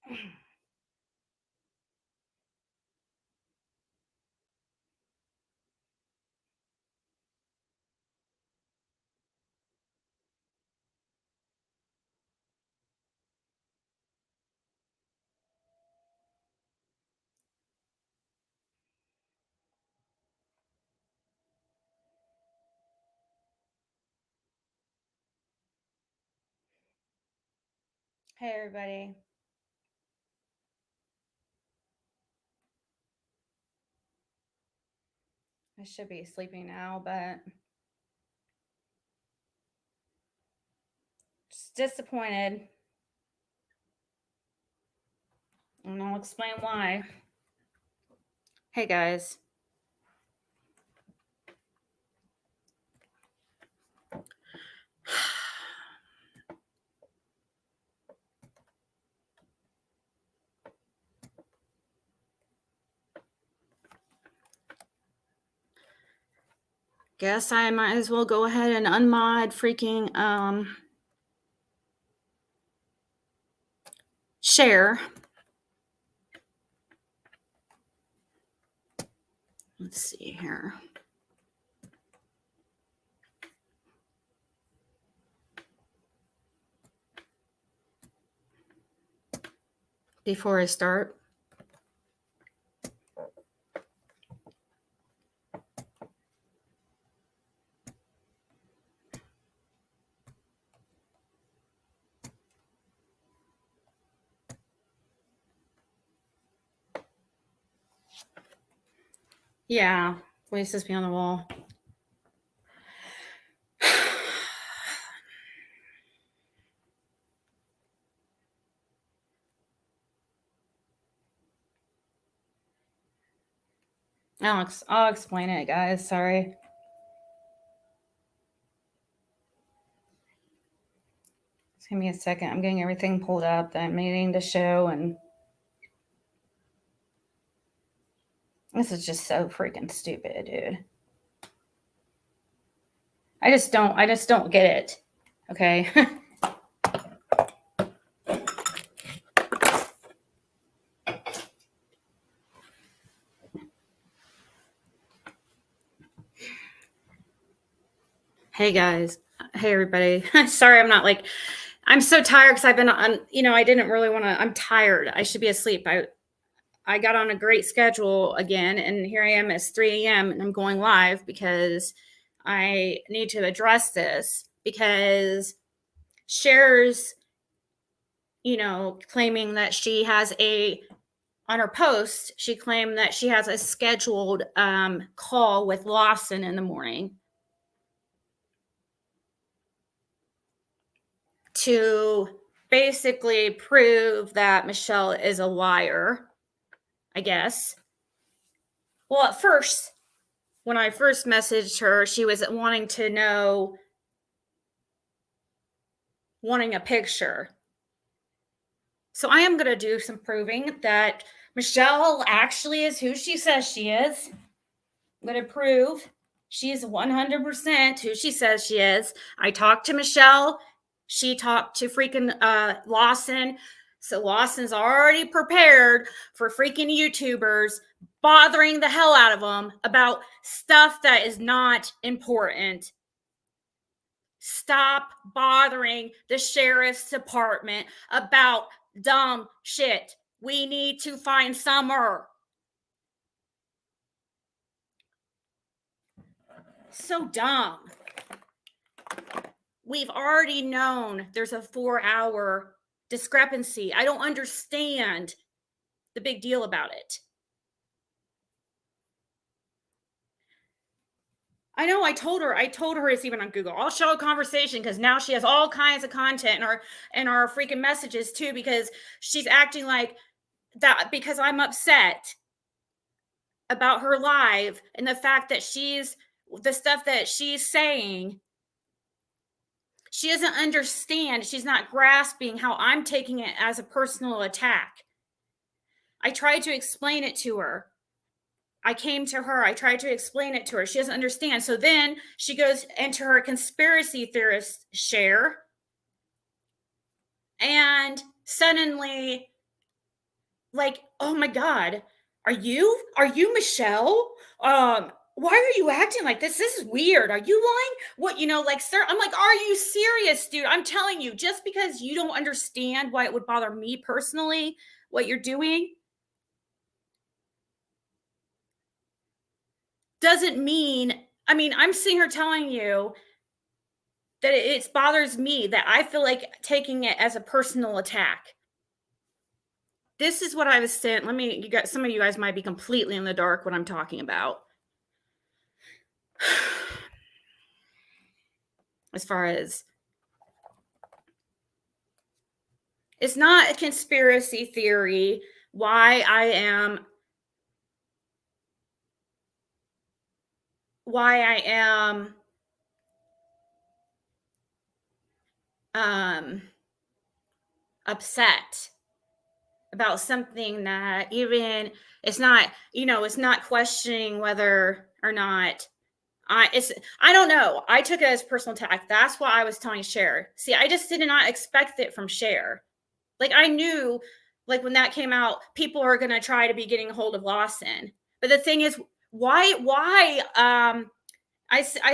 Hey, everybody. I should be sleeping now, but just disappointed. And I'll explain why. Hey, guys. Guess I might as well go ahead and unmod freaking share. Let's see here. Before I start. Yeah, voices be on the wall. I'll explain it, guys. Sorry. Just give me a second. I'm getting everything pulled up that I'm needing to show, and this is just so freaking stupid, dude. I just don't get it. Okay. Hey guys. Hey everybody. Sorry, I'm so tired because I've been on, I didn't really want to, I'm tired. I should be asleep. I got on a great schedule again, and here I am. It's 3 a.m. and I'm going live because I need to address this because Cher's, claiming that she has on her post, she claimed that she has a scheduled call with Lawson in the morning to basically prove that Michelle is a liar, I guess. Well, at first, when I first messaged her, she was wanting a picture. So I am going to do some proving that Michelle actually is who she says she is. I'm going to prove she's 100% who she says she is. I talked to Michelle. She talked to freaking Lawson. So Lawson's already prepared for freaking YouTubers bothering the hell out of them about stuff that is not important. Stop bothering the sheriff's department about dumb shit. We need to find Summer. So dumb. We've already known there's a 4-hour discrepancy. I don't understand the big deal about it. I know I told her it's even on Google. I'll show a conversation because now she has all kinds of content in our freaking messages too, because she's acting like that because I'm upset about her live and the fact that the stuff that she's saying. She doesn't understand. She's not grasping how I'm taking it as a personal attack. I tried to explain it to her. I came to her. I tried to explain it to her. She doesn't understand. So then she goes into her conspiracy theorist share. And suddenly like, "Oh my god, are you Michelle? Why are you acting like this? This is weird. Are you lying? What, like, sir?" I'm like, "Are you serious, dude? I'm telling you, just because you don't understand why it would bother me personally, what you're doing, doesn't mean, I mean, I'm sitting here telling you that it bothers me, that I feel like taking it as a personal attack." This is what I was saying. You got some of you guys might be completely in the dark what I'm talking about. As far as, it's not a conspiracy theory why I am um upset about something that, even, it's not questioning whether or not I don't know. I took it as personal attack. That's why I was telling Cher. See, I just did not expect it from Cher. Like, I knew, like, when that came out, people are gonna try to be getting a hold of Lawson. But the thing is, why I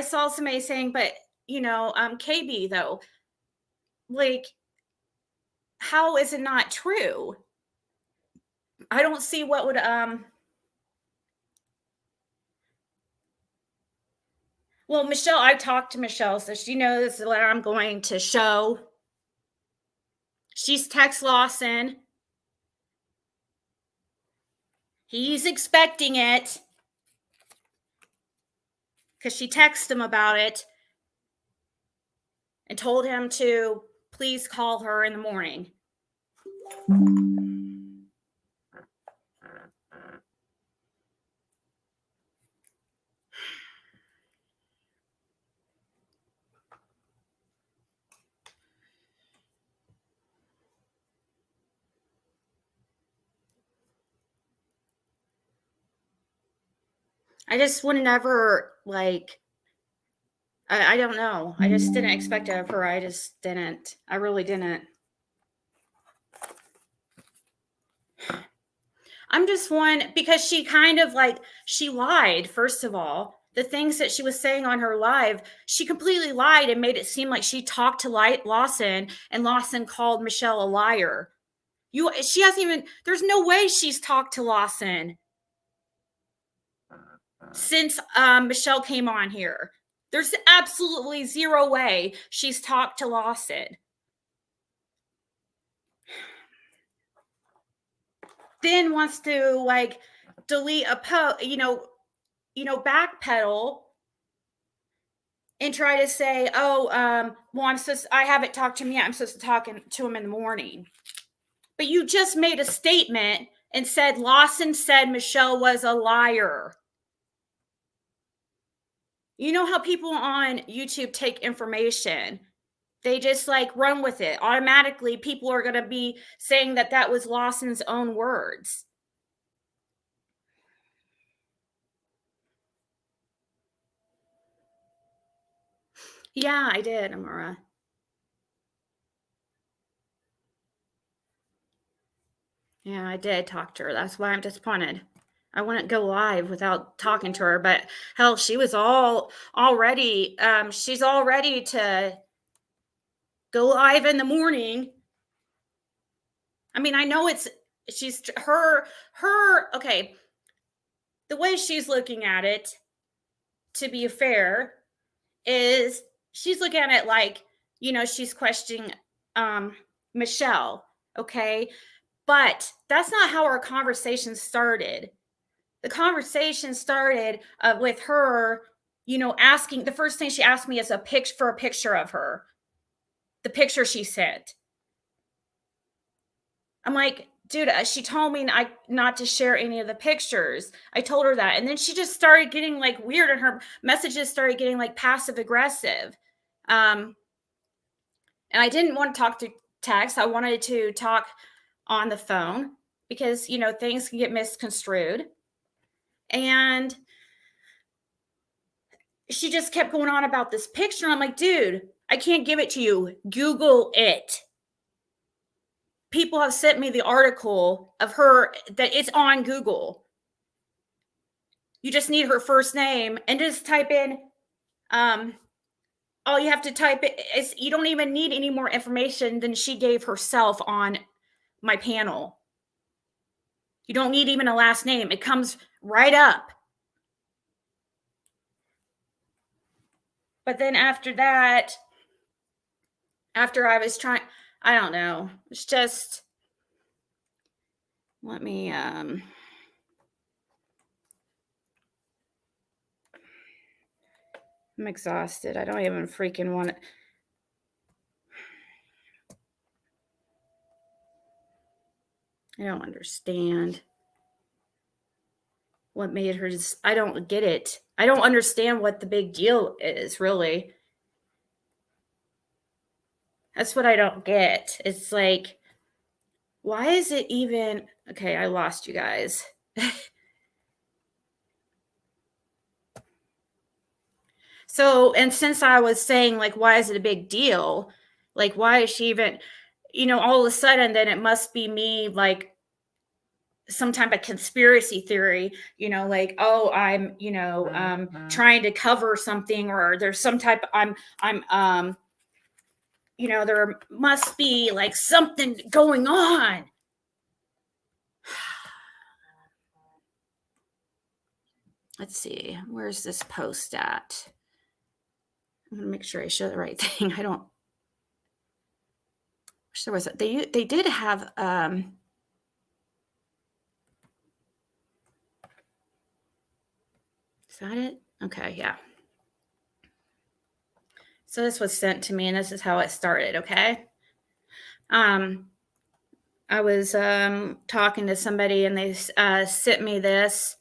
saw somebody saying, but KB though, like, how is it not true? I don't see what would well, Michelle, I talked to Michelle, so she knows what I'm going to show. She's text Lawson. He's expecting it because she texted him about it and told him to please call her in the morning. I just would never, like, I don't know. I just didn't expect it of her. I just didn't. I really didn't. I'm just one, because she kind of, like, she lied, first of all. The things that she was saying on her live, she completely lied and made it seem like she talked to Lawson, and Lawson called Michelle a liar. She hasn't even, there's no way she's talked to Lawson since Michelle came on here. There's absolutely zero way she's talked to Lawson. Then wants to, like, delete a post, backpedal and try to say, "Oh, well, I haven't talked to him yet. I'm supposed to talk to him in the morning." But you just made a statement and said Lawson said Michelle was a liar. You know how people on YouTube take information? They just, like, run with it. Automatically, people are going to be saying that that was Lawson's own words. Yeah, I did, Amara. Yeah, I did talk to her. That's why I'm disappointed. I wouldn't go live without talking to her, but hell, she was already she's all ready to go live in the morning. I mean, I know she's her okay, the way she's looking at it, to be fair, is she's looking at it like, she's questioning Michelle, okay? But that's not how our conversation started. The conversation started with her, asking, the first thing she asked me is for a picture of her, the picture she sent. I'm like, dude, she told me not to share any of the pictures. I told her that. And then she just started getting, like, weird, and her messages started getting, like, passive aggressive. And I didn't want to talk through text. I wanted to talk on the phone because, things can get misconstrued. And she just kept going on about this picture. I'm like, dude, I can't give it to you. Google it. people have sent me the article of her that it's on Google. You just need her first name and just type in, all you have to type it is, you don't even need any more information than she gave herself on my panel. You don't need even a last name. It comes right up. But then after that, after I was trying, I don't know. It's just, let me, I'm exhausted. I don't even freaking want to. I don't understand what made her just, I don't get it. I don't understand what the big deal is, really. That's what I don't get. It's like, why is it even, okay, I lost you guys. So, and since I was saying, like, why is it a big deal? Like, why is she even, all of a sudden, then it must be me, like, some type of conspiracy theory, like, oh, I'm, trying to cover something, or there's some type, there must be like something going on. Let's see, where's this post at? I'm gonna make sure I show the right thing. I don't wish there was they did have is that it? Okay, yeah. So this was sent to me, and this is how it started, okay? I was talking to somebody, and they sent me this.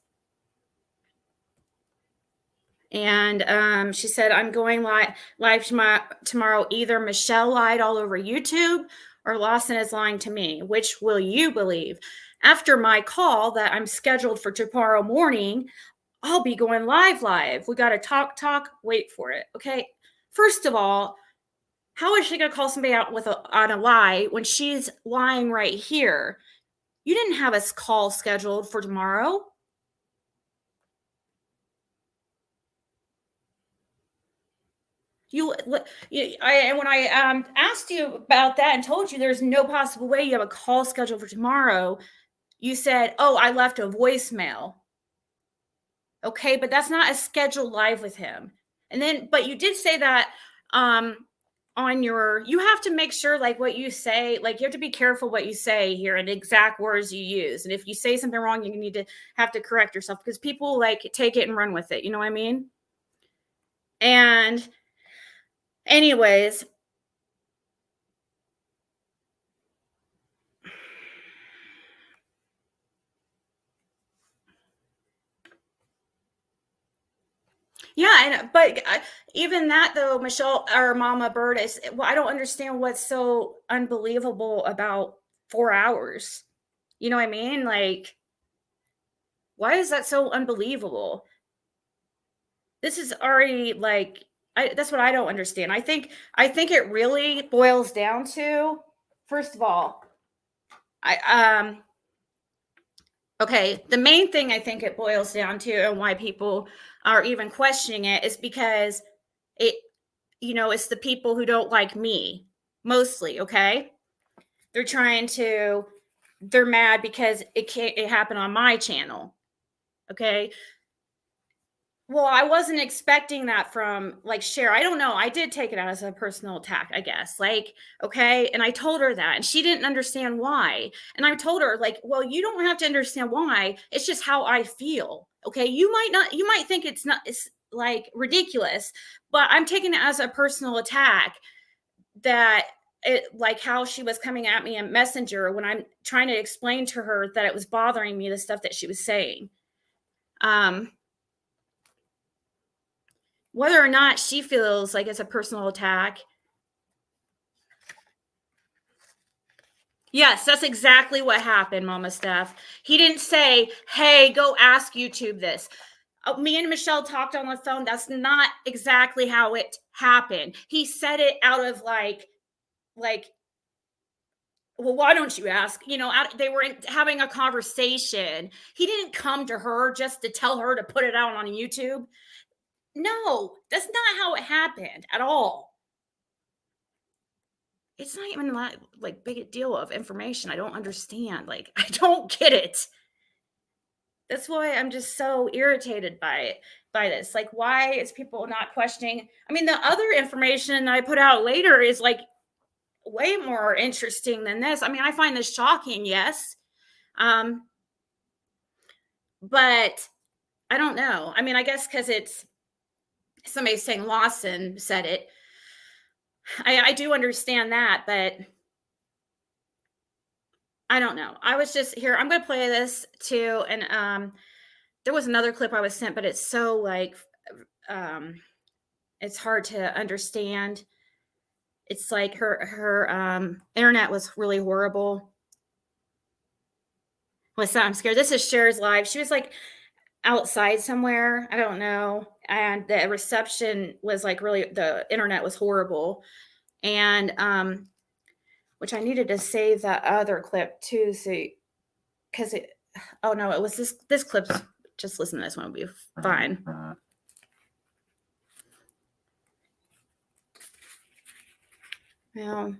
And she said, I'm going live tomorrow. Either Michelle lied all over YouTube or Lawson is lying to me. Which will you believe? After my call that I'm scheduled for tomorrow morning, I'll be going live. We got to talk. Wait for it. Okay. First of all, how is she going to call somebody out on a lie when she's lying right here? You didn't have a call scheduled for tomorrow. And when I asked you about that and told you there's no possible way you have a call scheduled for tomorrow, you said, "Oh, I left a voicemail." Okay, but that's not a scheduled live with him. And then, but you did say that you have to make sure, like, what you say, like, you have to be careful what you say here and exact words you use. And if you say something wrong, you need to have to correct yourself, because people like take it and run with it. You know what I mean? And anyways, yeah, but even that though, Michelle or Mama Bird is. Well, I don't understand what's so unbelievable about 4 hours. You know what I mean? Like, why is that so unbelievable? This is already like, that's what I don't understand. I think it really boils down to, first of all, okay, the main thing I think it boils down to, and why people are even questioning it, is because it's the people who don't like me, mostly, okay? They're mad because it happened on my channel, okay? Well, I wasn't expecting that from, like, Cher. I don't know. I did take it out as a personal attack, I guess. Like, okay. And I told her that, and she didn't understand why. And I told her, like, well, you don't have to understand why. It's just how I feel. Okay. You might think it's like ridiculous, but I'm taking it as a personal attack, that like how she was coming at me in Messenger when I'm trying to explain to her that it was bothering me, the stuff that she was saying. Whether or not she feels like it's a personal attack. Yes, that's exactly what happened, Mama Steph. He didn't say, hey, go ask YouTube this. Me and Michelle talked on the phone. That's not exactly how it happened. He said it out of like Well, why don't you ask? They were having a conversation. He didn't come to her just to tell her to put it out on YouTube. No, that's not how it happened at all. It's not even that like big a deal of information. I don't understand. Like, I don't get it. That's why I'm just so irritated by this. Like, why is people not questioning? I mean, the other information I put out later is like way more interesting than this. I mean, I find this shocking, yes. Um, but I don't know. I mean, I guess because it's somebody saying Lawson said it. I do understand that, but I don't know. I was just here. I'm going to play this too, and there was another clip I was sent, but it's so like um, it's hard to understand. It's like her internet was really horrible. What's that? I'm scared. This is Cher's live. She was like outside somewhere. I don't know. And the reception was like really, the internet was horrible. And which I needed to save that other clip too. So because oh no, it was this clip's just listen to this one, will be fine. Well,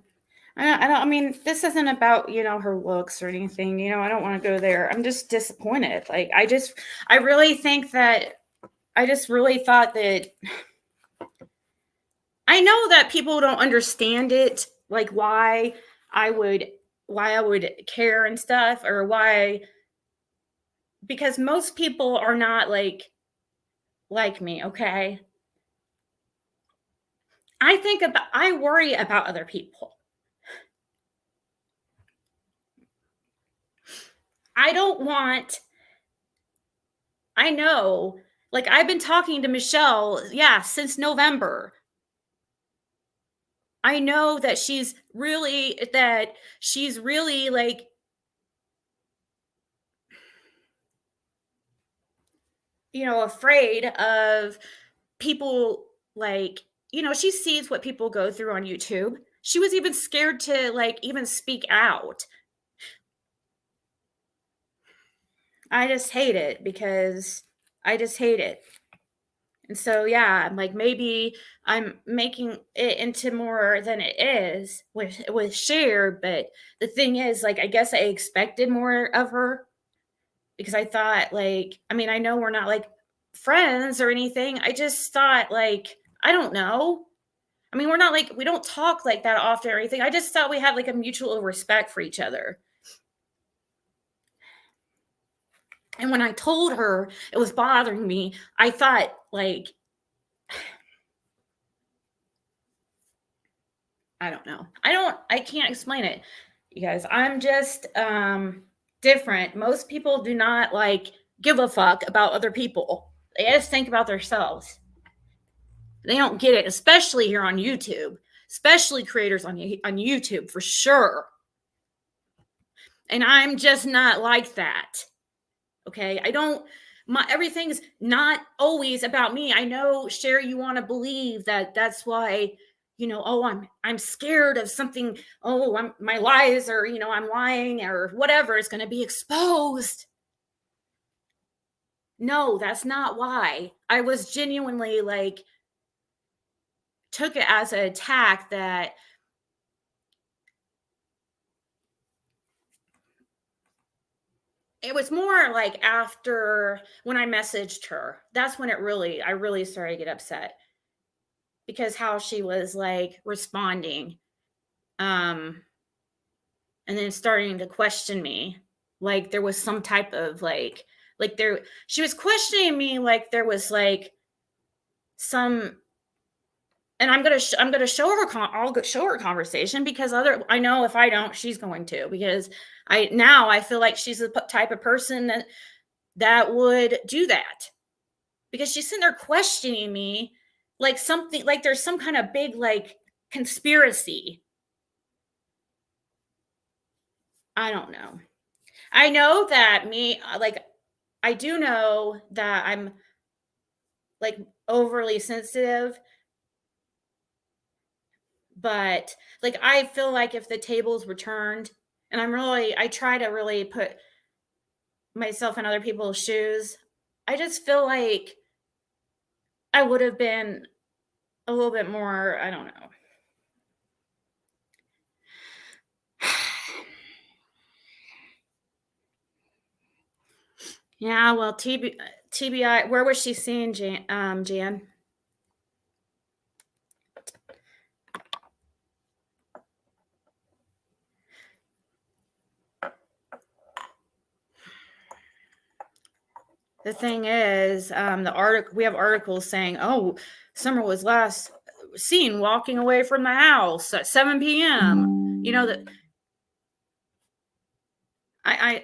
I mean, this isn't about, her looks or anything, I don't want to go there. I'm just disappointed. Like, I really think that I just really thought that I know that people don't understand it, like why I would care and stuff, or why, because most people are not like me, okay? I worry about other people. I know, like I've been talking to Michelle, yeah, since November. I know that she's really like, afraid of people, like, she sees what people go through on YouTube. She was even scared to like even speak out. I just hate it because I just hate it. And so, yeah, I'm like, maybe I'm making it into more than it is with Cher, but the thing is, like, I guess I expected more of her because I thought, like, I mean, I know we're not like friends or anything. I just thought, like, I don't know. I mean, we're not like, we don't talk like that often or anything. I just thought we had like a mutual respect for each other. And when I told her it was bothering me, I thought, like, I don't know. I can't explain it. You guys, I'm just different. Most people do not like give a fuck about other people. They just think about themselves. They don't get it, especially here on YouTube, especially creators on YouTube for sure. And I'm just not like that. Okay? Everything's not always about me. I know, Cher, you want to believe that that's why, oh, I'm scared of something. Oh, my lies, or I'm lying, or whatever is going to be exposed. No, that's not why. I was genuinely like, took it as an attack that it was more like after when I messaged her. That's when I really started to get upset because how she was like responding. And then starting to question me, like there was some type of like there she was questioning me like there was like some, and I'm gonna show her I'll show her conversation because I know if I don't, she's going to, because I feel like she's the type of person that would do that, because she's sitting there questioning me like something, like there's some kind of big like conspiracy. I don't know. I know that I do know that I'm like overly sensitive, but like I feel like if the tables were turned And I try to really put myself in other people's shoes. I just feel like I would have been a little bit more, I don't know. Yeah, well, TBI, where was she seen, Jan? The thing is, we have articles saying, "Oh, Summer was last seen walking away from the house at 7 p.m." You know that I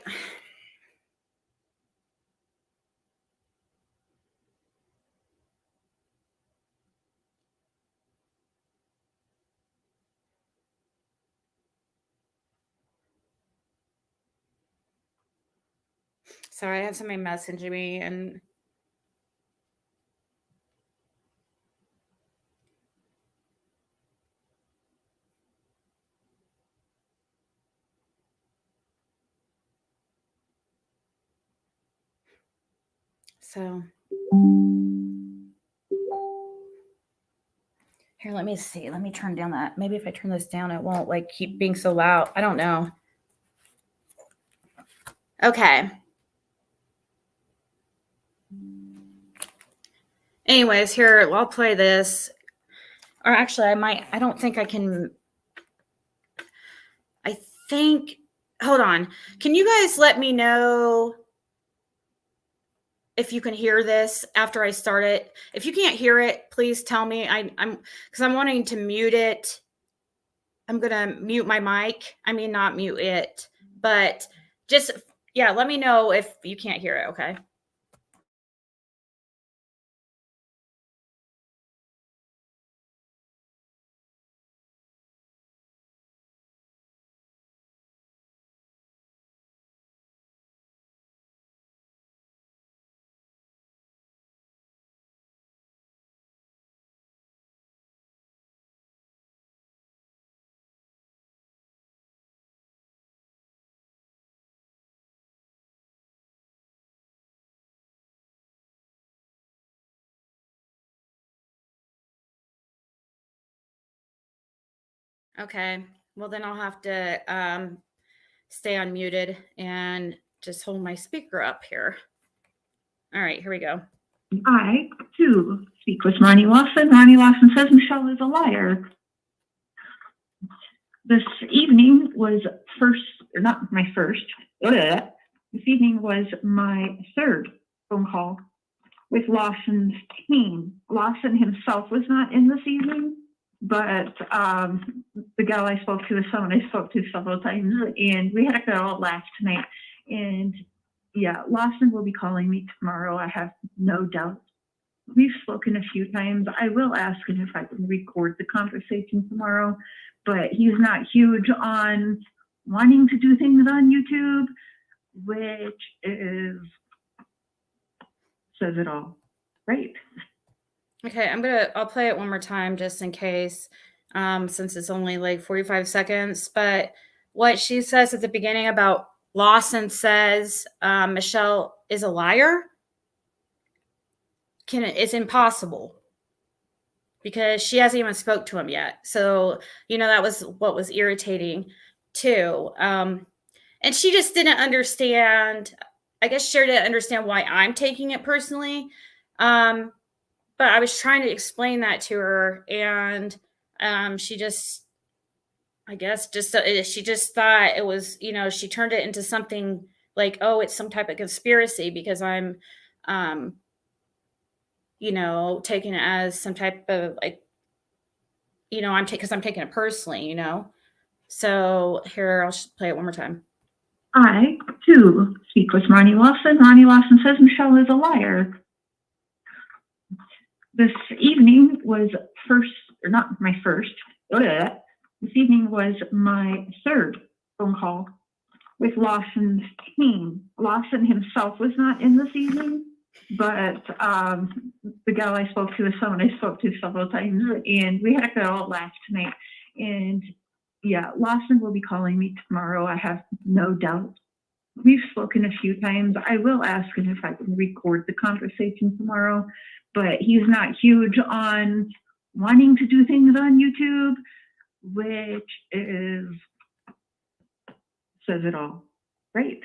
sorry, I had somebody messaging me and so here, let me see. Let me turn down that. Maybe if I turn this down, it won't like keep being so loud. I don't know. Okay. Anyways, here, I'll play this. Or actually, I don't think I can. I think, hold on. Can you guys let me know if you can hear this after I start it? If you can't hear it, please tell me. Because I'm wanting to mute it. I'm going to mute my mic. I mean, not mute it, but just, yeah, let me know if you can't hear it, okay? Okay. Well, then I'll have to stay unmuted and just hold my speaker up here. All right, here we go. I, too, speak with Ronnie Lawson. Ronnie Lawson says Michelle is a liar. This evening was this evening was my third phone call with Lawson's team. Lawson himself was not in this evening, but the gal I spoke to is someone I spoke to several times, and we had a girl last night. And yeah, Lawson will be calling me tomorrow. I have no doubt. We've spoken a few times. I will ask him if I can record the conversation tomorrow, but he's not huge on wanting to do things on YouTube, which says it all. Right. Okay, I'll play it one more time just in case, since it's only like 45 seconds. But what she says at the beginning about Lawson says Michelle is a liar, it's impossible because she hasn't even spoke to him yet. So, that was what was irritating too. And she just didn't understand. I guess she didn't understand why I'm taking it personally. But I was trying to explain that to her, and she just, I guess, she just thought it was, she turned it into something like, oh, it's some type of conspiracy because I'm, taking it as some type of like, because I'm taking it personally, So here, I'll just play it one more time. I, too, speak with Ronnie Lawson. Ronnie Lawson says Michelle is a liar. This evening was this evening was my third phone call with Lawson's team. Lawson himself was not in this evening, but the gal I spoke to is someone I spoke to several times, and we had a girl last night. And yeah, Lawson will be calling me tomorrow. I have no doubt. We've spoken a few times. I will ask him if I can record the conversation tomorrow, but he's not huge on wanting to do things on YouTube, which is, says it all. Great.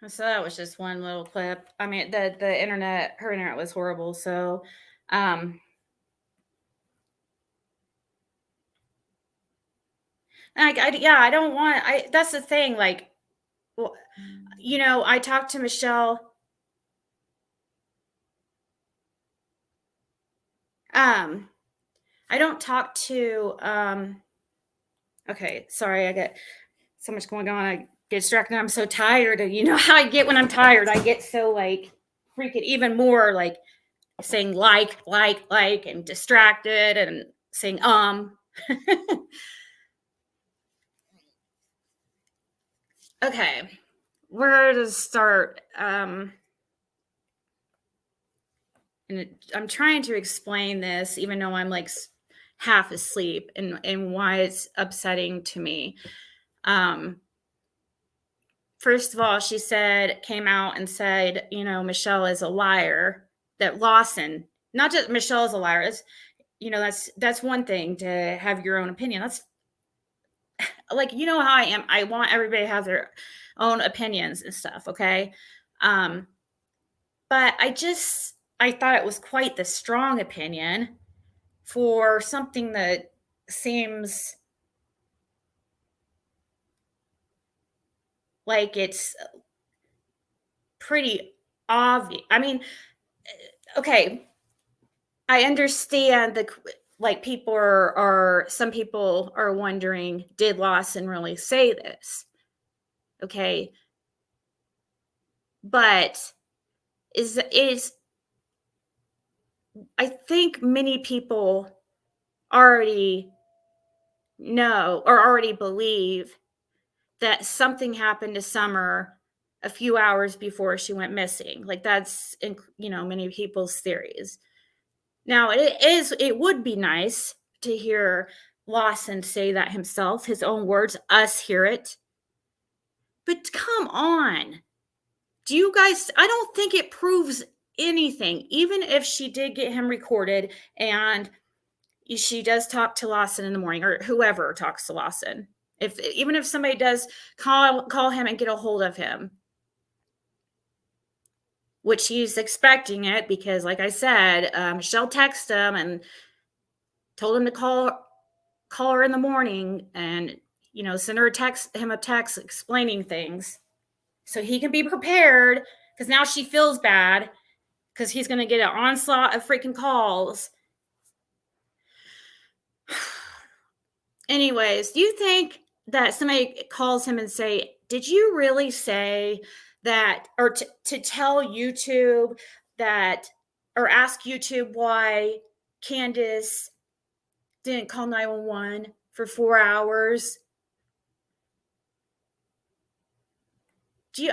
So that was just one little clip. I mean, the internet, her internet was horrible. So, yeah, I don't want. That's the thing. Like, well, I talked to Michelle. I don't talk to. Okay, sorry, I get so much going on. I get distracted. I'm so tired. And you know how I get when I'm tired. I get so like freaking even more like saying like, and distracted and saying Okay, where to start? And I'm trying to explain this, even though I'm like half asleep, and why it's upsetting to me. First of all, she came out and said, Michelle is a liar. That Lawson, not just Michelle is a liar. That's one thing to have your own opinion. That's like, how I am. I want everybody to have their own opinions and stuff. Okay. But I thought it was quite the strong opinion for something that seems like it's pretty obvious. I mean, okay, I understand some people are wondering, did Lawson really say this? Okay. But I think many people already know or already believe that something happened to Summer a few hours before she went missing. Like that's in, many people's theories. Now it would be nice to hear Lawson say that himself, his own words, us hear it. But come on. Do you guys, I don't think it proves anything, even if she did get him recorded and she does talk to Lawson in the morning, or whoever talks to Lawson. Even if somebody does call him and get a hold of him, which he's expecting it, because like I said, Michelle texted him and told him to call her in the morning and, send him a text explaining things so he can be prepared, because now she feels bad because he's going to get an onslaught of freaking calls. Anyways, do you think that somebody calls him and say, did you really say that, or to tell YouTube that, or ask YouTube why Candace didn't call 911 for 4 hours? Do you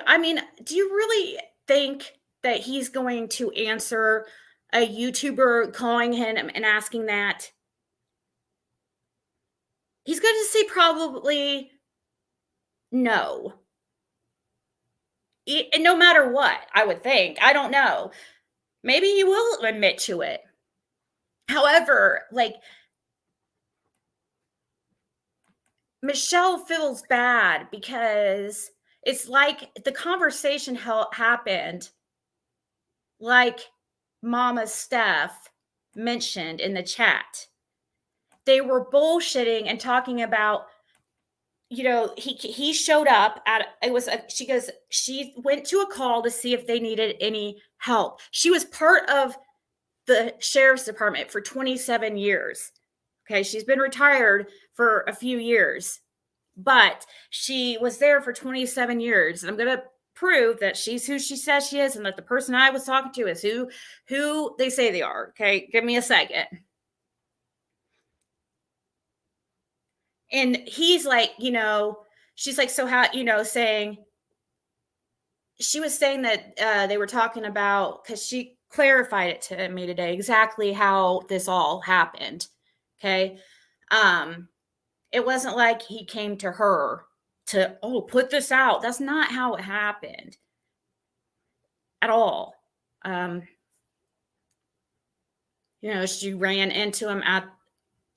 really think that he's going to answer a YouTuber calling him and asking that? He's going to say probably no. No matter what, I would think. I don't know. Maybe he will admit to it. However, like, Michelle feels bad because it's like the conversation happened like Mama Steph mentioned in the chat. They were bullshitting and talking about, he showed up she goes, she went to a call to see if they needed any help. She was part of the sheriff's department for 27 years. Okay. She's been retired for a few years, but she was there for 27 years. And I'm going to prove that she's who she says she is, and that the person I was talking to is who they say they are. Okay. Give me a second. And he's like, she's like, so how, saying, she was saying that they were talking about, because she clarified it to me today exactly how this all happened. Okay. It wasn't like he came to her to, oh, put this out. That's not how it happened at all. She ran into him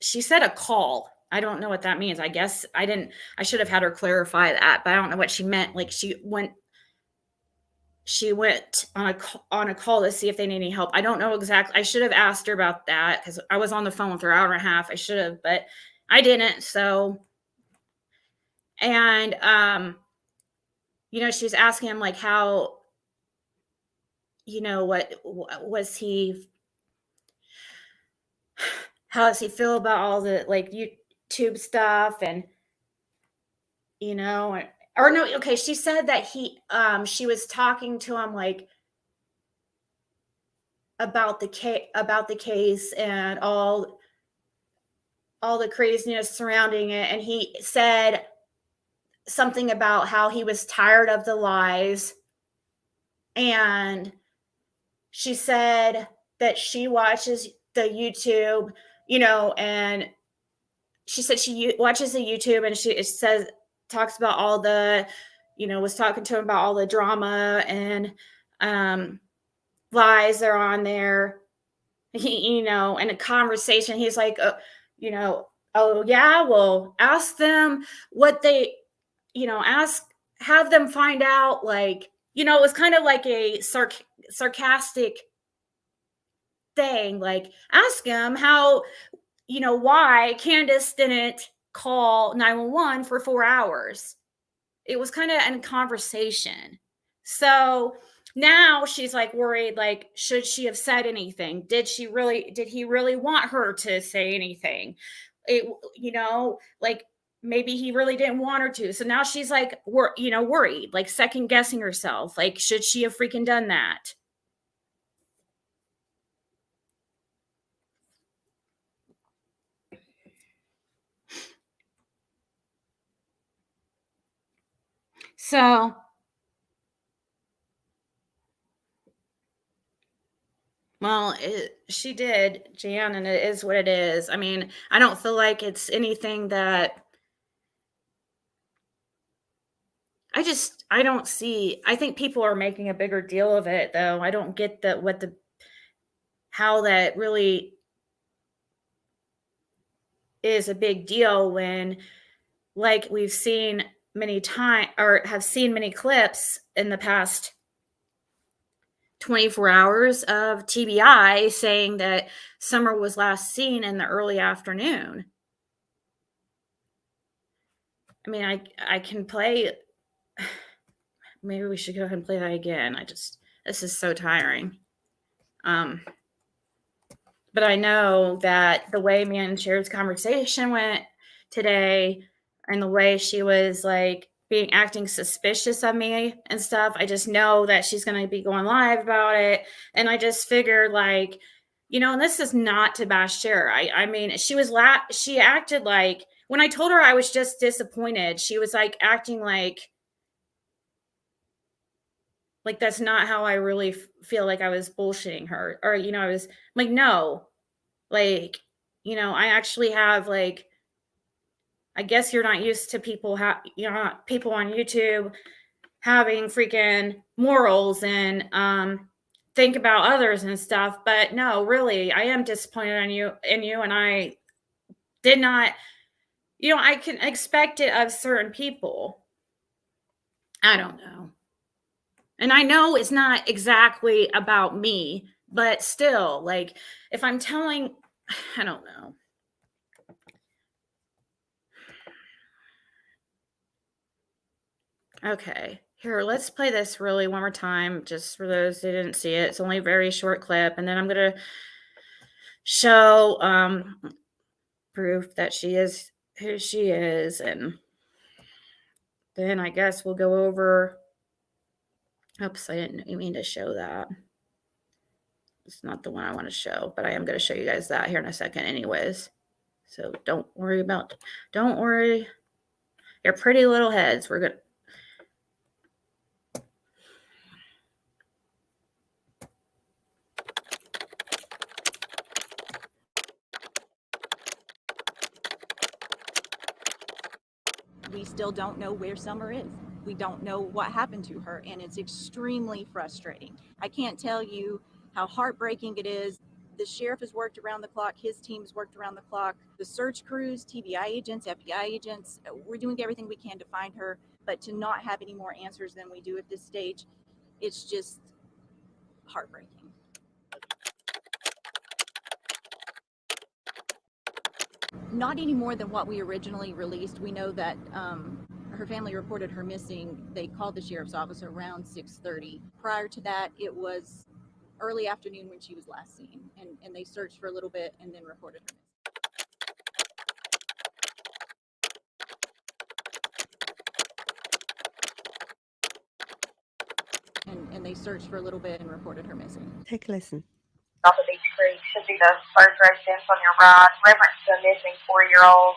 she said a call. I don't know what that means. I guess I should have had her clarify that, but I don't know what she meant. Like she went on a call to see if they need any help. I don't know exactly. I should have asked her about that because I was on the phone with her hour and a half. I should have, but I didn't. So, and she was asking him like how, what was he, how does he feel about all the like YouTube stuff and or no, okay, she said that she was talking to him like about the case and all the craziness surrounding it, and he said something about how he was tired of the lies, and she said that she watches the YouTube, and she said she watches the YouTube, and she talks about all the, was talking to him about all the drama and lies that are on there. In a conversation, he's like, oh yeah, well, ask them what they, have them find out, like, it was kind of like a sarcastic thing, like, ask them how, why Candace didn't call 911 for 4 hours. It was kind of a conversation. So now she's like worried, like, should she have said anything? Did he really want her to say anything? Like maybe he really didn't want her to. So now she's like, worried, like second guessing herself. Like, should she have freaking done that? So, well, she did, Jan, and it is what it is. I mean, I don't feel like it's anything that I don't see. I think people are making a bigger deal of it, though. I don't get how that really is a big deal when, like, we've seen many times or have seen many clips in the past 24 hours of TBI saying that Summer was last seen in the early afternoon. I mean, I can play. Maybe we should go ahead and play that again. This is so tiring. But I know that the way me and Cher's conversation went today and the way she was like acting suspicious of me and stuff, I just know that she's going to be going live about it. And I just figured like, and this is not to bash Cher. I mean, she acted like, when I told her I was just disappointed, she was like acting like that's not how I really feel, like I was bullshitting her, or I was like, no, like, I actually have, like, I guess you're not used to people people on YouTube having freaking morals and think about others and stuff, but no, really, I am disappointed in you, and I did not, I can expect it of certain people. I don't know. And I know it's not exactly about me, but still, like, if I'm telling, I don't know. Okay, here, let's play this really one more time, just for those who didn't see it. It's only a very short clip, and then I'm going to show proof that she is who she is, and then I guess we'll go over. Oops, I didn't mean to show that. It's not the one I want to show, but I am going to show you guys that here in a second anyways. So don't worry. Your pretty little heads. We're good. still don't know where Summer is. We don't know what happened to her, and it's extremely frustrating. I can't tell you how heartbreaking it is. The sheriff has worked around the clock. His team's worked around the clock. The search crews, TBI agents, FBI agents, we're doing everything we can to find her. But to not have any more answers than we do at this stage, it's just heartbreaking. Not any more than what we originally released. We know that her family reported her missing. They called the sheriff's office around 6:30. Prior to that, it was early afternoon when she was last seen, and they searched for a little bit and then reported her missing. And they searched for a little bit and reported her missing. Take a listen. Off of Beach Creek should be the first residence on your right, reference to a missing 4-year-old.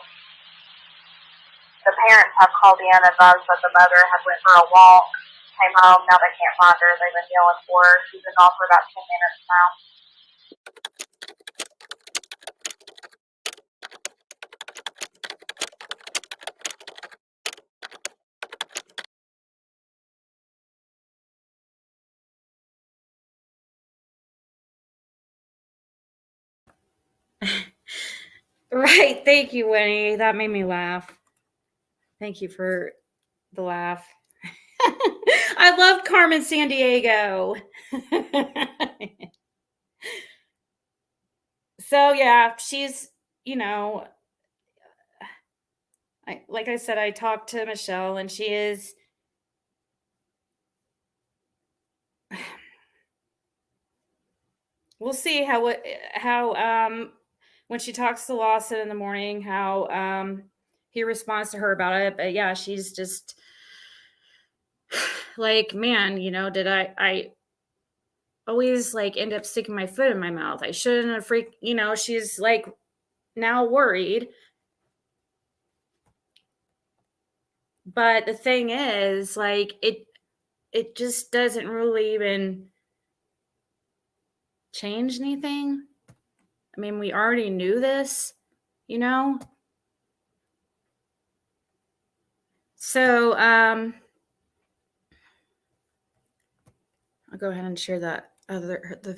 The parents have called in and advised that the mother had went for a walk, came home, now they can't find her. They've been yelling for her. She's been gone for about 10 minutes now. Right. Thank you, Winnie. That made me laugh. Thank you for the laugh. I loved Carmen Sandiego. So yeah, she's, like I said, I talked to Michelle, and she is we'll see how when she talks to Lawson in the morning, how he responds to her about it. But yeah, she's just like, man, did I always like end up sticking my foot in my mouth? I shouldn't have she's like now worried. But the thing is, like, it just doesn't really even change anything. I mean, we already knew this, So, I'll go ahead and share the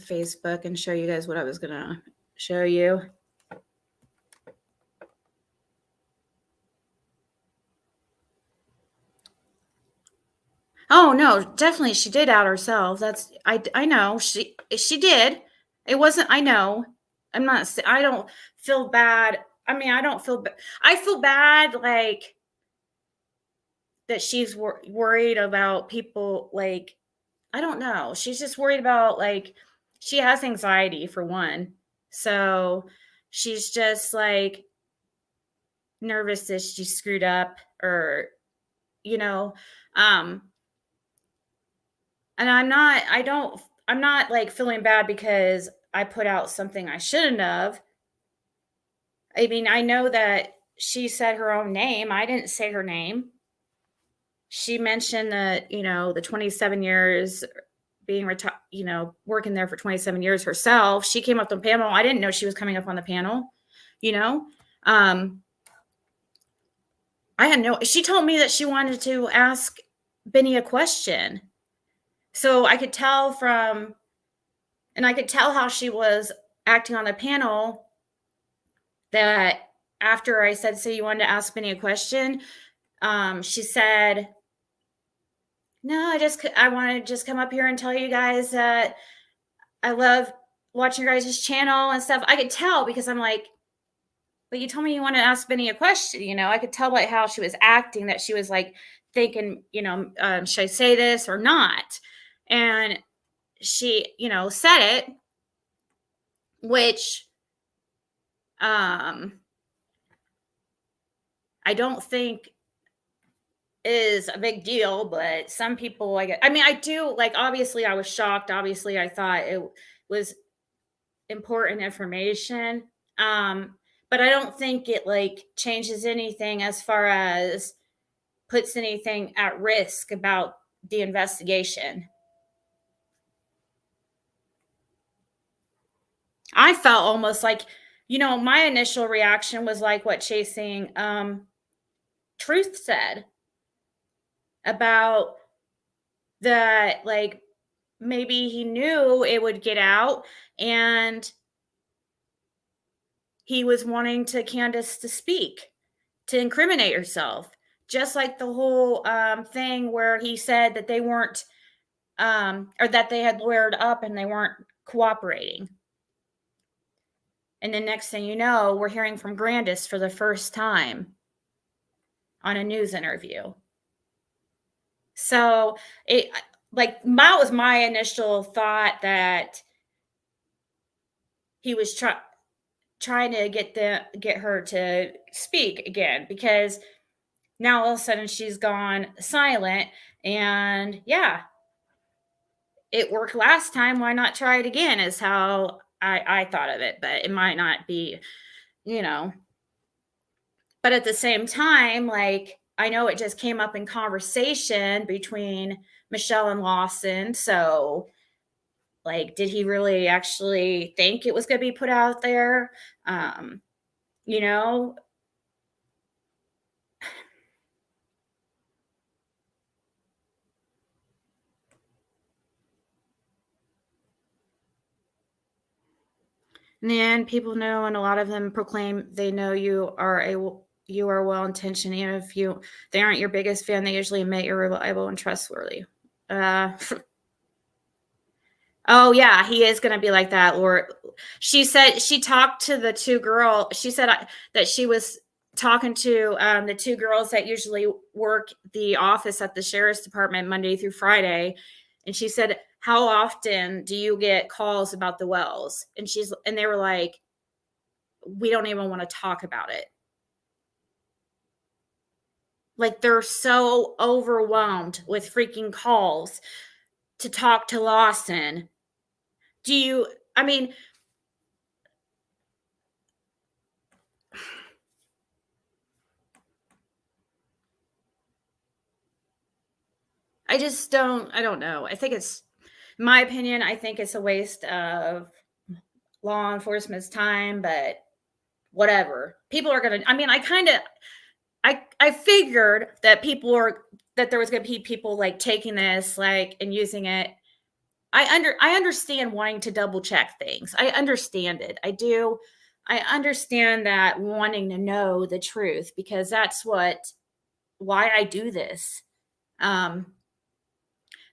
Facebook and show you guys what I was going to show you. Oh no, definitely she did out herself. That's I know she did. It wasn't, I know. I don't feel bad. I mean, I don't feel I feel bad like that she's worried about people, like, I don't know. She's just worried about, like, she has anxiety for one. So she's just like nervous that she screwed up, or and I'm not like feeling bad because I put out something I shouldn't have. I mean, I know that she said her own name. I didn't say her name. She mentioned that, the 27 years being working there for 27 years herself. She came up on the panel. I didn't know she was coming up on the panel, I had she told me that she wanted to ask Benny a question. So I could tell I could tell how she was acting on the panel, that after I said, so you wanted to ask Benny a question, she said, no, I want to just come up here and tell you guys that I love watching your guys' channel and stuff. I could tell, because I'm like, but you told me you want to ask Benny a question, I could tell by how she was acting that she was like thinking, should I say this or not? And she, said it, which I don't think is a big deal, but some people, I do, like, obviously I was shocked. Obviously I thought it was important information. But I don't think it like changes anything as far as puts anything at risk about the investigation. I felt almost like, my initial reaction was like what Chasing Truth said. about that, like, maybe he knew it would get out and he was wanting to Candace to speak, to incriminate herself. Just like the whole thing where he said that they weren't, or that they had lawyered up and they weren't cooperating. And the next thing you know, we're hearing from Grandis for the first time on a news interview. So it, like, that was my initial thought, that he was trying to get her to speak again, because now all of a sudden she's gone silent. And yeah, it worked last time. Why not try it again? Is how I thought of it, but it might not be, you know. But at the same time, like, I know it just came up in conversation between Michelle and Lawson. So, like, did he really actually think it was going to be put out there? You know, and then people know, and a lot of them proclaim they know you are well intentioned, even if they aren't your biggest fan. They usually admit you're reliable and trustworthy. Oh yeah, he is going to be like that. Or she said she talked to the two girls. She said that she was talking to the two girls that usually work the office at the sheriff's department Monday through Friday. And she said, how often do you get calls about the wells? And they were like, we don't even want to talk about it. Like, they're so overwhelmed with freaking calls to talk to Lawson. I mean, I don't know. I think it's, in my opinion, I think it's a waste of law enforcement's time, but whatever. People are going to, I mean, I figured that that there was going to be people like taking this, like, and using it. I understand wanting to double check things. I understand it. I do. I understand that, wanting to know the truth, because that's why I do this.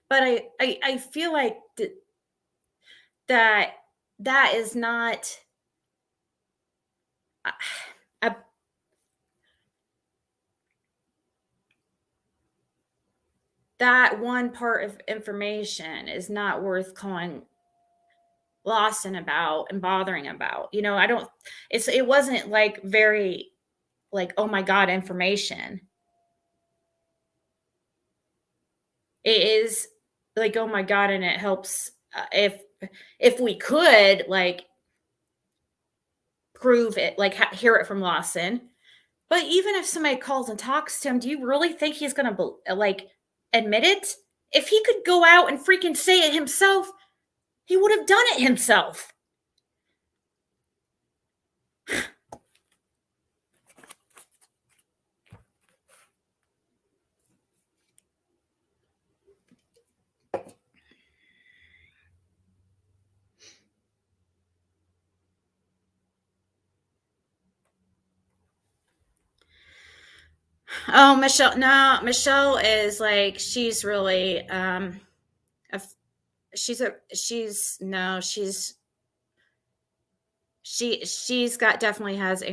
But I feel like that is not a, that one part of information is not worth calling Lawson about and bothering about. You know, it wasn't like very, like, oh my God, information. It is like, oh my God, and it helps if we could, like, prove it, like, hear it from Lawson. But even if somebody calls and talks to him, do you really think he's going to, like, admit it? If he could go out and freaking say it himself, he would have done it himself. Oh, Michelle. No, Michelle is like, she's really, she's got, definitely has,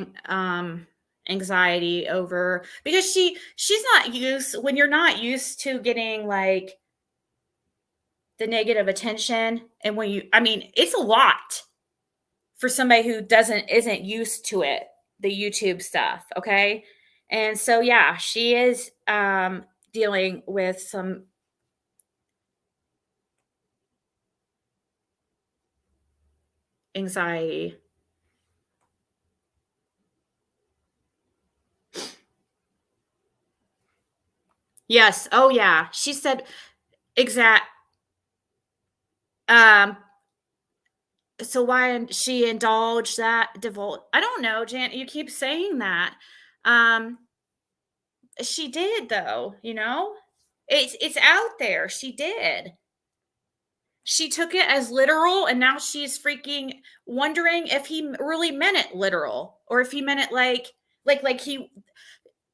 anxiety over, because she's not used, when you're not used to getting, like, the negative attention. And I mean, it's a lot for somebody who isn't used to it, the YouTube stuff. Okay. And so, yeah, she is dealing with some anxiety. Yes. Oh, yeah. She said so why she indulged that I don't know, Jan. You keep saying that. She did, though, you know? It's out there. She did. She took it as literal, and now she's freaking wondering if he really meant it literal, or if he meant it like he,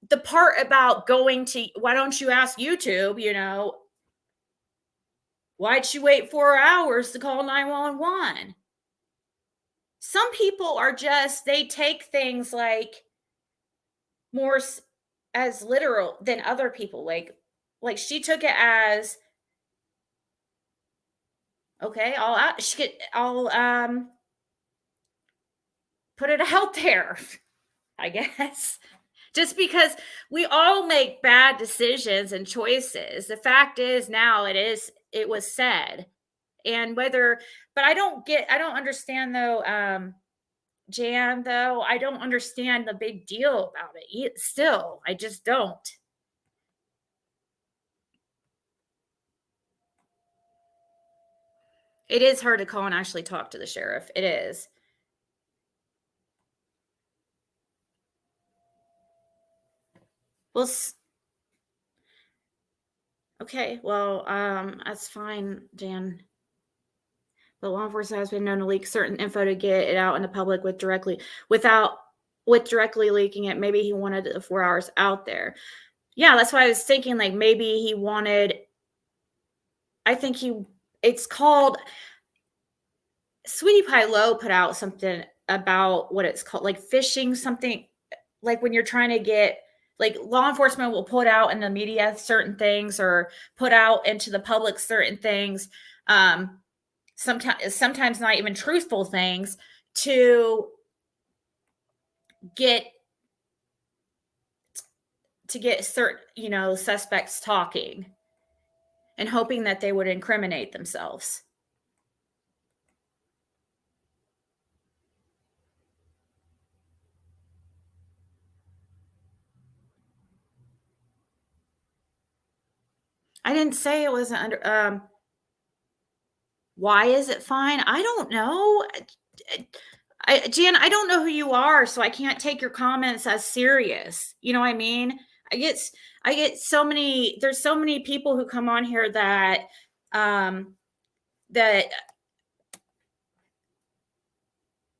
the part about going to, why don't you ask YouTube, why'd you wait 4 hours to call 911? Some people are just, they take things like more as literal than other people. Like she took it as, okay, I'll put it out there, I guess. Just because we all make bad decisions and choices. The fact is, now it was said. And whether, but I don't understand though, Jan, though, I don't understand the big deal about it. Still, I just don't. It is hard to call and actually talk to the sheriff. It is. Well, okay. Well, that's fine, Jan. But law enforcement has been known to leak certain info to get it out in the public with directly leaking it. Maybe he wanted the 4 hours out there. Yeah, that's why I was thinking, like, maybe he wanted, it's called, Sweetie Pie Low put out something about what it's called, like phishing, something like when you're trying to get, like, law enforcement will put out in the media certain things, or put out into the public certain things. Sometimes not even truthful things, to get certain, suspects talking and hoping that they would incriminate themselves. I didn't say it wasn't under, why is it fine? I don't know. Jan, I don't know who you are, so I can't take your comments as serious. You know what I mean? I get there's so many people who come on here that that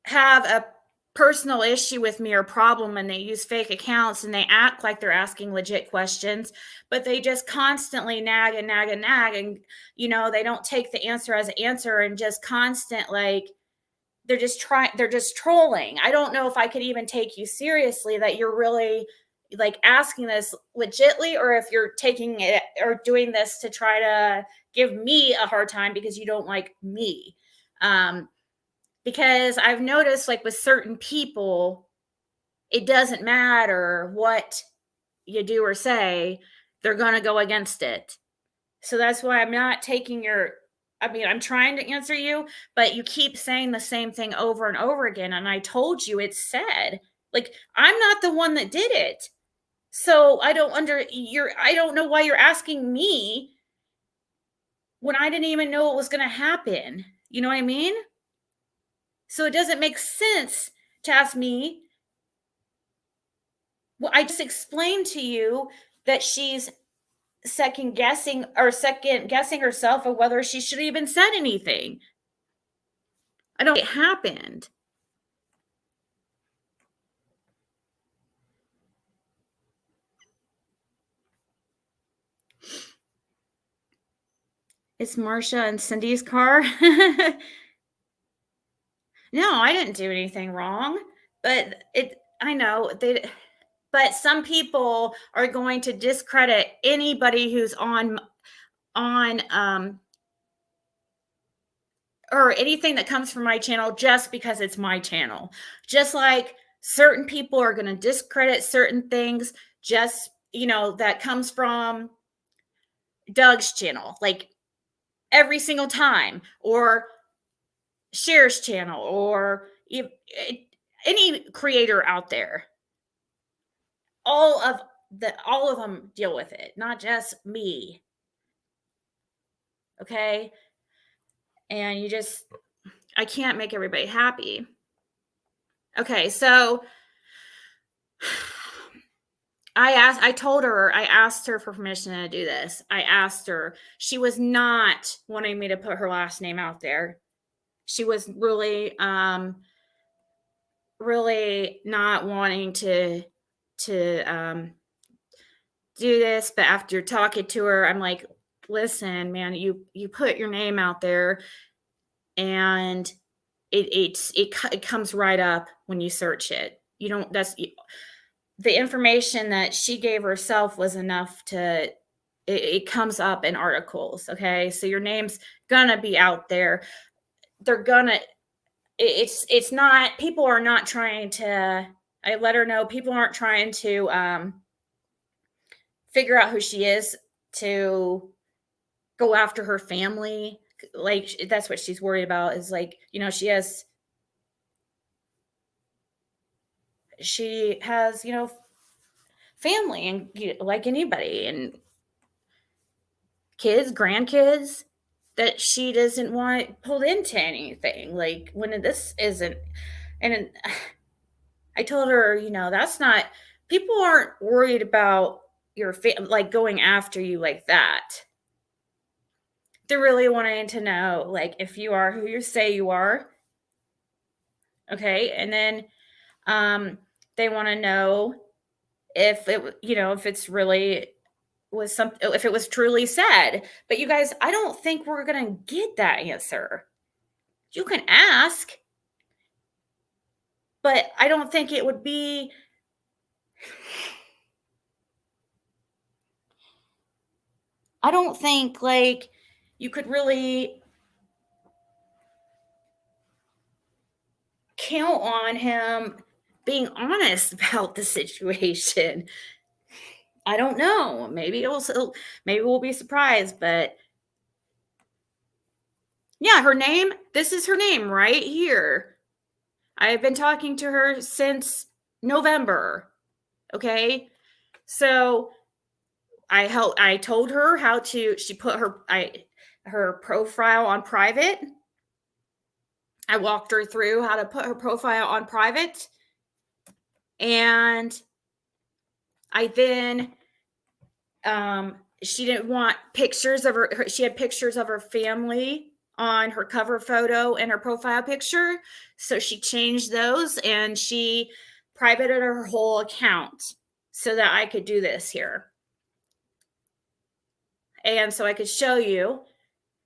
have a personal issue with me or problem, and they use fake accounts and they act like they're asking legit questions, but they just constantly nag and nag and nag, and they don't take the answer as an answer, and just constant, like, they're just trolling. I don't know if I could even take you seriously, that you're really, like, asking this legitly, or if you're taking it or doing this to try to give me a hard time because you don't like me. Because I've noticed, like, with certain people, it doesn't matter what you do or say, they're going to go against it. So that's why I'm not taking I'm trying to answer you, but you keep saying the same thing over and over again. And I told you, it's said, like, I'm not the one that did it. So I don't know why you're asking me when I didn't even know it was going to happen. You know what I mean? So it doesn't make sense to ask me. Well, I just explained to you that she's second guessing herself of whether she should have even said anything. I don't think it happened. It's Marsha and Cindy's car. No, I didn't do anything wrong, but I know but some people are going to discredit anybody who's on or anything that comes from my channel just because it's my channel. Just like certain people are going to discredit certain things just, that comes from Doug's channel, like, every single time, or Cher's channel, or any creator out there. All of them deal with it, not just me. Okay? And I can't make everybody happy. Okay, so I told her, I asked her for permission to do this. I asked her. She was not wanting me to put her last name out there. She was really not wanting to do this, but after talking to her, I'm like, listen, man, you put your name out there, and it comes right up when you search it. You don't, that's the information that she gave herself was enough to, it comes up in articles. Okay. So your name's gonna be out there. They're gonna, it's not, people are not trying to, I let her know people aren't trying to figure out who she is to go after her family. Like, that's what she's worried about, is like, you know, she has, you know, family, and like anybody, and kids, grandkids, that she doesn't want pulled into anything. Like, when this isn't, and I told her, you know, that's not, people aren't worried about your like going after you like that. They're really wanting to know, like, if you are who you say you are. Okay. And then they want to know if it, you know, if it's really was something, if it was truly said. But you guys, I don't think we're going to get that answer. You can ask, but I don't think it would be, I don't think like you could really count on him being honest about the situation. I don't know. Maybe we'll be surprised, but yeah, her name, this is her name right here. I've been talking to her since November. Okay. So I told her how to, she put her profile on private. I walked her through how to put her profile on private. And I then, she didn't want pictures of her, she had pictures of her family on her cover photo and her profile picture. So she changed those, and she privated her whole account so that I could do this here. And so I could show you,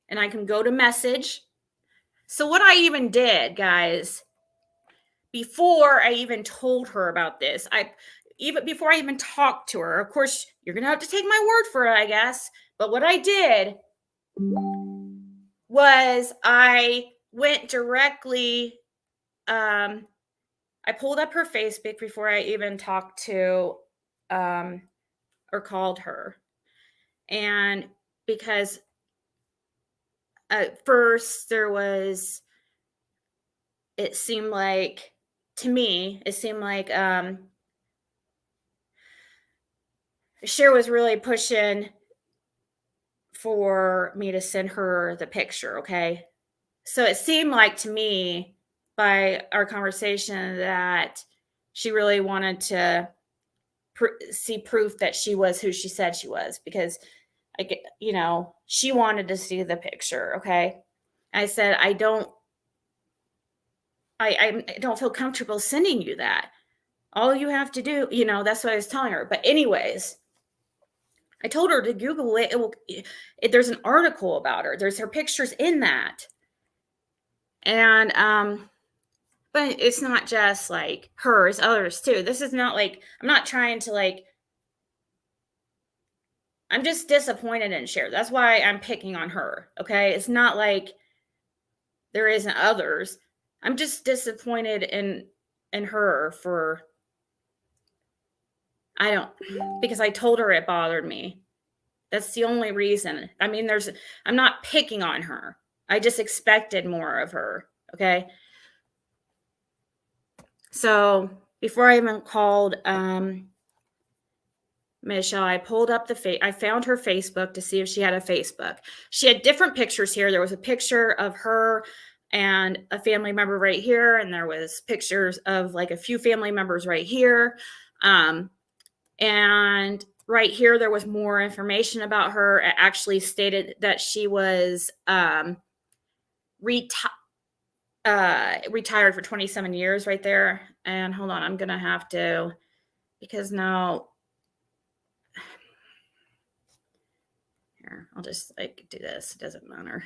and I can go to message. So what I even did, guys, before I even told her about this, before I even talked to her, of course, you're going to have to take my word for it, I guess. But what I did was I went directly, I pulled up her Facebook before I even talked to, or called her. And because at first it seemed like, to me, Cher was really pushing for me to send her the picture. Okay. So it seemed like to me by our conversation that she really wanted to see proof that she was who she said she was, because you know, she wanted to see the picture. Okay. I said, I don't feel comfortable sending you that. All you have to do, you know, that's what I was telling her. But anyways, I told her to Google it. There's an article about her. There's her pictures in that. And, but it's not just like her, it's others too. This is not like, I'm not trying to like, I'm just disappointed in Cher. That's why I'm picking on her. Okay. It's not like there isn't others. I'm just disappointed in her for, because I told her it bothered me. That's the only reason. I mean, I'm not picking on her. I just expected more of her. Okay. So before I even called Michelle, I pulled up I found her Facebook to see if she had a Facebook. She had different pictures here. There was a picture of her and a family member right here, and there was pictures of like a few family members right here. And right here, there was more information about her. It actually stated that she was retired for 27 years right there. And hold on, I'm going to have to, because now, here, I'll just like do this. It doesn't matter.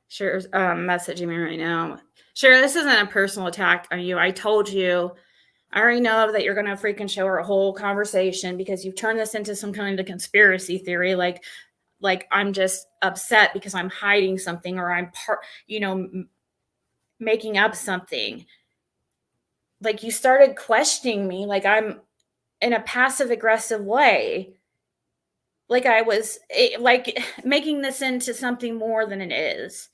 Cher's messaging me right now. Cher, this isn't a personal attack on you. I told you. I already know that you're going to freaking show her a whole conversation because you've turned this into some kind of conspiracy theory. Like I'm just upset because I'm hiding something, or I'm making up something. Like, you started questioning me like I'm in a passive aggressive way. Like I was like making this into something more than it is.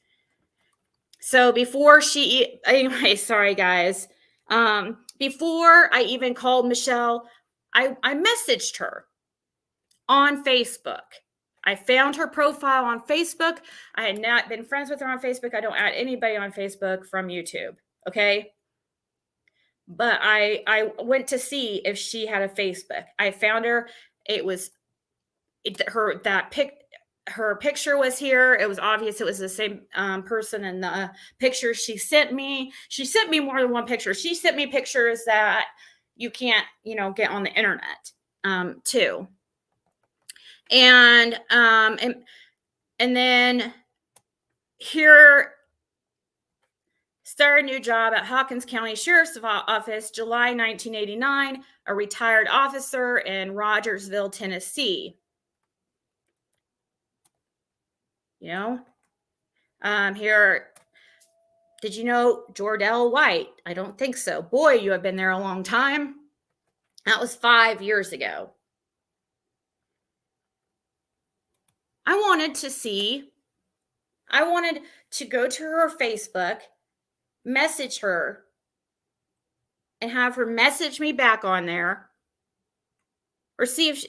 So anyway, sorry guys. Before I even called Michelle, I messaged her on Facebook. I found her profile on Facebook. I had not been friends with her on Facebook. I don't add anybody on Facebook from YouTube. Okay. But I went to see if she had a Facebook. I found her. It was her picture was here. It was obvious it was the same person in the picture she sent me. She sent me more than one picture. She sent me pictures that you can't, get on the internet too. And then here, started a new job at Hawkins County Sheriff's Office, July 1989, a retired officer in Rogersville, Tennessee. Here, did you know Jordell White? I don't think so. Boy, you have been there a long time. That was 5 years ago. I wanted to go to her Facebook, message her, and have her message me back on there, or see if,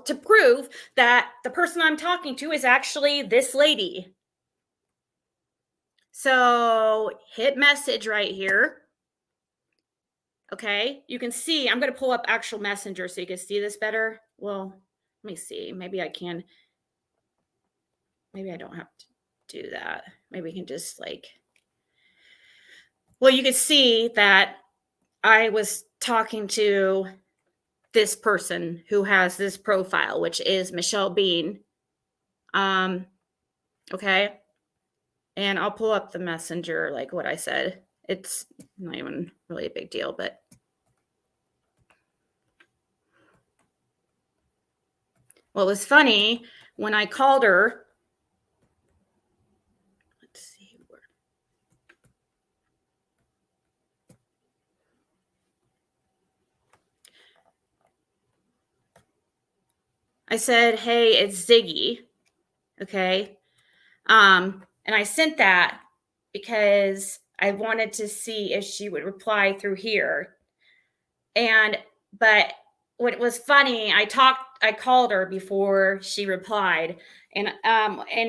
to prove that the person I'm talking to is actually this lady. So hit message right here. Okay, you can see, I'm going to pull up actual Messenger so you can see this better. Well, let me see. Maybe I don't have to do that. Maybe we can just you can see that I was talking to this person who has this profile, which is Michelle Bean. Okay. And I'll pull up the Messenger, like what I said. It's not even really a big deal, but what was funny when I called her, let's see where. I said, hey, it's Ziggy. Okay. And I sent that because I wanted to see if she would reply through here. But what was funny, I called her before she replied, and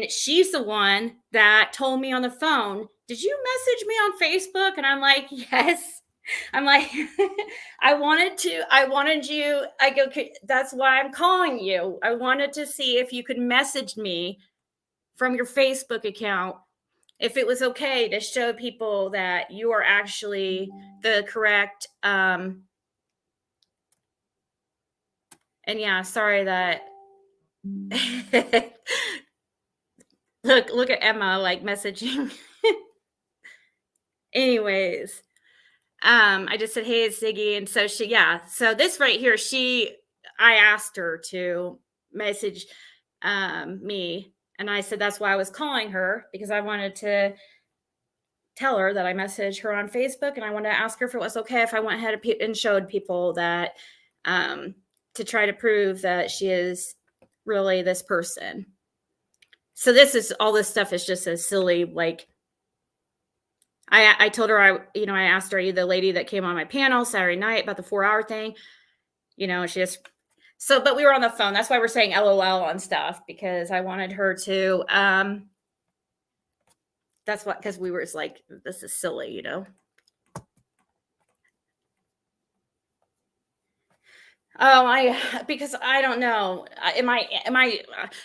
she's the one that told me on the phone, did you message me on Facebook? And I'm like, yes. I'm like, I wanted you, I go, that's why I'm calling you. I wanted to see if you could message me from your Facebook account, if it was okay to show people that you are actually the correct, and yeah, sorry that look at Emma messaging. Anyways, I just said, hey, it's Ziggy. And so so this right here, I asked her to message me. And I said, that's why I was calling her, because I wanted to tell her that I messaged her on Facebook, and I wanted to ask her if it was okay if I went ahead and showed people that, to try to prove that she is really this person. So all this stuff is just as silly. I told her, I asked her, are you the lady that came on my panel Saturday night about the 4-hour thing? But we were on the phone. That's why we're saying LOL on stuff, because I wanted her to, because we were like, this is silly, Oh, because I don't know.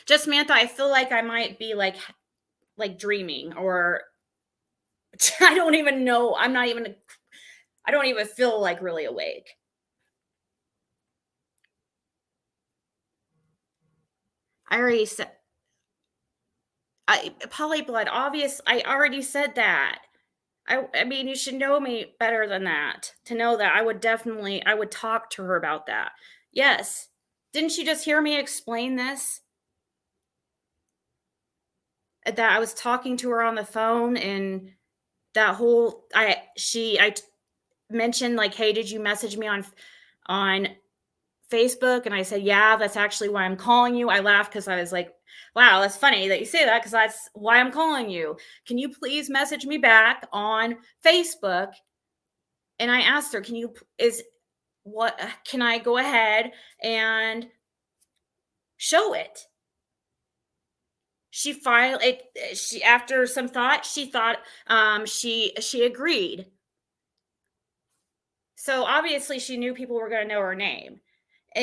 Just Samantha, I feel like I might be like dreaming, or I don't even know. I don't even feel like really awake. I already said, Polyblood, obvious. I already said that. I mean, you should know me better than that to know that I would talk to her about that. Yes. Didn't you just hear me explain this? That I was talking to her on the phone, and that whole I mentioned like, "Hey, did you message me on Facebook?" And I said, "Yeah, that's actually why I'm calling you." I laughed because I was like, "Wow, that's funny that you say that, because that's why I'm calling you. Can you please message me back on Facebook?" And I asked her, can I go ahead and show it? She filed it. She, after some thought, she agreed. So obviously she knew people were going to know her name.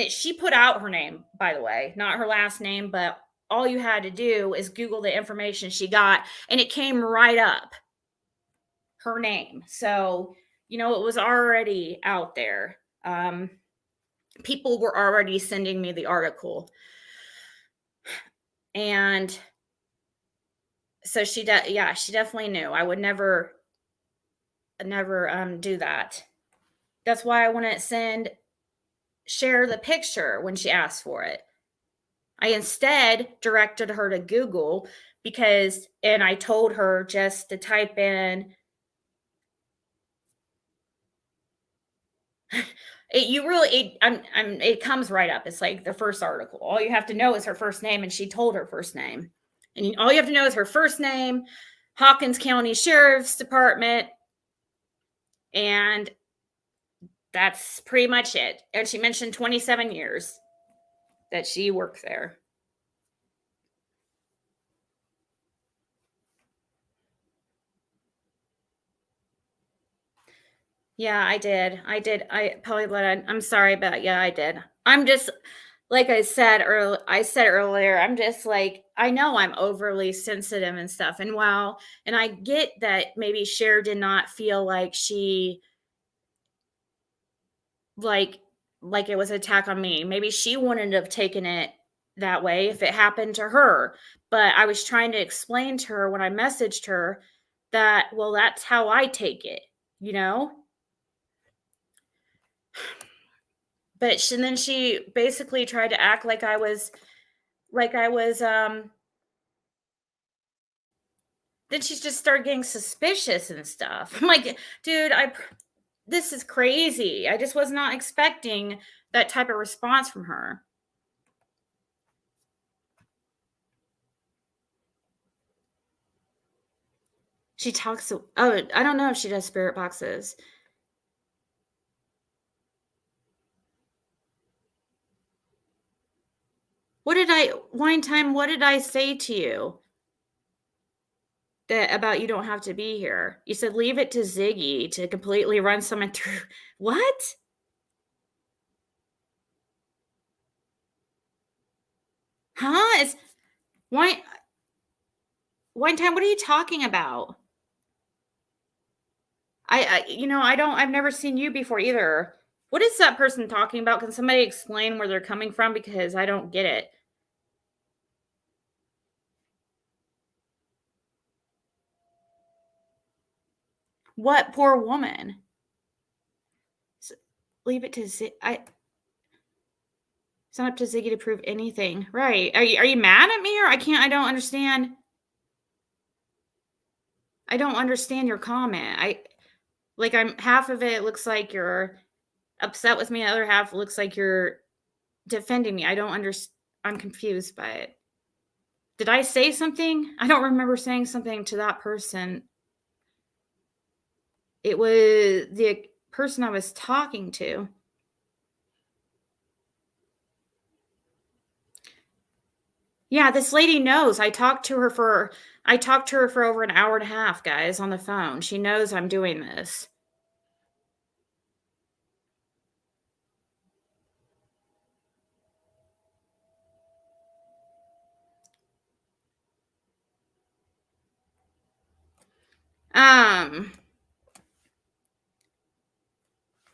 She put out her name, by the way, not her last name, but all you had to do is Google the information she got, and it came right up, her name. So, it was already out there. People were already sending me the article. And so she definitely knew. I would never do that. That's why I wouldn't share the picture when she asked for it. I instead directed her to Google, and I told her just to type in it comes right up. It's like the first article. All you have to know is her first name, and she told her first name. And all you have to know is her first name, Hawkins County Sheriff's Department, and that's pretty much it. And she mentioned 27 years that she worked there. Yeah, I did. I probably I'm sorry, but yeah, I did. I'm just, like I said earlier, I'm just like, I know I'm overly sensitive and stuff. And I get that maybe Cher did not feel like she like it was an attack on me. Maybe she wouldn't have taken it that way if it happened to her. But I was trying to explain to her when I messaged her that, well, that's how I take it, you know? And then she basically tried to act like I was then she just started getting suspicious and stuff. I'm like, dude, this is crazy. I just was not expecting that type of response from her. She talks I don't know if she does spirit boxes. What did I say to you that about you don't have to be here? You said leave it to Ziggy to completely run someone through. What? Huh? It's why Wine time, what are you talking about? I've never seen you before either. What is that person talking about? Can somebody explain where they're coming from? Because I don't get it. What poor woman? Leave it to Ziggy. It's not up to Ziggy to prove anything. Right. Are you mad at me, or I don't understand. I don't understand your comment. I'm half of it looks like you're upset with me, the other half looks like you're defending me. I don't understand. I'm confused by it. Did I say something? I don't remember saying something to that person. It was the person I was talking to. Yeah, this lady knows. I talked to her for over an hour and a half, guys, on the phone. She knows I'm doing this.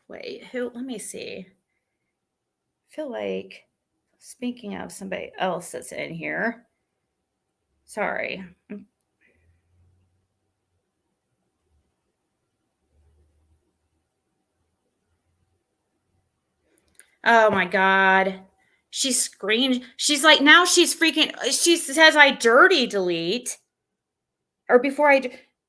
Wait, who? Let me see. I feel like, speaking of somebody else that's in here. Sorry. Oh my God. She's like, now she's freaking, she says I dirty delete. Or before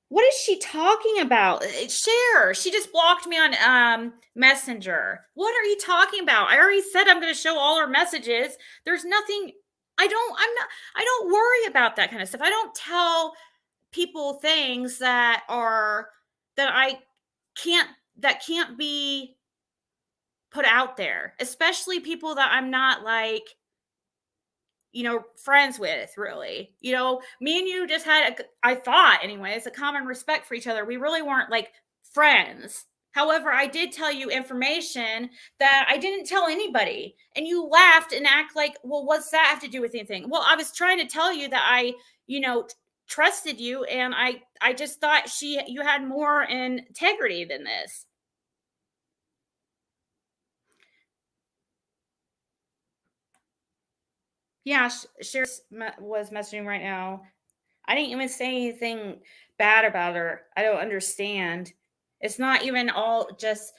what is she talking about? Share. She just blocked me on Messenger. What are you talking about? I already said I'm going to show all her messages. There's nothing. I don't worry about that kind of stuff. I don't tell people things that can't be put out there, especially people that I'm not like, friends with, really. Me and you just had, I thought anyways, a common respect for each other. We really weren't like friends. However, I did tell you information that I didn't tell anybody. And you laughed and act like, well, what's that have to do with anything? Well, I was trying to tell you that I, trusted you, and I just thought you had more integrity than this. Yeah, Cher was messaging right now. I didn't even say anything bad about her. I don't understand. It's not even all just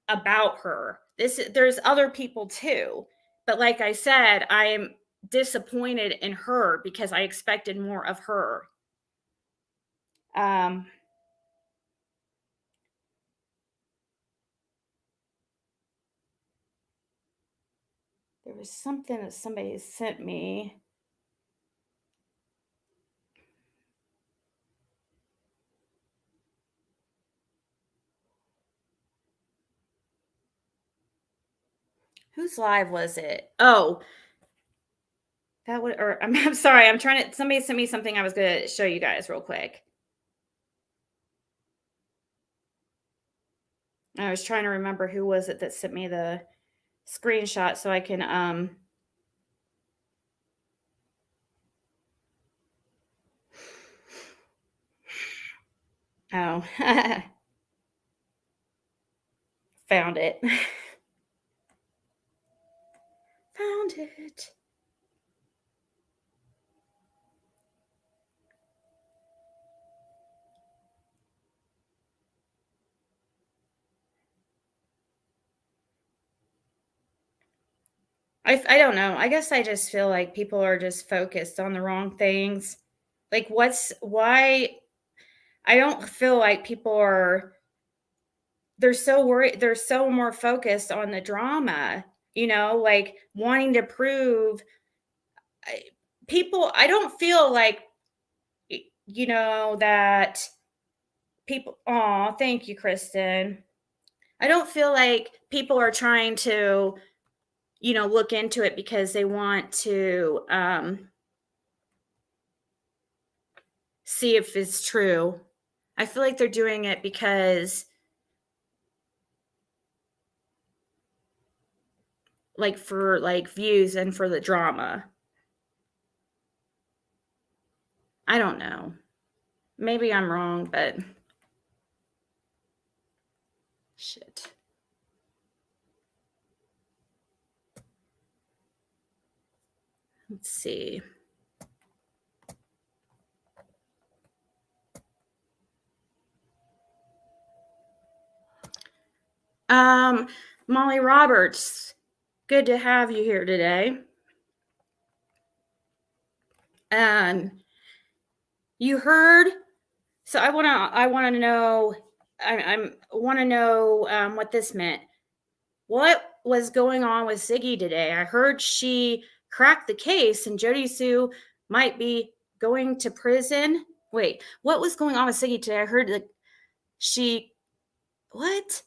about her. There's other people too. But like I said, I am disappointed in her because I expected more of her. There was something that somebody sent me. Whose live was it? Oh, I'm sorry. Somebody sent me something I was going to show you guys real quick. I was trying to remember who was it that sent me the screenshot so I can, oh, found it. Found it. I don't know. I guess I just feel like people are just focused on the wrong things. Like, why? I don't feel like people they're so worried. They're so more focused on the drama, like wanting to prove people. I don't feel like, that people. Oh, thank you, Kristen. I don't feel like people are trying to, look into it because they want to see if it's true. I feel like they're doing it because, like, for like views and for the drama. I don't know. Maybe I'm wrong, but shit. Let's see. Molly Roberts, good to have you here today. You heard, so I want to know, I want to know what this meant. What was going on with Ziggy today? I heard she cracked the case and Jody Sue might be going to prison. Wait, what was going on with Ziggy today? I heard that what?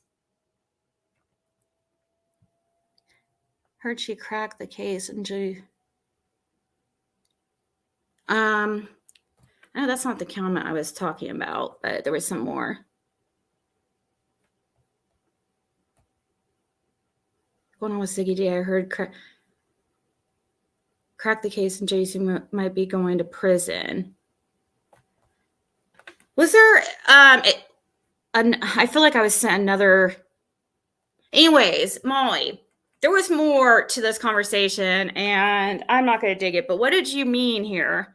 Heard she cracked the case and Jody. No, that's not the comment I was talking about, but there was some more. Going on with Ziggy today? I heard crack the case and Jason might be going to prison. Was there, I feel like I was sent another, anyways, Molly, there was more to this conversation and I'm not going to dig it, but what did you mean here?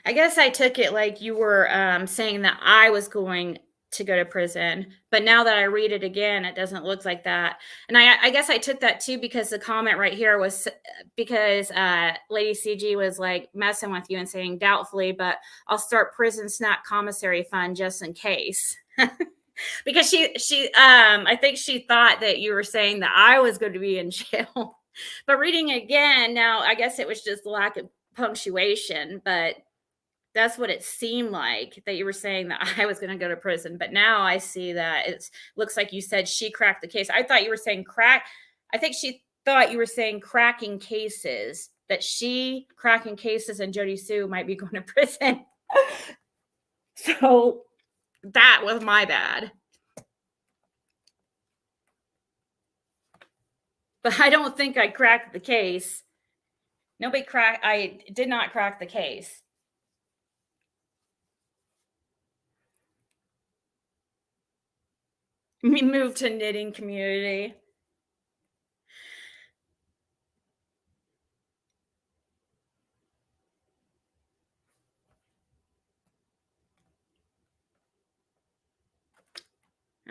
I guess I took it like you were saying that I was going to go to prison, but now that I read it again, it doesn't look like that. And I guess I took that too because the comment right here was because Lady CG was like messing with you and saying doubtfully, but I'll start prison snack commissary fund just in case. Because she I think she thought that you were saying that I was going to be in jail. But reading again now, I guess it was just lack of punctuation, but that's what it seemed like, that you were saying that I was going to go to prison. But now I see that it looks like you said she cracked the case. I thought you were saying crack. I think she thought you were saying cracking cases, that she cracking cases and Jody Sue might be going to prison. So that was my bad. But I don't think I cracked the case. I did not crack the case. We moved to knitting community.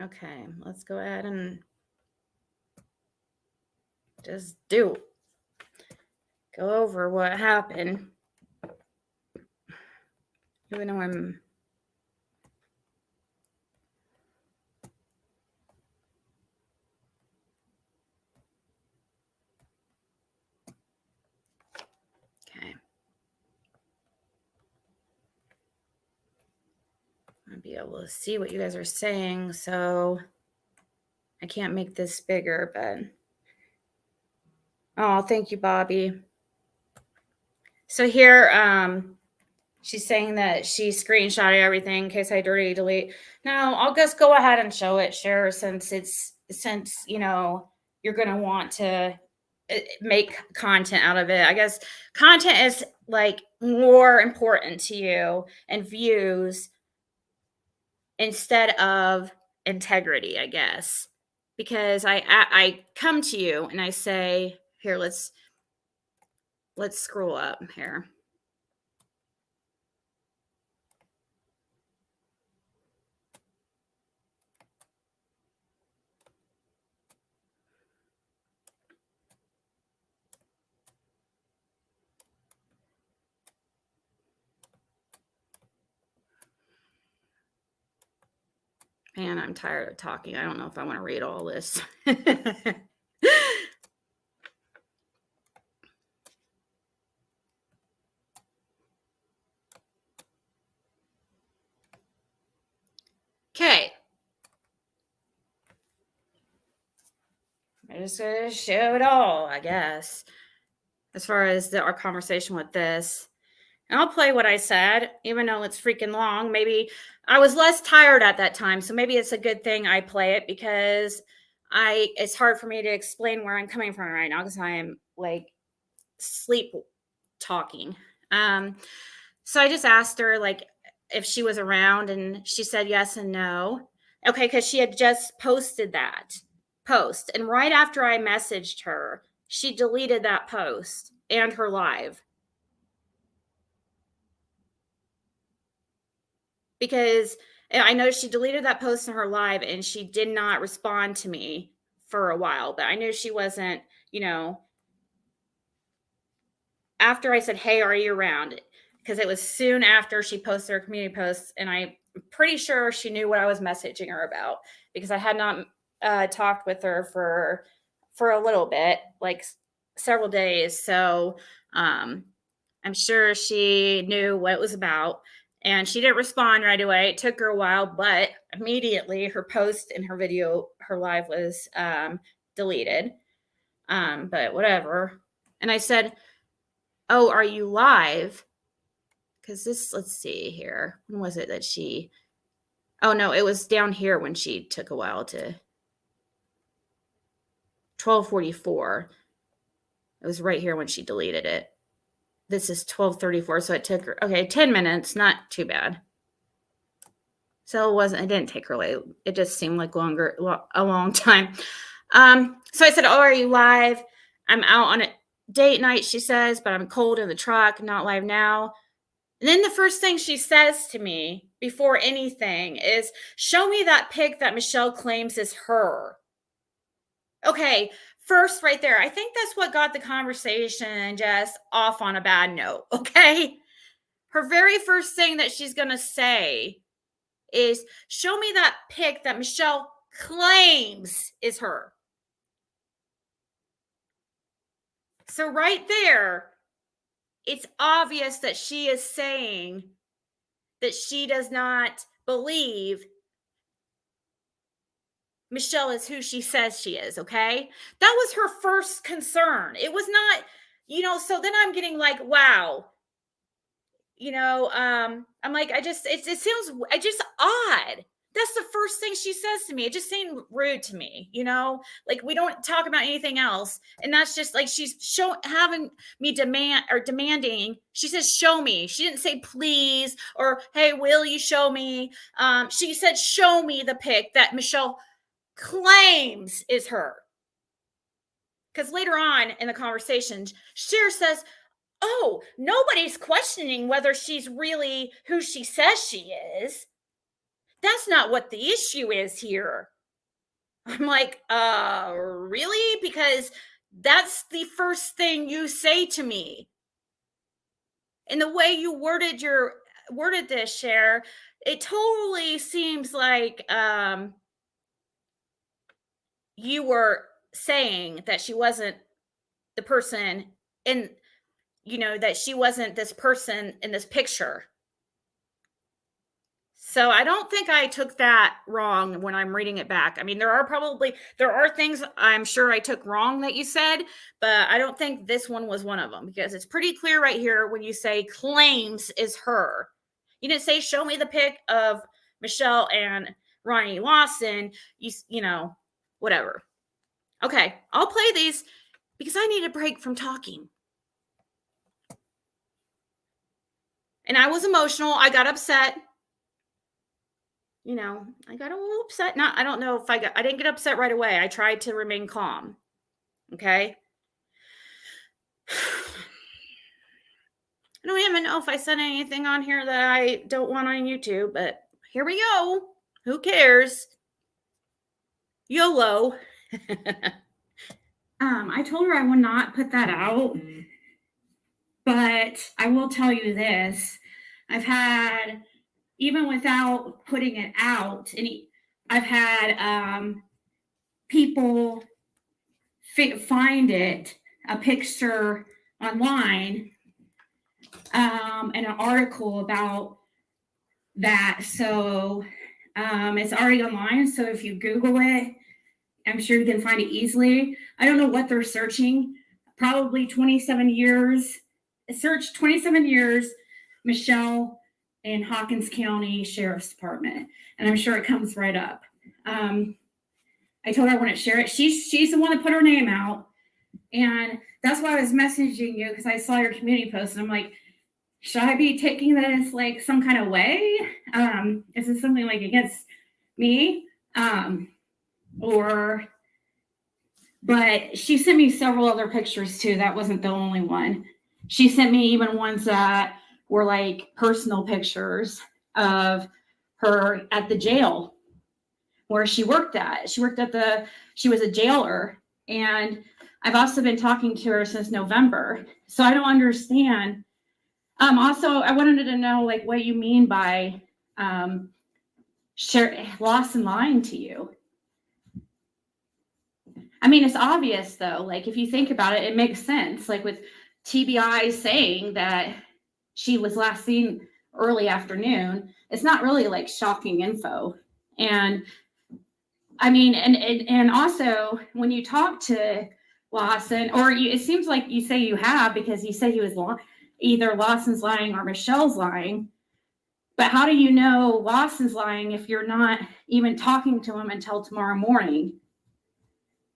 Okay, let's go ahead and just go over what happened. Even though I'm okay. I'll be able to see what you guys are saying, so I can't make this bigger, but oh, thank you, Bobby. So here, she's saying that she screenshotted everything in case I dirty delete. No, I'll just go ahead and show it, share, since you know you're gonna want to make content out of it. I guess content is like more important to you and views instead of integrity, I guess, because I come to you and I say, here, let's scroll up here. Man, I'm tired of talking. I don't know if I want to read all this. Okay. I'm just going to show it all, I guess, as far as our conversation with this. And I'll play what I said, even though it's freaking long. Maybe I was less tired at that time, so maybe it's a good thing I play it because it's hard for me to explain where I'm coming from right now because I am like sleep talking. So I just asked her like if she was around, and she said yes and no. Okay, because she had just posted that post, and right after I messaged her, she deleted that post and her live. Because I know she deleted that post in her live and she did not respond to me for a while, but I knew she wasn't, after I said, hey, are you around? Because it was soon after she posted her community posts, and I'm pretty sure she knew what I was messaging her about because I had not talked with her for a little bit, like several days. So I'm sure she knew what it was about. And she didn't respond right away. It took her a while, but immediately her post and her video, her live was deleted. But whatever. And I said, oh, are you live? Because let's see here. When was it that oh no, it was down here when she took a while to 12:44. It was right here when she deleted it. This is 12:34, so it took her, 10 minutes, not too bad. So it didn't take her late. It just seemed like a long time. So I said, oh, are you live? I'm out on a date night, she says, but I'm cold in the truck, not live now. And then the first thing she says to me before anything is, show me that pic that Michelle claims is her. Okay, first right there, I think that's what got the conversation just off on a bad note, okay? Her very first thing that she's going to say is, show me that pic that Michelle claims is her. So right there, it's obvious that she is saying that she does not believe Michelle is who she says she is, okay? That was her first concern. It was not, so then I'm getting like, wow. I'm like, it sounds just odd. That's the first thing she says to me. It just seemed rude to me, like we don't talk about anything else. And that's just like, she's having me demanding. She says, show me. She didn't say please, or, hey, will you show me? She said, show me the pic that Michelle claims is her. Because later on in the conversation, Cher says, oh, nobody's questioning whether she's really who she says she is. That's not what the issue is here. I'm like, really? Because that's the first thing you say to me. And the way you worded this, Cher, it totally seems like you were saying that she wasn't the person that she wasn't this person in this picture. So I don't think I took that wrong when I'm reading it back. I mean, there are things I'm sure I took wrong that you said, but I don't think this one was one of them, because it's pretty clear right here when you say claims is her. You didn't say, show me the pic of Michelle and Ronnie Lawson, whatever. Okay, I'll play these because I need a break from talking. And I was emotional. I got upset. I got a little upset. I don't know if I didn't get upset right away. I tried to remain calm. Okay. I don't even know if I said anything on here that I don't want on YouTube, but here we go. Who cares? YOLO. I told her I would not put that out, but I will tell you this. I've had, even without putting it out, I've had people find it, a picture online, and an article about that. So it's already online. So if you Google it, I'm sure you can find it easily. I don't know what they're searching. Probably 27 years. Search 27 years, Michelle in Hawkins County Sheriff's Department. And I'm sure it comes right up. I told her I wouldn't share it. She's the one that put her name out. And that's why I was messaging you, because I saw your community post. And I'm like, should I be taking this like some kind of way? Is this something like against me? But she sent me several other pictures too. That wasn't the only one. She sent me even ones that were like personal pictures of her at the jail where she worked at. She was a jailer. And I've also been talking to her since November. So I don't understand. Also, I wanted to know like what you mean by Lawson lying to you. I mean, it's obvious though. Like if you think about it, it makes sense. Like with TBI saying that she was last seen early afternoon, it's not really like shocking info. And I mean, and also when you talk to Lawson, it seems like you say you have, because you say he was either Lawson's lying or Michelle's lying. But how do you know Lawson's lying if you're not even talking to him until tomorrow morning?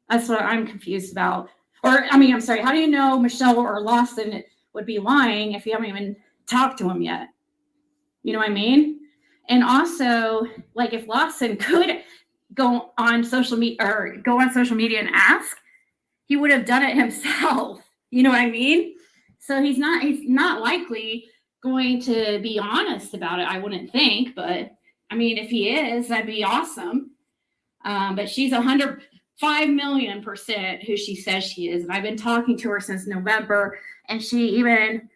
That's what I'm confused about. I'm sorry, how do you know Michelle or Lawson would be lying if you haven't even talked to him yet? You know what I mean? And also, like, if Lawson could go on social media and ask, he would have done it himself. You know what I mean? So he's not likely going to be honest about it, I wouldn't think. But I mean, if he is, that'd be awesome. But she's 5,000,000% who she says she is. And I've been talking to her since November, and she even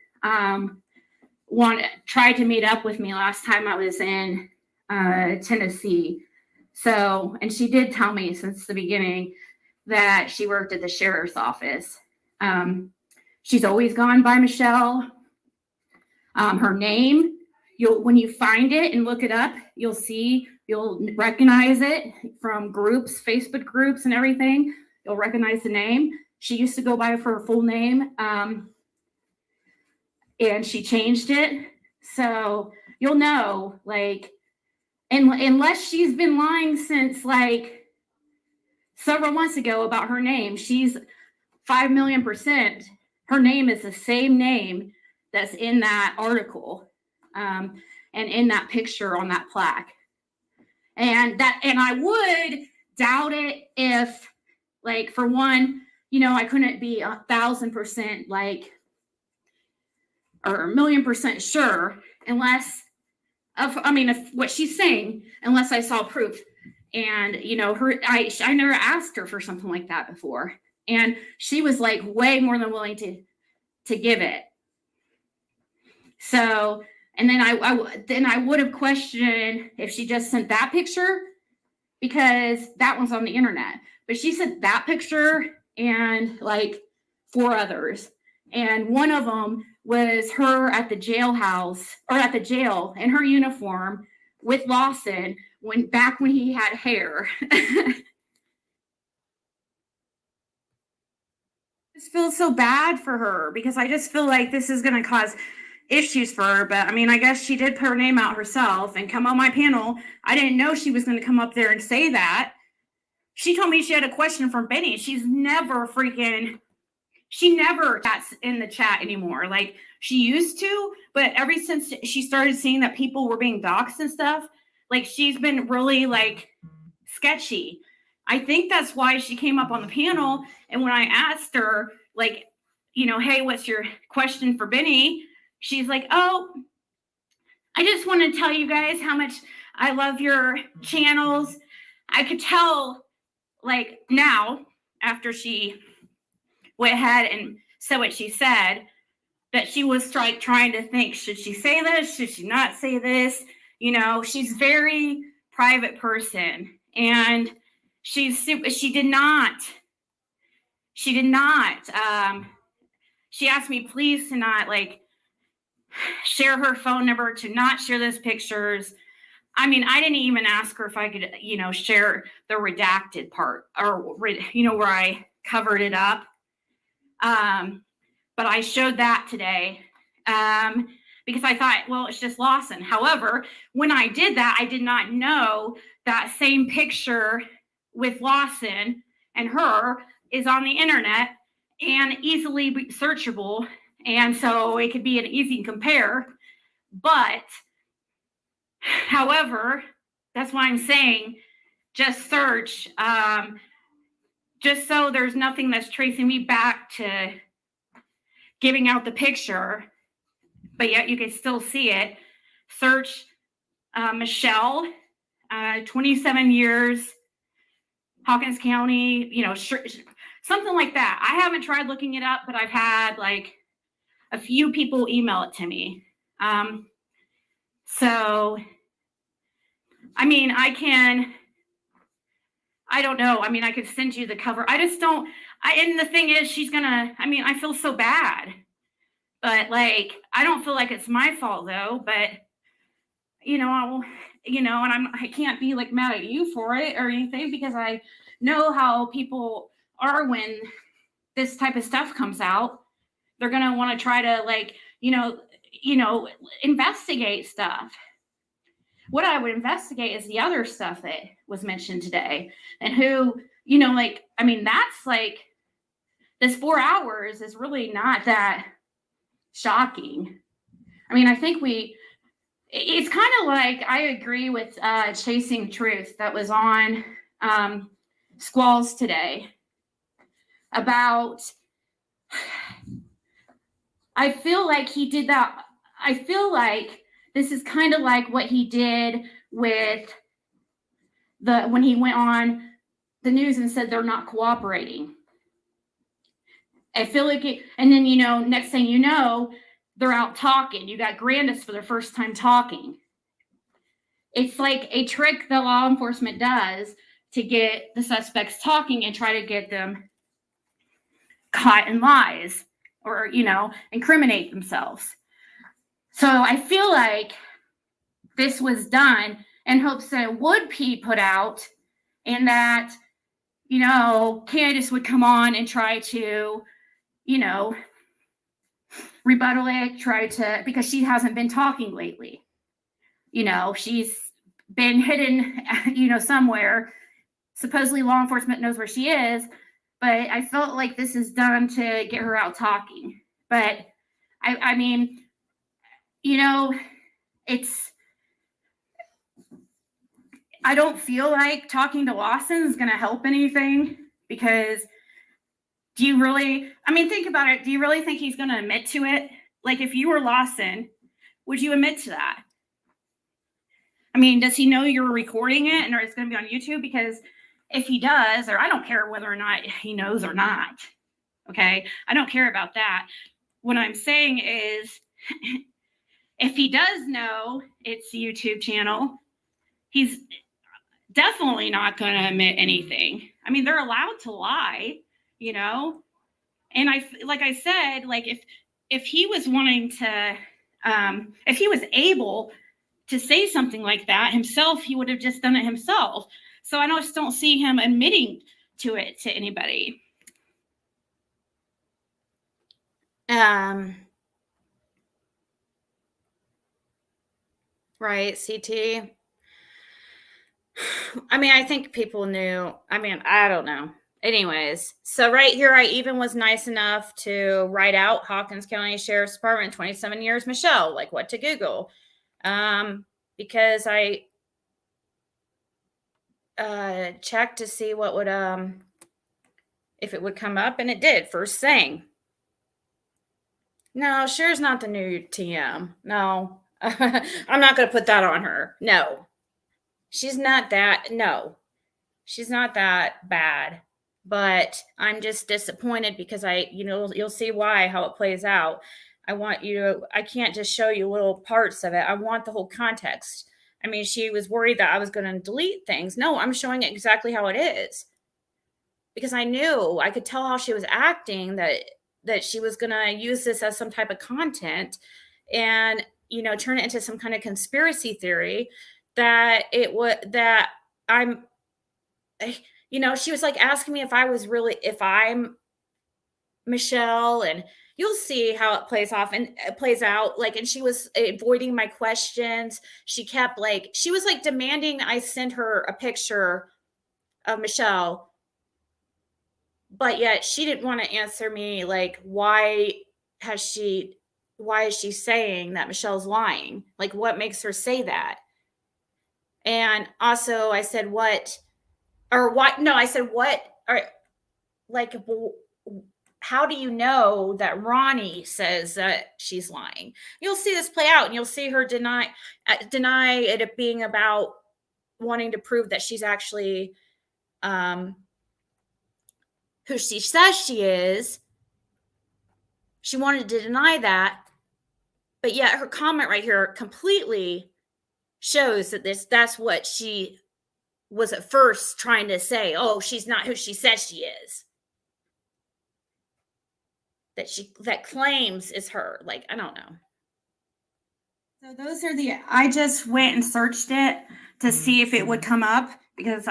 tried to meet up with me last time I was in Tennessee. So, and she did tell me since the beginning that she worked at the sheriff's office. She's always gone by Michelle. Her name, when you find it and look it up, you'll recognize it from groups, Facebook groups and everything. You'll recognize the name. She used to go by her full name, and she changed it. So you'll know, like, unless she's been lying since like several months ago about her name, she's 5,000,000%. Her name is the same name that's in that article, and in that picture on that plaque. And I would doubt it if, like, for one, I couldn't be 1,000% like, or 1,000,000% sure unless of what she's saying, unless I saw proof. And I never asked her for something like that before, and she was like way more than willing to give it. So, and then I would have questioned if she just sent that picture, because that one's on the internet. But she sent that picture and like 4 others, and one of them was her at the jailhouse, or at the jail in her uniform with Lawson back when he had hair. Just feel so bad for her, because I just feel like this is going to cause issues for her. But I mean, I guess she did put her name out herself and come on my panel. I didn't know she was going to come up there and say that. She told me she had a question from Benny. She never chats in the chat anymore. Like, she used to, but ever since she started seeing that people were being doxxed and stuff, like, she's been really like sketchy. I think that's why she came up on the panel. And when I asked her, like, hey, what's your question for Benny? She's like, oh, I just want to tell you guys how much I love your channels. I could tell, like, now, after she went ahead and said what she said, that she was trying to think, should she say this? Should she not say this? She's very private person, and she did not. She asked me please to not, like, share her phone number, to not share those pictures. I mean, I didn't even ask her if I could, share the redacted part, or, where I covered it up. But I showed that today, because I thought, well, it's just Lawson. However, when I did that, I did not know that same picture with Lawson and her is on the internet and easily searchable. And so it could be an easy compare. But, however, that's why I'm saying just search, just so there's nothing that's tracing me back to giving out the picture, but yet you can still see it. Search Michelle, 27 years, Hawkins County, something like that. I haven't tried looking it up, but I've had like a few people email it to me. So, I mean, I don't know. I mean, I could send you the cover. I just don't, and the thing is, I feel so bad, but like, I don't feel like it's my fault though, but and I can't be like mad at you for it or anything, because I know how people are when this type of stuff comes out. They're going to want to try to, like, investigate stuff. What I would investigate is the other stuff that was mentioned today, and who, that's like, this 4 hours is really not that shocking. I mean, I think it's kind of like, I agree with Chasing Truth that was on Squalls today about, I feel like he did that. I feel like this is kind of like what he did with when he went on the news and said they're not cooperating. I feel like and then, next thing you know, they're out talking. You got Grandis for the first time talking. It's like a trick that law enforcement does to get the suspects talking and try to get them caught in lies or, incriminate themselves. So I feel like this was done in hopes that it would be put out and that, Candace would come on and try to, rebuttal it, because she hasn't been talking lately. She's been hidden, somewhere. Supposedly law enforcement knows where she is, but I felt like this is done to get her out talking. But I mean, I don't feel like talking to Lawson is going to help anything, because think about it. Do you really think he's going to admit to it? Like, if you were Lawson, would you admit to that? I mean, does he know you're recording it and it's going to be on YouTube? Because if he does, or I don't care whether or not he knows or not, okay? I don't care about that. What I'm saying is, if he does know it's a YouTube channel, he's definitely not going to admit anything. I mean, they're allowed to lie, And like I said, like if he was wanting to, if he was able to say something like that himself, he would have just done it himself. So I just don't see him admitting to it to anybody. Right, CT. I mean, I think people knew. I mean, I don't know. Anyways, so right here, I even was nice enough to write out Hawkins County Sheriff's Department, 27 years, Michelle, like what to Google. Because I checked to see what would, if it would come up, and it did, first thing. No, Cher's not the new TM. No, I'm not going to put that on her. No, she's not that. No, she's not that bad. But I'm just disappointed because you'll see how it plays out. I can't just show you little parts of it. I want the whole context. I mean, she was worried that I was going to delete things. No, I'm showing it exactly how it is. Because I could tell how she was acting, that she was going to use this as some type of content and, turn it into some kind of conspiracy theory she was like asking me if I'm Michelle, and you'll see how it plays out. Like, and she was avoiding my questions. She was like demanding I send her a picture of Michelle, but yet she didn't want to answer me. Like, why is she saying that Michelle's lying? Like, what makes her say that? And also I said, how do you know that Ronnie says that she's lying? You'll see this play out, and you'll see her deny it being about wanting to prove that she's actually who she says she is. She wanted to deny that, but yet her comment right here completely shows that that's what she was at first trying to say. Oh, she's not who she says she is. That claims is her. Like, I don't know. So those are I just went and searched it to see if it would come up, because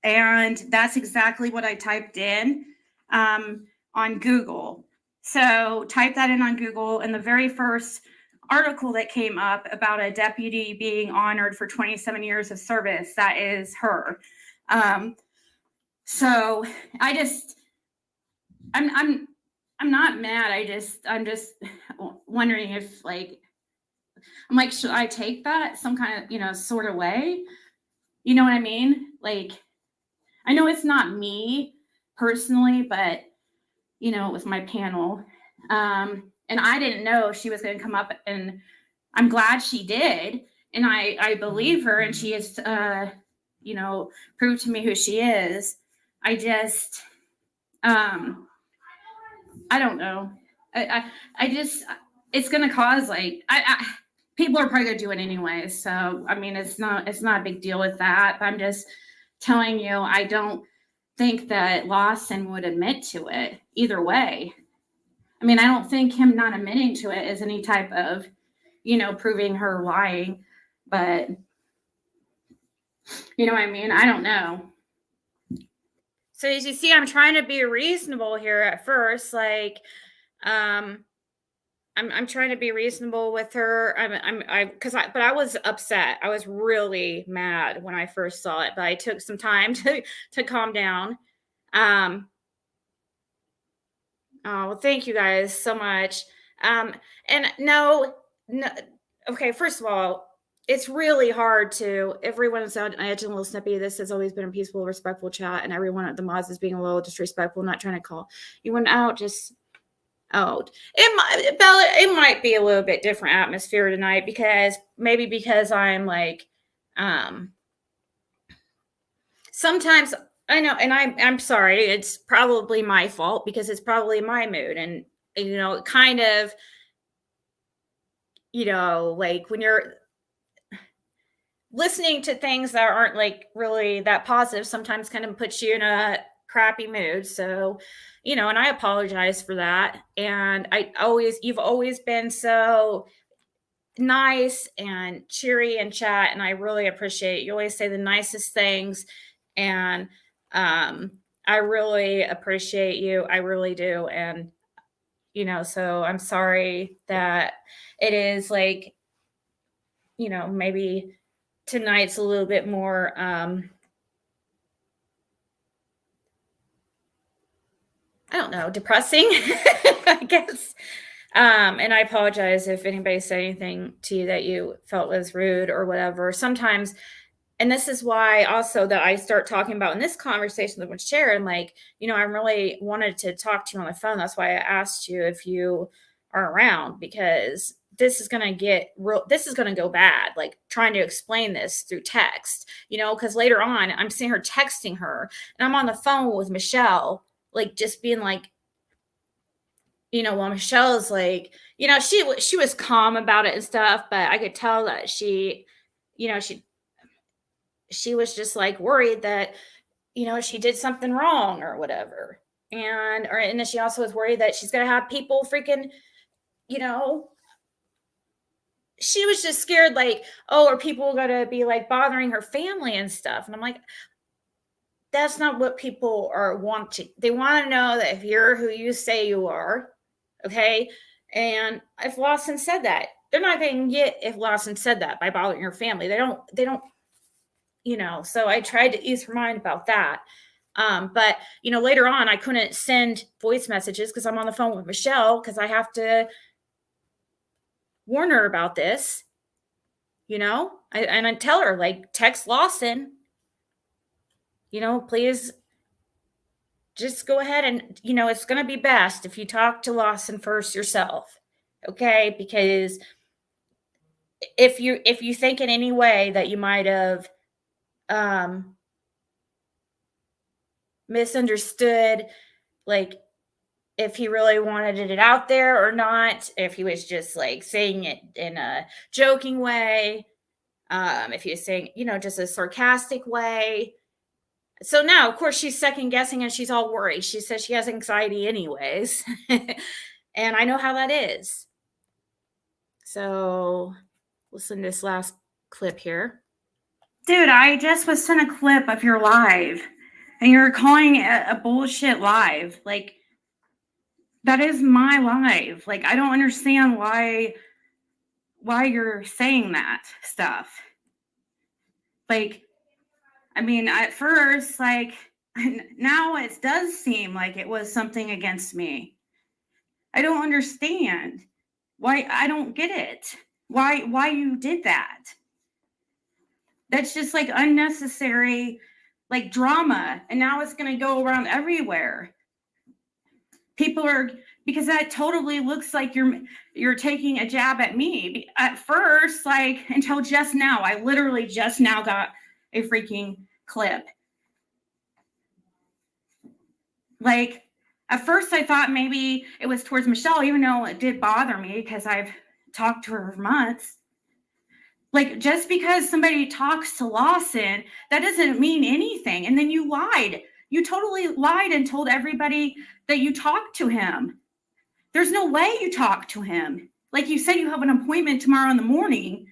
and that's exactly what I typed in on Google. So type that in on Google, and the very first article that came up about a deputy being honored for 27 years of service, that is her. So I'm not mad. I'm just wondering if like, I'm like, should I take that some kind of, sort of way? You know what I mean? Like, I know it's not me personally, but with my panel. And I didn't know she was going to come up, and I'm glad she did. And I believe her, and she has, proved to me who she is. I just, I don't know. I just, it's going to cause like, people are probably going to do it anyway. So, I mean, it's not a big deal with that. I'm just telling you, I don't think that Lawson would admit to it either way. I mean, I don't think him not admitting to it is any type of, proving her lying, but you know what I mean? I don't know. So as you see, I'm trying to be reasonable here at first. Like, I'm trying to be reasonable with her. But I was upset. I was really mad when I first saw it, but I took some time to calm down. Oh, well, thank you guys so much. And no, okay, first of all, it's really hard to, everyone's on edge and a little snippy. This has always been a peaceful, respectful chat, and everyone at the mods is being a little disrespectful, not trying to call you out, just out. It might be a little bit different atmosphere tonight because I'm like, sometimes I know, and I'm sorry, it's probably my fault because it's probably my mood, and kind of, like when you're listening to things that aren't like really that positive, sometimes kind of puts you in a crappy mood. So, and I apologize for that. And you've always been so nice and cheery in chat, and I really appreciate it. You always say the nicest things, and I really appreciate you. I really do. And so I'm sorry that it is like, maybe tonight's a little bit more I don't know, depressing, I guess. And I apologize if anybody said anything to you that you felt was rude or whatever. Sometimes, and this is why also that I start talking about in this conversation that was shared, like, I really wanted to talk to you on the phone. That's why I asked you if you are around, because this is going to go bad, like trying to explain this through text, because later on I'm seeing her texting her, and I'm on the phone with Michelle, like just being like, well, Michelle's like, she was calm about it and stuff, but I could tell that she was just like worried that, she did something wrong or whatever. And then she also was worried that she's going to have people freaking, she was just scared, like, oh, are people going to be like bothering her family and stuff? And I'm like, that's not what people are wanting. They want to know that if you're who you say you are, okay? And if Lawson said that, they're not going to get if Lawson said that by bothering your family. They don't, so I tried to ease her mind about that. But, later on, I couldn't send voice messages because I'm on the phone with Michelle because I have to warn her about this, and I tell her, like, text Lawson, please just go ahead and, it's going to be best if you talk to Lawson first yourself. Okay. Because if you think in any way that you might have, misunderstood, like if he really wanted it out there or not, if he was just like saying it in a joking way, if he was saying, just a sarcastic way. So now, of course, she's second guessing and she's all worried. She says she has anxiety anyways. And I know how that is. So listen to this last clip here. Dude, I just was sent a clip of your live and you're calling it a bullshit live. Like, that is my live. Like, I don't understand why you're saying that stuff. Like, I mean, at first, like, now it does seem like it was something against me. I don't understand why. I don't get it. Why you did that? That's just like unnecessary, like drama. And now it's going to go around everywhere. People are, because that totally looks like you're taking a jab at me. At first, like until just now, I literally just now got a freaking clip. Like at first I thought maybe it was towards Michelle, even though it did bother me because I've talked to her for months. Like just because somebody talks to Lawson, that doesn't mean anything. And then you lied. You totally lied and told everybody that you talked to him. There's no way you talked to him. Like you said, you have an appointment tomorrow in the morning.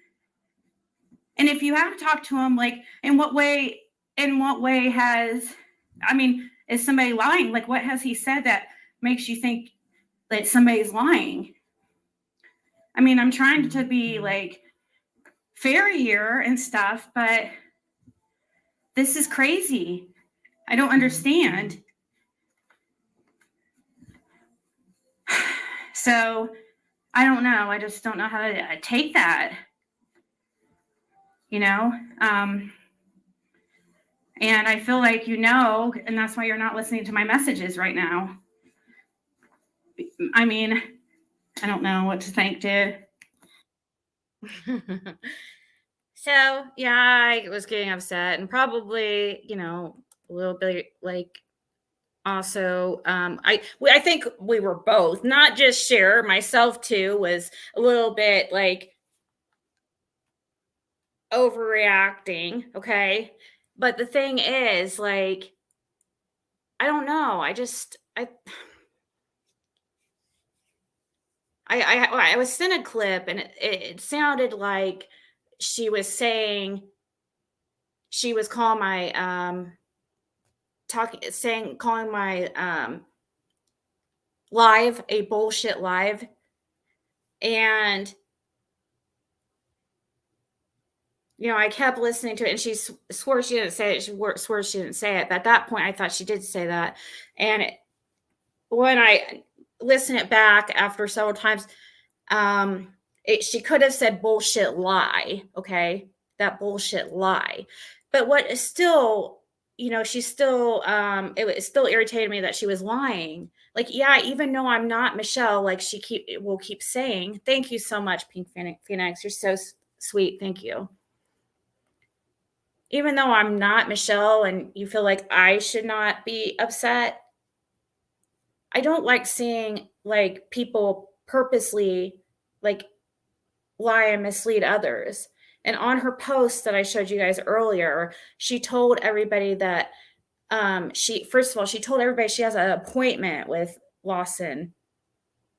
And if you have talked to him, like in what way has, I mean, is somebody lying? Like what has he said that makes you think that somebody's lying? I mean, I'm trying to be like fair here and stuff, but this is crazy. I don't understand. So I don't know. I just don't know how to take that, you know? And I feel like, you know, and that's why you're not listening to my messages right now. I mean, I don't know what to think, dude. So yeah, I was getting upset and probably, you know, a little bit like also I think we were both, not just Cher, myself too, was a little bit like overreacting, okay? But the thing is, like, I don't know. I was sent a clip and it sounded like she was saying she was calling my calling my live a bullshit live. And you know, I kept listening to it and she swore she didn't say it. She swore she didn't say it. But at that point, I thought she did say that. And when I listened it back after several times, she could have said bullshit lie. Okay. That bullshit lie. But what is still, you know, she's still, it still irritated me that she was lying. Like, yeah, even though I'm not Michelle, like will keep saying, thank you so much, Pink Phoenix. You're so sweet. Thank you. Even though I'm not Michelle and you feel like I should not be upset, I don't like seeing like people purposely like lie and mislead others. And on her post that I showed you guys earlier, she told everybody that first of all, she told everybody she has an appointment with Lawson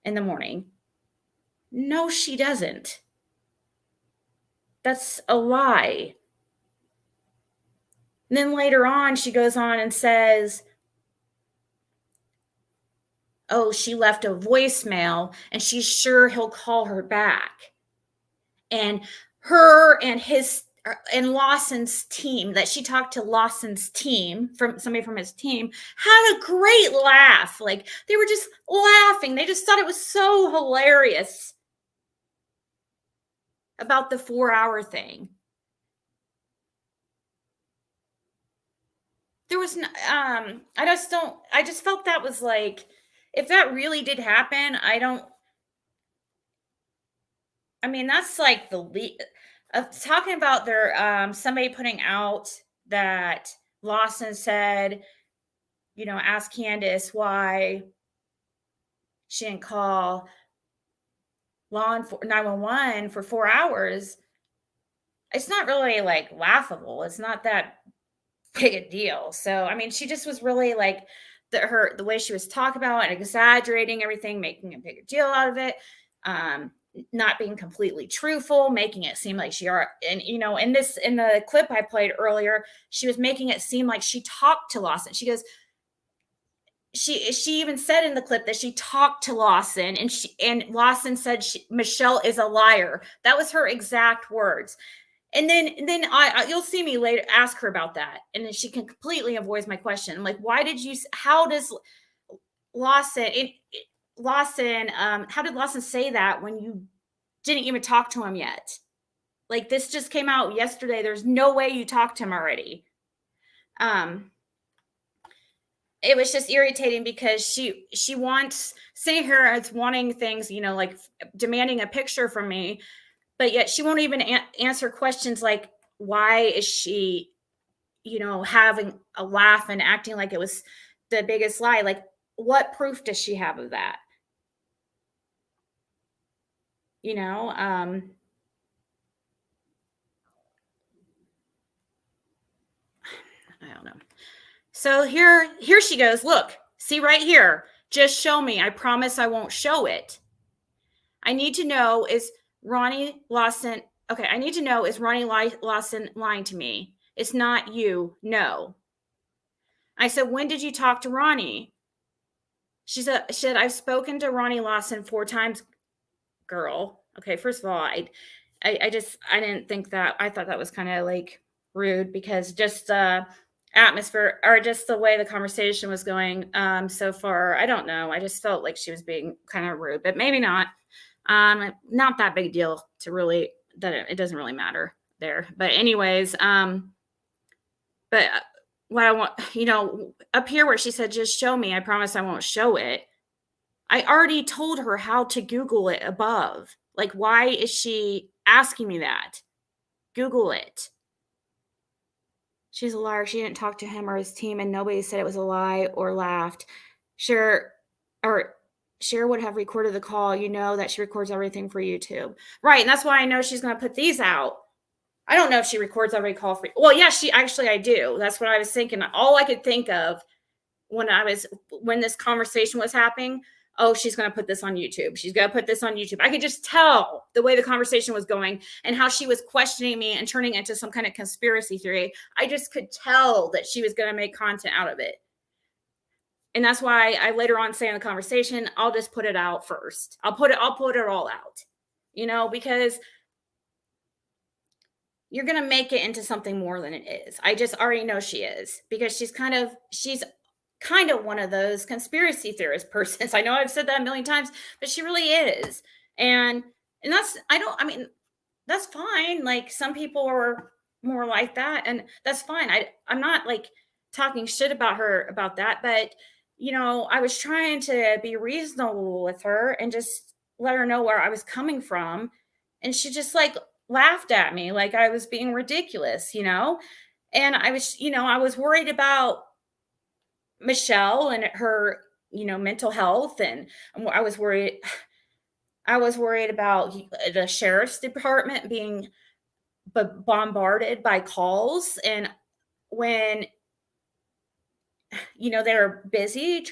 in the morning. No, she doesn't. That's a lie. And then later on, she goes on and says, oh, she left a voicemail and she's sure he'll call her back. And her and Lawson's team, that she talked to Lawson's team, from somebody from his team, had a great laugh. Like they were just laughing. They just thought it was so hilarious about the 4-hour thing. There was I just felt that was like, if that really did happen, that's like talking about their somebody putting out that Lawson said, you know, ask Candace why she didn't call 911 for 4 hours. It's not really like laughable. It's not that big a deal. So, I mean, she just was really like the way she was talking about and exaggerating everything, making a bigger deal out of it. Not being completely truthful, making it seem like and you know, in the clip I played earlier, she was making it seem like she talked to Lawson. She goes, she even said in the clip that she talked to Lawson and Lawson said Michelle is a liar. That was her exact words. And then you'll see me later ask her about that. And then she can completely avoid my question. I'm like, why did you, how does Lawson, how did Lawson say that when you didn't even talk to him yet? Like, this just came out yesterday. There's no way you talked to him already. It was just irritating because she wants, seeing her as wanting things, you know, like demanding a picture from me, but yet she won't even answer questions like, why is she, you know, having a laugh and acting like it was the biggest lie? Like, what proof does she have of that? You know, I don't know. So here she goes. Look, see right here. Just show me. I promise I won't show it. I need to know, is Ronnie Lawson, okay, I need to know, is Ronnie Lawson lying to me? It's not you. No. I said, when did you talk to Ronnie? She said, I've spoken to Ronnie Lawson 4 times, girl. Okay, first of all, I didn't think that. I thought that was kind of like rude, because just atmosphere, or just the way the conversation was going so far, I don't know. I just felt like she was being kind of rude, but maybe not. Not that big a deal to really, that it doesn't really matter there. But anyways, but what I want, you know, up here where she said, just show me, I promise I won't show it. I already told her how to Google it above. Like, why is she asking me that? Google it. She's a liar. She didn't talk to him or his team, and nobody said it was a lie or laughed. Cher would have recorded the call. You know that she records everything for YouTube. Right, and that's why I know she's going to put these out. I don't know if she records every call for, well, yeah, I do. That's what I was thinking. All I could think of when this conversation was happening, oh, she's going to put this on YouTube. She's going to put this on YouTube. I could just tell the way the conversation was going and how she was questioning me and turning it into some kind of conspiracy theory. I just could tell that she was going to make content out of it. And that's why I later on say in the conversation, I'll just put it out first. I'll put it all out, you know, because you're going to make it into something more than it is. I just already know she is, because she's kind of one of those conspiracy theorist persons. I know I've said that a million times, but she really is. And that's, that's fine. Like, some people are more like that, and that's fine. I'm not like talking shit about her about that, but you know, I was trying to be reasonable with her and just let her know where I was coming from. And she just like laughed at me like I was being ridiculous, you know? And I was worried about Michelle and her, you know, mental health. And I was worried about the sheriff's department being bombarded by calls. And when, you know, they're busy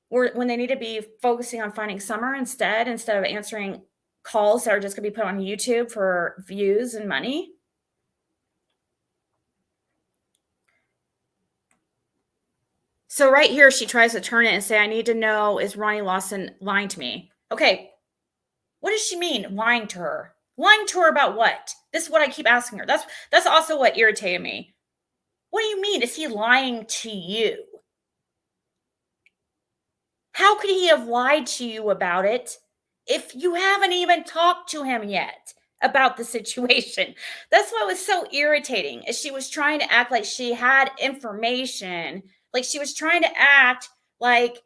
when they need to be focusing on finding Summer instead of answering calls that are just going to be put on YouTube for views and money. So right here, she tries to turn it and say, I need to know, is Ronnie Lawson lying to me? Okay. What does she mean, lying to her? Lying to her about what? This is what I keep asking her. That's also what irritated me. What do you mean? Is he lying to you? How could he have lied to you about it if you haven't even talked to him yet about the situation? That's what was so irritating, is she was trying to act like she had information. Like, she was trying to act like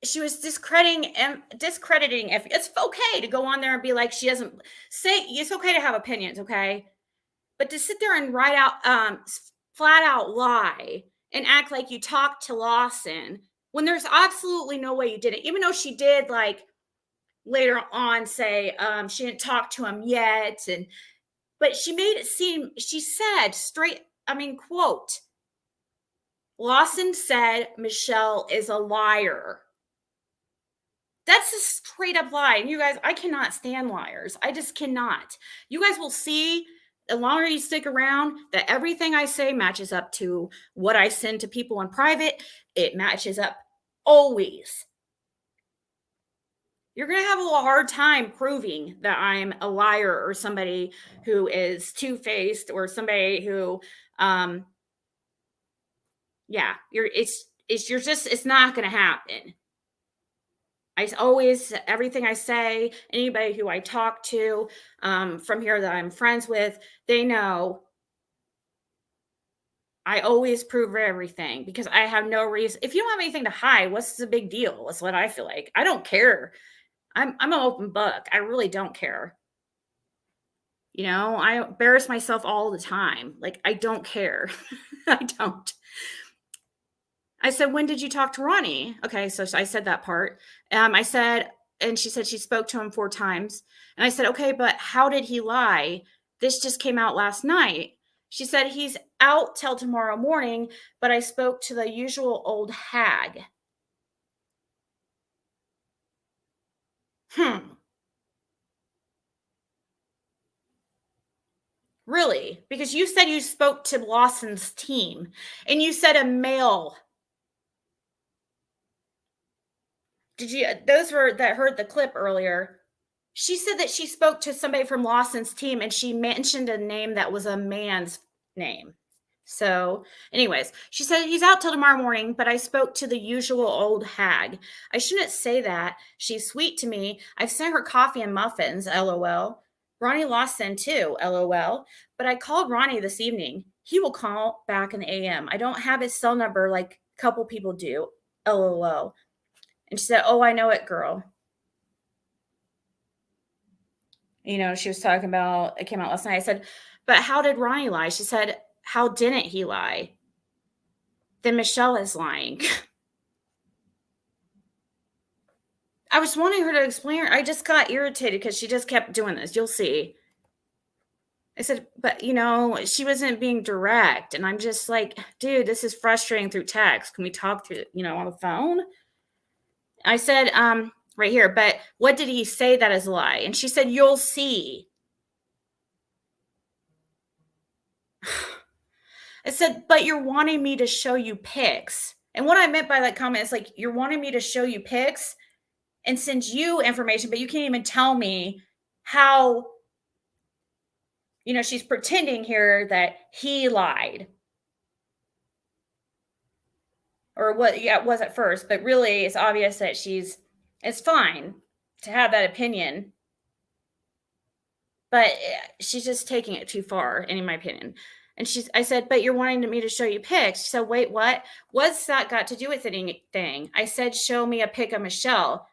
she was discrediting if it's okay to go on there and be like, she doesn't say, it's okay to have opinions, okay? But to sit there and write out flat out lie and act like you talked to Lawson when there's absolutely no way you did it, even though she did, like, later on say she didn't talk to him yet. But she made it seem, she said straight, quote, Lawson said Michelle is a liar. That's a straight up lie. And you guys, I cannot stand liars. I just cannot. You guys will see, the longer you stick around, that everything I say matches up to what I send to people in private. It matches up always. you're going to have a little hard time proving that I'm a liar or somebody who is two-faced or somebody who, yeah, it's not going to happen. Everything I say, anybody who I talk to from here that I'm friends with, they know I always prove everything because I have no reason. If you don't have anything to hide, what's the big deal? That's what I feel like. I don't care. I'm an open book. I really don't care. You know, I embarrass myself all the time. Like, I don't care. I don't. I said, when did you talk to Ronnie? Okay, so I said that part. I said, and she said she spoke to him 4 times. And I said, okay, but how did he lie? This just came out last night. She said, he's out till tomorrow morning, but I spoke to the usual old hag. Really? Because you said you spoke to Lawson's team and you said a male. Did you, those were that heard the clip earlier. She said that she spoke to somebody from Lawson's team and she mentioned a name that was a man's name. So, anyways, she said he's out till tomorrow morning, but I spoke to the usual old hag. I shouldn't say that. She's sweet to me. I've sent her coffee and muffins, lol. Ronnie Lawson too, lol. But I called Ronnie this evening. He will call back in the AM. I don't have his cell number like a couple people do, lol. And she said, oh, I know it, girl. You know, she was talking about, it came out last night. I said, but how did Ronnie lie? She said, how didn't he lie? Then Michelle is lying. I was wanting her to explain her. I just got irritated because she just kept doing this. You'll see. I said, but you know, she wasn't being direct. And I'm just like, dude, this is frustrating through text. Can we talk through, you know, on the phone? I said, right here, but what did he say that is a lie? And she said, you'll see. I said, but you're wanting me to show you pics. And what I meant by that comment is like, you're wanting me to show you pics and send you information, but you can't even tell me how, you know, she's pretending here that he lied. Or what, yeah, it was at first, but really it's obvious that it's fine to have that opinion, but she's just taking it too far, in my opinion. And I said, but you're wanting me to show you pics. She said, wait, what? What's that got to do with anything? I said, show me a pic of Michelle.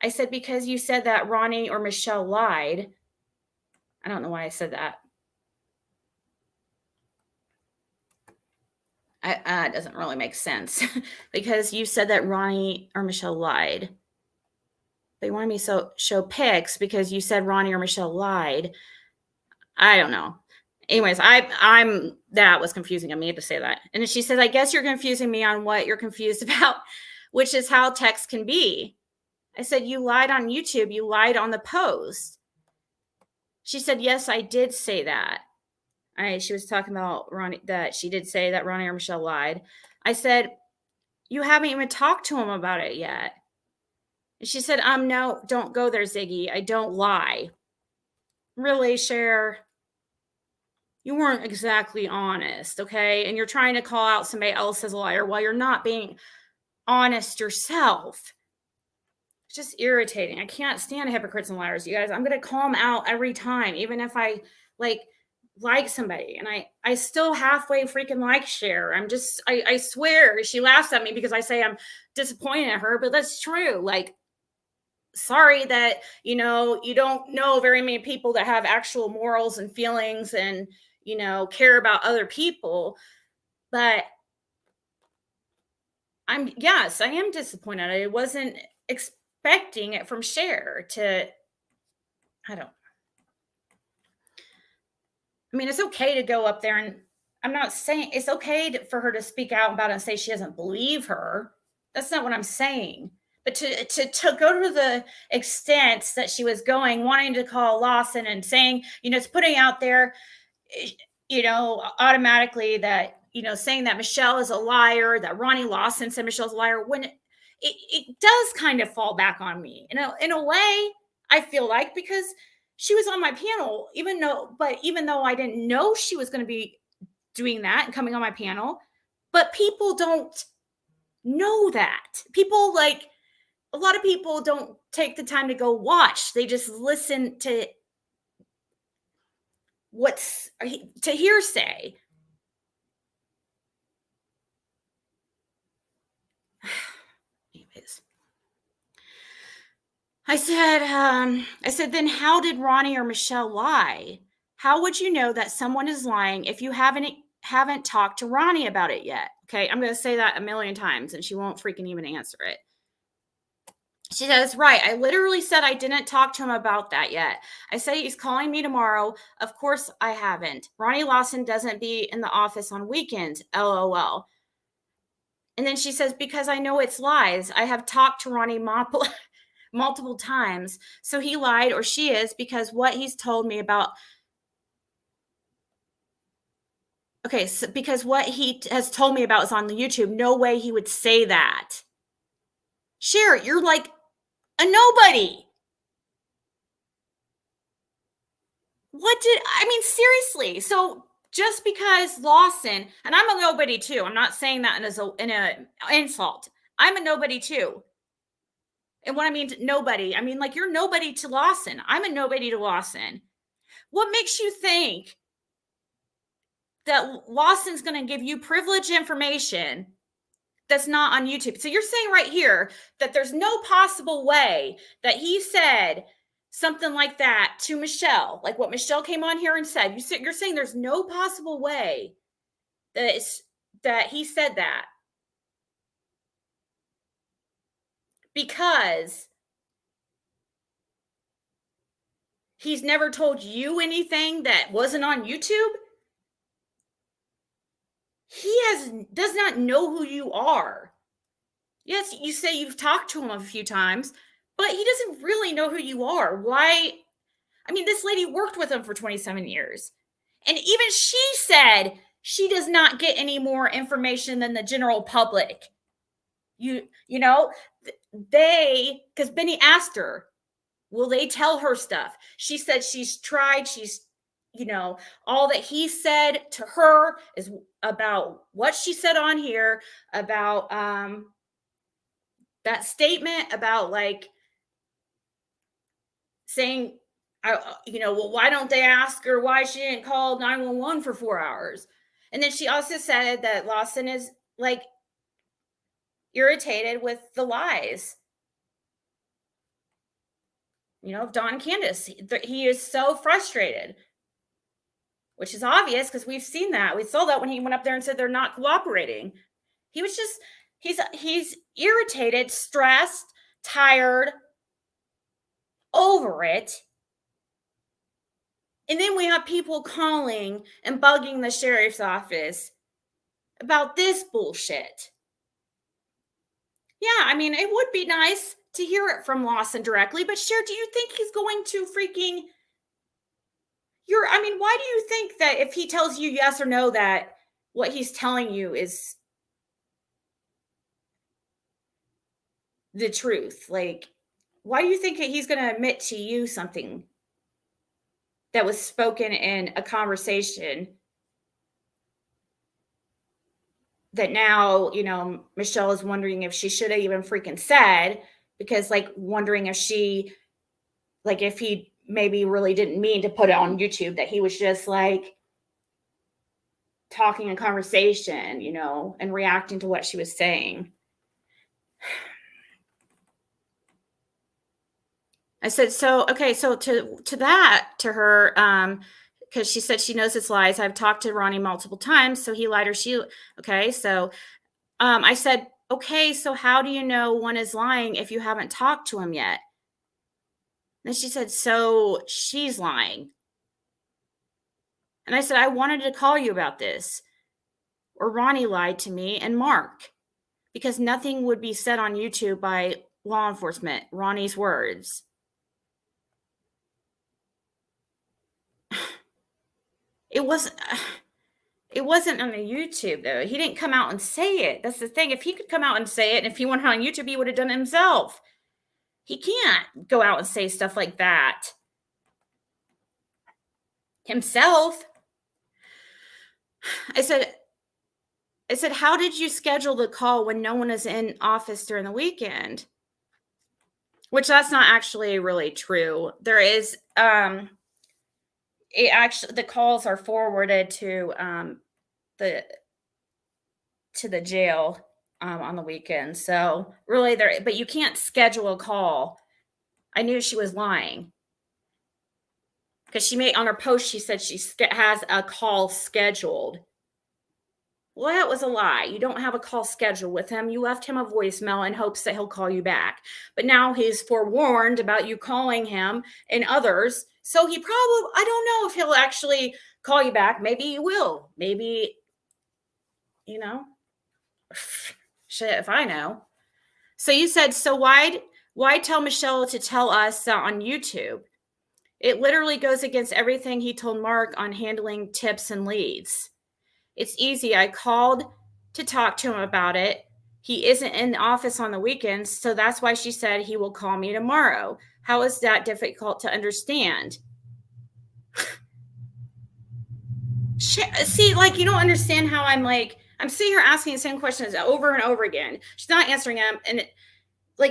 I said, because you said that Ronnie or Michelle lied. I don't know why I said that. It doesn't really make sense because you said that Ronnie or Michelle lied. They wanted me to show pics because you said Ronnie or Michelle lied. I don't know. Anyways, that was confusing of me to say that. And she said, I guess you're confusing me on what you're confused about, which is how text can be. I said, you lied on YouTube. You lied on the post. She said, yes, I did say that. She was talking about Ronnie, that she did say that Ronnie or Michelle lied. I said, you haven't even talked to him about it yet. And she said, no, don't go there, Ziggy. I don't lie. Really, Cher? You weren't exactly honest, okay? And you're trying to call out somebody else as a liar while you're not being honest yourself. It's just irritating. I can't stand hypocrites and liars, you guys. I'm going to call them out every time, even if I like somebody. And I still halfway freaking like Cher. I swear she laughs at me because I say I'm disappointed in her, but that's true. Like, sorry that, you know, you don't know very many people that have actual morals and feelings and, you know, care about other people. But I am disappointed. I wasn't expecting it from Cher I mean, it's okay to go up there and I'm not saying it's okay for her to speak out about it and say she doesn't believe her. That's not what I'm saying. But to go to the extent that she was going, wanting to call Lawson and saying, you know, it's putting out there, you know, automatically that, you know, saying that Michelle is a liar, that Ronnie Lawson said Michelle's a liar, when it does kind of fall back on me in a way. I feel like, because she was on my panel, even though I didn't know she was going to be doing that and coming on my panel, but people don't know that. People, like, a lot of people don't take the time to go watch. They just listen to hearsay. Anyways. I said, then how did Ronnie or Michelle lie? How would you know that someone is lying if you haven't talked to Ronnie about it yet? Okay, I'm going to say that a million times and she won't freaking even answer it. She says, right, I literally said I didn't talk to him about that yet. I said he's calling me tomorrow. Of course I haven't. Ronnie Lawson doesn't be in the office on weekends, LOL. And then she says, because I know it's lies. I have talked to Ronnie multiple times. So he lied, or she is, because what he's told me about. Okay, so because what he has told me about is on the YouTube. No way he would say that. Share it. You're like a nobody. Seriously. So just because Lawson, and I'm a nobody too. I'm not saying that in a insult. I'm a nobody too. And what I mean nobody, I mean, like, you're nobody to Lawson. I'm a nobody to Lawson. What makes you think that Lawson's going to give you privileged information that's not on YouTube? So you're saying right here that there's no possible way that he said something like that to Michelle, like what Michelle came on here and said. You're saying there's no possible way that he said that because he's never told you anything that wasn't on YouTube? He does not know who you are. Yes, you say you've talked to him a few times, but he doesn't really know who you are. Why? I mean, this lady worked with him for 27 years. And even she said she does not get any more information than the general public. You know, because Benny asked her, will they tell her stuff? She said she's tried. All that he said to her is about what she said on here, about that statement about, like, saying, well, why don't they ask her why she didn't call 911 for 4 hours? And then she also said that Lawson is, like, irritated with the lies. Of Don Candace. He is so frustrated, which is obvious because we've seen that. We saw that when he went up there and said they're not cooperating. He was just, he's irritated, stressed, tired, over it. And then we have people calling and bugging the sheriff's office about this bullshit. Yeah, I mean, it would be nice to hear it from Lawson directly, but Cher, do you think he's going to freaking... why do you think that if he tells you yes or no that what he's telling you is the truth? Like, why do you think that he's going to admit to you something that was spoken in a conversation that now, Michelle is wondering if she should have even freaking said, because, like, wondering if if he maybe really didn't mean to put it on YouTube, that he was just, like, talking in conversation, and reacting to what she was saying. I said, so to her, because she said she knows it's lies. I've talked to Ronnie multiple times, so he lied or she, okay. So I said, okay, so how do you know one is lying if you haven't talked to him yet? And she said, so she's lying. And I said, I wanted to call you about this. Or Ronnie lied to me and Mark, because nothing would be said on YouTube by law enforcement. Ronnie's words. It It wasn't on a YouTube though. He didn't come out and say it. That's the thing. If he could come out and say it, and if he went on YouTube, he would have done it himself. He can't go out and say stuff like that himself. I said, how did you schedule the call when no one is in office during the weekend? Which that's not actually really true. There is, the calls are forwarded to the jail on the weekend. So really but you can't schedule a call. I knew she was lying. Because she made on her post, she said she has a call scheduled. Well, that was a lie. You don't have a call scheduled with him. You left him a voicemail in hopes that he'll call you back. But now he's forewarned about you calling him and others. So he probably, I don't know if he'll actually call you back. Maybe he will. Maybe, shit, if I know. So you said, so why tell Michelle to tell us on YouTube? It literally goes against everything he told Mark on handling tips and leads. It's easy. I called to talk to him about it. He isn't in the office on the weekends, so that's why she said he will call me tomorrow. How is that difficult to understand? See, like, you don't understand how I'm sitting here asking the same questions over and over again. She's not answering them. And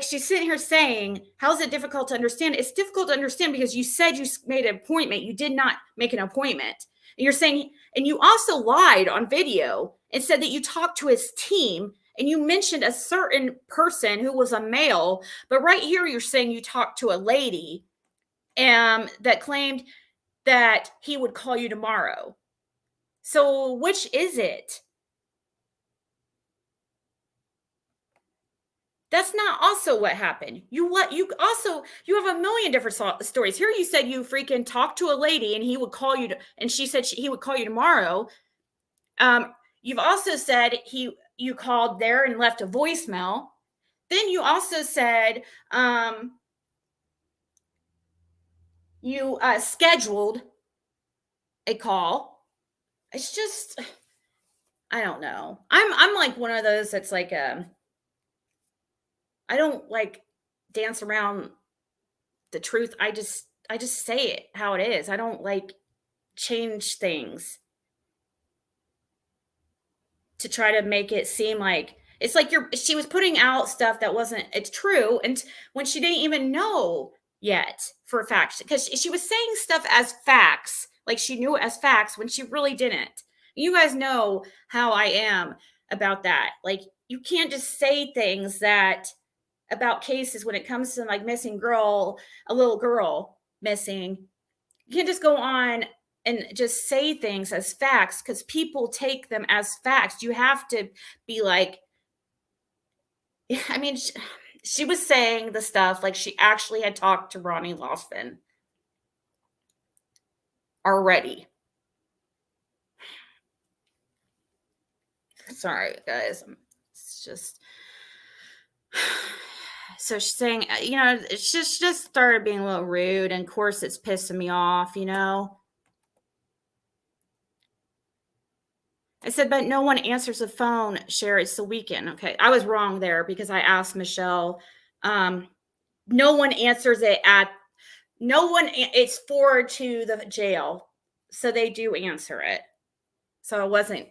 she's sitting here saying, how is it difficult to understand? It's difficult to understand because you said you made an appointment. You did not make an appointment. And you're saying, and you also lied on video and said that you talked to his team and you mentioned a certain person who was a male. But right here, you're saying you talked to a lady that claimed that he would call you tomorrow. So which is it? That's not also what happened. You have a million different stories. Here you said you freaking talked to a lady and he would call you and she said he would call you tomorrow. You've also said you called there and left a voicemail. Then you also said you scheduled a call. It's just, I don't know. I'm like one of those that's like I don't dance around the truth. I just say it how it is. I don't change things to try to make it seem like it's like she was putting out stuff that it's true. And when she didn't even know yet for a fact, because she was saying stuff as facts, like she knew it as facts when she really didn't. You guys know how I am about that. You can't just say things about cases when it comes to missing a little girl missing. You can't just go on and just say things as facts because people take them as facts. You have to be she was saying the stuff like she actually had talked to Ronnie Lawson already. Sorry, guys. It's just... So she's saying, she just started being a little rude. And of course, it's pissing me off, I said, but no one answers the phone, Cher. It's the weekend. Okay. I was wrong there because I asked Michelle. No one answers it it's forwarded to the jail. So they do answer it. So I wasn't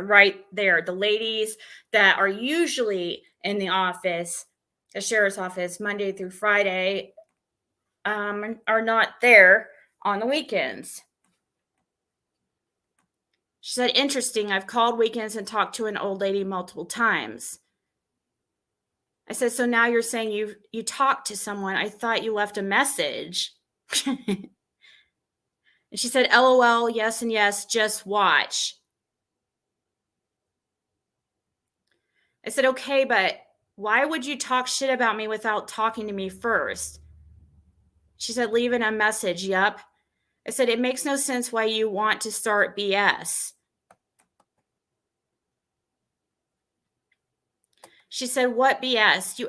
right there. The ladies that are usually in the office, the sheriff's office, Monday through Friday, are not there on the weekends. She said, interesting. I've called weekends and talked to an old lady multiple times. I said, so now you're saying you talked to someone. I thought you left a message. And she said, LOL, yes and yes, just watch. I said, okay, but why would you talk shit about me without talking to me first? She said, leaving a message, yep. I said, it makes no sense why you want to start BS. She said, what BS?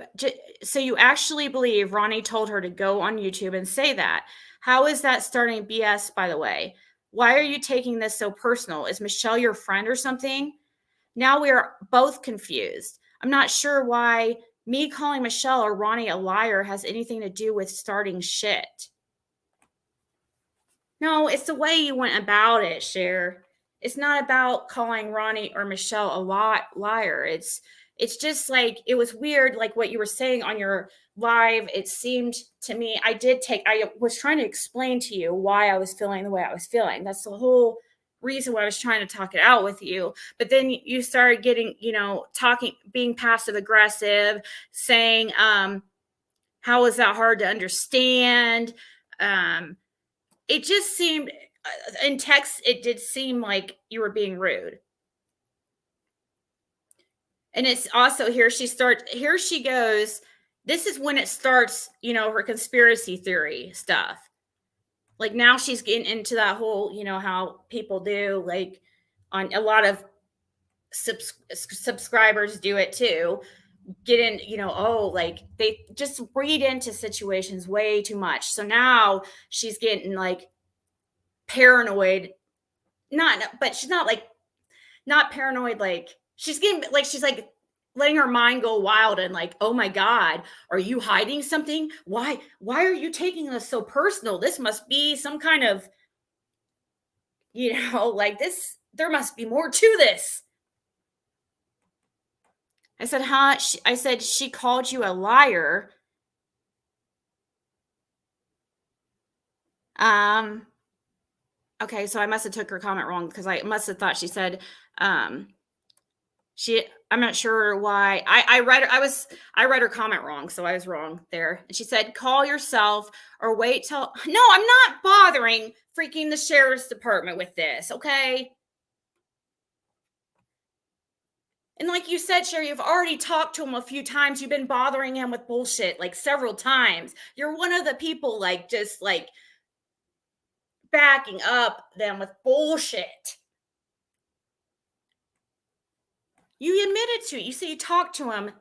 So you actually believe Ronnie told her to go on YouTube and say that? How is that starting BS, by the way? Why are you taking this so personal? Is Michelle your friend or something? Now we are both confused. I'm not sure why me calling Michelle or Ronnie a liar has anything to do with starting shit. No, it's the way you went about it, Cher. It's not about calling Ronnie or Michelle a liar. It's just like, it was weird, like what you were saying on your live. It seemed to me, I was trying to explain to you why I was feeling the way I was feeling. That's the whole reason why I was trying to talk it out with you. But then you started getting, being passive aggressive, saying, how is that hard to understand? It just seemed, in text, it did seem like you were being rude. And it's also here she goes. This is when it starts, her conspiracy theory stuff. Like now she's getting into that whole, how people do, like on a lot of subscribers do it too. Get in, like they just read into situations way too much. So now she's getting like paranoid. But she's not like, not paranoid. Like she's getting like, she's like letting her mind go wild and like, oh my God, are you hiding something? Why are you taking this so personal? This must be some kind of, like this, there must be more to this. I said, huh? I said, she called you a liar. Okay, so I must have took her comment wrong because I must have thought she said, I'm not sure why. I read her comment wrong, so I was wrong there. And she said, call yourself or wait till. No, I'm not bothering freaking the sheriff's department with this, okay? And like you said, Sherry, you've already talked to him a few times. You've been bothering him with bullshit like several times. You're one of the people like just like backing up them with bullshit. You admitted to it. You said you talked to him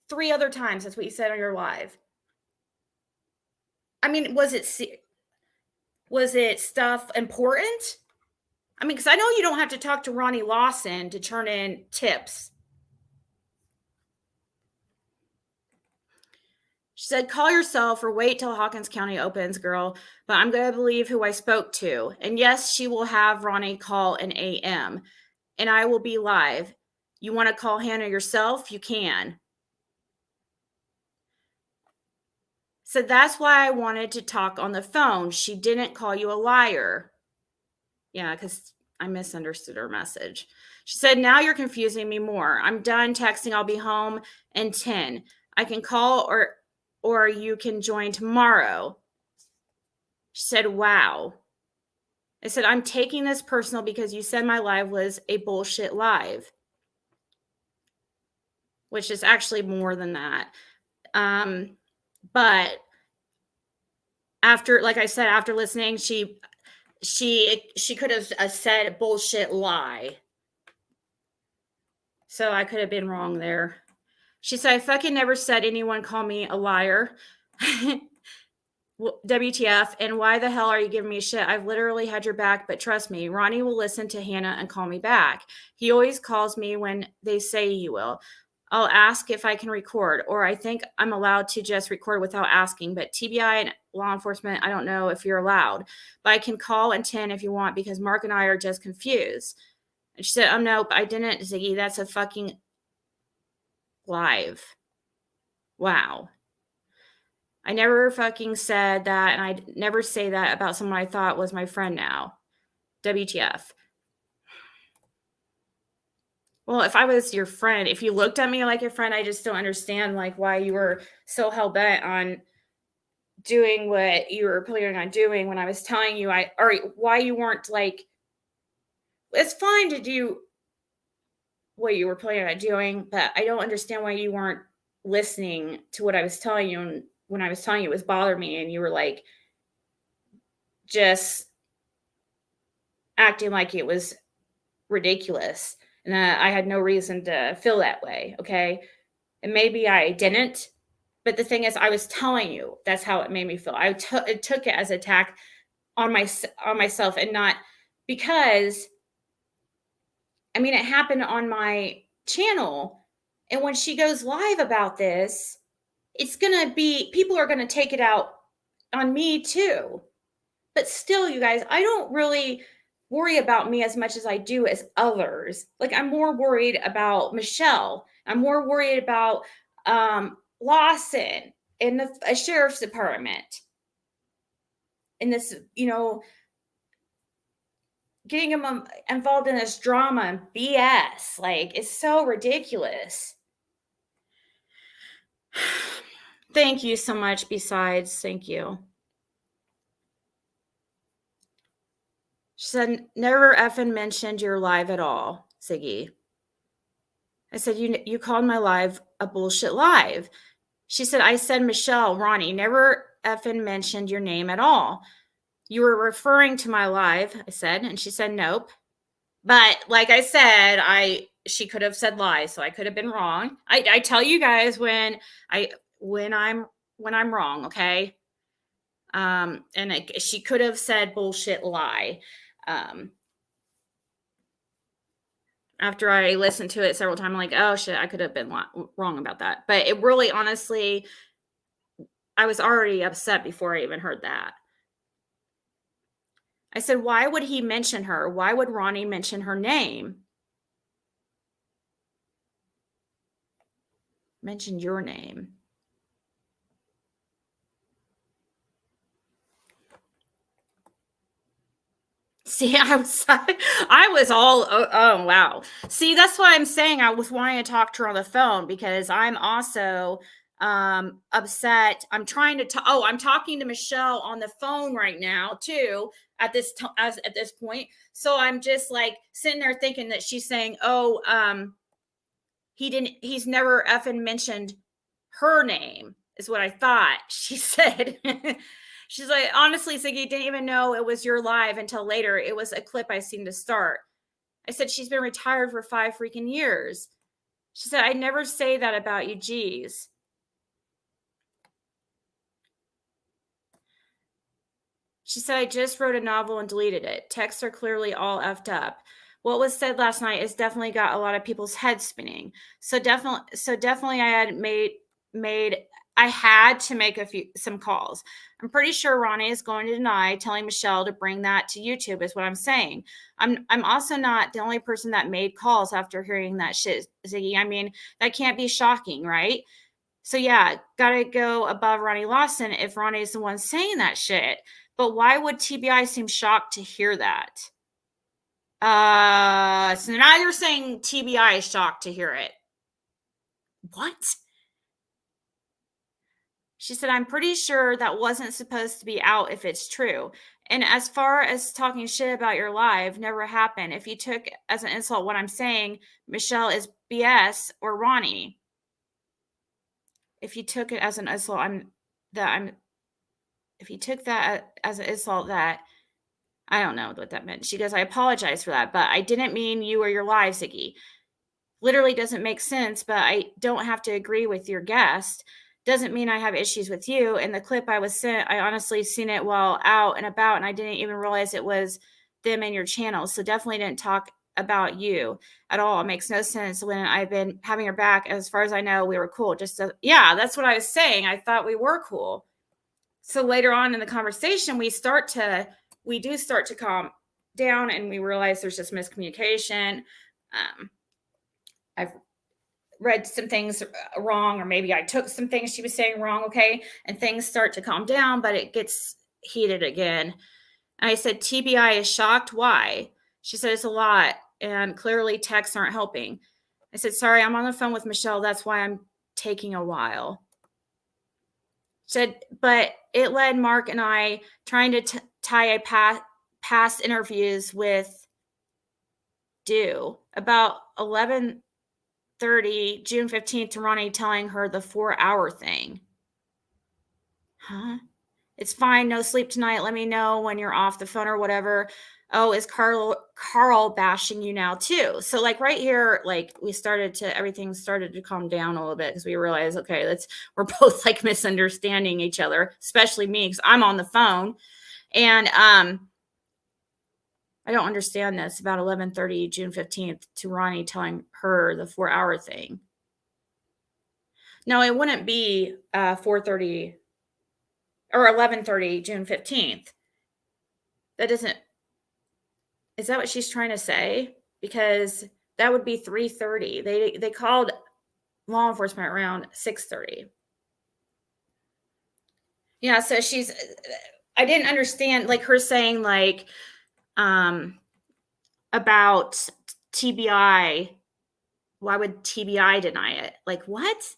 3 other times. That's what you said on your live. I mean, was it stuff important? I mean, because I know you don't have to talk to Ronnie Lawson to turn in tips. She said, call yourself or wait till Hawkins County opens, girl. But I'm going to believe who I spoke to. And yes, she will have Ronnie call an AM. And I will be live. You want to call Hannah yourself? You can. So that's why I wanted to talk on the phone. She didn't call you a liar. Yeah, because I misunderstood her message. She said, now you're confusing me more. I'm done texting. I'll be home in 10. I can call or you can join tomorrow. She said, wow. I said, I'm taking this personal because you said my live was a bullshit live. Which is actually more than that. But after, like I said, after listening, she could have said a bullshit lie. So I could have been wrong there. She said, I fucking never said anyone call me a liar. WTF, and why the hell are you giving me shit? I've literally had your back, but trust me, Ronnie will listen to Hannah and call me back. He always calls me when they say he will. I'll ask if I can record, or I think I'm allowed to just record without asking, but TBI and law enforcement, I don't know if you're allowed, but I can call in 10 if you want, because Mark and I are just confused. And she said, nope, I didn't, Ziggy. That's a fucking live. Wow. I never fucking said that, and I'd never say that about someone I thought was my friend now. WTF. Well, if I was your friend, if you looked at me like your friend, I just don't understand like why you were so hell-bent on doing what you were planning on doing when I was telling you or why you weren't like, it's fine to do what you were planning on doing, but I don't understand why you weren't listening to what I was telling you. And when I was telling you it was bothering me, and you were like just acting like it was ridiculous and that I had no reason to feel that way. Okay. And maybe I didn't, but the thing is, I was telling you that's how it made me feel. I took it as an attack on myself, and not because, I mean, it happened on my channel. And when she goes live about this, it's going to be, people are going to take it out on me too. But still, you guys, I don't really worry about me as much as I do as others. Like, I'm more worried about Michelle. I'm more worried about Lawson in the sheriff's department. In this, getting him involved in this drama and BS. Like, it's so ridiculous. Thank you so much. Besides, thank you. She said, never effing mentioned your live at all, Ziggy. I said, you called my live a bullshit live. She said, I said, Michelle, Ronnie, never effing mentioned your name at all. You were referring to my live, I said, and she said, nope. But like I said, she could have said lies, so I could have been wrong. I tell you guys when I'm wrong, okay? And she could have said bullshit lie. After I listened to it several times, I'm like, oh shit, I could have been wrong about that. But it really, honestly, I was already upset before I even heard that. I said, why would he mention her? Why would Ronnie mention her name? Mention your name. See, I was all, oh, wow. See, that's why I'm saying I was wanting to talk to her on the phone, because I'm also upset. I'm trying to I'm talking to Michelle on the phone right now too at this point. So I'm just like sitting there thinking that she's saying, he's never effing mentioned her name, is what I thought she said. She's like, honestly, Ziggy, didn't even know it was your live until later. It was a clip I seen to start. I said, she's been retired for 5 freaking years. She said, I'd never say that about you, geez. She said, I just wrote a novel and deleted it. Texts are clearly all effed up. What was said last night has definitely got a lot of people's heads spinning. So definitely I had I had to make some calls. I'm pretty sure Ronnie is going to deny telling Michelle to bring that to YouTube, is what I'm saying. I'm also not the only person that made calls after hearing that shit, Ziggy. I mean, that can't be shocking, right? So yeah, gotta go above Ronnie Lawson if Ronnie is the one saying that shit. But why would TBI seem shocked to hear that? So now you're saying TBI is shocked to hear it. What? She said, I'm pretty sure that wasn't supposed to be out if it's true. And as far as talking shit about your live, never happened. If you took as an insult what I'm saying, Michelle is BS or Ronnie. If you took it as an insult, if you took that as an insult, that I don't know what that meant. She goes, I apologize for that, but I didn't mean you or your live, Ziggy. Literally doesn't make sense, but I don't have to agree with your guest. Doesn't mean I have issues with you. And the clip I was sent, I honestly seen it while out and about, and I didn't even realize it was them in your channel. So definitely didn't talk about you at all. It makes no sense when I've been having her back. As far as I know, we were cool. Yeah, that's what I was saying. I thought we were cool. So later on in the conversation, we do start to calm down, and we realize there's just miscommunication. I've read some things wrong, or maybe I took some things she was saying wrong. Okay. And things start to calm down, but it gets heated again. And I said, TBI is shocked. Why? She said, it's a lot. And clearly texts aren't helping. I said, sorry, I'm on the phone with Michelle. That's why I'm taking a while. She said, but it led Mark and I trying to tie a past interviews with about 11:30, June 15th, to Ronnie telling her the 4-hour thing. Huh? It's fine. No sleep tonight. Let me know when you're off the phone or whatever. Oh, is Carl bashing you now too? So like right here, like everything started to calm down a little bit, because we realized, okay, we're both like misunderstanding each other, especially me, because I'm on the phone. And I don't understand this about 11:30, June 15th to Ronnie telling her the 4-hour thing. No, it wouldn't be 4:30 or 11:30, June 15th. That doesn't, is that what she's trying to say? Because that would be 3:30. They called law enforcement around 6:30. Yeah, so she's, I didn't understand like her saying like about TBI. Why would TBI deny it? Like what?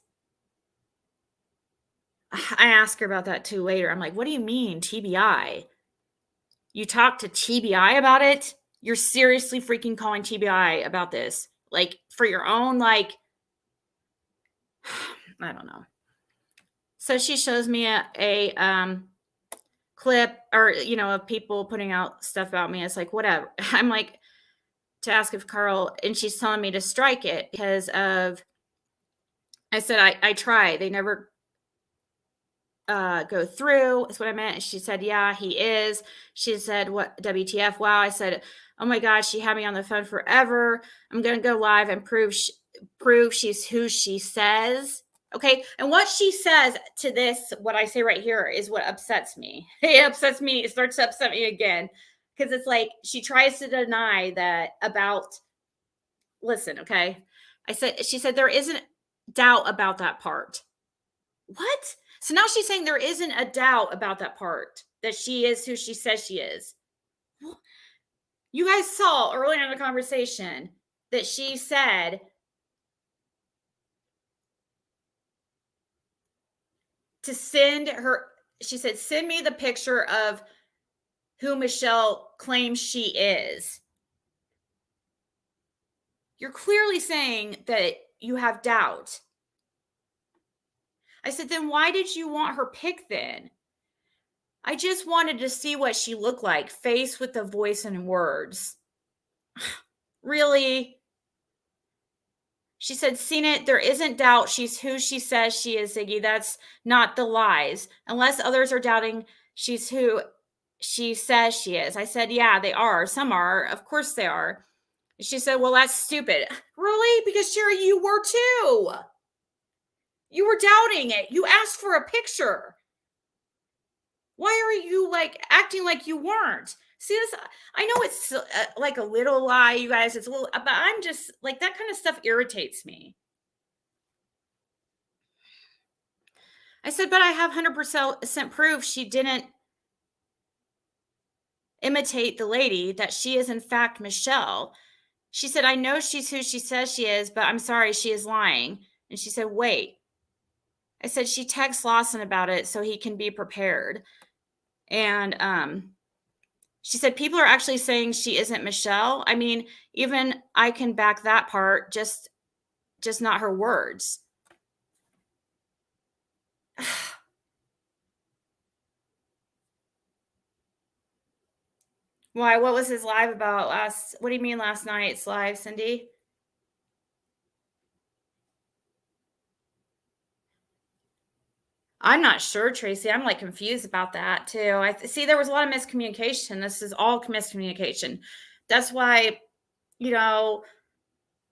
I asked her about that too later. I'm like, what do you mean TBI? You talked to TBI about it? You're seriously freaking calling TBI about this? Like for your own, like, I don't know. So she shows me a clip or, you know, of people putting out stuff about me. It's like, whatever. I'm like, to ask if Carl, and she's telling me to strike it because of, I said, I tried. They never go through is what I meant. And she said, yeah, he is. She said, what, WTF? Wow. I said, oh my God, she had me on the phone forever. I'm going to go live and prove she's who she says. Okay. And what she says to this, what I say right here is what upsets me. It upsets me. It starts to upset me again. Because it's like, she tries to deny that about, listen, okay. She said, there isn't doubt about that part. What? So now she's saying there isn't a doubt about that part, that she is who she says she is. You guys saw earlier in the conversation that she said to send her, she said, send me the picture of who Michelle claims she is. You're clearly saying that you have doubt. I said, then why did you want her pic then? I just wanted to see what she looked like, face with the voice and words. Really? She said, seen it. There isn't doubt she's who she says she is, Ziggy. That's not the lies. Unless others are doubting she's who she says she is. I said, yeah, they are. Some are. Of course they are. She said, well, that's stupid. Really? Because Sherry, you were too. You were doubting it. You asked for a picture. Why are you like acting like you weren't? See this? I know it's like a little lie, you guys. It's a little, but I'm just like, that kind of stuff irritates me. I said, but I have 100% proof she didn't imitate the lady, that she is in fact Michelle. She said, I know she's who she says she is, but I'm sorry, she is lying. And she said, wait. I said, she texts Lawson about it so he can be prepared. And she said, people are actually saying she isn't Michelle. I mean, even I can back that part, just not her words. Why? What was his live about last? What do you mean last night's live, Cindy? I'm not sure, Tracy. I'm like confused about that too. I see there was a lot of miscommunication. This is all miscommunication. That's why, you know,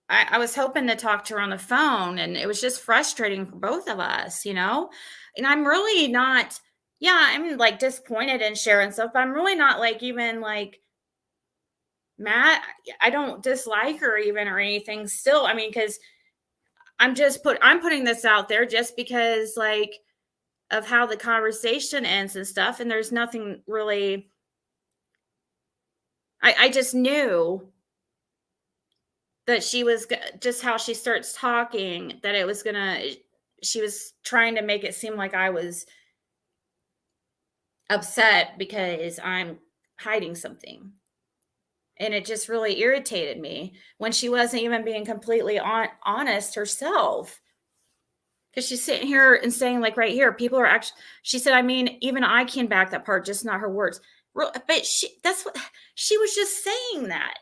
I was hoping to talk to her on the phone, and it was just frustrating for both of us, you know? And I'm really not, yeah, I'm like disappointed in Sharon and stuff, but I'm really not like even like mad. I don't dislike her even or anything still. I mean, because I'm putting this out there just because like of how the conversation ends and stuff. And there's nothing really, I just knew that she was just how she starts talking, that it was she was trying to make it seem like I was upset because I'm hiding something. And it just really irritated me when she wasn't even being completely honest herself. Because she's sitting here and saying, like right here, people are actually, she said, I mean, even I can back that part, just not her words. But that's what she was just saying that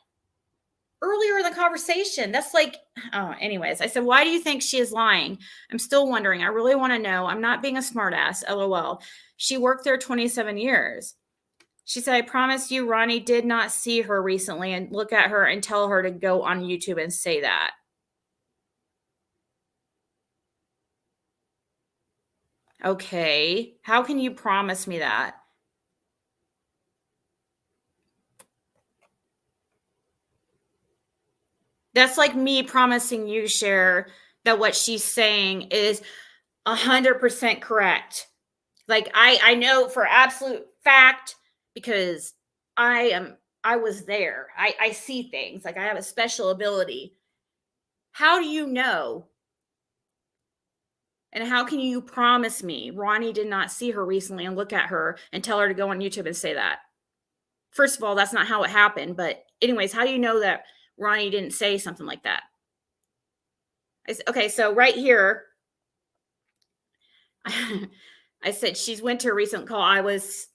earlier in the conversation. That's like, oh, anyways, I said, why do you think she is lying? I'm still wondering. I really want to know. I'm not being a smartass, LOL. She worked there 27 years. She said, I promise you, Ronnie did not see her recently, and look at her and tell her to go on YouTube and say that. Okay. How can you promise me that? That's like me promising you, Cher, that what she's saying is 100% correct. Like I know for absolute fact, because I was there. I see things. Like I have a special ability. How do you know? And how can you promise me Ronnie did not see her recently and look at her and tell her to go on YouTube and say that? First of all, that's not how it happened. But anyways, how do you know that Ronnie didn't say something like that? Okay, so right here, I said she's went to a recent call. I was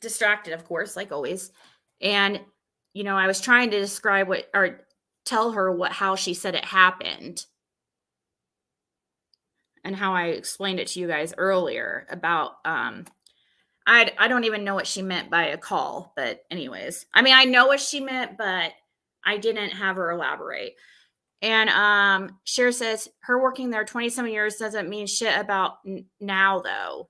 distracted, of course, like always. And, you know, I was trying to describe what, or tell her how she said it happened. And how I explained it to you guys earlier about, I don't even know what she meant by a call, but anyways, I mean, I know what she meant, but I didn't have her elaborate. And Cher says her working there 27 years doesn't mean shit about now, though.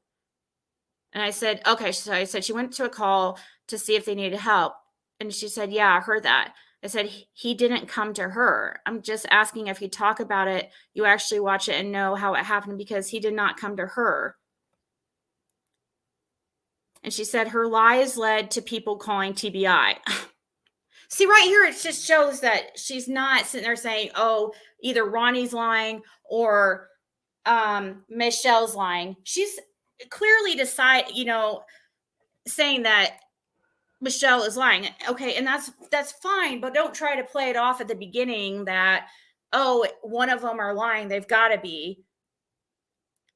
And I said, okay. So I said she went to a call to see if they needed help. And she said, yeah, I heard that. I said, he didn't come to her. I'm just asking if you talk about it, you actually watch it and know how it happened, because he did not come to her. And she said her lies led to people calling TBI. See, right here, it just shows that she's not sitting there saying, oh, either Ronnie's lying or Michelle's lying. She's clearly saying that Michelle is lying. Okay, and that's fine, but don't try to play it off at the beginning that, oh, one of them are lying. They've got to be.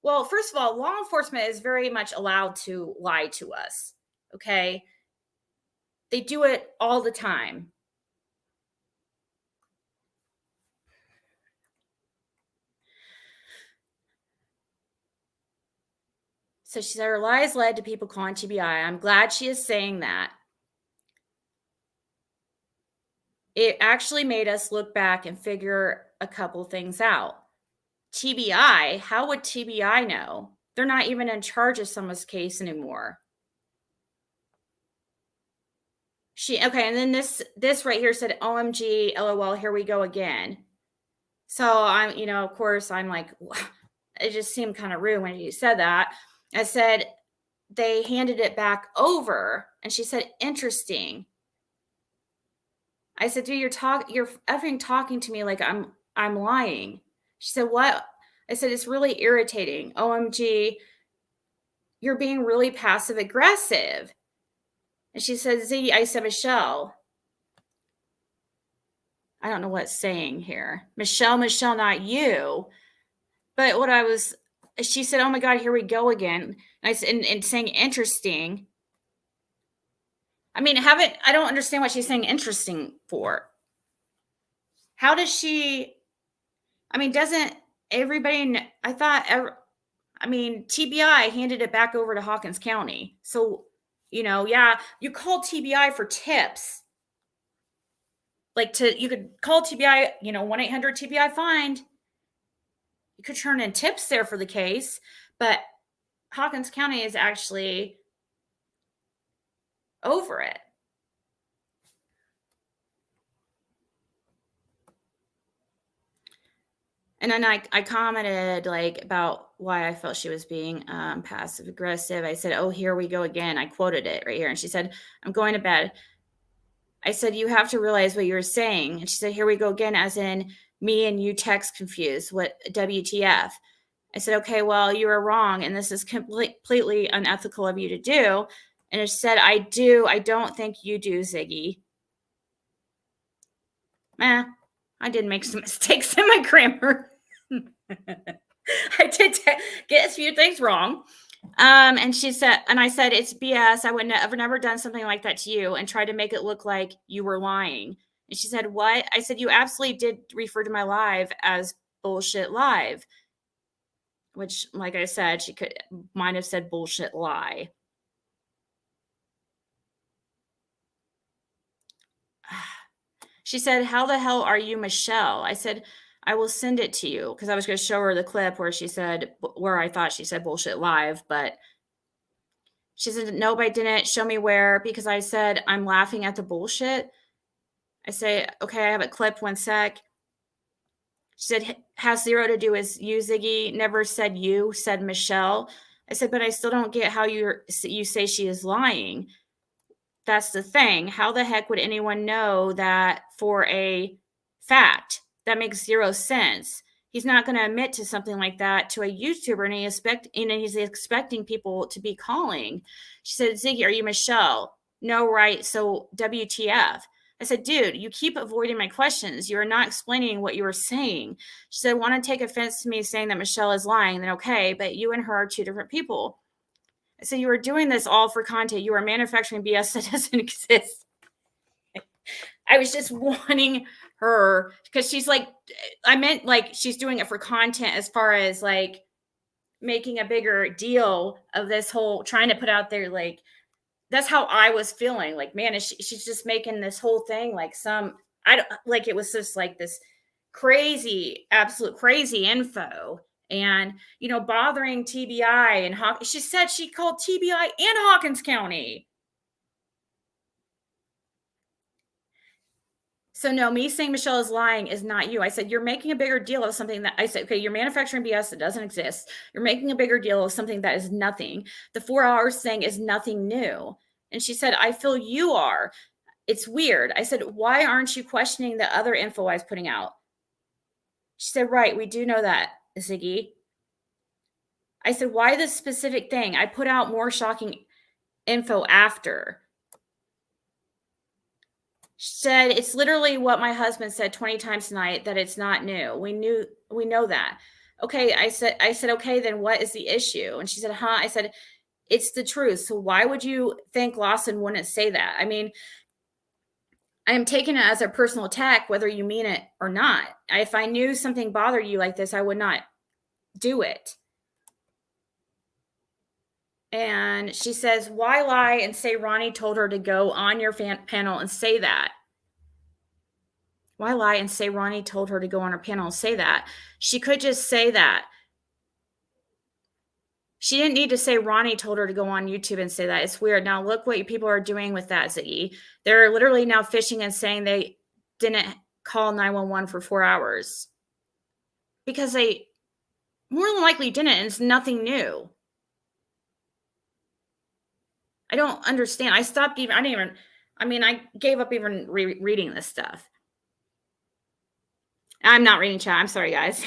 Well, first of all, law enforcement is very much allowed to lie to us. Okay, they do it all the time. So she said her lies led to people calling TBI. I'm glad she is saying that. It actually made us look back and figure a couple things out. TBI? How would TBI know? They're not even in charge of someone's case anymore. Okay, and then this right here said, OMG, LOL, here we go again. So I'm, of course, I'm like, it just seemed kind of rude when you said that. I said, they handed it back over, and she said, interesting. I said, dude, you're effing talking to me like I'm lying. She said, what? I said, it's really irritating. OMG, you're being really passive aggressive. And she said, Ziggy, I said, Michelle. I don't know what it's saying here. Michelle, not you. But she said, oh my God, here we go again. And I said, and saying interesting. I mean, I don't understand what she's saying interesting for. How does she, doesn't everybody, TBI handed it back over to Hawkins County. So, yeah, you call TBI for tips. You could call TBI, 1-800-TBI find. You could turn in tips there for the case, but Hawkins County is actually over it. And then I commented about why I felt she was being passive aggressive. I said, oh, here we go again. I quoted it right here. And she said, I'm going to bed. I said, you have to realize what you're saying. And she said, here we go again, as in me and you text confused. What WTF? I said, okay, well, you were wrong. And this is completely unethical of you to do. And it said, I don't think you do, Ziggy. I did make some mistakes in my grammar. I did get a few things wrong. And she said, and I said, it's BS. I would have never done something like that to you and tried to make it look like you were lying. And she said, what? I said, you absolutely did refer to my live as bullshit live. which, like I said, might have said bullshit lie. She said, "How the hell are you, Michelle?" I said, "I will send it to you," because I was going to show her the clip where where I thought she said bullshit live, but she said, "Nope, I didn't. Show me where," because I said, "I'm laughing at the bullshit." I say, "Okay, I have it clipped, 1 sec." She said, "Has zero to do with you, Ziggy. Never said you, said Michelle." I said, "But I still don't get how you say she is lying." That's the thing. How the heck would anyone know that for a fact? That makes zero sense. He's not going to admit to something like that to a YouTuber, and he's expecting people to be calling. She said, "Ziggy, are you Michelle?" "No, right. So WTF?" I said, "Dude, you keep avoiding my questions. You are not explaining what you were saying." She said, "Want to take offense to me saying that Michelle is lying? Then okay, but you and her are two different people." So you were doing this all for content. You are manufacturing BS that doesn't exist. I was just wanting her, because she's like, I meant like she's doing it for content as far as like making a bigger deal of this whole trying to put out there. Like, that's how I was feeling. Like, man, she's just making this whole thing like I don't like, it was just like this crazy, absolute crazy info. And, bothering TBI and she said she called TBI and Hawkins County. So no, me saying Michelle is lying is not you. I said, you're making a bigger deal of something that I said, okay, you're manufacturing BS that doesn't exist. You're making a bigger deal of something that is nothing. The 4 hours thing is nothing new. And she said, I feel you are. It's weird. I said, why aren't you questioning the other info I was putting out? She said, right, we do know that, Ziggy. I said, why this specific thing? I put out more shocking info after. She said, it's literally what my husband said 20 times tonight, that it's not new. We know that. Okay, I said, okay, then what is the issue? And she said, huh? I said, it's the truth. So why would you think Lawson wouldn't say that? I mean, I am taking it as a personal attack, whether you mean it or not. If I knew something bothered you like this, I would not do it. And she says, why lie and say Ronnie told her to go on your panel and say that? Why lie and say Ronnie told her to go on her panel and say that? She could just say that. She didn't need to say Ronnie told her to go on YouTube and say that. It's weird. Now look what people are doing with that, Ziggy. They're literally now fishing and saying they didn't call 911 for 4 hours. Because they more than likely didn't, and it's nothing new. I don't understand. I gave up even reading this stuff. I'm not reading chat. I'm sorry, guys.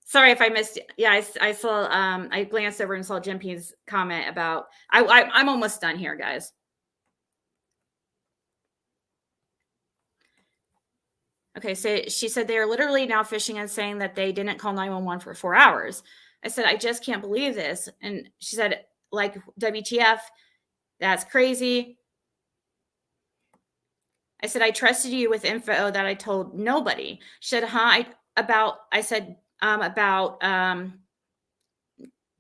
Sorry if I missed it. Yeah, I saw, I glanced over and saw Jim P's comment about, I'm almost done here, guys. Okay, so she said they are literally now fishing and saying that they didn't call 911 for 4 hours. I said, I just can't believe this. And she said, like, WTF, that's crazy. I said, I trusted you with info that I told nobody. She said, huh? I said, about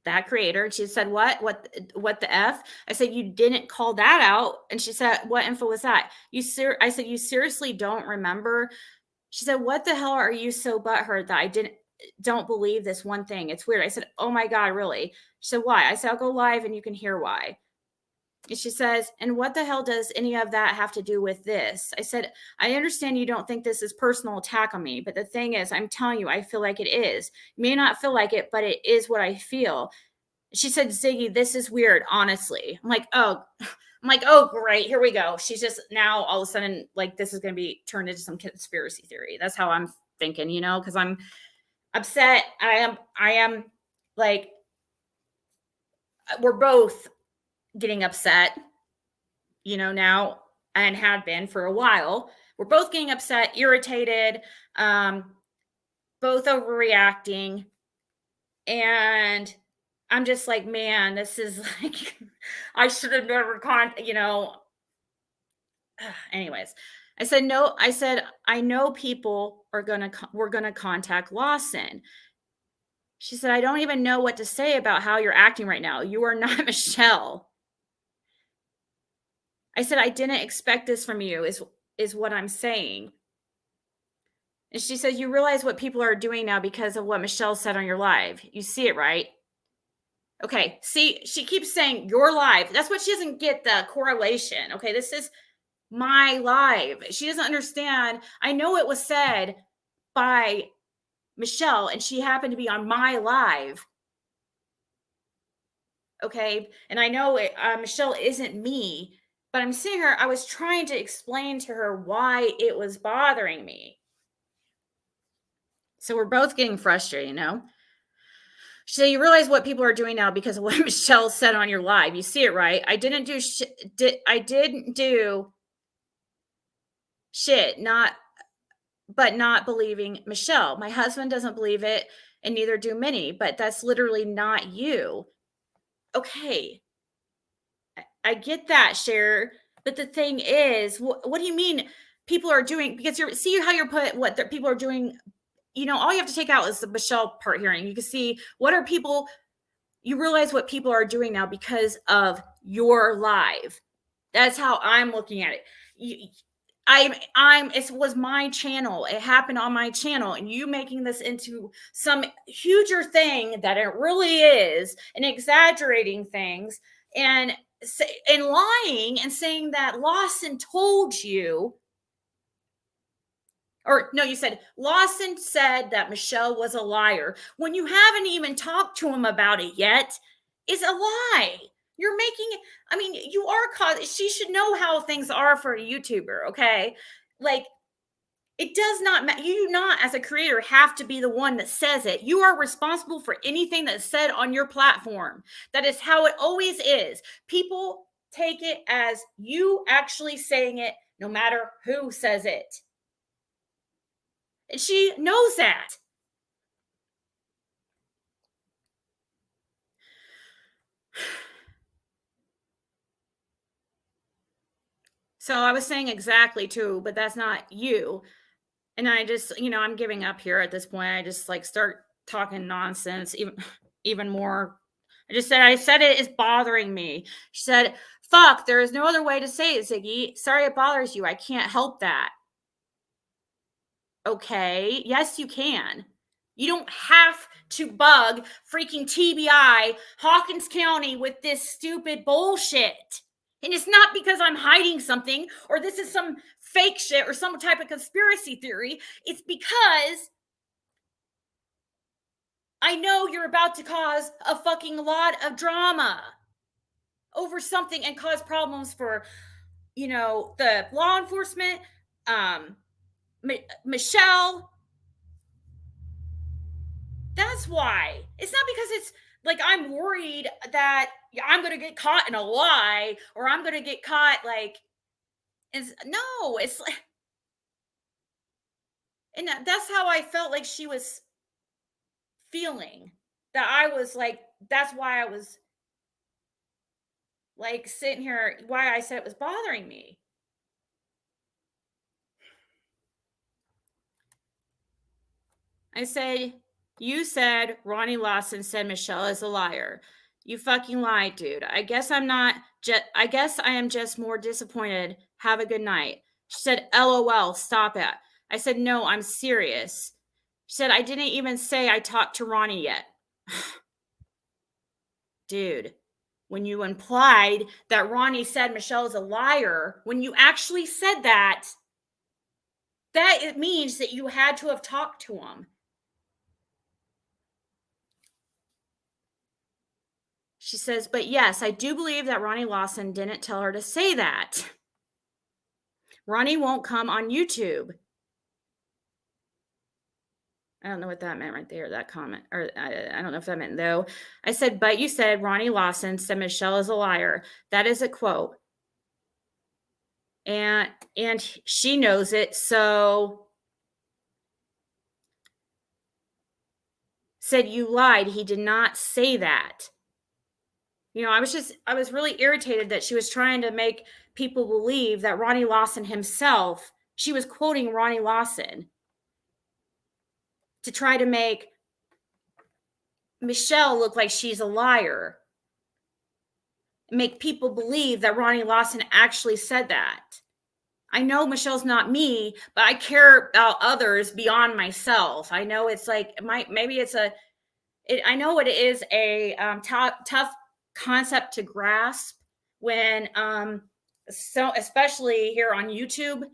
that creator. And she said, what the F? I said, you didn't call that out. And she said, what info was that? I said, you seriously don't remember? She said, what the hell are you so butthurt that I don't believe this one thing? It's weird. I said, oh my God, really? She said, why? I said, I'll go live and you can hear why. And she says, and what the hell does any of that have to do with this? I said, I understand you don't think this is personal attack on me, but the thing is, I'm telling you, I feel like it is. You may not feel like it, but it is what I feel. She said, Ziggy, this is weird, honestly. I'm like, oh, great. Here we go. She's just now all of a sudden, like, this is going to be turned into some conspiracy theory. That's how I'm thinking, because I'm upset. I am like, we're both getting upset, now, and had been for a while. We're both getting upset, irritated, both overreacting. And I'm just like, man, this is like, I should have never anyways. I said, no, I know people we're going to contact Lawson. She said, I don't even know what to say about how you're acting right now. You are not Michelle. I said, I didn't expect this from you, is what I'm saying. And she said, you realize what people are doing now because of what Michelle said on your live. You see it, right? Okay, see, she keeps saying your live. That's what she doesn't get, the correlation. Okay, this is my live. She doesn't understand. I know it was said by Michelle, and she happened to be on my live. Okay, and I know Michelle isn't me, but I'm sitting here. I was trying to explain to her why it was bothering me. So we're both getting frustrated, you know? So you realize what people are doing now because of what Michelle said on your live. You see it, right? I didn't do shit, not believing Michelle. My husband doesn't believe it, and neither do many, but that's literally not you. Okay. I get that, Cher. But the thing is, what do you mean people are doing? Because see how you're put what people are doing. You know, all you have to take out is the Michelle part here, and you can see what are people. You realize what people are doing now because of your live. That's how I'm looking at it. It was my channel. It happened on my channel, and you making this into some huger thing that it really is, and exaggerating things and lying and saying that Lawson told you. Or no, you said Lawson said that Michelle was a liar when you haven't even talked to him about it yet. Is a lie. You're making, I mean, you are, she should know how things are for a YouTuber, okay? Like, it does not matter. You do not, as a creator, have to be the one that says it. You are responsible for anything that's said on your platform. That is how it always is. People take it as you actually saying it, no matter who says it. And she knows that. So I was saying exactly too, but that's not you. And I just, I'm giving up here at this point. I just like start talking nonsense, even more. I said it is bothering me. She said, fuck, there is no other way to say it, Ziggy. Sorry it bothers you. I can't help that. Okay. Yes, you can. You don't have to bug freaking TBI, Hawkins County, with this stupid bullshit. And it's not because I'm hiding something or this is some fake shit or some type of conspiracy theory. It's because I know you're about to cause a fucking lot of drama over something and cause problems for, the law enforcement, Michelle. That's why. It's not because it's like I'm worried that I'm going to get caught in a lie or I'm going to get caught no, it's like, and that's how I felt like she was feeling. That I was like, that's why I was like sitting here, why I said it was bothering me. I said, you said Ronnie Lawson said Michelle is a liar. You fucking lied, dude. I guess I am just more disappointed. Have a good night. She said, LOL, stop it. I said, no, I'm serious. She said, I didn't even say I talked to Ronnie yet. Dude, when you implied that Ronnie said Michelle is a liar, when you actually said that it means that you had to have talked to him. She says, but yes, I do believe that Ronnie Lawson didn't tell her to say that. Ronnie won't come on YouTube. I don't know what that meant right there, that comment. Or I don't know if that meant though. I said, but you said Ronnie Lawson said Michelle is a liar. That is a quote. And she knows it. So said you lied. He did not say that. I was really irritated that she was trying to make people believe that Ronnie Lawson himself, she was quoting Ronnie Lawson to try to make Michelle look like she's a liar. Make people believe that Ronnie Lawson actually said that. I know Michelle's not me, but I care about others beyond myself. I know it's like I know it is a tough concept to grasp when so especially here on YouTube,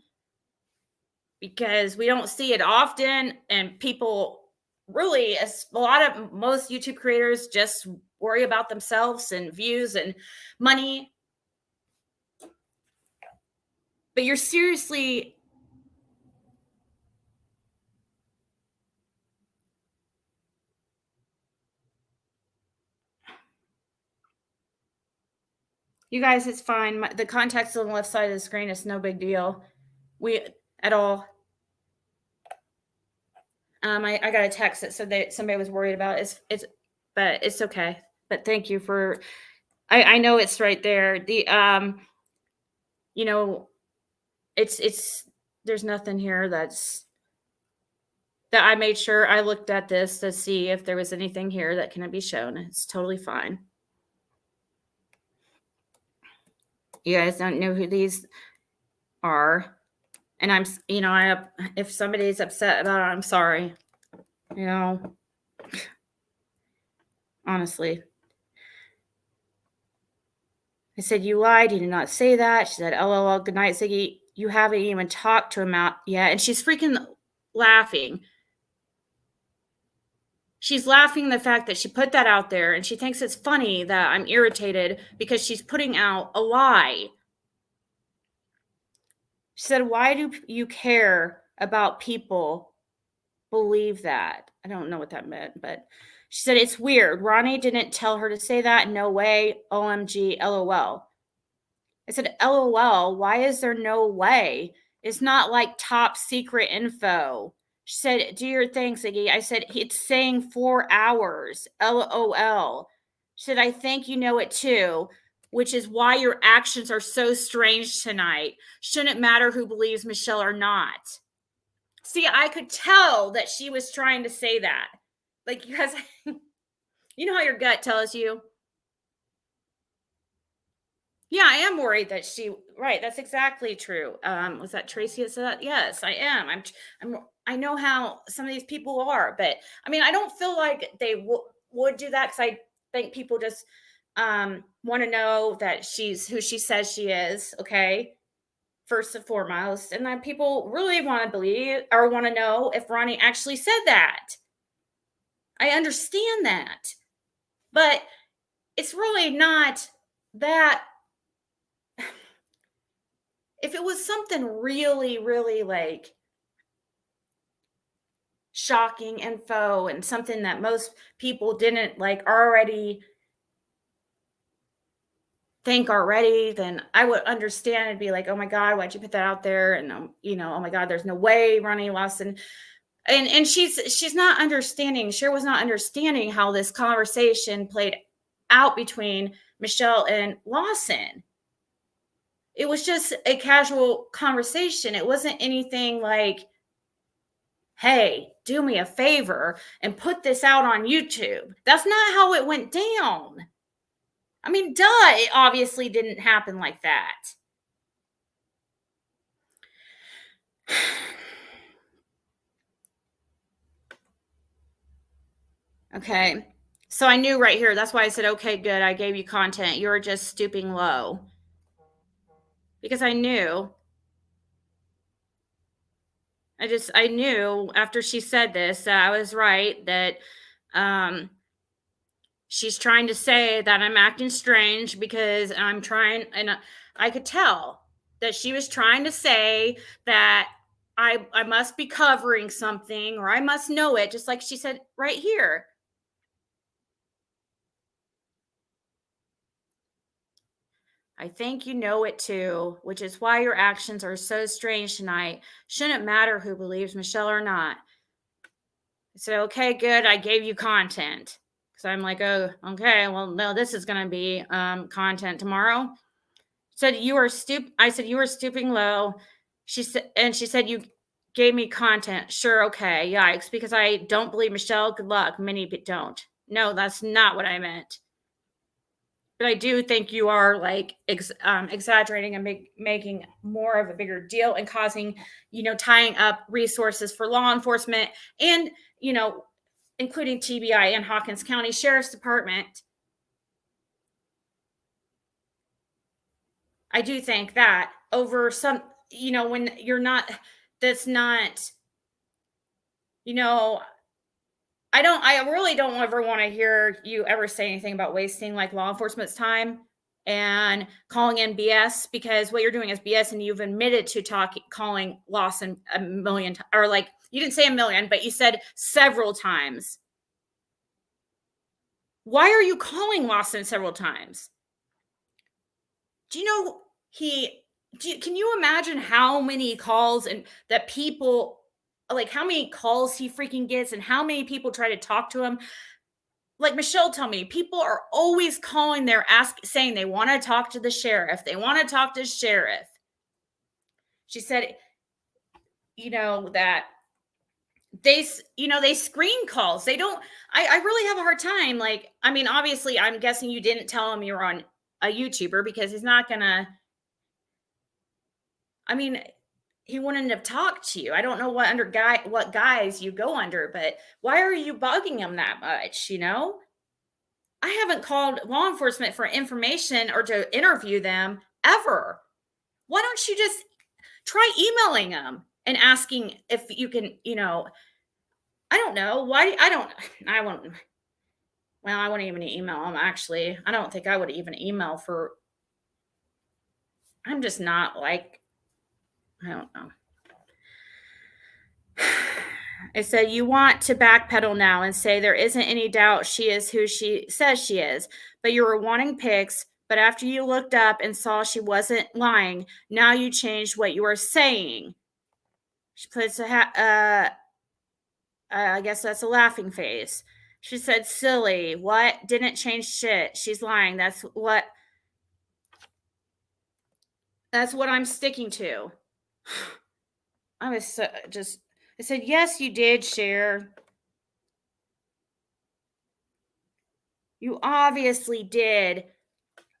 because we don't see it often, and people really, most YouTube creators just worry about themselves and views and money. But you're seriously, you guys, it's fine. The context on the left side of the screen is no big deal. At all. I got a text that said that somebody was worried about it. But it's okay. But thank you for, I know it's right there. The, you know, there's nothing here that I made sure I looked at this to see if there was anything here that can be shown. It's totally fine. You guys don't know who these are. And I'm, if somebody's upset about it, I'm sorry. Honestly. I said, you lied. You did not say that. She said, LOL, good night, Ziggy. You haven't even talked to him yet. And she's freaking laughing. She's laughing the fact that she put that out there, and she thinks it's funny that I'm irritated because she's putting out a lie. She said, why do you care about people believe that? I don't know what that meant, but she said, it's weird. Ronnie didn't tell her to say that. No way. OMG, LOL. I said, LOL, why is there no way? It's not like top secret info. She said, do your thing, Ziggy. I said, it's saying 4 hours. LOL. She said, I think you know it too, which is why your actions are so strange tonight. Shouldn't matter who believes Michelle or not. See, I could tell that she was trying to say that. Like, because you know how your gut tells you? Yeah, I am worried that right. That's exactly true. Was that Tracy that said that? Yes, I am. I know how some of these people are, but I mean, I don't feel like they would do that, because I think people just want to know that she's who she says she is. Okay. First and foremost. And then people really want to believe or want to know if Ronnie actually said that. I understand that, but it's really not that. If it was something really, really like shocking info and something that most people didn't like already think already, then I would understand and be like, oh my God, why'd you put that out there? And, oh my God, there's no way Ronnie Lawson. And she's not understanding. Cher was not understanding how this conversation played out between Michelle and Lawson. It was just a casual conversation. It wasn't anything like, hey, do me a favor and put this out on YouTube. That's not how it went down. I mean, duh, it obviously didn't happen like that. Okay. So I knew right here. That's why I said, okay, good. I gave you content. You're just stooping low. Because I knew. I knew after she said this that I was right, that she's trying to say that I'm acting strange because I'm trying, and I could tell that she was trying to say that I must be covering something, or I must know it, just like she said right here. I think you know it too, which is why your actions are so strange tonight. Shouldn't matter who believes Michelle or not. I said, okay, good. I gave you content. So I'm like, oh, okay. Well, no, this is going to be content tomorrow. Said you are I said, you were stooping low. She said, you gave me content. Sure. Okay. Yikes. Because I don't believe Michelle. Good luck. Many don't. No, that's not what I meant. But I do think you are like exaggerating and making more of a bigger deal and causing, tying up resources for law enforcement and, including TBI and Hawkins County Sheriff's Department. I do think that over some, when you're not, that's not, I really don't ever want to hear you ever say anything about wasting like law enforcement's time and calling in BS, because what you're doing is BS, and you've admitted to calling Lawson a million or like, you didn't say a million, but you said several times. Why are you calling Lawson several times? Do you know can you imagine how many calls and that people, like how many calls he freaking gets and how many people try to talk to him? Like Michelle told me, people are always calling there, saying they want to talk to the sheriff. They want to talk to the sheriff. She said, that they screen calls. They don't, I really have a hard time. Like, I mean, obviously I'm guessing you didn't tell him you're on a YouTuber, because he's not gonna, I mean, he wouldn't have talked to you. I don't know what guys you go under, but why are you bugging him that much? I haven't called law enforcement for information or to interview them ever. Why don't you just try emailing them and asking if you can, I don't know why. I wouldn't even email them. Actually, I don't think I would even email I'm just not like, I don't know. It said, you want to backpedal now and say there isn't any doubt she is who she says she is, but you were wanting pics. But after you looked up and saw she wasn't lying, now you changed what you were saying. She puts I guess that's a laughing face. She said, silly. What? Didn't change shit. She's lying. That's what I'm sticking to. I was I said, yes, you did, Cher. You obviously did.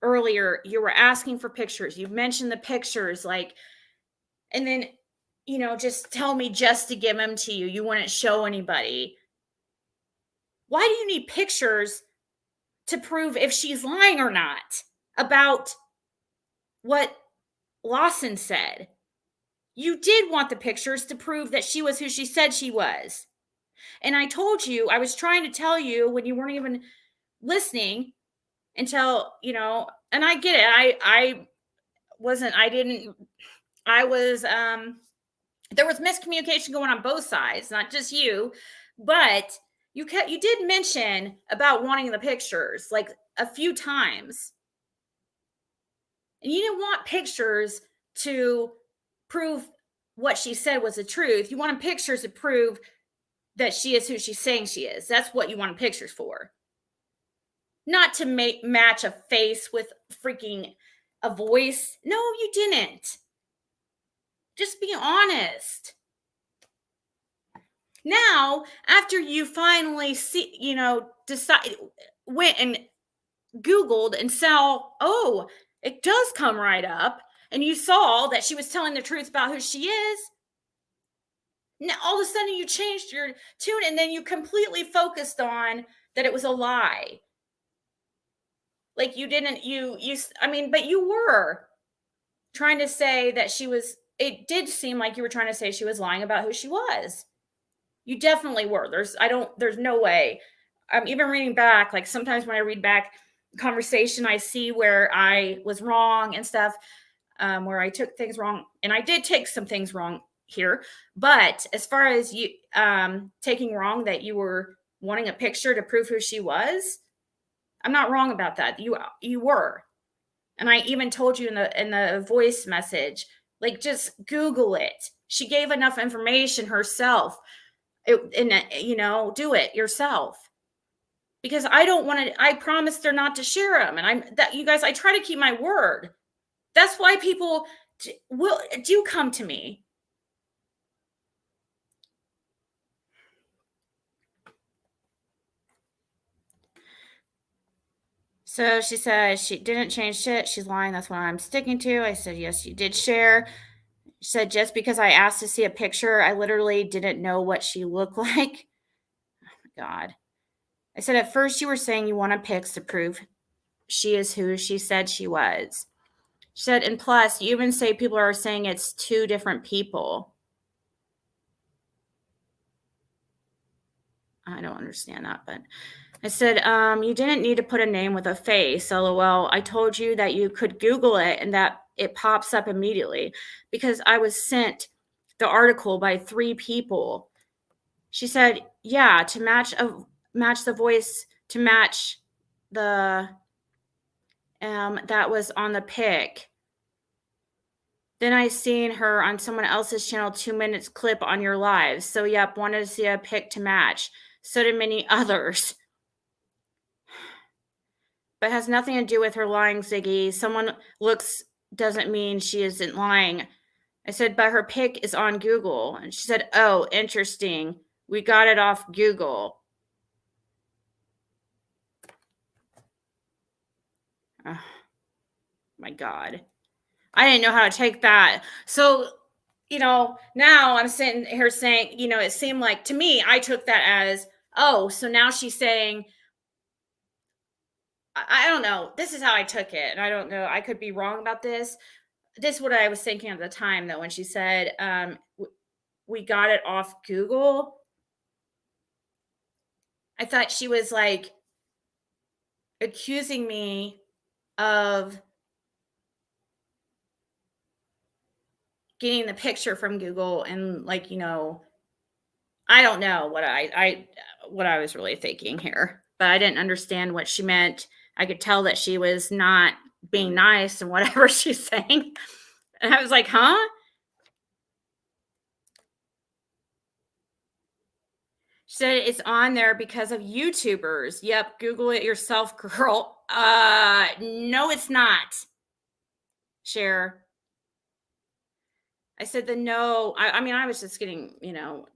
Earlier, you were asking for pictures. You mentioned the pictures, like, and then, just tell me just to give them to you. You wouldn't show anybody. Why do you need pictures to prove if she's lying or not about what Lawson said? You did want the pictures to prove that she was who she said she was. And I told you, I was trying to tell you when you weren't even listening until, and I get it. There was miscommunication going on both sides, not just you, but you did mention about wanting the pictures like a few times. And you didn't want pictures to prove what she said was the truth. You wanted pictures to prove that she is who she's saying she is. That's what you wanted pictures for. Not to match a face with freaking a voice. No, you didn't. Just be honest. Now, after you finally went and Googled and saw, oh, it does come right up, and you saw that she was telling the truth about who she is, now all of a sudden you changed your tune, and then you completely focused on that it was a lie. Like but you were trying to say that it did seem like you were trying to say she was lying about who she was. You definitely were. There's no way. I'm even reading back, like sometimes when I read back conversation, I see where I was wrong and stuff, where I took things wrong. And I did take some things wrong here. But as far as you taking wrong that you were wanting a picture to prove who she was, I'm not wrong about that. You were. And I even told you in the voice message, like, just Google it. She gave enough information herself. Do it yourself. Because I promised her not to share them. And you guys, I try to keep my word. That's why people do come to me. So she said she didn't change shit. She's lying. That's what I'm sticking to. I said, yes, you did share. She said, just because I asked to see a picture, I literally didn't know what she looked like. Oh my God. I said, at first you were saying you wanted pics to prove she is who she said she was. She said, and plus, you even say people are saying it's two different people. I don't understand that, but I said, you didn't need to put a name with a face, LOL. I told you that you could Google it and that it pops up immediately because I was sent the article by 3 people. She said, yeah, to match the voice, to match the that was on the pic. Then I seen her on someone else's channel 2 minutes clip on your live. So yep, wanted to see a pic to match. So did many others. But has nothing to do with her lying, Ziggy. Someone looks doesn't mean she isn't lying. I said, but her pic is on Google. And she said, oh, interesting. We got it off Google. Oh, my God. I didn't know how to take that. So, now I'm sitting here saying, it seemed like to me, I took that as, oh, so now she's saying, I don't know. This is how I took it. And I don't know. I could be wrong about this. This is what I was thinking at the time, though, when she said, we got it off Google. I thought she was like accusing me of getting the picture from Google and I don't know what what I was really thinking here, but I didn't understand what she meant. I could tell that she was not being nice and whatever she's saying. And I was like, huh? She said it's on there because of YouTubers. Yep, Google it yourself, girl. No, it's not. Share. I said no. I mean, I was just getting,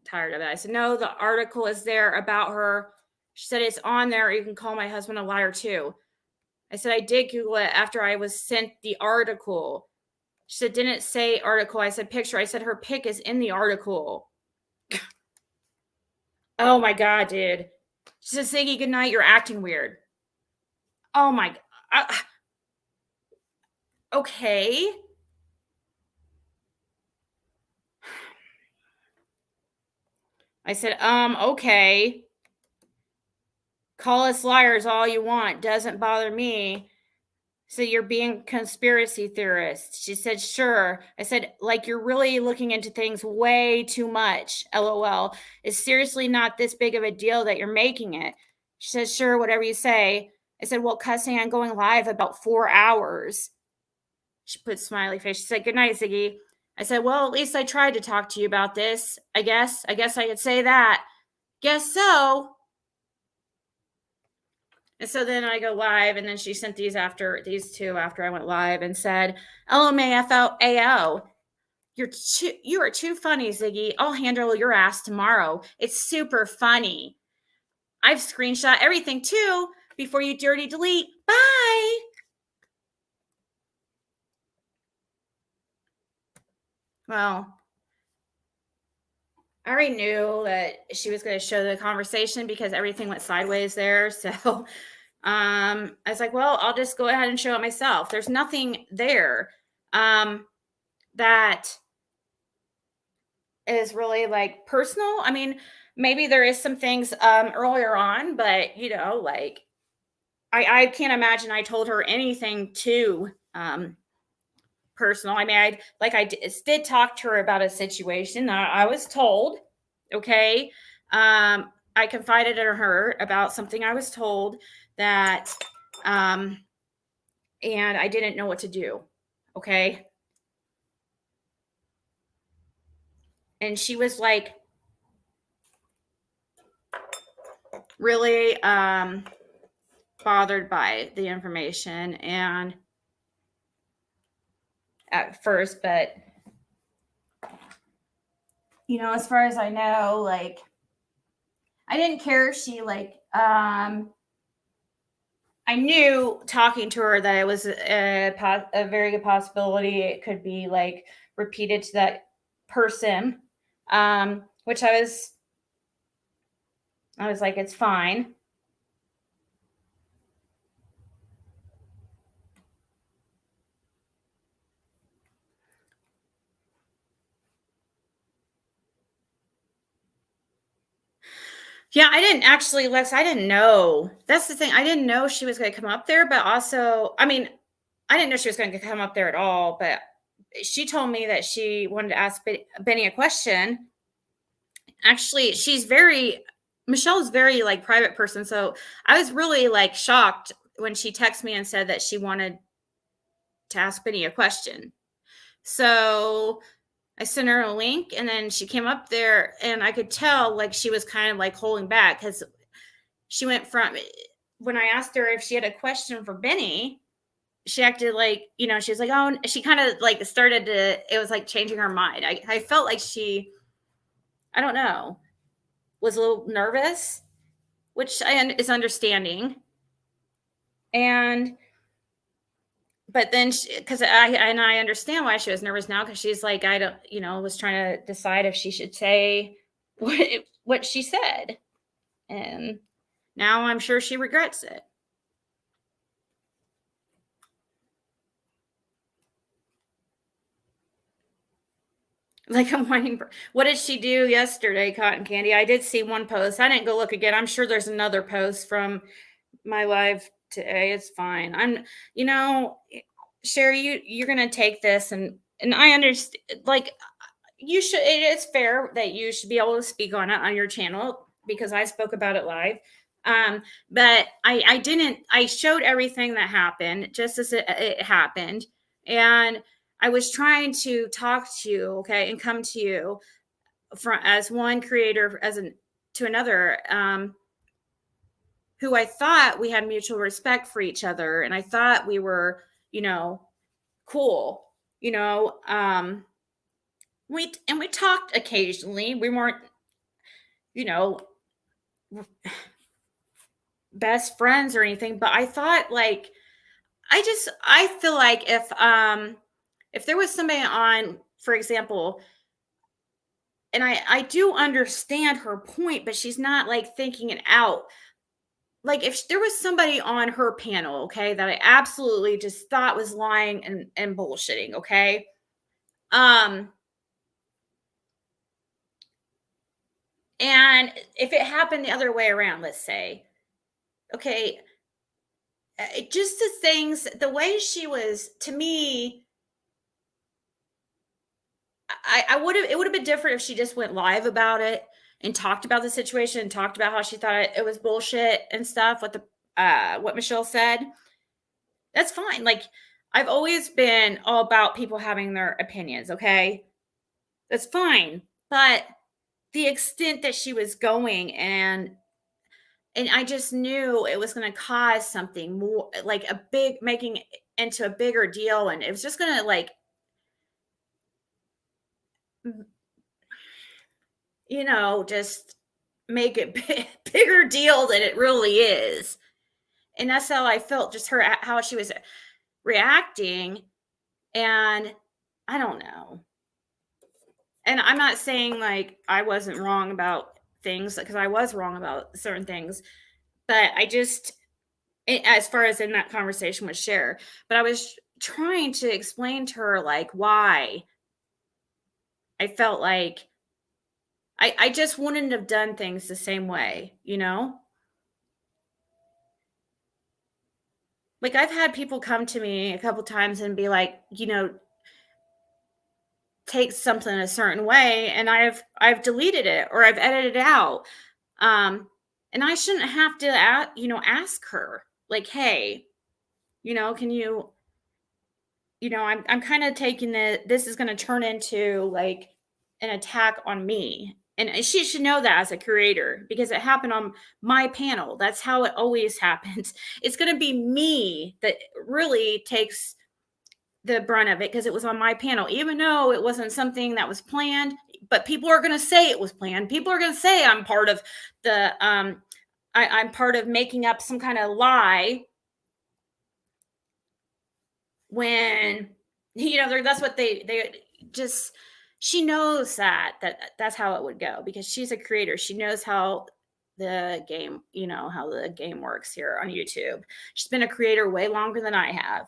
tired of it. I said, no, the article is there about her. She said it's on there. You can call my husband a liar too. I said, I did Google it after I was sent the article. She said, didn't say article. I said picture. I said her pic is in the article. Oh my God, dude. She said, Ziggy, good night. You're acting weird. Oh my God. Okay. I said, okay. Call us liars all you want. Doesn't bother me. So you're being conspiracy theorist. She said, sure. I said, like, you're really looking into things way too much. LOL. It's seriously not this big of a deal that you're making it. She said, sure, whatever you say. I said, well, cussing and going live about 4 hours. She put smiley face. She said, good night, Ziggy. I said, well, at least I tried to talk to you about this. I guess I could say that. Guess so. And so then I go live, and then she sent these two after I went live and said, LMAFO. You are too funny, Ziggy. I'll handle your ass tomorrow. It's super funny. I've screenshot everything too before you dirty delete. Bye. Well, I already knew that she was going to show the conversation because everything went sideways there. So I was like, well, I'll just go ahead and show it myself. There's nothing there that is really like personal. I mean, maybe there is some things earlier on, but I can't imagine I told her anything too personal. I mean, I did talk to her about a situation. I was told, okay. I confided in her about something I was told that, and I didn't know what to do. Okay. And she was like, really, bothered by the information and at first, but as far as I know, I didn't care if she I I knew talking to her that it was a very good possibility it could be like repeated to that person, which I was like, it's fine. Yeah, I didn't actually, Lex, I didn't know. That's the thing. I didn't know she was going to come up there, but also, I mean, I didn't know she was going to come up there at all, but she told me that she wanted to ask Benny a question. Actually, Michelle's very like private person. So I was really like shocked when she texted me and said that she wanted to ask Benny a question. So I sent her a link and then she came up there and I could tell like she was kind of like holding back because she went from, when I asked her if she had a question for Benny, she acted like, she was like, oh, she kind of like started to, it was like changing her mind. I felt like she, I don't know, was a little nervous, which is understanding. But then because I understand why she was nervous now, because she's like, I don't, was trying to decide if she should say what she said. And now I'm sure she regrets it. Like I'm whining. What did she do yesterday, Cotton Candy? I did see one post. I didn't go look again. I'm sure there's another post from my live today. It's fine. Sherry, you're gonna take this, and I understand. Like, you should. It is fair that you should be able to speak on it on your channel because I spoke about it live. But I didn't. I showed everything that happened just as it happened, and I was trying to talk to you, okay, and come to you as one creator to another, who I thought we had mutual respect for each other, and I thought we were, cool, we talked occasionally. We weren't, best friends or anything, but I thought like, I feel like if there was somebody on, for example, and I do understand her point, but she's not like thinking it out. Like if there was somebody on her panel, okay, that I absolutely just thought was lying and bullshitting, okay? And if it happened the other way around, let's say, okay, just the things, the way she was, to me, it would have been different if she just went live about it and talked about the situation and talked about how she thought it was bullshit and stuff, what Michelle said. That's fine. Like, I've always been all about people having their opinions, okay? That's fine. But the extent that she was going, and I just knew it was going to cause something more, like making it into a bigger deal, and it was just going to like, just make it bigger deal than it really is. And that's how I felt, just how she was reacting. And I don't know. And I'm not saying like I wasn't wrong about things, because I was wrong about certain things, but as far as in that conversation with Cher, but I was trying to explain to her like why I felt like I just wouldn't have done things the same way, Like I've had people come to me a couple times and be like, take something a certain way, and I've deleted it or I've edited it out. And I shouldn't have to ask her like, hey, can you, I'm kind of taking this is going to turn into like an attack on me. And she should know that as a creator, because it happened on my panel. That's how it always happens. It's going to be me that really takes the brunt of it, because it was on my panel, even though it wasn't something that was planned. But people are going to say it was planned. People are going to say I'm part of the I'm part of making up some kind of lie when, that's what they just, she knows that's how it would go because she's a creator. She knows how the game, how the game works here on YouTube. She's been a creator way longer than I have.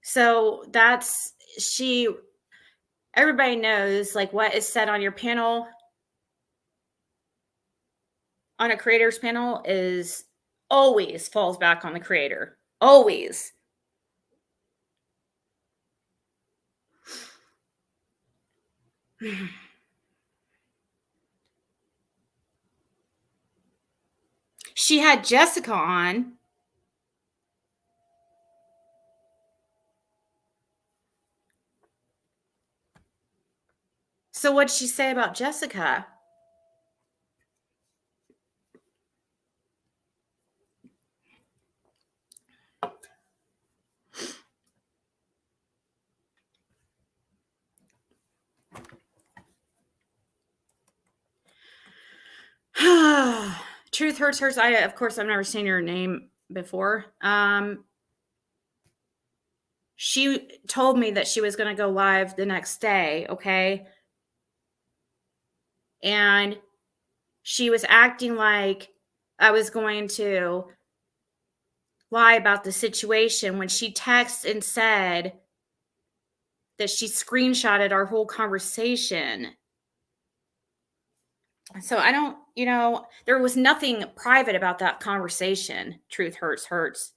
So everybody knows like what is said on your panel, on a creator's panel, is always falls back on the creator. Always. She had Jessica on. So what'd she say about Jessica? Truth hurts. Of course, I've never seen her name before. She told me that she was going to go live the next day. Okay. And she was acting like I was going to lie about the situation when she texted and said that she screenshotted our whole conversation. So I don't, there was nothing private about that conversation. Truth hurts.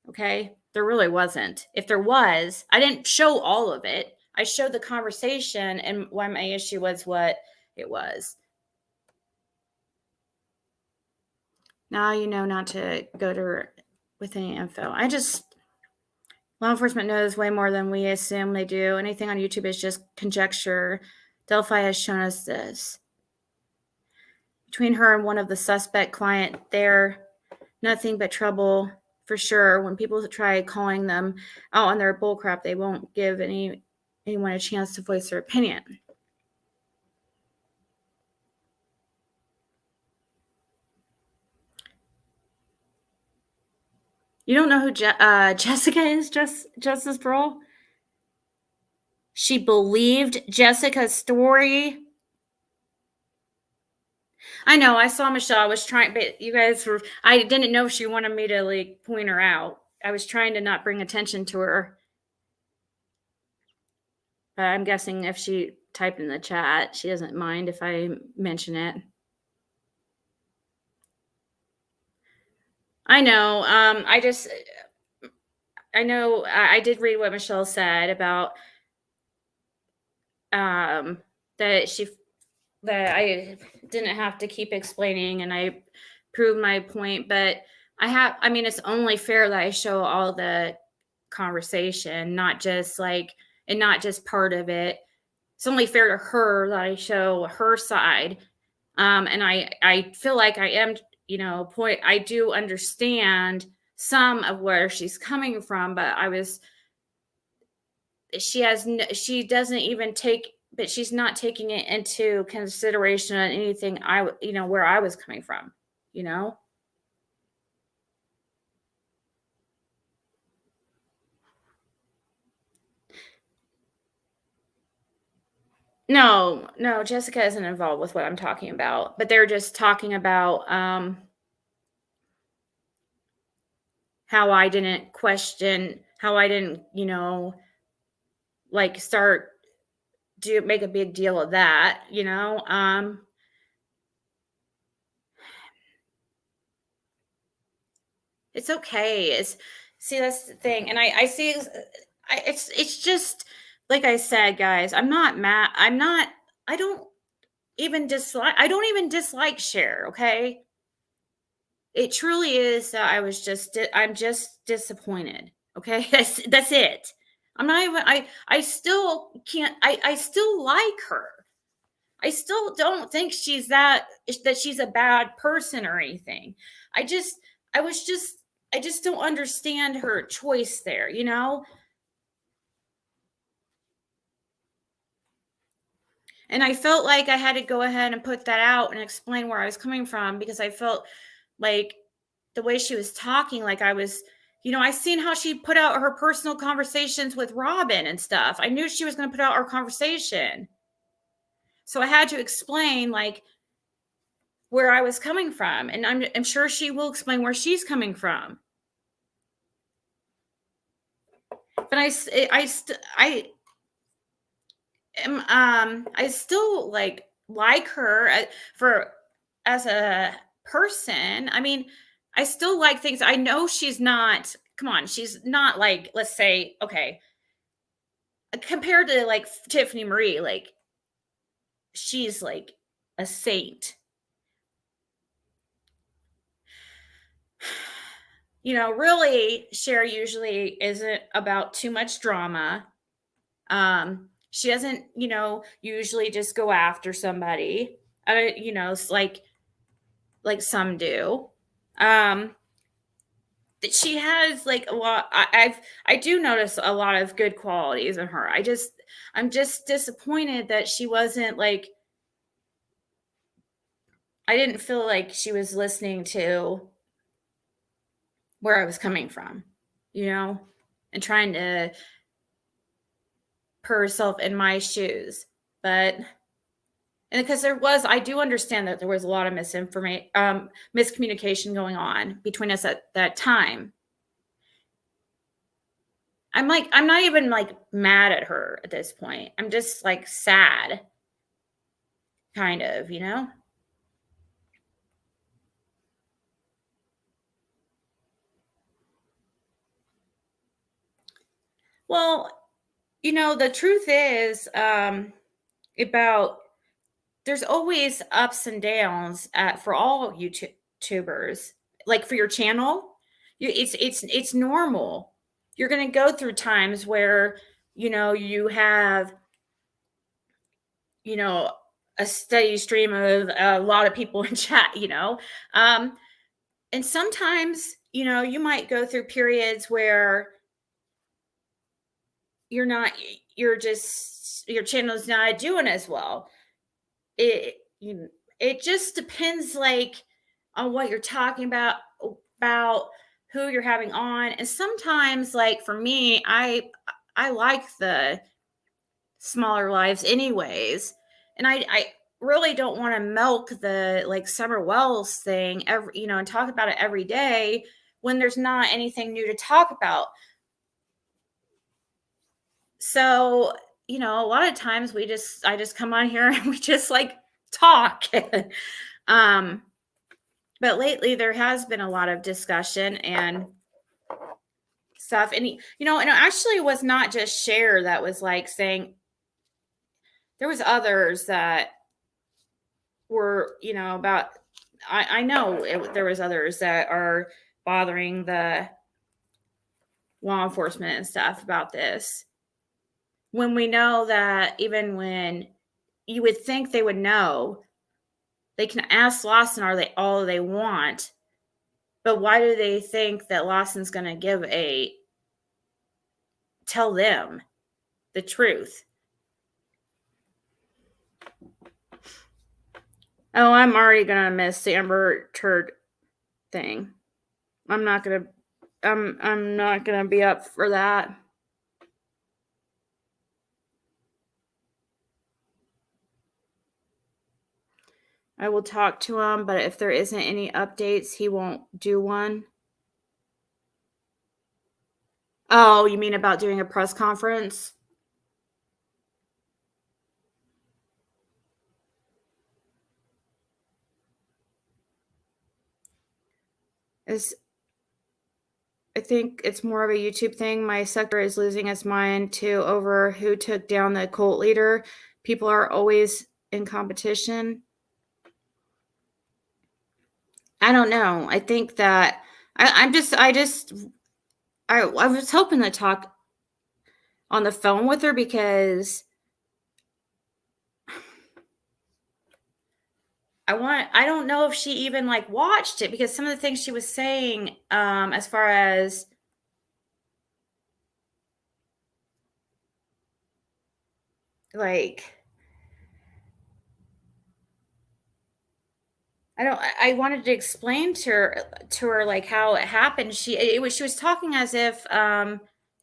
Okay. There really wasn't. If there was, I didn't show all of it. I showed the conversation and why my issue was what it was. Now you know not to go to her with any info. Law enforcement knows way more than we assume they do. Anything on YouTube is just conjecture. Delphi has shown us this. Between her and one of the suspect client there, nothing but trouble for sure. When people try calling them out on their bullcrap, they won't give anyone a chance to voice their opinion. You don't know who Jessica is, Justice Pearl? She believed Jessica's story. I know. I saw Michelle. I was trying, but I didn't know if she wanted me to like point her out. I was trying to not bring attention to her. But I'm guessing if she typed in the chat, she doesn't mind if I mention it. I know. I know. I did read what Michelle said about that I didn't have to keep explaining, and I proved my point. But it's only fair that I show all the conversation, not just part of it. It's only fair to her that I show her side. And I feel like I am, I do understand some of where she's coming from, but but she's not taking it into consideration on anything where I was coming from, No, Jessica isn't involved with what I'm talking about, but they're just talking about how I didn't make a big deal of that, It's okay. That's the thing. And I see it's just like I said, guys, I'm not mad. I don't even dislike Cher, okay? It truly is that I'm just disappointed, okay? That's it. I'm not even I still can't I still like her. I still don't think she's that she's a bad person or anything. I just don't understand her choice there, And I felt like I had to go ahead and put that out and explain where I was coming from because I felt like the way she was talking, like I was, I seen how she put out her personal conversations with Robin and stuff. I knew she was going to put out our conversation. So I had to explain like where I was coming from. And I'm sure she will explain where she's coming from. But I still like her for as a person. I mean, I still like things. I know she's not, come on, she's not like, let's say, okay, compared to like Tiffany Marie, like she's like a saint. Really, Cher usually isn't about too much drama. She doesn't, usually just go after somebody. It's like some do. That she has like a lot. I do notice a lot of good qualities in her. I'm just disappointed that she wasn't like. I didn't feel like she was listening to where I was coming from, and trying to put herself in my shoes. But, and because I do understand that there was a lot of miscommunication going on between us at that time. I'm not even like mad at her at this point. I'm just like sad, kind of, Well, the truth is, about there's always ups and downs for all YouTubers. Like for your channel, it's normal. You're going to go through times where you have a steady stream of a lot of people in chat. And sometimes you might go through periods where your channel is not doing as well. It just depends like on what you're talking about who you're having on. And sometimes like for me, I like the smaller lives anyways. And I really don't want to milk the like Summer Wells thing and talk about it every day when there's not anything new to talk about. So, a lot of times I just come on here and we just like talk. But lately there has been a lot of discussion and stuff. And, and it actually was not just Cher that was like saying, there was others that were, about, I know there was others that are bothering the law enforcement and stuff about this. When we know that even when you would think they would know, they can ask Lawson all they want, but why do they think that Lawson's going to tell them the truth? Oh, I'm already going to miss the Amber Turd thing. I'm not going to be up for that. I will talk to him, but if there isn't any updates, he won't do one. Oh, you mean about doing a press conference? I think it's more of a YouTube thing. My sector is losing its mind too over who took down the cult leader. People are always in competition. I don't know. I think that I was hoping to talk on the phone with her because I don't know if she even like watched it, because some of the things she was saying, as far as like, I wanted to explain to her like how it happened. She was talking as if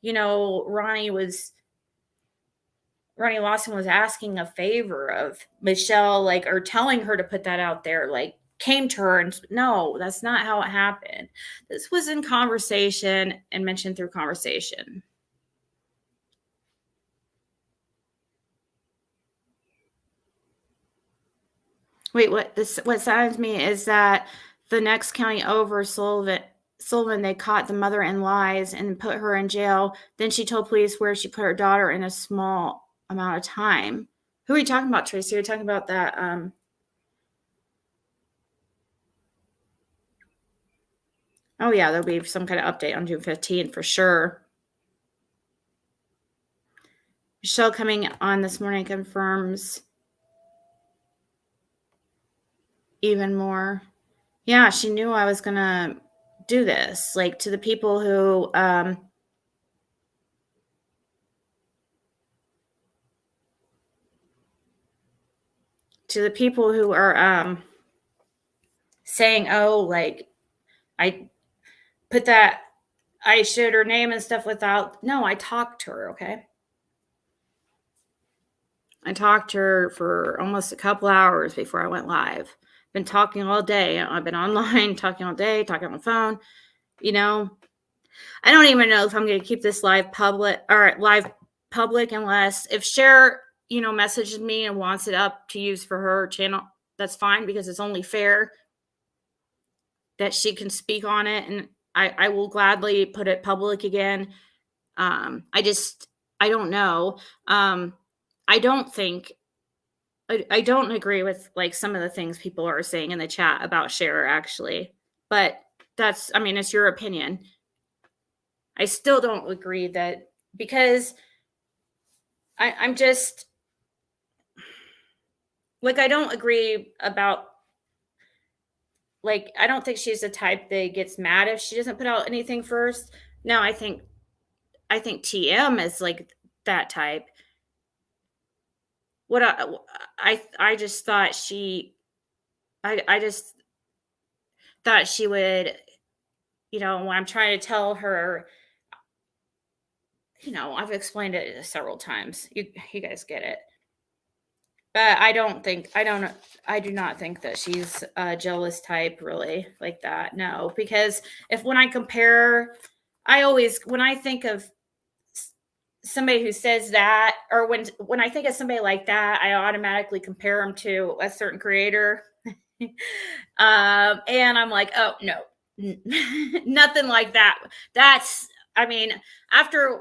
you know, Ronnie Lawson was asking a favor of Michelle, like, or telling her to put that out there, like, came to her and no, that's not how it happened. This was in conversation and mentioned through conversation. Wait, what saddens me is that the next county over, Sullivan, they caught the mother in lies and put her in jail. Then she told police where she put her daughter in a small amount of time. Who are you talking about, Tracy? You're talking about that oh yeah, there'll be some kind of update on June 15th for sure. Michelle coming on this morning confirms even more. Yeah, she knew I was gonna do this. Like, to the people who are saying, oh, like, I showed her name and stuff without. No, I talked to her, okay? I talked to her for almost a couple hours before I went live. Been talking all day. I've been online talking all day, talking on the phone. You know, I don't even know if I'm going to keep this live public unless if Cher, you know, messages me and wants it up to use for her channel. That's fine, because it's only fair that she can speak on it, and I will gladly put it public again. I don't know. I don't agree with like some of the things people are saying in the chat about Cher, actually, but it's your opinion. I still don't agree that, because I'm just like, I don't agree about, like, I don't think she's the type that gets mad if she doesn't put out anything first. No, I think TM is like that type. What I just thought I just thought she would, you know, when I'm trying to tell her, you know, I've explained it several times. You guys get it. But I do not think that she's a jealous type, really, like that. No, because when I compare, when I think of somebody who says that, or when I think of somebody like that, I automatically compare them to a certain creator. And I'm like, oh no, nothing like that. After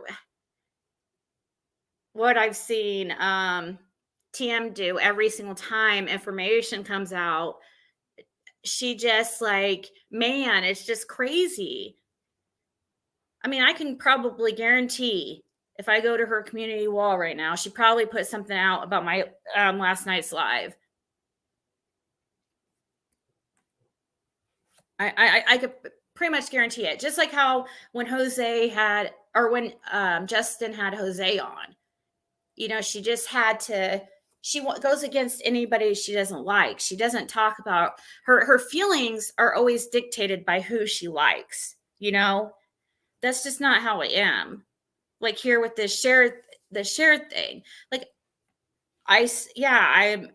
what I've seen TM do every single time information comes out, she just like, man, it's just crazy. I mean, I can probably guarantee if I go to her community wall right now, she probably put something out about my last night's live. I could pretty much guarantee it. Just like how when Justin had Jose on, you know, she just had to, she goes against anybody she doesn't like. She doesn't talk about her feelings are always dictated by who she likes. You know, that's just not how I am. Like here with the share thing, like I'm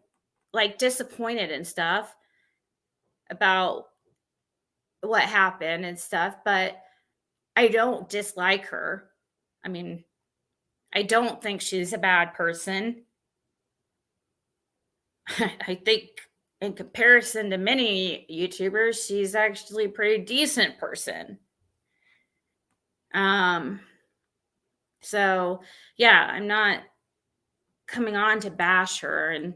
like disappointed and stuff about what happened and stuff, but I don't dislike her. I mean, I don't think she's a bad person. I think in comparison to many YouTubers, she's actually a pretty decent person. So yeah, I'm not coming on to bash her. And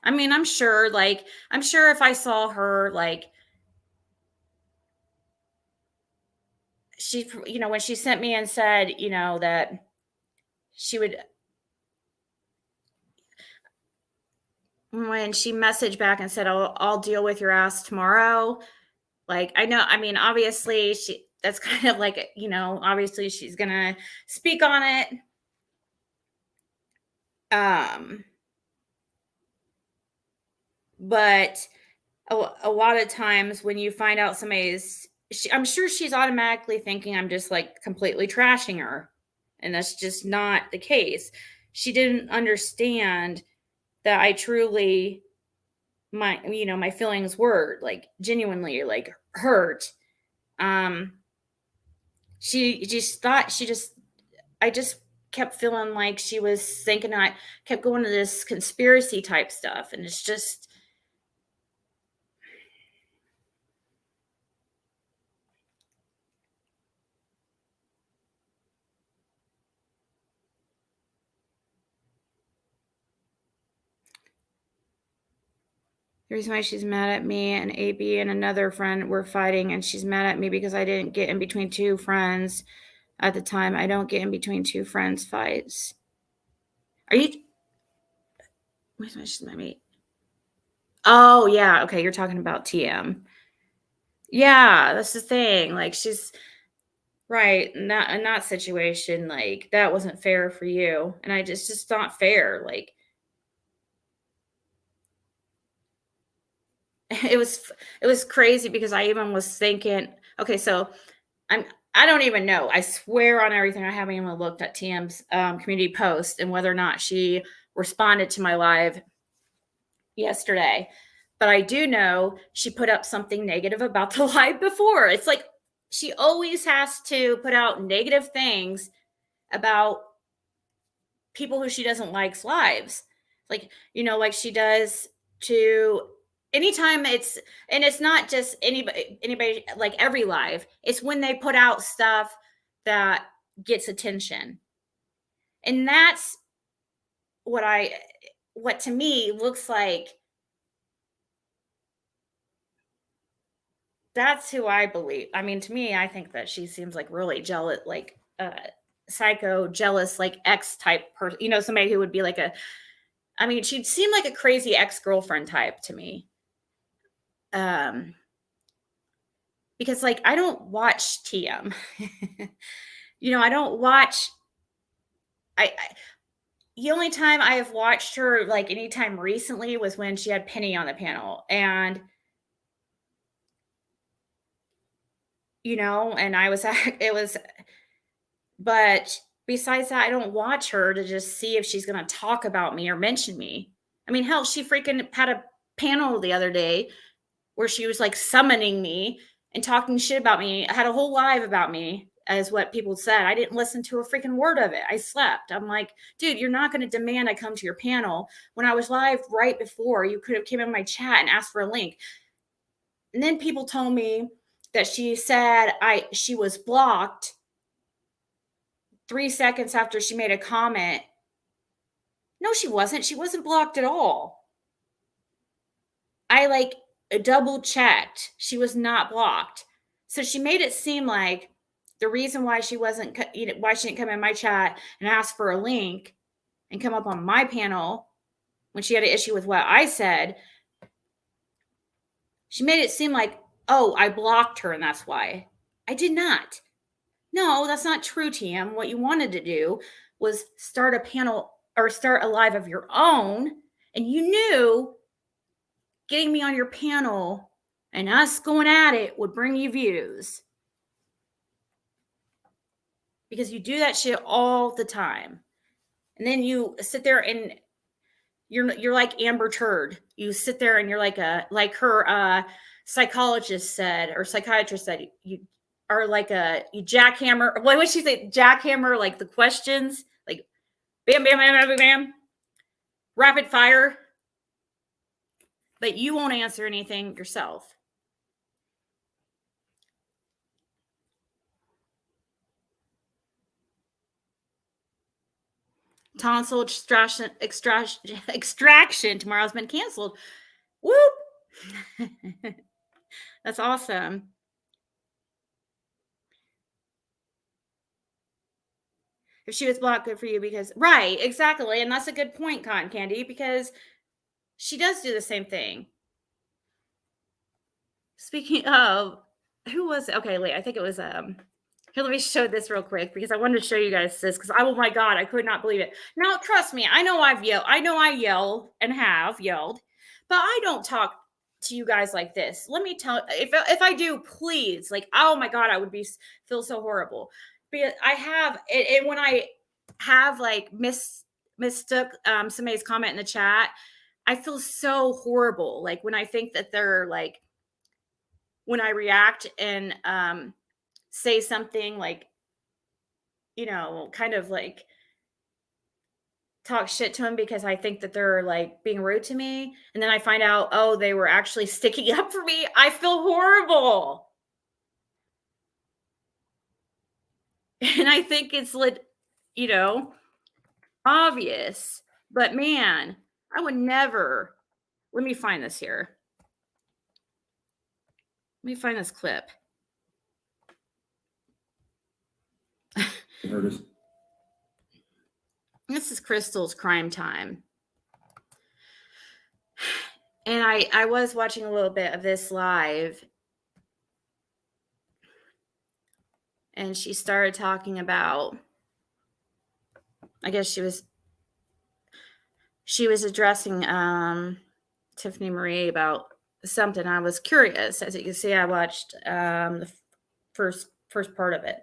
I mean, I'm sure if I saw her, like, she, you know, when she sent me and said, you know, that she would, when she messaged back and said, I'll deal with your ass tomorrow. Like, I know, I mean, obviously that's kind of like, you know, obviously she's going to speak on it. But a lot of times when you find out somebody's, I'm sure she's automatically thinking I'm just like completely trashing her. And that's just not the case. She didn't understand that I truly, my feelings were like genuinely like hurt. She just thought I just kept feeling like she was thinking I kept going to this conspiracy type stuff. And it's just, the reason why she's mad at me and AB and another friend were fighting, and she's mad at me because I didn't get in between two friends at the time. I don't get in between two friends' fights. Are you? Where's my? She's my mate. Oh yeah, okay. You're talking about TM. Yeah, that's the thing. Like she's right in that situation. Like that wasn't fair for you, and I just not fair. Like it was crazy because I even was thinking, okay, so I don't even know. I swear on everything I haven't even looked at TM's community post and whether or not she responded to my live yesterday. But I do know she put up something negative about the live before. It's like she always has to put out negative things about people who she doesn't like's lives. Like, like she does to anytime it's not just anybody like every live. It's when they put out stuff that gets attention. And that's what to me looks like. That's who I believe. I mean, to me, I think that she seems like really jealous, like psycho, jealous, like ex type person. Somebody who would be like I mean, she'd seem like a crazy ex-girlfriend type to me. Because like I don't watch TM. I don't watch. I the only time I have watched her like anytime recently was when she had Penny on the panel, and and it was, but besides that, I don't watch her to just see if she's going to talk about me or mention me. I mean, hell, she freaking had a panel the other day where she was like summoning me and talking shit about me. I had a whole live about me, as what people said. I didn't listen to a freaking word of it. I slept. I'm like, dude, you're not going to demand I come to your panel. When I was live right before, you could have came in my chat and asked for a link. And then people told me that she said she was blocked 3 seconds after she made a comment. No, she wasn't. She wasn't blocked at all. I like double checked. She was not blocked. So she made it seem like the reason why she wasn't, why she didn't come in my chat and ask for a link and come up on my panel when she had an issue with what I said, she made it seem like, oh, I blocked her and that's why. I did not. No, that's not true, TM. What you wanted to do was start a panel or start a live of your own, and you knew getting me on your panel and us going at it would bring you views. Because you do that shit all the time. And then you sit there and you're like Amber Turd. You sit there and you're like her psychologist said, or psychiatrist said, you are like you jackhammer. What would she say? Jackhammer, like the questions, like bam, bam, bam, bam, bam, rapid fire. But you won't answer anything yourself. Tonsil extraction tomorrow's been canceled. Whoop. That's awesome. If she was blocked, good for you, because right, exactly. And that's a good point, Cotton Candy, because she does do the same thing. Speaking of, who was it? Okay, wait, I think it was here, let me show this real quick because I wanted to show you guys this because oh my god, I could not believe it. Now, trust me, I know I yell and have yelled, but I don't talk to you guys like this. Let me tell, if I do, please, like, oh my God, I would feel so horrible. Because I have it, and when I have like mistook somebody's comment in the chat, I feel so horrible. Like when I think that they're like, when I react and say something like, you know, kind of like talk shit to them because I think that they're like being rude to me. And then I find out, oh, they were actually sticking up for me. I feel horrible. And I think it's you know, obvious, but man, I would never. Let me find this here. Let me find this clip. This is Crystal's Crime Time. And I was watching a little bit of this live. And she started talking about, I guess she was addressing Tiffany Marie about something. I was curious. As you can see, I watched the first part of it.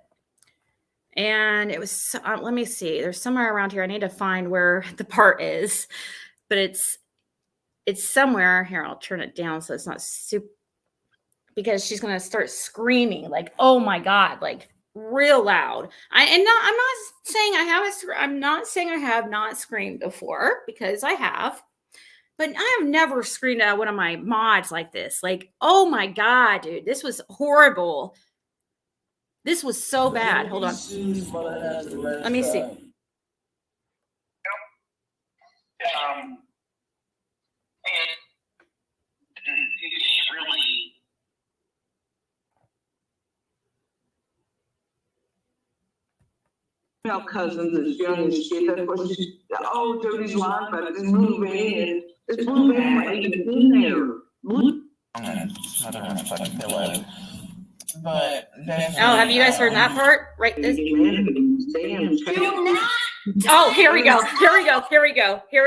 And it was, let me see, there's somewhere around here. I need to find where the part is, but it's somewhere here. I'll turn it down so it's not super, because she's going to start screaming like, oh my God, like real loud. I'm not saying I have not screamed before, because I have, but I have never screamed at one of my mods like this. Like, oh my God, dude, this was horrible. This was so bad. Hold on. Let me see. And it's really cousins as young as shit. That's what she, oh, Jody's lying, but it's moving, and it's moving like even in there. I don't want to fucking pillow. But Oh, have you guys heard that part? Right. This. Damn, Oh, here we go. Here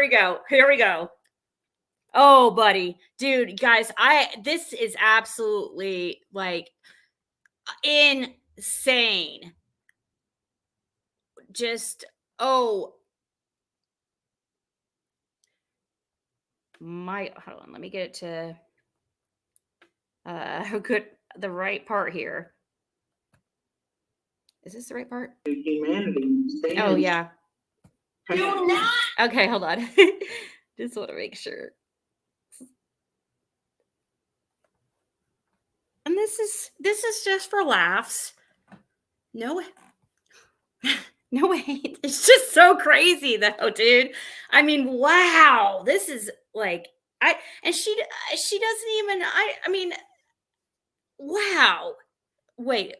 we go. Oh, buddy, dude, guys, this is absolutely like insane. Just, oh my, hold on, let me get it to the right part here. Is this the right part? humanity. Oh yeah. Do not. Okay, hold on. Just want to make sure. And this is just for laughs. No way. It's just so crazy though, dude. I mean, wow. This is like, she doesn't even, I mean, wow. Wait,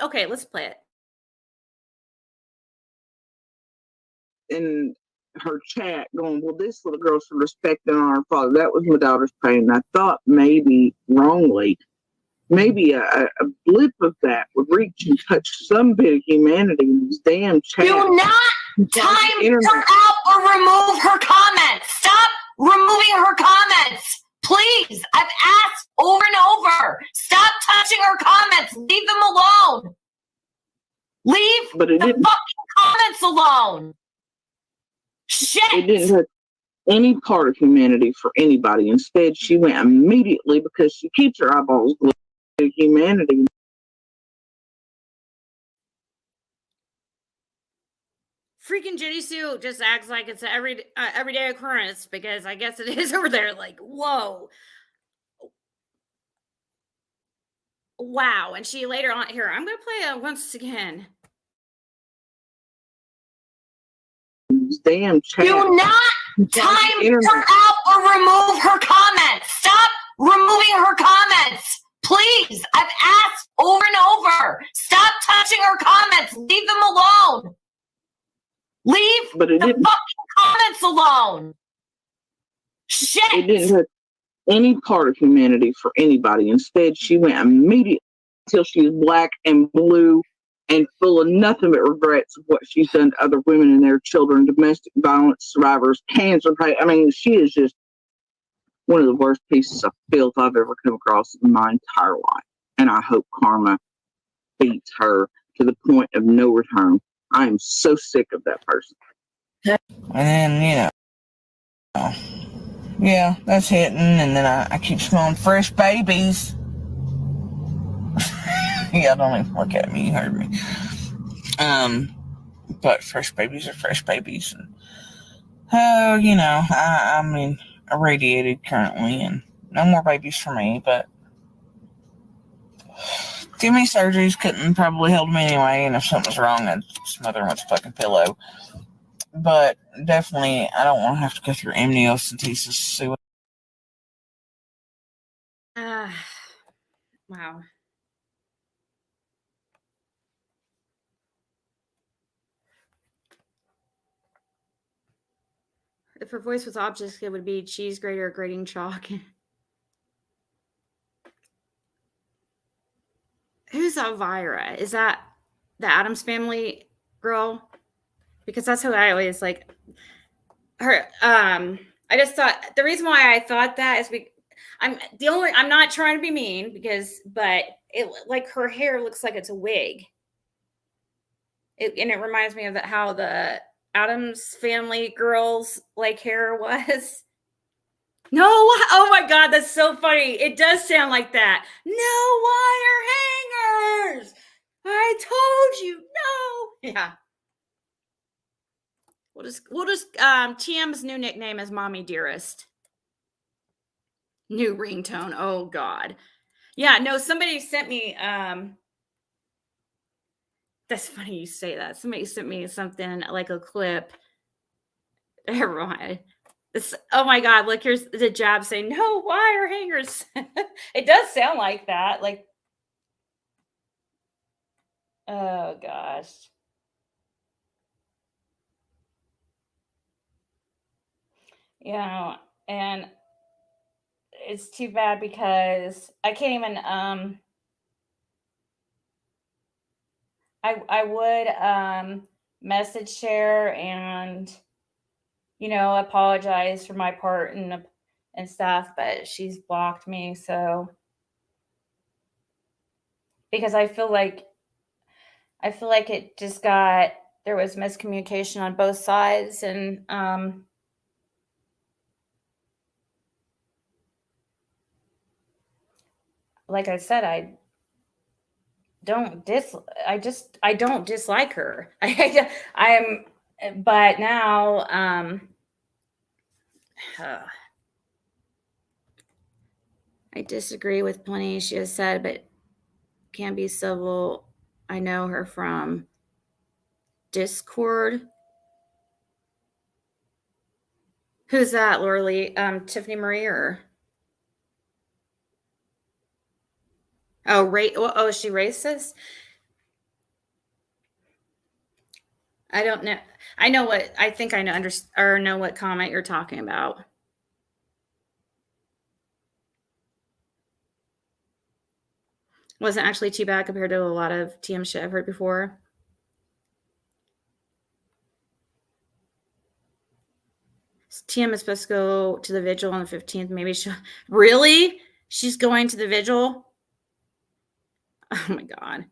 okay, let's play it. In her chat going, well, this little girl's for respecting our father. That was my daughter's pain. I thought maybe wrongly, maybe a blip of that would reach and touch some bit of humanity in this damn chat. Do not time her out or remove her comments. Stop removing her comments. Please. I've asked over and over. Stop touching her comments. Leave them alone. Leave the fucking comments alone. Shit. It didn't touch any part of humanity for anybody. Instead, she went immediately, because she keeps her eyeballs glued to humanity. Freaking Jenny Sue just acts like it's an everyday occurrence, because I guess it is over there. Like, whoa. Wow. And she later on here, I'm going to play it once again. Damn chat. Do not time her out or remove her comments. Stop removing her comments. Please. I've asked over and over. Stop touching her comments. Leave them alone. Leave the fucking comments alone. Shit. It didn't touch any part of humanity for anybody. Instead, she went immediately until she was black and blue and full of nothing but regrets of what she's done to other women and their children, domestic violence survivors, cancer. I mean, she is just one of the worst pieces of filth I've ever come across in my entire life. And I hope karma beats her to the point of no return. I am so sick of that person. And then, yeah, that's hitting. And then I keep smelling fresh babies. Yeah, don't even look at me. You heard me. But fresh babies are fresh babies. And, I'm irradiated currently, and no more babies for me, but too many surgeries couldn't probably help me anyway, and if something's wrong, I'd smother them with a fucking pillow. But definitely, I don't want to have to go through amniocentesis. See what. Wow. If her voice was objects, it would be cheese grater grating chalk. Who's Elvira? Is that the Addams Family girl? Because that's who I always like. Her. I just thought the reason why I thought that is I'm not trying to be mean but it like her hair looks like it's a wig. And it reminds me of how the Addams Family girls like hair was. No, oh my God, that's so funny. It does sound like that. No wire hangers. I told you, no. Yeah. We'll just TM's new nickname is Mommy Dearest. New ringtone. Oh God. Yeah, no, somebody sent me that's funny you say that. Somebody sent me something like a clip. Everyone. Oh my God, look, here's the jab saying no wire hangers. It does sound like that. Like, oh gosh. And it's too bad because I can't even I would message share and apologize for my part and stuff, but she's blocked me. So because I feel like it just there was miscommunication on both sides, and like I said, I don't dislike her. But now I disagree with plenty she has said, but can be civil. I know her from Discord. Who's that, Laura Lee? Tiffany Marie or? Oh, is she racist? I don't know. I know what I think I know what comment you're talking about. Wasn't actually too bad compared to a lot of TM shit I've heard before. TM is supposed to go to the vigil on the 15th. Maybe really? She's going to the vigil? Oh my God.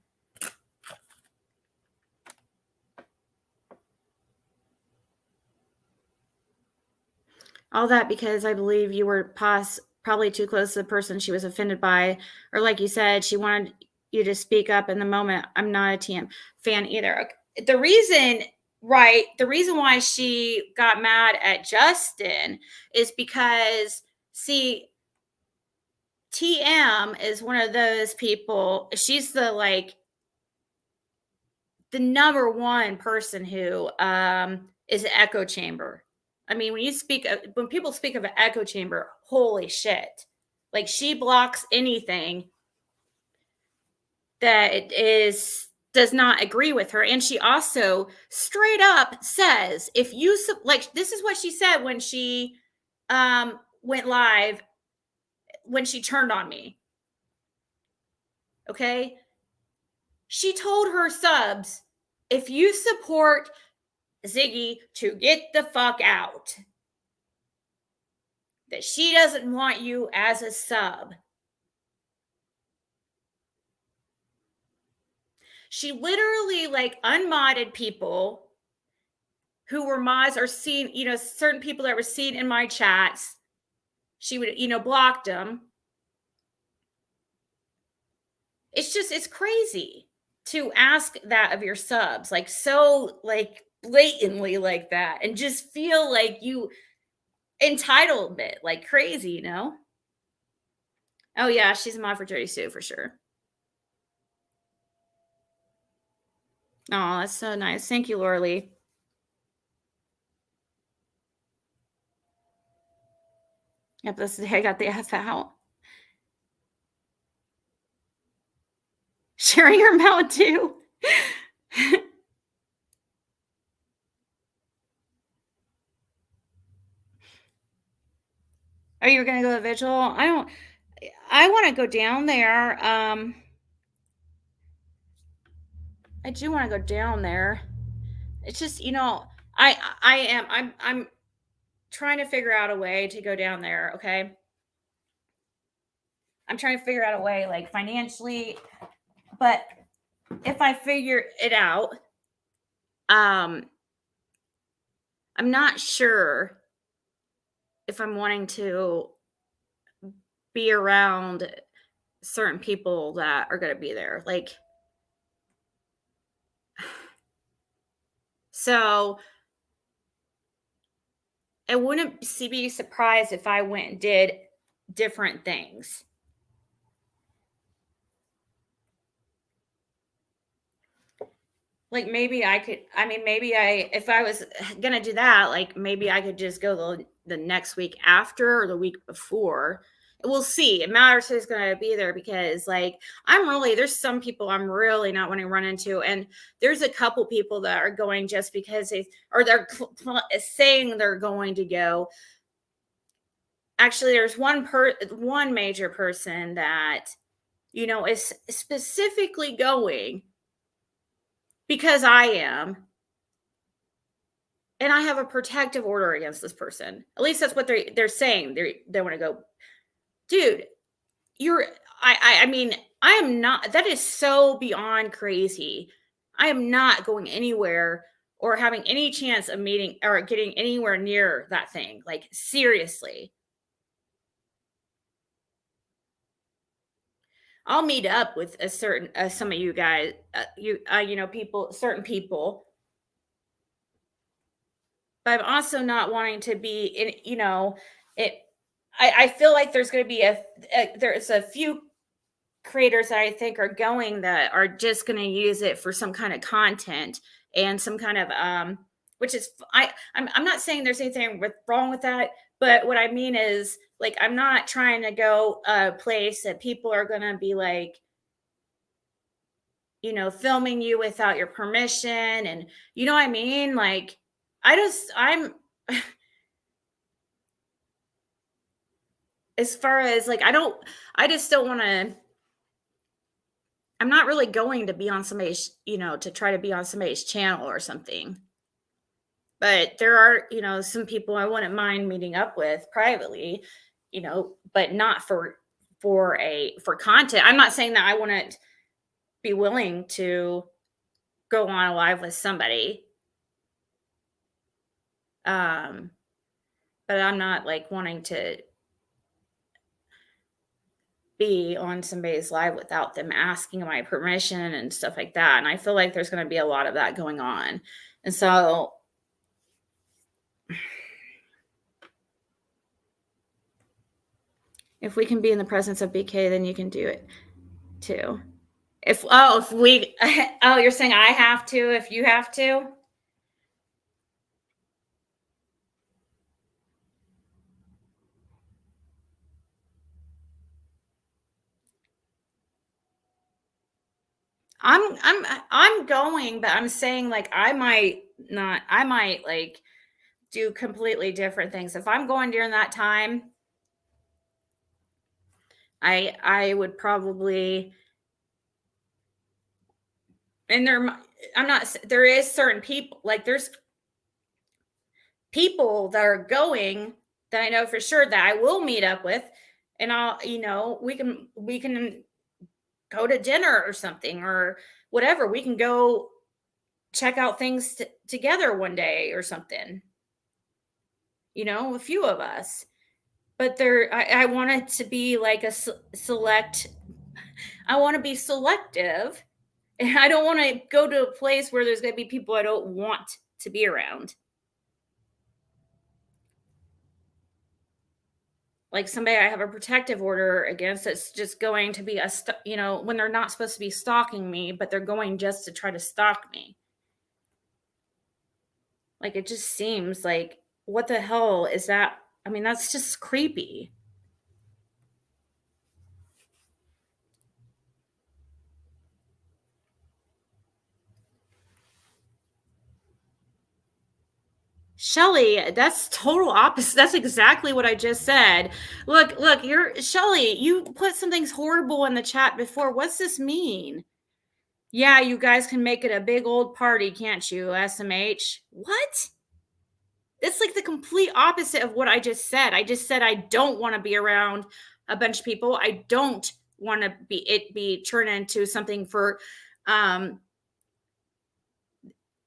All that because I believe you were probably too close to the person she was offended by. Or like you said, she wanted you to speak up in the moment. I'm not a TM fan either. The reason why she got mad at Justin is because, see, TM is one of those people. She's the number one person who is an echo chamber. I mean, when people speak of an echo chamber, holy shit. Like, she blocks anything that does not agree with her. And she also straight up says, if you, this is what she said when she went live, when she turned on me. Okay. She told her subs, if you support Ziggy to get the fuck out, that she doesn't want you as a sub. She literally like unmodded people who were mods or seen, certain people that were seen in my chats. She would, blocked them. It's crazy to ask that of your subs, like so like blatantly like that, and just feel like you entitlement like crazy, Oh yeah, she's a mod for Jody Sue for sure. Oh, that's so nice. Thank you, Laura Lee. Yep, this is I got the F out. Sharing your mouth too. Are you gonna go to vigil? I want to go down there. I do want to go down there. It's just, I'm trying to figure out a way to go down there, okay? I'm trying to figure out a way, like financially, but if I figure it out, I'm not sure if I'm wanting to be around certain people that are going to be there. Like, so I wouldn't be surprised if I went and did different things. Like maybe I could, if I was going to do that, like maybe I could just go the next week after or the week before. We'll see. It matters who's going to be there because like, there's some people I'm really not wanting to run into. And there's a couple people that are going just because they're saying they're going to go. Actually, there's one major person that, is specifically going because I am, and I have a protective order against this person. At least that's what they're saying. They want to go, dude. I am not. That is so beyond crazy. I am not going anywhere or having any chance of meeting or getting anywhere near that thing. Like seriously. I'll meet up with a certain some of you guys, certain people. But I'm also not wanting to be in, I feel like there's going to be there's a few creators that I think are going that are just going to use it for some kind of content and some kind of which is I'm not saying there's anything wrong with that, but what I mean is like I'm not trying to go a place that people are going to be like filming you without your permission, and you know what I mean? Like I'm as far as like I just don't want to. I'm not really going to be on somebody's, to try to be on somebody's channel or something. But there are, some people I wouldn't mind meeting up with privately, but not for content. I'm not saying that I wouldn't be willing to go on a live with somebody. But I'm not like wanting to be on somebody's live without them asking my permission and stuff like that. And I feel like there's going to be a lot of that going on. And so if we can be in the presence of BK, then you can do it too. You're saying I have to, if you have to? I'm going, but I'm saying like I might like do completely different things. If I'm going during that time, I would probably, and there is certain people, like there's people that are going that I know for sure that I will meet up with, and I'll, we can go to dinner or something or whatever. We can go check out things together one day or something. A few of us. But I want it to be like a select. I want to be selective, and I don't want to go to a place where there's going to be people I don't want to be around. Like somebody I have a protective order against, that's just going to be when they're not supposed to be stalking me, but they're going just to try to stalk me. Like, it just seems like, what the hell is that? I mean, that's just creepy. Shelly, that's total opposite. That's exactly what I just said. Look, you're Shelly, you put some things horrible in the chat before. What's this mean? Yeah, you guys can make it a big old party, can't you, SMH? What? It's like the complete opposite of what I just said. I just said I don't want to be around a bunch of people. I don't want to be turned into something for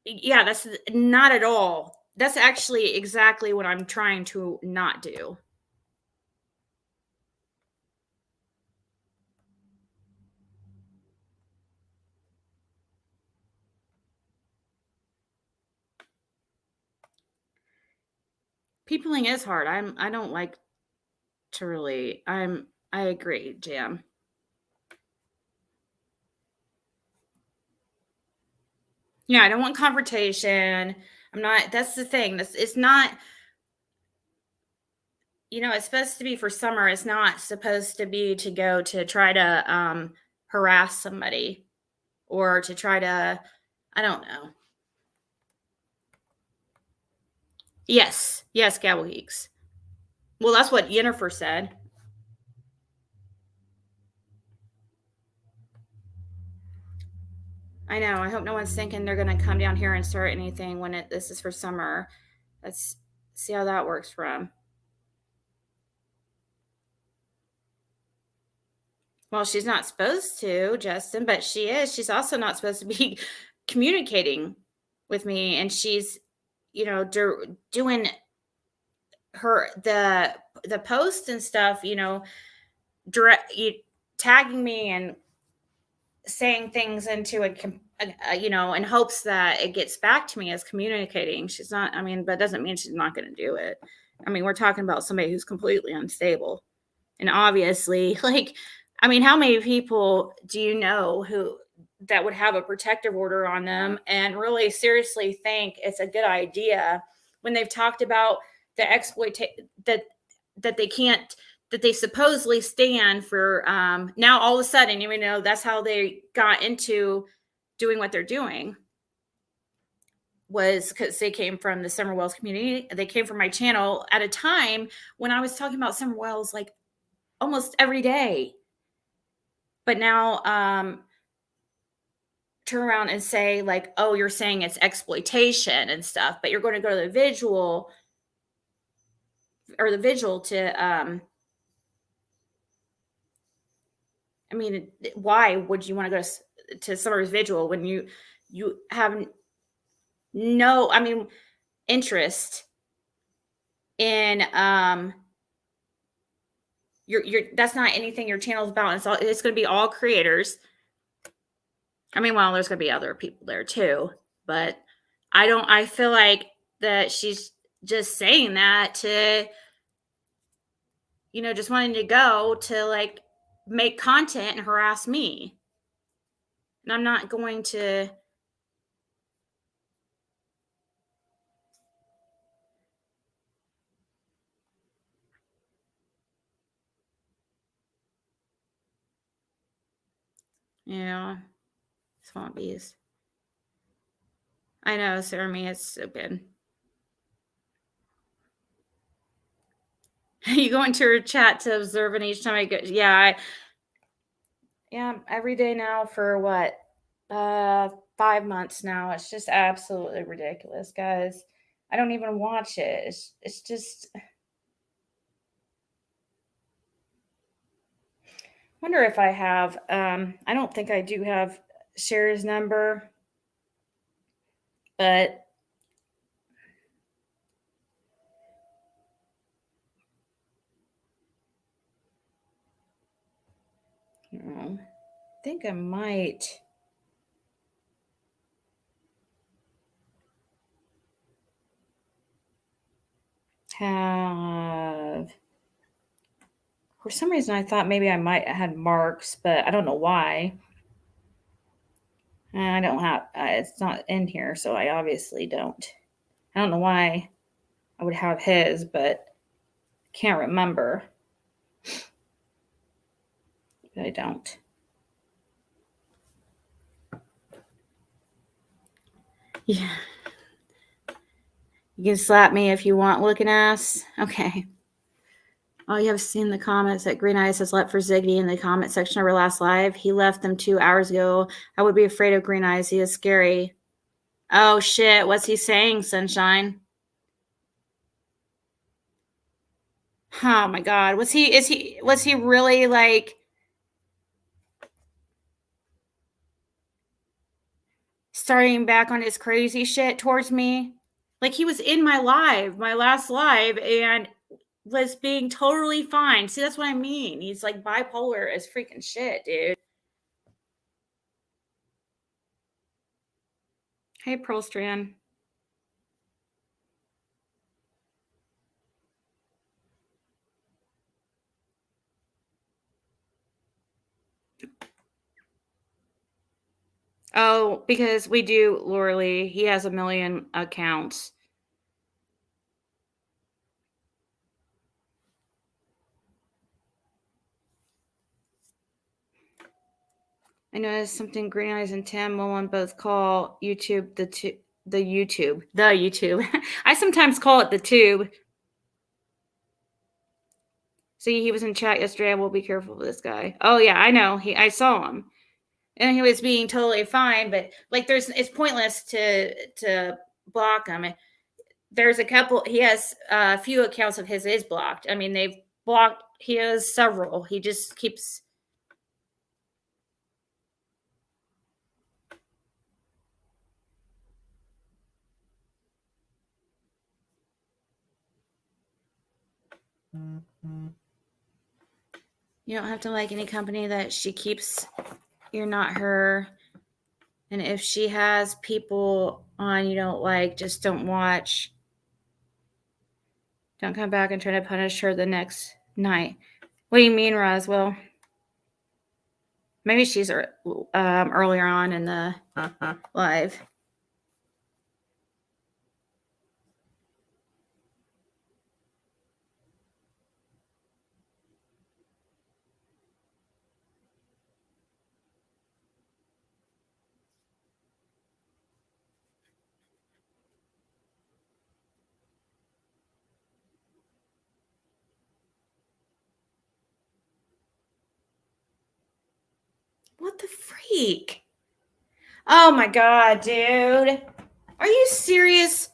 yeah, that's not at all. That's actually exactly what I'm trying to not do. Peopling is hard. I don't like to really. I agree, Jam. Yeah, I don't want confrontation. I'm not. That's the thing. It's not. It's supposed to be for summer. It's not supposed to be to go to try to harass somebody or to try to. I don't know. Yes, Gabble Geeks. Well, that's what Yennefer said. I know. I hope no one's thinking they're going to come down here and start anything when this is for summer. Let's see how that works for them. Well, she's not supposed to, Justin, but she is. She's also not supposed to be communicating with me, and she's, doing her the post and stuff, tagging me and saying things into in hopes that it gets back to me as communicating. She's not, but it doesn't mean she's not going to do it. We're talking about somebody who's completely unstable. And obviously, how many people do you know that would have a protective order on them and really seriously think it's a good idea when they've talked about the exploitation that they supposedly stand for? Now all of a sudden, that's how they got into doing what they're doing, was because they came from the Summer Wells community. They came from my channel at a time when I was talking about Summer Wells like almost every day. But now turn around and say like, oh, you're saying it's exploitation and stuff, but you're going to go to the vigil to why would you want to go to Summer's vigil when you have no interest in that's not anything your channel is about. It's going to be all creators. Well, there's going to be other people there too, but I feel like that she's just saying that to, just wanting to go to like make content and harass me. And I'm not going to. Yeah. Swamp bees. I know, Sarah, it's so good. You go into her chat to observe, and each time I go, every day now for what, 5 months now. It's just absolutely ridiculous, guys. I don't even watch it. It's just, Wonder if I have, I don't think I do have Cher's number, but I think I might have. For some reason, I thought maybe I might have had Mark's, but I don't know why. I don't have. It's not in here, so I obviously don't. I don't know why I would have his, but can't remember. But I don't. Yeah. You can slap me if you want, looking ass. Okay. Oh, you have seen the comments that Green Eyes has left for Ziggy in the comment section of our last live. He left them 2 hours ago. I would be afraid of Green Eyes. He is scary. Oh shit. What's he saying, Sunshine? Oh my god. Was he really like starting back on his crazy shit towards me? Like he was in my last live, and was being totally fine. See, that's what I mean. He's like bipolar as freaking shit, dude. Hey, Pearl Strand. Oh, because we do, Laura Lee. He has 1 million accounts. I noticed something Green Eyes and Tim Mullen both call YouTube the YouTube. I sometimes call it the tube. See, he was in chat yesterday. I will be careful with this guy. Oh yeah, I know. I saw him. And he was being totally fine, but like it's pointless to block him. There's a couple, he has a few accounts of his is blocked. I mean, they've blocked, he has several. He just keeps. You don't have to like any company that she keeps. You're not her. And if she has people on you don't like, just don't watch. Don't come back and try to punish her the next night. What do you mean, Roswell? Maybe she's earlier on in the live. What the freak? Oh my god, dude. Are you serious?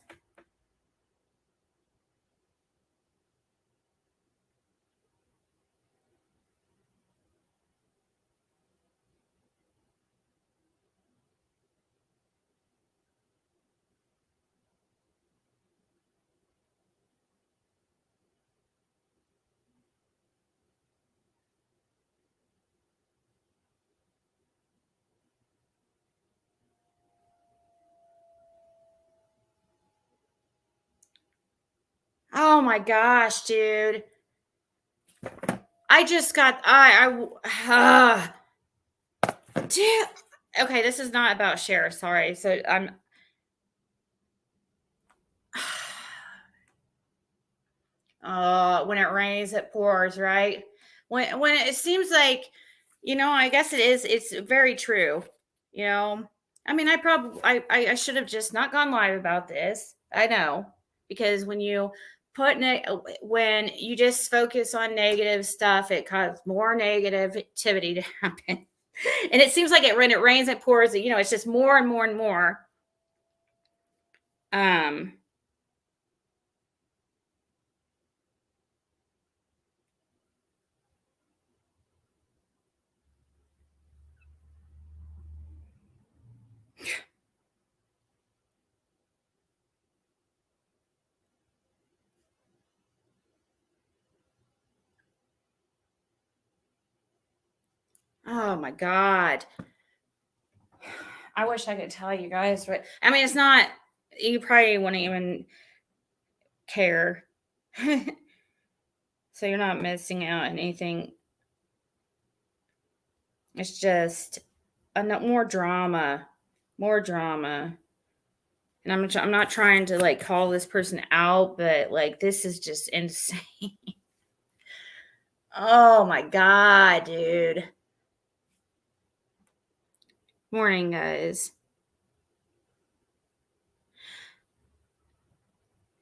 Oh my gosh, dude. I just got dude. Okay, this is not about Cher. Sorry. So I'm when it rains, it pours, right? When it seems like, I guess it is, it's very true. I mean, I should have just not gone live about this. I know, because when you when you just focus on negative stuff, it causes more negativity to happen. And it seems like when it rains, it pours, it's just more and more and more. Oh my God. I wish I could tell you guys, but I mean, it's not, you probably wouldn't even care. So you're not missing out on anything. It's just more drama, And I'm not trying to like call this person out, but like, this is just insane. Oh my God, dude. Morning, guys.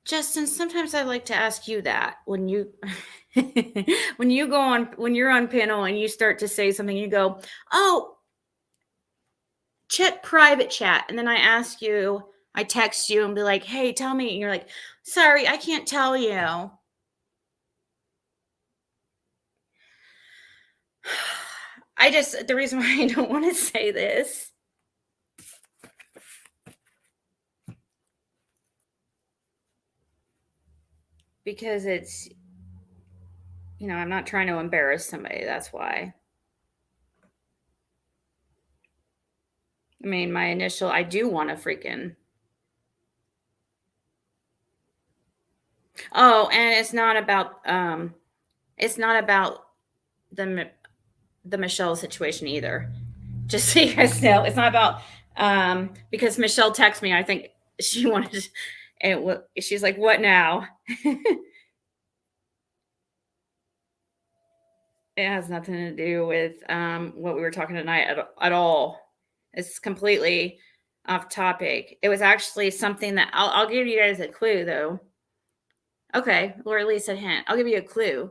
Justin, sometimes I like to ask you that when you when you're on panel and you start to say something, you go, "Oh, check private chat." And then I text you and be like, "Hey, tell me." And you're like, "Sorry, I can't tell you." The reason why I don't want to say this because it's, I'm not trying to embarrass somebody. That's why. I mean, I do want to freaking. Oh, and it's not about the Michelle situation either. Just so you guys know, it's not about because Michelle texted me. I think she wanted, she's like, "What now?" It has nothing to do with what we were talking tonight at all. It's completely off topic. It was actually something that I'll give you guys a clue, though. Okay, or at least a hint. I'll give you a clue.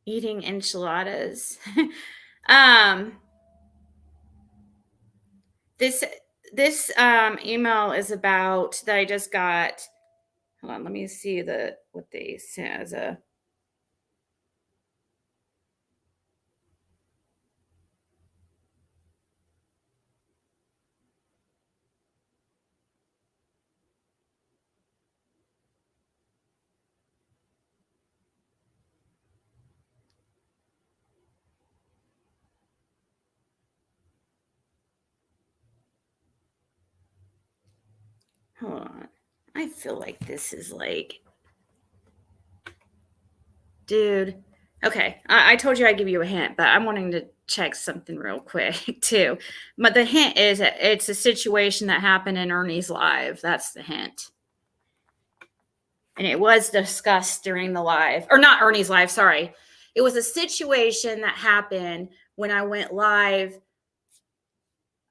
Eating enchiladas. This email is about that I just got. Hold on, let me see what they sent as a. Hold on. I feel like this is like, dude. Okay, I told you I'd give you a hint, but I'm wanting to check something real quick too. But the hint is that it's a situation that happened in Ernie's live. That's the hint. And it was discussed during the live, or not Ernie's live, sorry. It was a situation that happened when I went live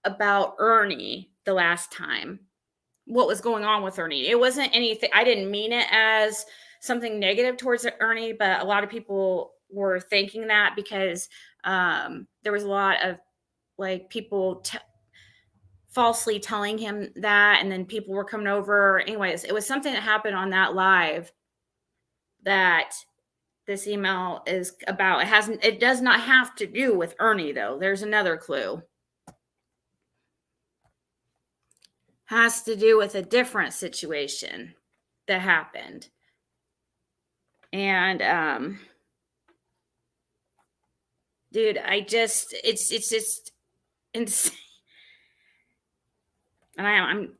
about Ernie the last time. What was going on with Ernie. It wasn't anything, I didn't mean it as something negative towards Ernie, but a lot of people were thinking that because there was a lot of like people falsely telling him that, and then people were coming over. Anyways, it was something that happened on that live that this email is about. It does not have to do with Ernie, though. There's another clue. Has to do with a different situation that happened. And dude, it's just insane. And I'm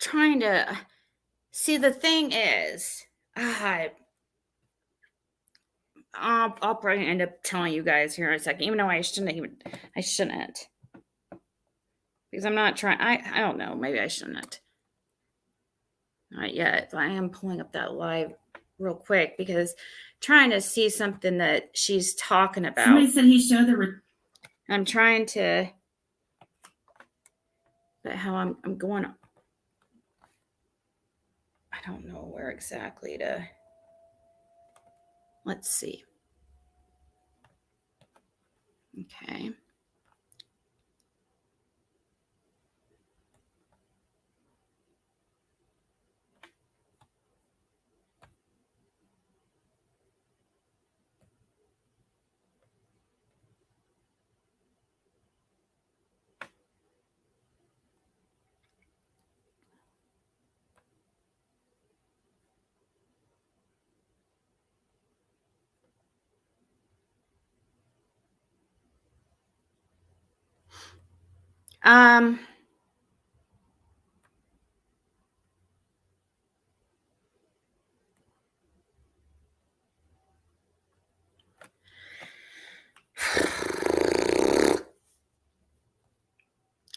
trying to see, the thing is, I'll probably end up telling you guys here in a second, even though I shouldn't, because I'm not trying. I don't know, maybe I shouldn't. Not yet, but I am pulling up that live real quick because trying to see something that she's talking about. Somebody said he showed I'm trying to, but how I'm going. I don't know where exactly to. Let's see. Okay. Um,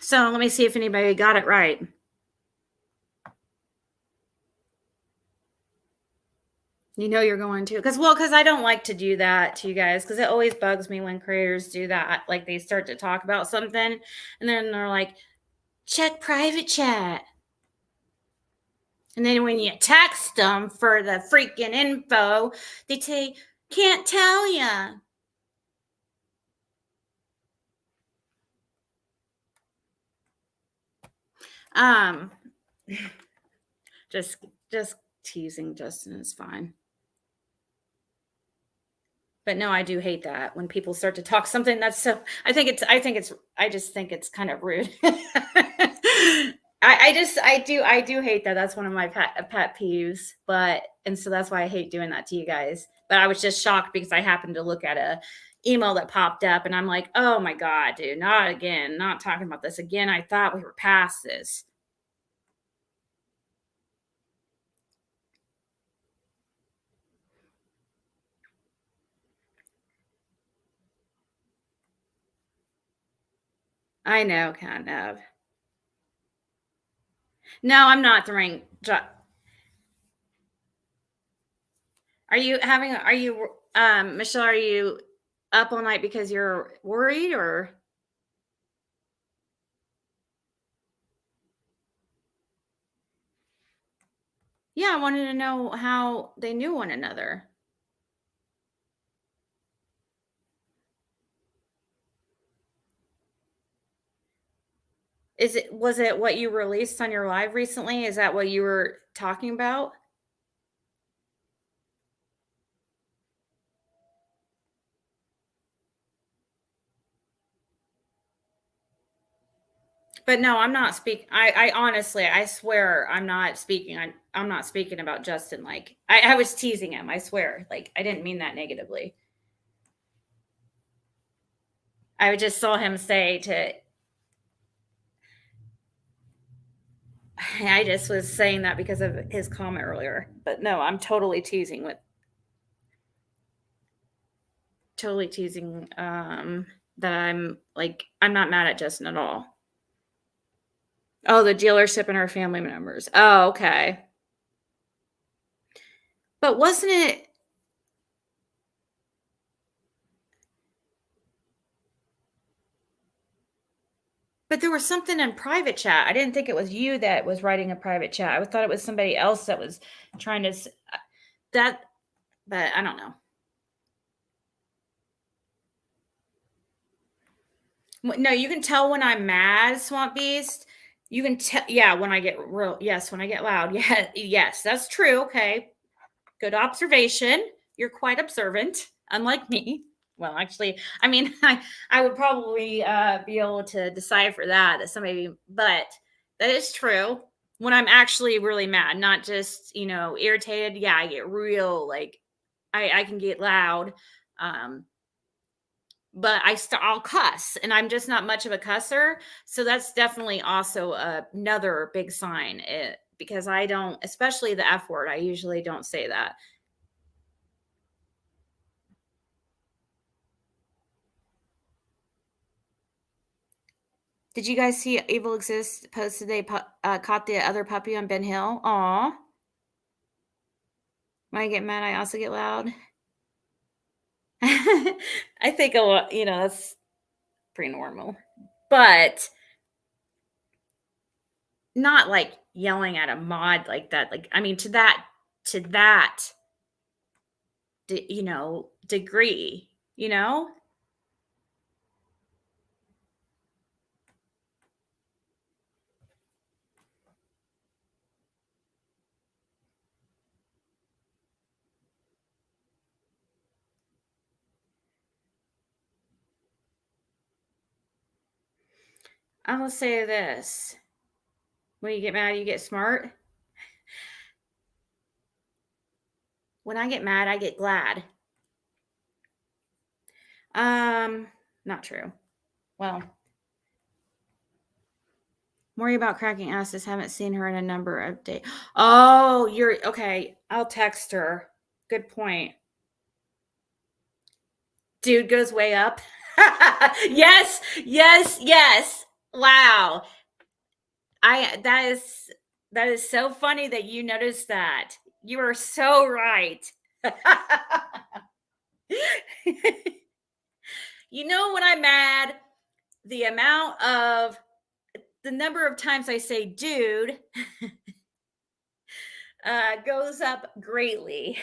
so let me see if anybody got it right. You know you're going to, because I don't like to do that to you guys, because it always bugs me when creators do that. Like they start to talk about something, and then they're like, check private chat. And then when you text them for the freaking info, they say, can't tell ya. Just teasing. Justin is fine. But no, I do hate that when people start to talk something that's so, I just think it's kind of rude. I do hate that. That's one of my pet peeves, and so that's why I hate doing that to you guys. But I was just shocked because I happened to look at a email that popped up and I'm like, oh my God, dude, not again, not talking about this again. I thought we were past this. I know, kind of. No, I'm not throwing. Are you, Michelle, are you up all night because you're worried, or? Yeah, I wanted to know how they knew one another. Was it what you released on your live recently? Is that what you were talking about? But no, I'm not speaking. I honestly, I swear, I'm not speaking. I'm not speaking about Justin. Like I was teasing him. I swear. Like I didn't mean that negatively. I just saw him say to. I just was saying that because of his comment earlier. But no, I'm totally teasing that I'm not mad at Justin at all. Oh, the dealership and her family members. Oh, okay. But wasn't it? But there was something in private chat. I didn't think it was you that was writing a private chat. I thought it was somebody else that was trying to that. But I don't know. No, you can tell when I'm mad, Swamp Beast. You can tell, yeah, when I get real, yes, when I get loud. Yeah, yes, that's true. Okay. Good observation. You're quite observant, unlike me. Well, actually, I mean, I would probably be able to decipher that somebody, but that is true. When I'm actually really mad, not just, irritated. Yeah, I get real, like, I can get loud. But I'll cuss, and I'm just not much of a cusser. So that's definitely also another big sign, because I don't, especially the F word, I usually don't say that. Did you guys see Evil Exists posted they caught the other puppy on Ben Hill? Aw. When I get mad, I also get loud. I think a lot, that's pretty normal. But not like yelling at a mod like that. Like, I mean, to that degree, I will say this. When you get mad, you get smart. When I get mad, I get glad. Not true. Well, Worry about cracking asses. Haven't seen her in a number of days. Oh, you're okay. I'll text her. Good point. Dude goes way up. Yes, yes, yes. Wow. That is so funny that you noticed that. You are so right. You know, when I'm mad, the number of times I say dude goes up greatly.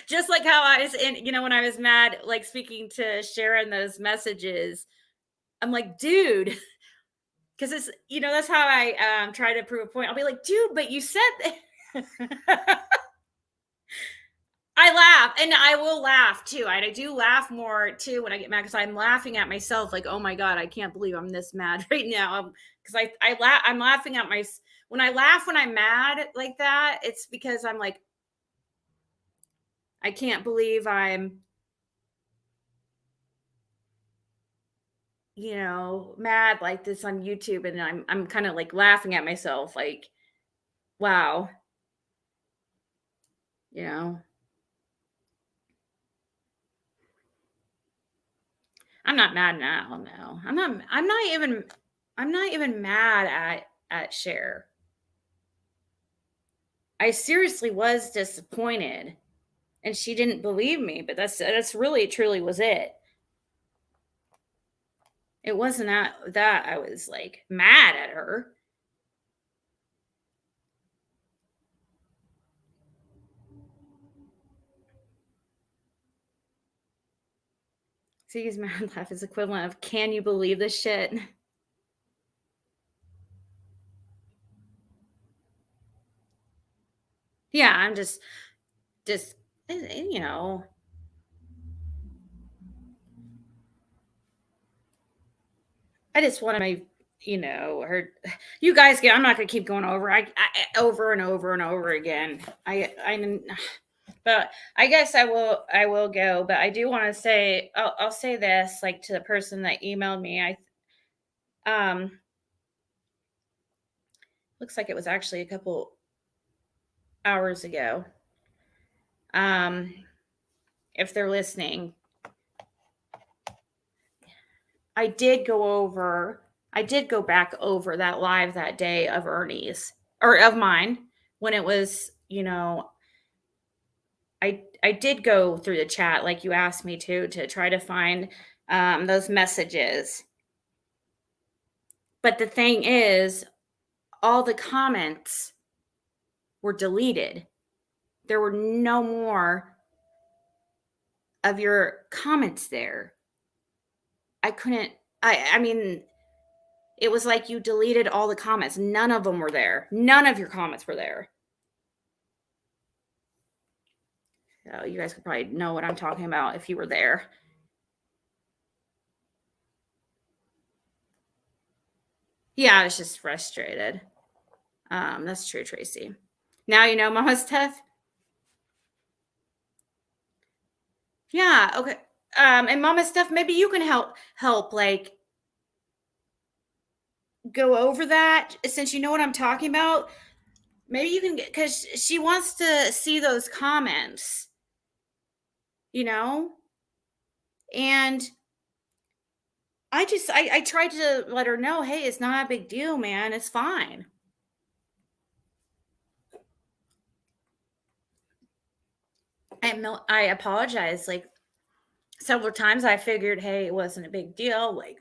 Just like how I was when I was mad, like speaking to Sharon those messages, I'm like, dude, because it's, that's how I try to prove a point. I'll be like, dude, but you said that. I laugh, and I will laugh too. I do laugh more too when I get mad because I'm laughing at myself. Like, oh my god, I can't believe I'm this mad right now. Because I'm laughing at when I laugh when I'm mad like that. It's because I'm like, I can't believe I'm, mad like this on YouTube, and I'm kind of like laughing at myself, like, wow, I'm not mad now. No, I'm not even mad at Cher. I seriously was disappointed, and she didn't believe me, but that's really truly was it. It wasn't that I was like mad at her. Ziggy's mad laugh is equivalent of "Can you believe this shit?" Yeah, I'm just I just want my, her. You guys I'm not gonna keep going over. I over and over and over again. But I guess I will go. But I do want to say, I'll say this, like, to the person that emailed me. Looks like it was actually a couple hours ago. If they're listening, I did go back over that live that day of Ernie's or of mine when it was, I did go through the chat like you asked me to try to find those messages. But the thing is, all the comments were deleted. There were no more of your comments there. I mean, it was like you deleted all the comments. None of them were there. None of your comments were there. So you guys could probably know what I'm talking about if you were there. Yeah, I was just frustrated. That's true, Tracy. Now you know Mama Steph? Yeah, okay. And Mama Steph, maybe you can help like go over that since you know what I'm talking about. Maybe you can because she wants to see those comments, and I tried to let her know, hey, it's not a big deal, man. It's fine. I apologized like several times. I figured, hey, it wasn't a big deal. Like,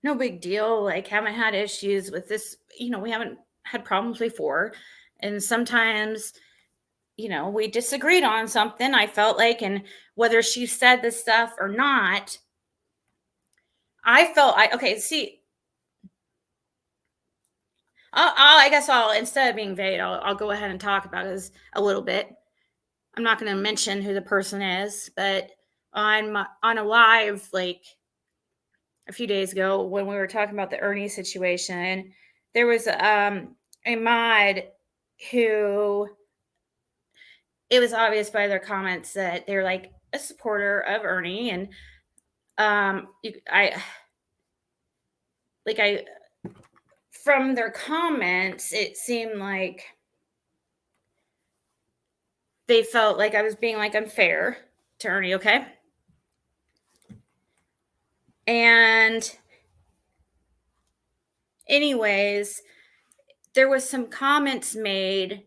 no big deal. Like, haven't had issues with this. We haven't had problems before. And sometimes, we disagreed on something, I felt like, and whether she said this stuff or not, I guess instead of being vague, I'll go ahead and talk about it a little bit. I'm not going to mention who the person is, but on a live, like a few days ago when we were talking about the Ernie situation, there was a mod who, it was obvious by their comments that they're like a supporter of Ernie, and from their comments, it seemed like they felt like I was being like unfair to Ernie, okay? And anyways, there was some comments made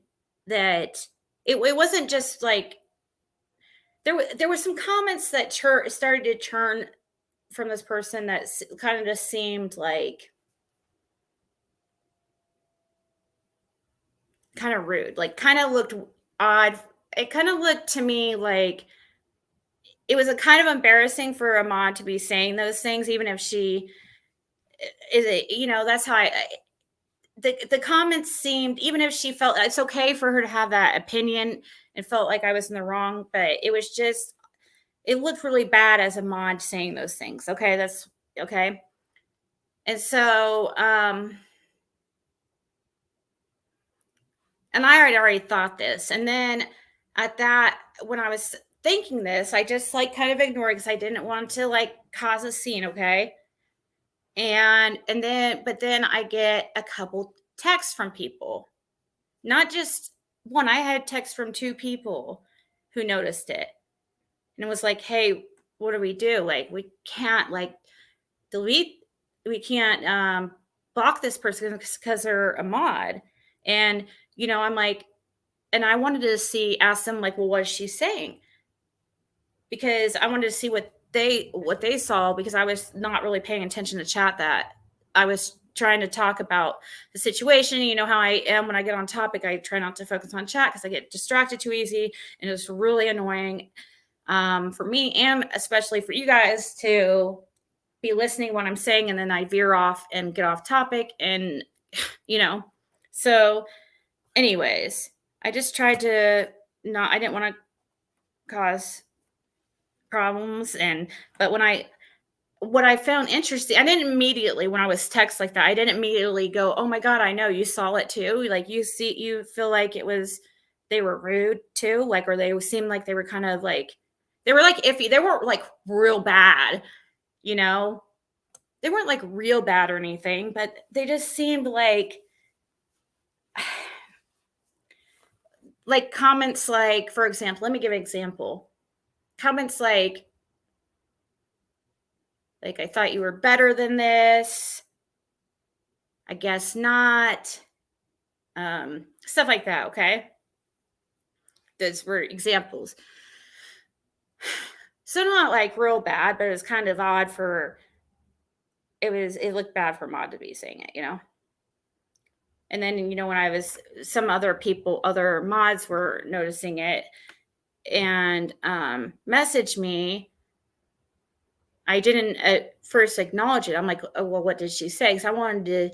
that it wasn't just like there were some comments that started to churn from this person that kind of just seemed like kind of rude, like kind of looked odd. It kind of looked to me like it was a kind of embarrassing for a mod to be saying those things, even if she is it, that's how the comments seemed, even if she felt it's okay for her to have that opinion and felt like I was in the wrong, but it looked really bad as a mod saying those things. Okay, that's okay. And so, and I had already thought this. And then when I was thinking this, I just like kind of ignored it because I didn't want to like cause a scene. Okay. But then I get a couple texts from people, not just one. I had texts from 2 people who noticed it. And it was like, hey, what do we do? Like, we can't like we can't block this person because they're a mod. And, I'm like, and I wanted to ask them like, well, what is she saying? Because I wanted to see what they saw, because I was not really paying attention to chat that. I was trying to talk about the situation. You know how I am when I get on topic, I try not to focus on chat because I get distracted too easy. And it's really annoying for me, and especially for you guys, to be listening when I'm saying, and then I veer off and get off topic. And, so anyways, I just tried to I didn't want to cause problems. But what I found interesting, I didn't immediately, when I was text like that, I didn't immediately go, oh my God, I know you saw it too. Like you feel like they were rude too. Like, or they seemed like they were kind of like, they were like iffy. They weren't like real bad, they weren't like real bad or anything, but they just seemed like comments like, for example, let me give an example. Comments like, I thought you were better than this. I guess not. Stuff like that, okay? Those were examples. So not like real bad, but it was kind of odd it looked bad for mod to be saying it, And then, when some other mods were noticing it and messaged me, I didn't at first acknowledge it. I'm like, oh, well, what did she say? Because I wanted to,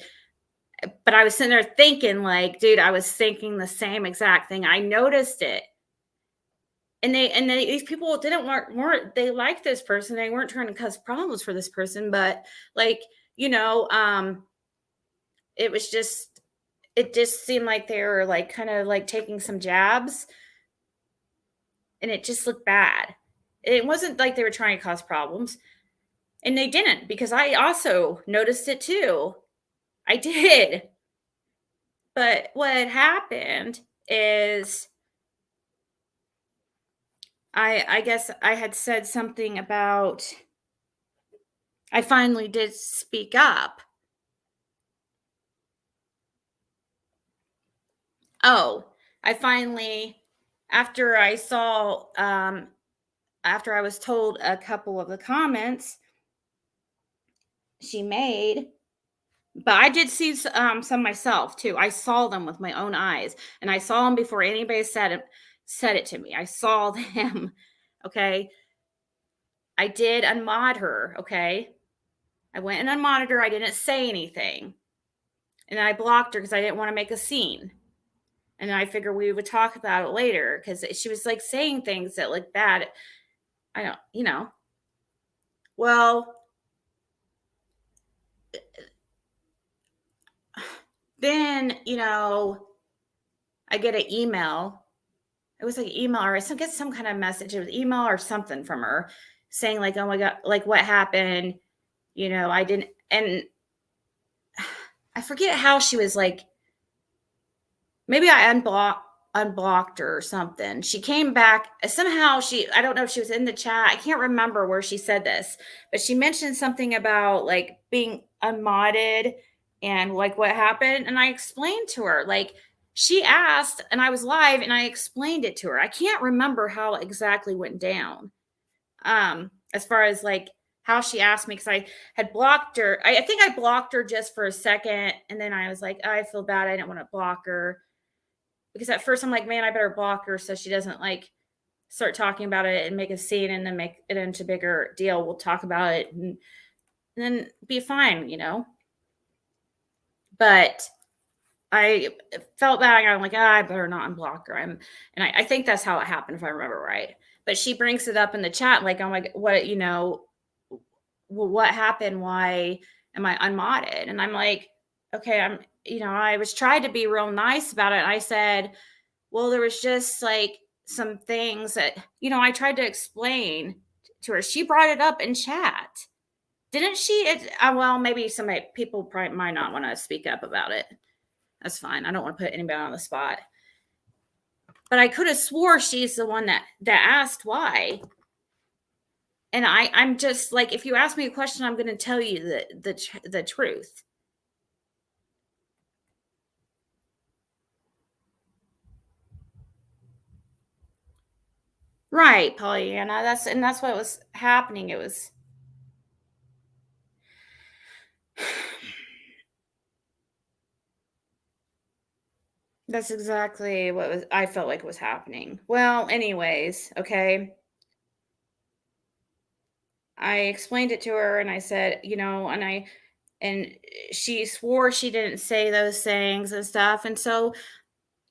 but I was sitting there thinking like, dude, I was thinking the same exact thing. I noticed it. And these people weren't they liked this person. They weren't trying to cause problems for this person, but like, it just seemed like they were like kind of like taking some jabs, and it just looked bad. It wasn't like they were trying to cause problems, and they didn't, because I also noticed it too. I did. But what happened is I guess I had said something about, I finally did speak up. Oh, I finally, after I was told a couple of the comments she made, but I did see some myself too. I saw them with my own eyes, and I saw them before anybody said it to me. I saw them. Okay. I did unmod her. Okay. I went and unmodded her. I didn't say anything. And I blocked her because I didn't want to make a scene. And I figured we would talk about it later, because she was like saying things that looked bad. I don't, well, then, I get an email. It was like an email, or I get some kind of message. It was email or something from her saying like, oh my God, like what happened? I didn't. And I forget how she was like, maybe I unblocked her or something. She came back somehow. I don't know if she was in the chat. I can't remember where she said this, but she mentioned something about like being unmodded and like what happened. And I explained to her, like, she asked and I was live and I explained it to her. I can't remember how it exactly went down. As far as like how she asked me, because I had blocked her. I think I blocked her just for a second. And then I was like, I feel bad. I didn't want to block her. Because at first I'm like, man, I better block her so she doesn't like start talking about it and make a scene and then make it into a bigger deal. We'll talk about it and then be fine, you know? But I felt bad. I'm like, I better not unblock her. I think that's how it happened, if I remember right. But she brings it up in the chat, like, oh my, what, you know, well, what happened? Why am I unmodded? And I'm like, okay, I was trying to be real nice about it. I said, well, there was just like some things that, I tried to explain to her. She brought it up in chat. Didn't she? Well, maybe some people probably might not want to speak up about it. That's fine. I don't want to put anybody on the spot. But I could have swore she's the one that asked why. And I'm just like, if you ask me a question, I'm going to tell you the truth. Right, Pollyanna. That's what was happening. It was that's exactly what I felt like was happening. Well, anyways, okay. I explained it to her and I said, and she swore she didn't say those things and stuff. And so,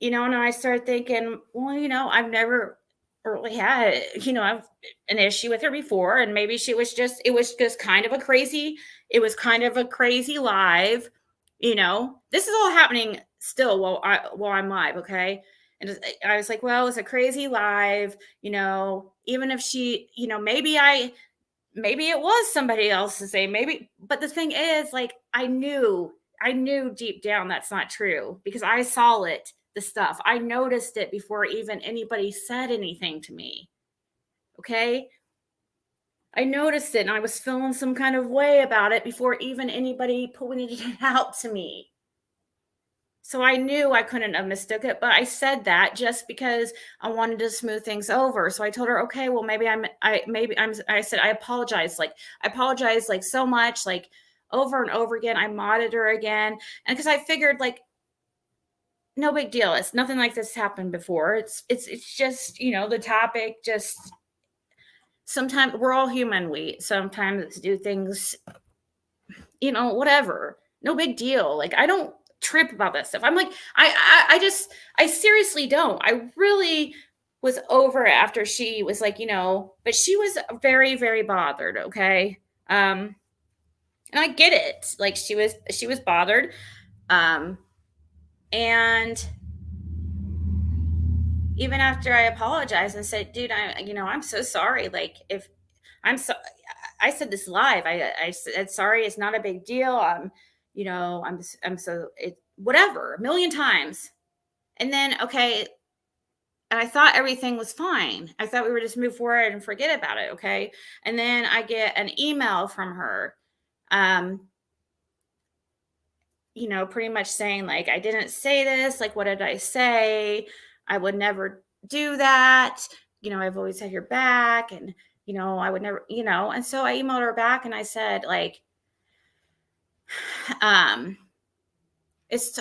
and I started thinking, well, I've never really had, I've an issue with her before. And maybe it was just kind of a crazy live, this is all happening still while I'm live. Okay. And I was like, well, it's a crazy live, even if she, maybe it was somebody else to say, maybe, but the thing is, like, I knew deep down that's not true because I saw it, the stuff. I noticed it before even anybody said anything to me. Okay. I noticed it and I was feeling some kind of way about it before even anybody pointed it out to me. So I knew I couldn't have mistook it, but I said that just because I wanted to smooth things over. So I told her, okay, well, I said, I apologize. Like, I apologize like so much, like over and over again. I modded her again. And because I figured like, no big deal. It's nothing like this happened before. It's just, the topic just, sometimes we're all human. We sometimes do things, whatever. No big deal. Like, I don't trip about that stuff. I'm like, I seriously don't. I really was over it after she was like, but she was very, very bothered. Okay. And I get it. Like she was bothered. And even after I apologized and said, dude, I'm so sorry. Like if I'm so, I said this live, I said, sorry, it's not a big deal. I'm so whatever, a million times. And then, okay. And I thought everything was fine. I thought we were just move forward and forget about it. Okay. And then I get an email from her, pretty much saying like, I didn't say this. Like, what did I say? I would never do that. I've always had your back and, I would never, and so I emailed her back and I said like, it's,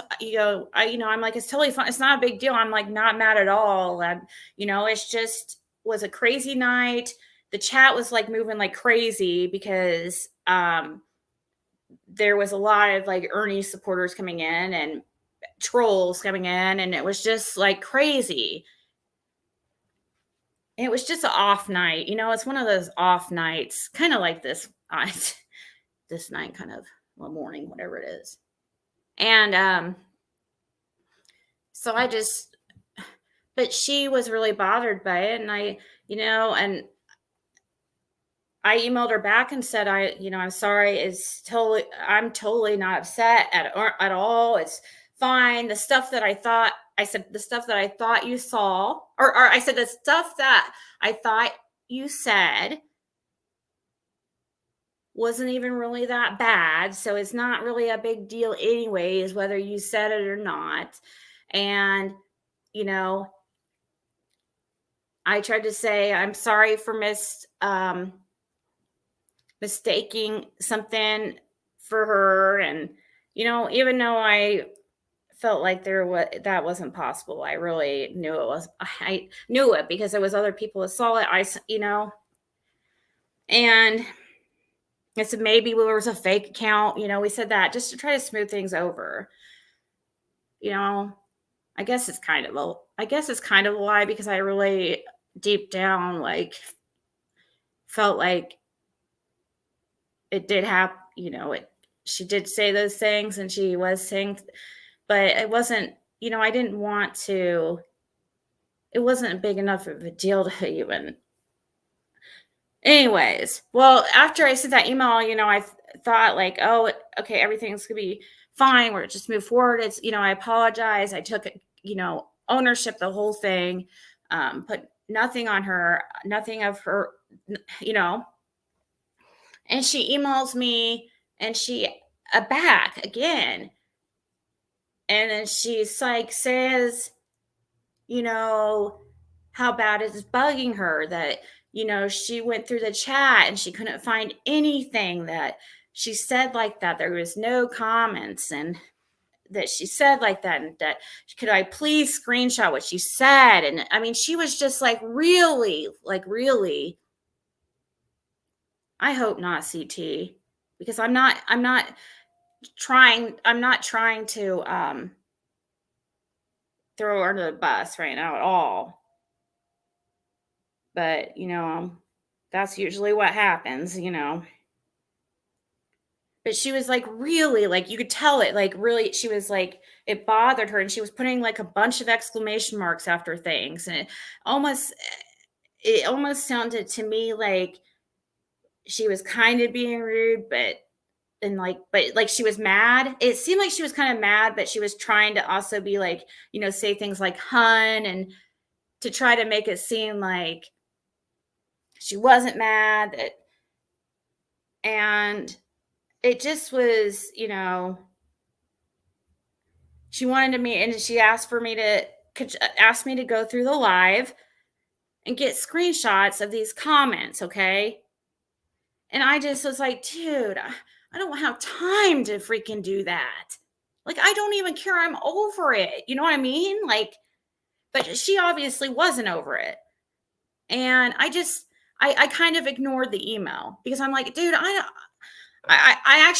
I'm like, it's totally fine. It's not a big deal. I'm like, not mad at all. And, it's just was a crazy night. The chat was like moving like crazy because, there was a lot of like Ernie supporters coming in and trolls coming in. And it was just like crazy. And it was just an off night. It's one of those off nights, kind of like this night, kind of morning, whatever it is. And so but she was really bothered by it. And I, and I emailed her back and said, I'm sorry. I'm totally not upset at all. It's fine. The stuff that I said, the stuff that I thought you saw, or I said, the stuff that I thought you said wasn't even really that bad. So it's not really a big deal anyways, whether you said it or not. And, I tried to say, I'm sorry for mistaking something for her. And, even though I felt like that wasn't possible, I really knew it was. I knew it because there was other people that saw it. And I said, maybe there was a fake account. We said that just to try to smooth things over. I guess it's kind of a lie, because I really deep down felt like it did happen. She did say those things, and she was saying, but it wasn't. I didn't want to. It wasn't big enough of a deal to even. Anyways, well, after I sent that email, I thought oh, okay, everything's gonna be fine. We're just move forward. It's, I apologize. I took, ownership, the whole thing, put nothing on her, nothing of her, and she emails me and she back again. And then she's says, how bad it is bugging her that, she went through the chat and she couldn't find anything that she said like that. There was no comments and that she said like that. And that, could I please screenshot what she said? And I mean, she was just really, I hope not, CT, because I'm not trying to throw her under the bus right now at all. But, that's usually what happens, But she was really, you could tell it, really, she was it bothered her, and she was putting a bunch of exclamation marks after things. And it almost sounded to me like she was kind of being rude, but she was mad. It seemed like she was kind of mad, but she was trying to also be say things like hun, and to try to make it seem like she wasn't mad. And it just was, she wanted me, and she asked me to go through the live and get screenshots of these comments. Okay. And I just was dude, I don't have time to freaking do that. I don't even care. I'm over it. You know what I mean? But she obviously wasn't over it. And I kind of ignored the email, because I'm dude, I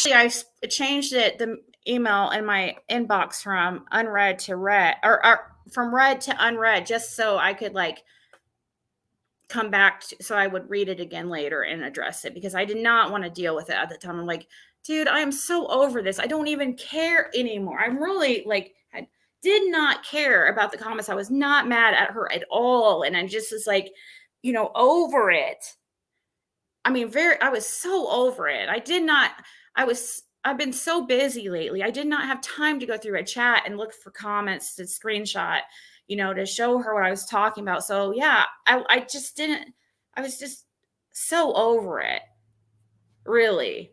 changed the email in my inbox from unread to read, or from read to unread, just so I could come back so I would read it again later and address it, because I did not want to deal with it at the time. I'm dude, I am so over this. I don't even care anymore. I'm really I did not care about the comments. I was not mad at her at all. And I just was over it. I mean, I was so over it. I've been so busy lately. I did not have time to go through a chat and look for comments to screenshot, to show her what I was talking about. So yeah, I was just so over it. Really.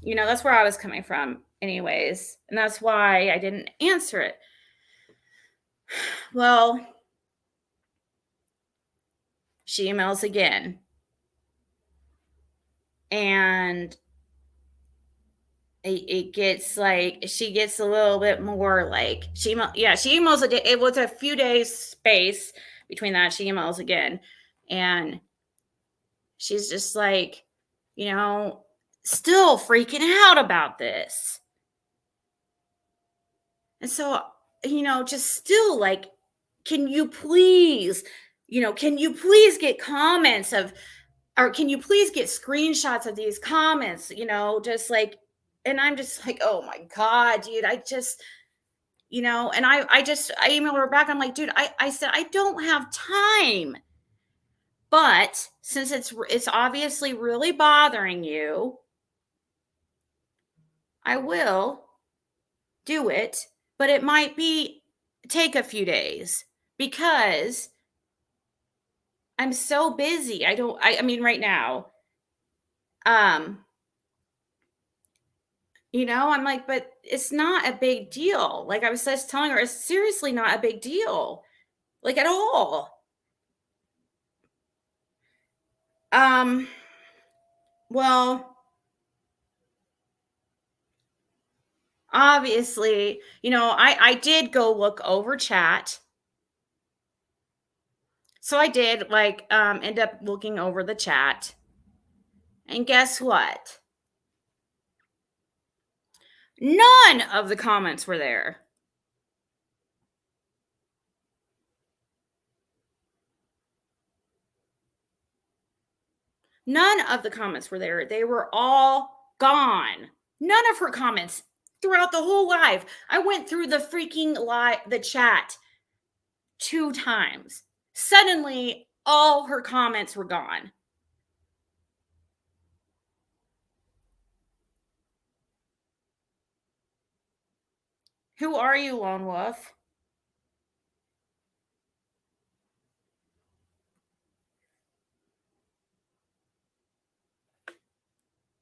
That's where I was coming from anyways. And that's why I didn't answer it. Well, she emails again. And it gets she gets a little bit more she emails a day. It was a few days space between that. She emails again, and she's just still freaking out about this. And so, just still can you please get comments of, or can you please get screenshots of these comments, and I'm just oh my God, dude, I just, and I emailed her back. I'm dude, I said, I don't have time. But since it's obviously really bothering you, I will do it, but it might take a few days because I'm so busy. I mean right now. I'm like, but it's not a big deal. Like I was just telling her, it's seriously not a big deal. Like at all. Well, obviously, I did go look over chat. So I did end up looking over the chat. And guess what? None of the comments were there. None of the comments were there. They were all gone. None of her comments throughout the whole live. I went through the freaking the chat 2 times. Suddenly, all her comments were gone. Who are you, Lone Wolf?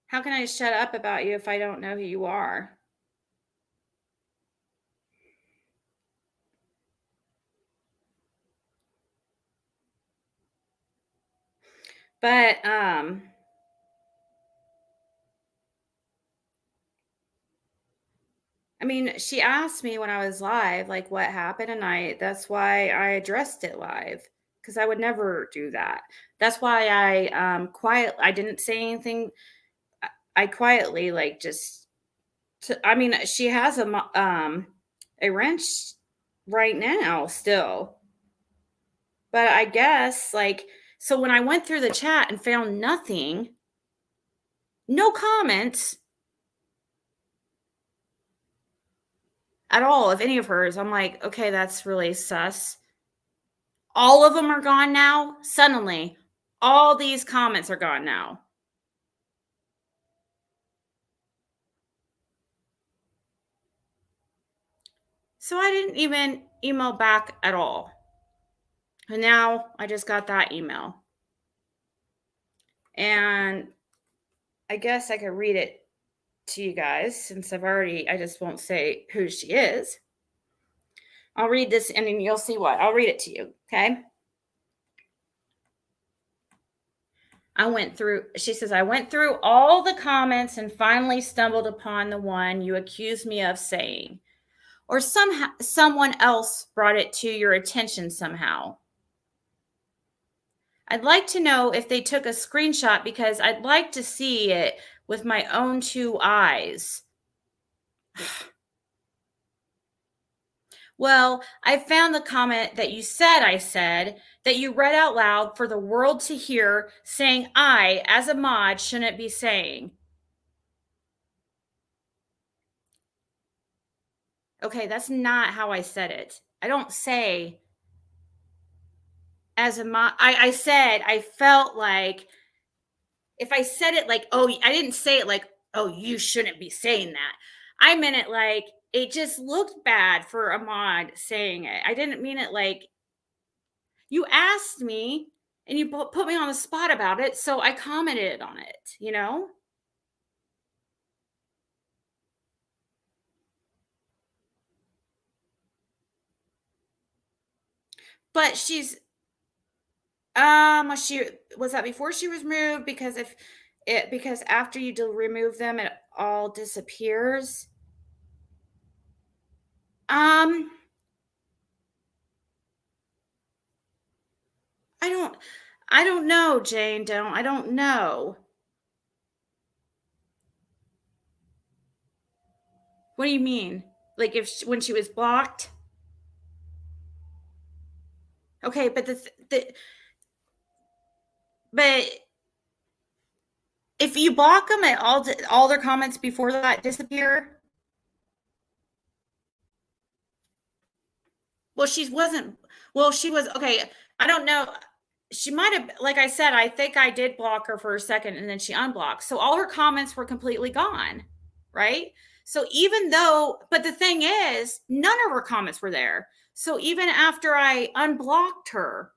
How can I shut up about you if I don't know who you are? But I mean, she asked me when I was live, like what happened, and that's why I addressed it live, because I would never do that. That's why I didn't say anything. I quietly she has a wrench right now still. But I guess so when I went through the chat and found nothing, no comments at all of any of hers, I'm like, okay, that's really sus. All of them are gone now. Suddenly, all these comments are gone now. So I didn't even email back at all. And now I just got that email. And I guess I could read it to you guys since I just won't say who she is. I'll read this and then you'll see what. I'll read it to you, okay? She says, I went through all the comments and finally stumbled upon the one you accused me of saying. Or someone else brought it to your attention somehow. I'd like to know if they took a screenshot because I'd like to see it with my own 2 eyes. Well, I found the comment that you said I said that you read out loud for the world to hear, saying I, as a mod, shouldn't be saying. Okay, that's not how I said it. I don't say as a mod. I said I felt like if I said it like, oh, I didn't say it like, oh, you shouldn't be saying that. I meant it like it just looked bad for a mod saying it. I didn't mean it like you asked me and you put me on the spot about it. So I commented on it, But she was that before she was removed? Because because after you remove them, it all disappears. I don't know, Jane. I don't know. What do you mean? Like when she was blocked? Okay, but but if you block them, all their comments before that disappear. Well, she was okay. I don't know. she might have, like I said, I think I did block her for a second and then she unblocked. So all her comments were completely gone, right? So even though, but the thing is, none of her comments were there. So even after I unblocked her,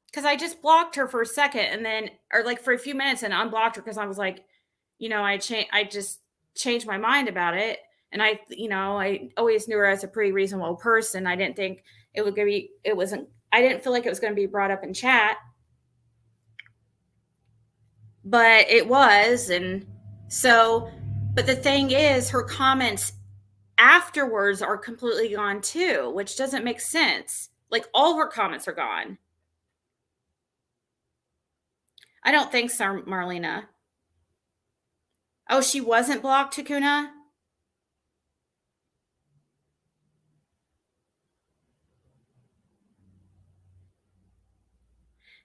because I just blocked her for a second and then, or like for a few minutes and unblocked her because I was like, I just changed my mind about it. And I always knew her as a pretty reasonable person. I didn't think I didn't feel like it was going to be brought up in chat, but it was. And so, but the thing is, her comments afterwards are completely gone too, which doesn't make sense. Like all her comments are gone. I don't think so, Marlena. Oh, she wasn't blocked, Takuna?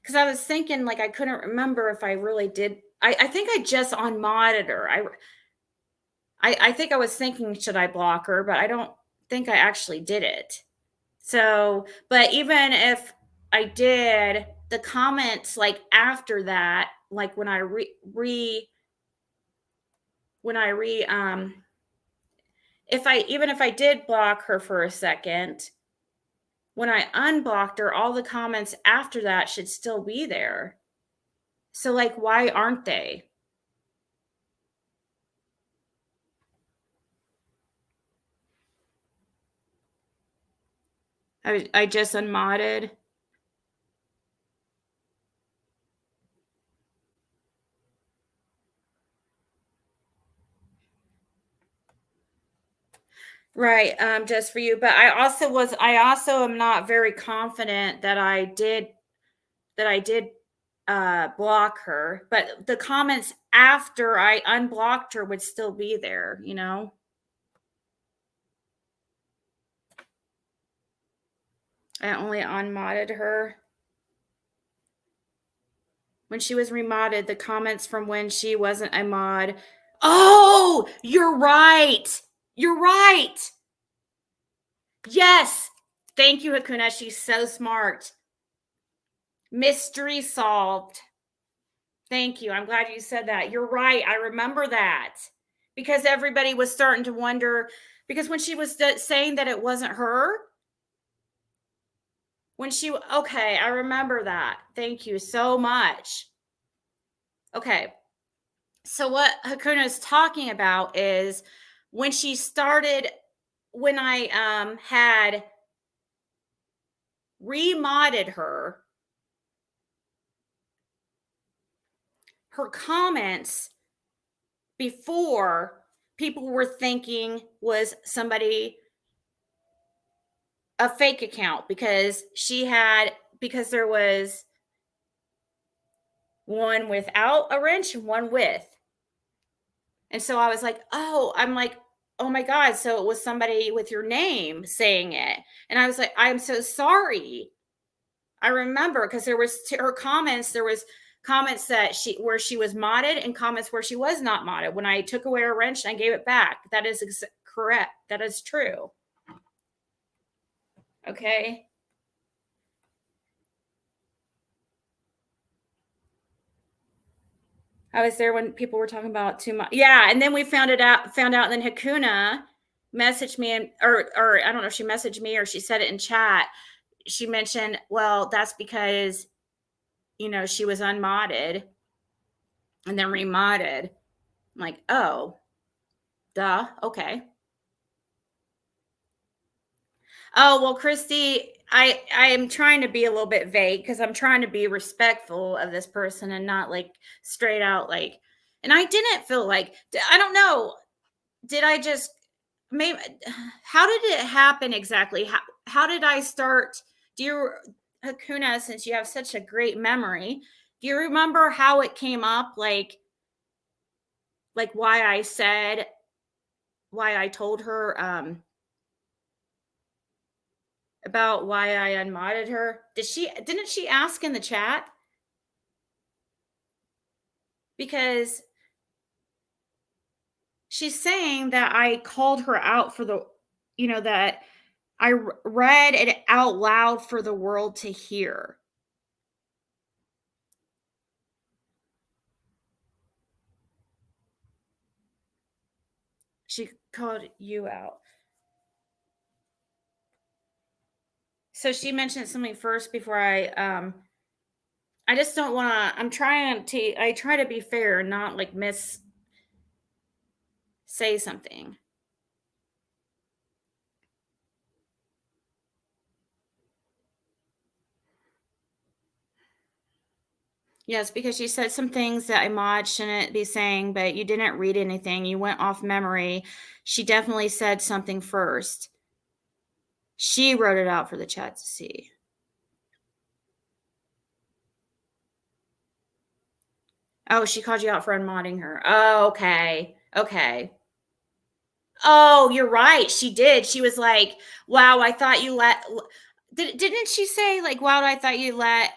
Because I was thinking, like, I couldn't remember if I really did. I think I just unmodded her. I think I was thinking, should I block her? But I don't think I actually did it. So, but even if I did, the comments, like, after that, like, when I if I did block her for a second, when I unblocked her, all the comments after that should still be there. So, like, why aren't they? I just unmodded. Right, just for you. But I also am not very confident that I did block her. But the comments after I unblocked her would still be there, you know? I only unmodded her. When she was remodded, the comments from when she wasn't a mod. Oh, you're right. You're right. Yes. Thank you, Hakuna. She's so smart. Mystery solved. Thank you. I'm glad you said that. You're right. I remember that because everybody was starting to wonder, because when she was saying that it wasn't her, okay, I remember that. Thank you so much. Okay. So what Hakuna is talking about is when I had remodded her comments before, people were thinking was somebody, a fake account, because there was one without a wrench and one with. And so I was like, oh my God. So it was somebody with your name saying it. And I was like, I'm so sorry. I remember because there was her comments. There was comments that where she was modded and comments where she was not modded. When I took away her wrench and I gave it back, that is correct. That is true. Okay. I was there when people were talking about too much. Yeah, and then we found out, and then Hakuna messaged me, or I don't know if she messaged me or she said it in chat. She mentioned, well, that's because, she was unmodded and then remodded. I'm like, oh, duh, okay. Oh, well, Christy, I am trying to be a little bit vague because I'm trying to be respectful of this person and not like straight out like, and I didn't feel like, I don't know. Did I just, maybe, how did it happen exactly? How did I start? Hakuna, since you have such a great memory, do you remember how it came up? Like why I told her, about why I unmodded her. Didn't she ask in the chat? Because she's saying that I called her out for that I read it out loud for the world to hear. She called you out. So she mentioned something first before I just don't want to, I try to be fair and not like say something. Yes, because she said some things that a mod shouldn't be saying, but you didn't read anything. You went off memory. She definitely said something first. She wrote it out for the chat to see. Oh, she called you out for unmodding her. Oh, okay. Okay. Oh, you're right. She did. She was like, wow, I thought you didn't she say like, wow, I thought you let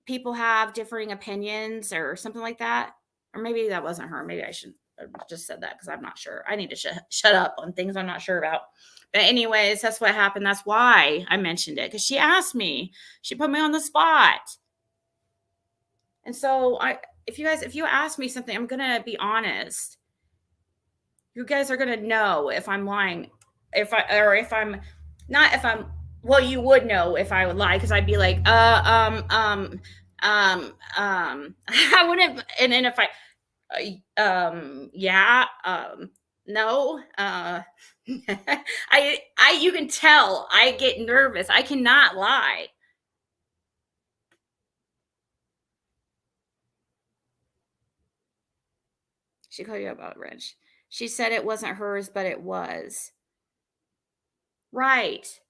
people have differing opinions or something like that? Or maybe that wasn't her. Maybe I should have just said that because I'm not sure. I need to shut up on things I'm not sure about. But anyways, that's what happened. That's why I mentioned it, because she asked me. She put me on the spot. And so if you ask me something, I'm gonna be honest. You guys are gonna know if I'm lying, well, you would know if I would lie, because I'd be like, I wouldn't, and then if no, you can tell I get nervous. I cannot lie. She called you about wrench. She said it wasn't hers, but it was. Right.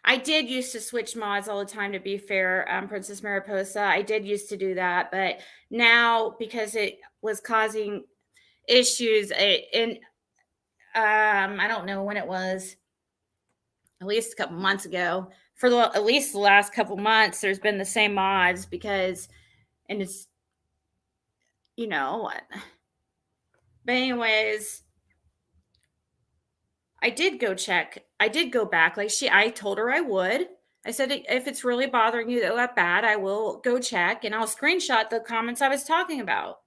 I did used to switch mods all the time, to be fair, Princess Mariposa. I did used to do that, but now, because it was causing issues, I don't know when it was, at least a couple months ago. For at least the last couple months, there's been the same mods and it's, you know what. But anyways, I did go check. I did go back. I told her I would. I said, if it's really bothering you that bad, I will go check and I'll screenshot the comments I was talking about.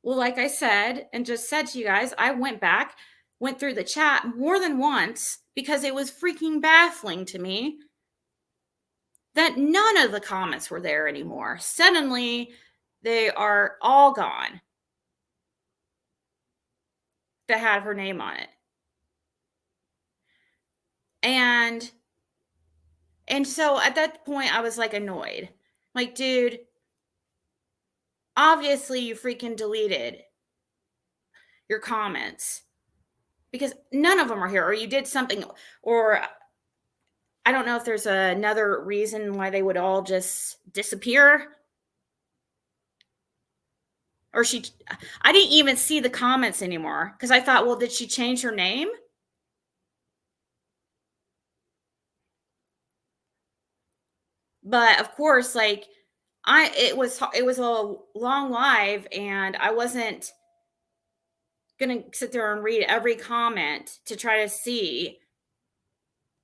Well, like I said, and just said to you guys, I went back, went through the chat more than once, because it was freaking baffling to me that none of the comments were there anymore. Suddenly, they are all gone that had her name on it. And so at that point, I was like annoyed. Like, dude, obviously you freaking deleted your comments, because none of them are here, or you did something, or I don't know if there's another reason why they would all just disappear. Or I didn't even see the comments anymore, because I thought, well, did she change her name? But of course, like, it was a long live, and I wasn't gonna sit there and read every comment to try to see,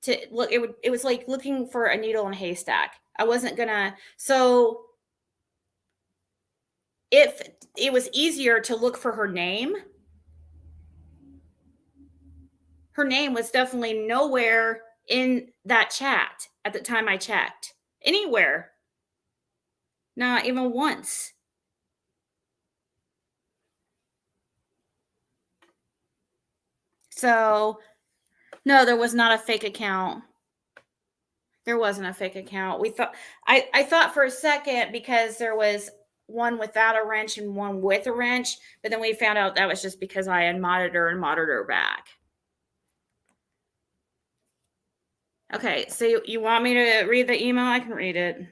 to look. It was like looking for a needle in a haystack. I wasn't gonna. So if it was easier to look for her name was definitely nowhere in that chat at the time I checked. Anywhere. Not even once. So, no, there was not a fake account. There wasn't a fake account. I thought for a second, because there was one without a wrench and one with a wrench, but then we found out that was just because I unmodded her and modded her back. Okay, so you want me to read the email? I can read it.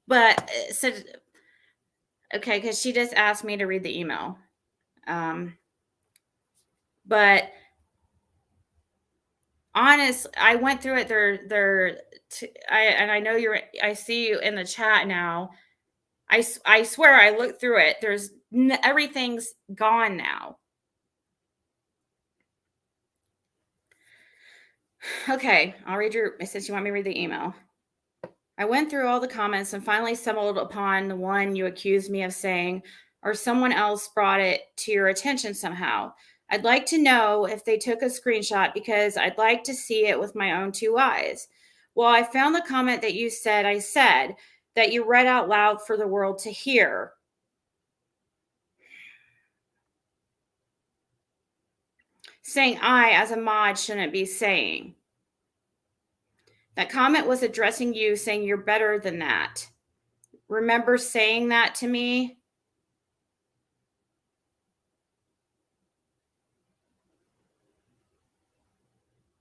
But said, okay, because she just asked me to read the email. But honest, I went through it. I know I see you in the chat now. I swear I looked through it. Everything's gone now. Okay, I'll read since you want me to read the email. I went through all the comments and finally stumbled upon the one you accused me of saying, or someone else brought it to your attention somehow. I'd like to know if they took a screenshot because I'd like to see it with my own 2 eyes. Well, I found the comment that you said I said that you read out loud for the world to hear. Saying I, as a mod, shouldn't be saying. That comment was addressing you, saying you're better than that. Remember saying that to me?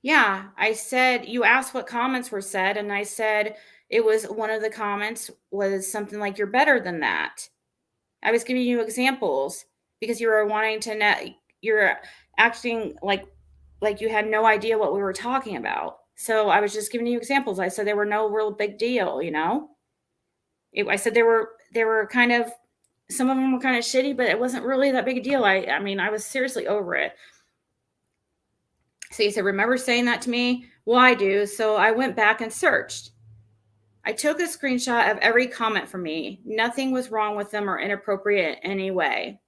Yeah, I said, you asked what comments were said, and I said it was one of the comments was something like, you're better than that. I was giving you examples because you were wanting to know, you're acting like you had no idea what we were talking about. So I was just giving you examples. I said they were no real big deal, you know? I said they were kind of, some of them were kind of shitty, but it wasn't really that big a deal. I mean, I was seriously over it. So you said, remember saying that to me? Well, I do. So I went back and searched. I took a screenshot of every comment from me. Nothing was wrong with them or inappropriate in any way.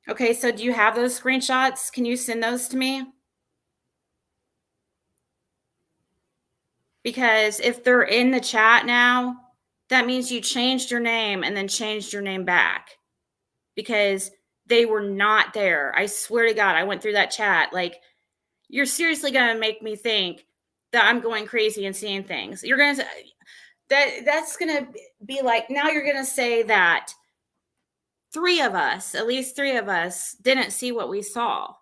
Okay, so do you have those screenshots? Can you send those to me? Because if they're in the chat now, that means you changed your name and then changed your name back. Because they were not there. I swear to God, I went through that chat. Like, you're seriously going to make me think that I'm going crazy and seeing things. You're going to that's going to be like, now you're going to say that at least three of us didn't see what we saw.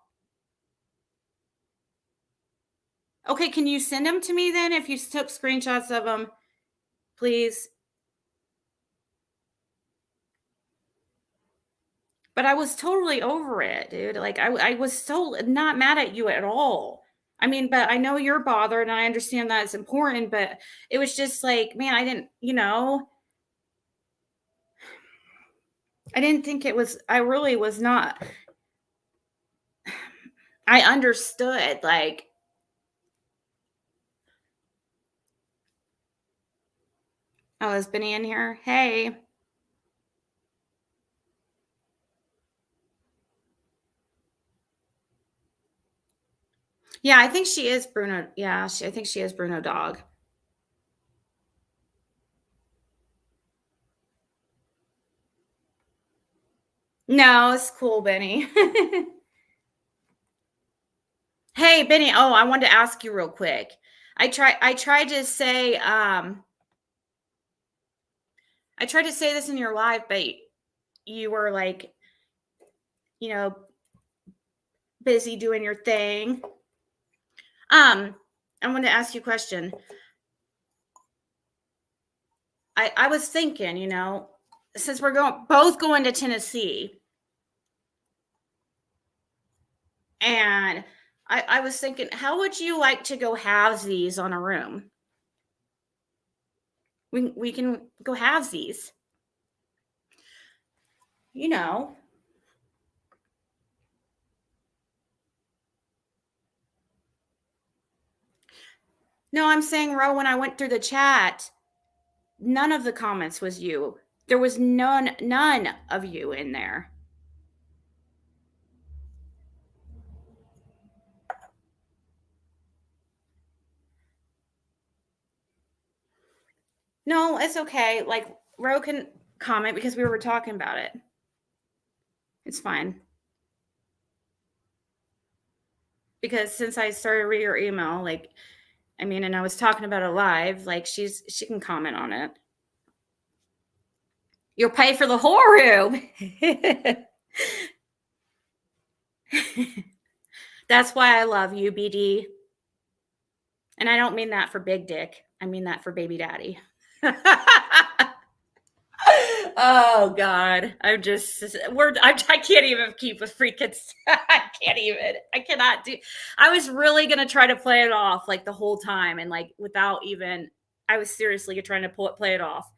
Okay, can you send them to me then if you took screenshots of them, please? But I was totally over it, dude. Like, I was so not mad at you at all. I mean, but I know you're bothered and I understand that it's important, but it was just like, man, I didn't think it was, I really was not, I understood, like, oh, is Benny in here? Hey. Yeah, I think she is Bruno. Yeah, I think she is Bruno Dog. No, it's cool, Benny. Hey, Benny. Oh, I wanted to ask you real quick. I tried to say this in your live, but you were like, busy doing your thing. I wanted to ask you a question. I was thinking, since we're both going to Tennessee, and I was thinking, how would you like to go halvesies on a room? We can go halvesies. No, I'm saying, Ro, when I went through the chat, none of the comments was you. There was none of you in there. No, it's okay. Like, Ro can comment because we were talking about it. It's fine. Because since I started reading your email, and I was talking about it live, like, she can comment on it. You'll pay for the whole room. That's why I love you, BD. And I don't mean that for big dick. I mean that for baby daddy. Oh God. I can't even keep with freaking, I cannot do, I was really going to try to play it off like the whole time. And like, I was seriously trying to play it off.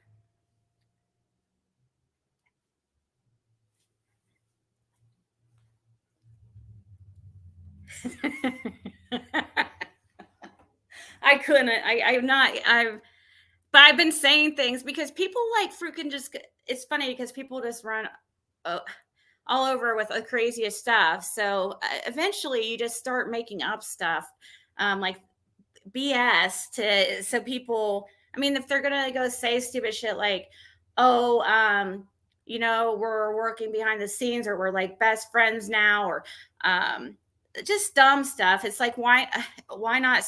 I couldn't, But I've been saying things because people like freaking just, it's funny because people just run all over with the craziest stuff. So eventually you just start making up stuff, like BS so people, I mean, if they're going to go say stupid shit like, oh, we're working behind the scenes, or we're like best friends now, or just dumb stuff. It's like, why not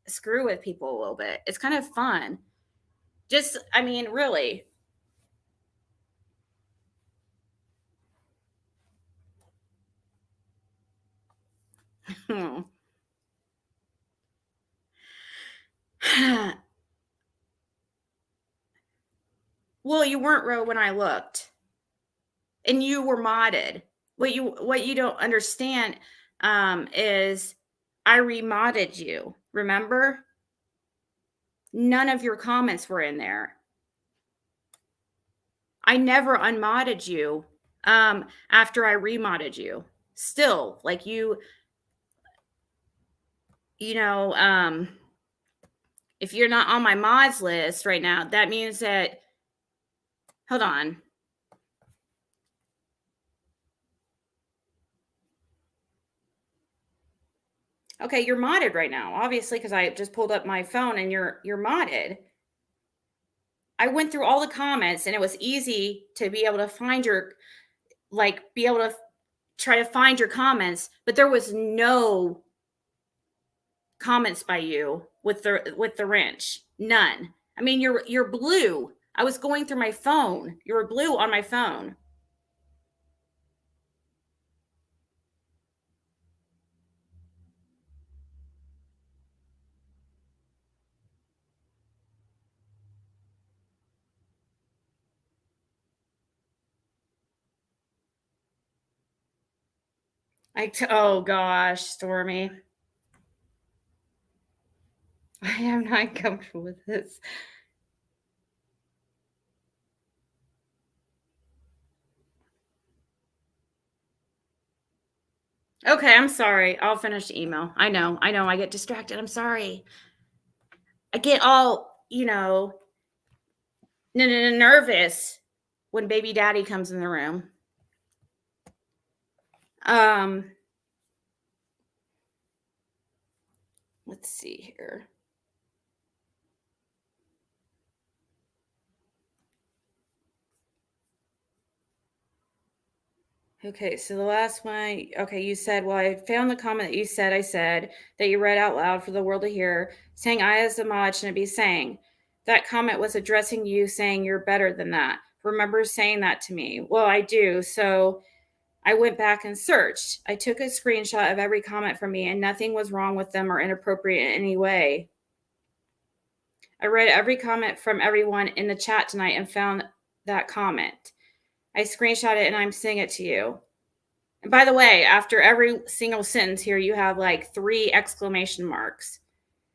screw with people a little bit? It's kind of fun. Just, I mean, really. Well, you weren't real when I looked, and you were modded. What you don't understand is I remodded you. Remember? None of your comments were in there. I never unmodded you after I remodded you. Still, like if you're not on my mods list right now, that means that, hold on. Okay, you're modded right now, obviously, because I just pulled up my phone and you're modded. I went through all the comments and it was easy to be able to find try to find your comments, but there was no comments by you with the wrench. None. I mean, you're blue. I was going through my phone. You were blue on my phone. Oh gosh, Stormy. I am not comfortable with this. Okay, I'm sorry. I'll finish the email. I know. I get distracted. I'm sorry. I get all, nervous when baby daddy comes in the room. Let's see here. Okay, so the last one, okay, you said, well, I found the comment that you said, I said, that you read out loud for the world to hear, saying I as a mod shouldn't be saying. That comment was addressing you, saying you're better than that. Remember saying that to me? Well, I do. So I went back and searched. I took a screenshot of every comment from me, and nothing was wrong with them or inappropriate in any way. I read every comment from everyone in the chat tonight and found that comment. I screenshot it and I'm sending it to you. And by the way, after every single sentence here, you have like 3 exclamation marks.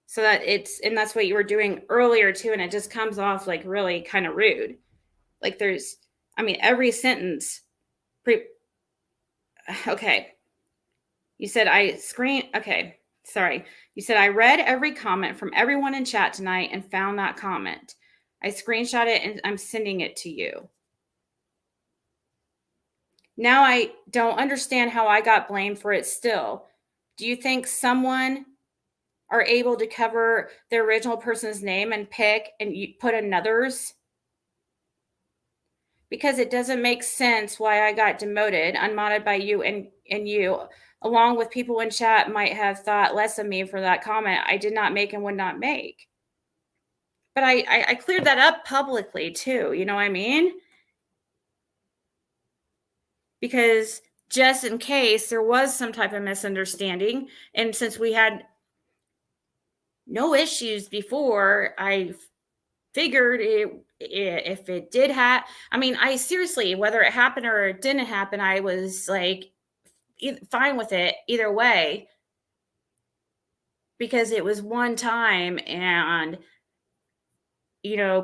So and that's what you were doing earlier too. And it just comes off like really kind of rude. Like every sentence. Okay. You said okay. Sorry. You said I read every comment from everyone in chat tonight and found that comment. I screenshot it and I'm sending it to you. Now I don't understand how I got blamed for it still. Do you think someone are able to cover the original person's name and pick and you put another's? Because it doesn't make sense why I got demoted, unmodded by you, and you, along with people in chat, might have thought less of me for that comment I did not make and would not make. But I cleared that up publicly too. You know what I mean? Because just in case there was some type of misunderstanding, and since we had no issues before, I figured if it did happen, I mean, I seriously, whether it happened or it didn't happen, I was like fine with it either way, because it was one time, and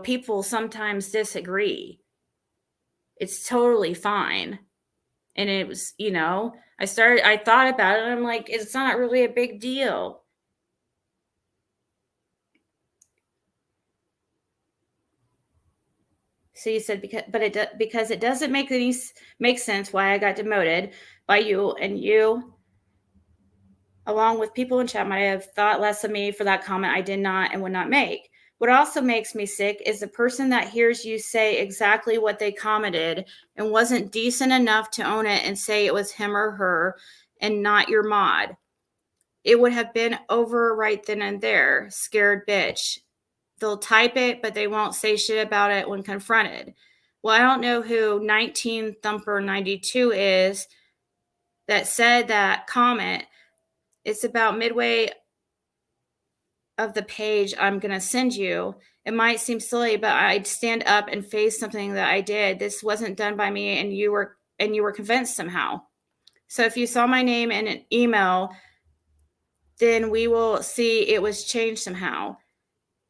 people sometimes disagree. It's totally fine. And it was, I thought about it and I'm like, it's not really a big deal. So you said because it doesn't make sense why I got demoted by you, and you, along with people in chat, might have thought less of me for that comment I did not and would not make. What also makes me sick is the person that hears you say exactly what they commented and wasn't decent enough to own it and say it was him or her and not your mod. It would have been over right then and there. Scared bitch. They'll type it, but they won't say shit about it when confronted. Well, I don't know who 19 Thumper 92 is that said that comment. It's about midway of the page I'm going to send you. It might seem silly, but I'd stand up and face something that I did. This wasn't done by me, and you were convinced somehow. So if you saw my name in an email, then we will see it was changed somehow.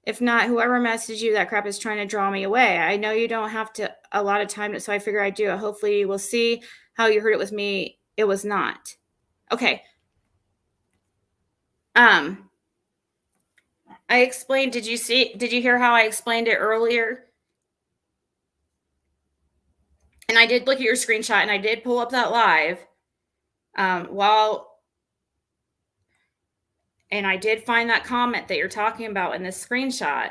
If not, whoever messaged you that crap is trying to draw me away. I know you don't have a lot of time, so I figure I'd do it. Hopefully you will see how you heard it was me. It was not. Okay. I explained, did you hear how I explained it earlier? And I did look at your screenshot and I did pull up that live and I did find that comment that you're talking about in this screenshot.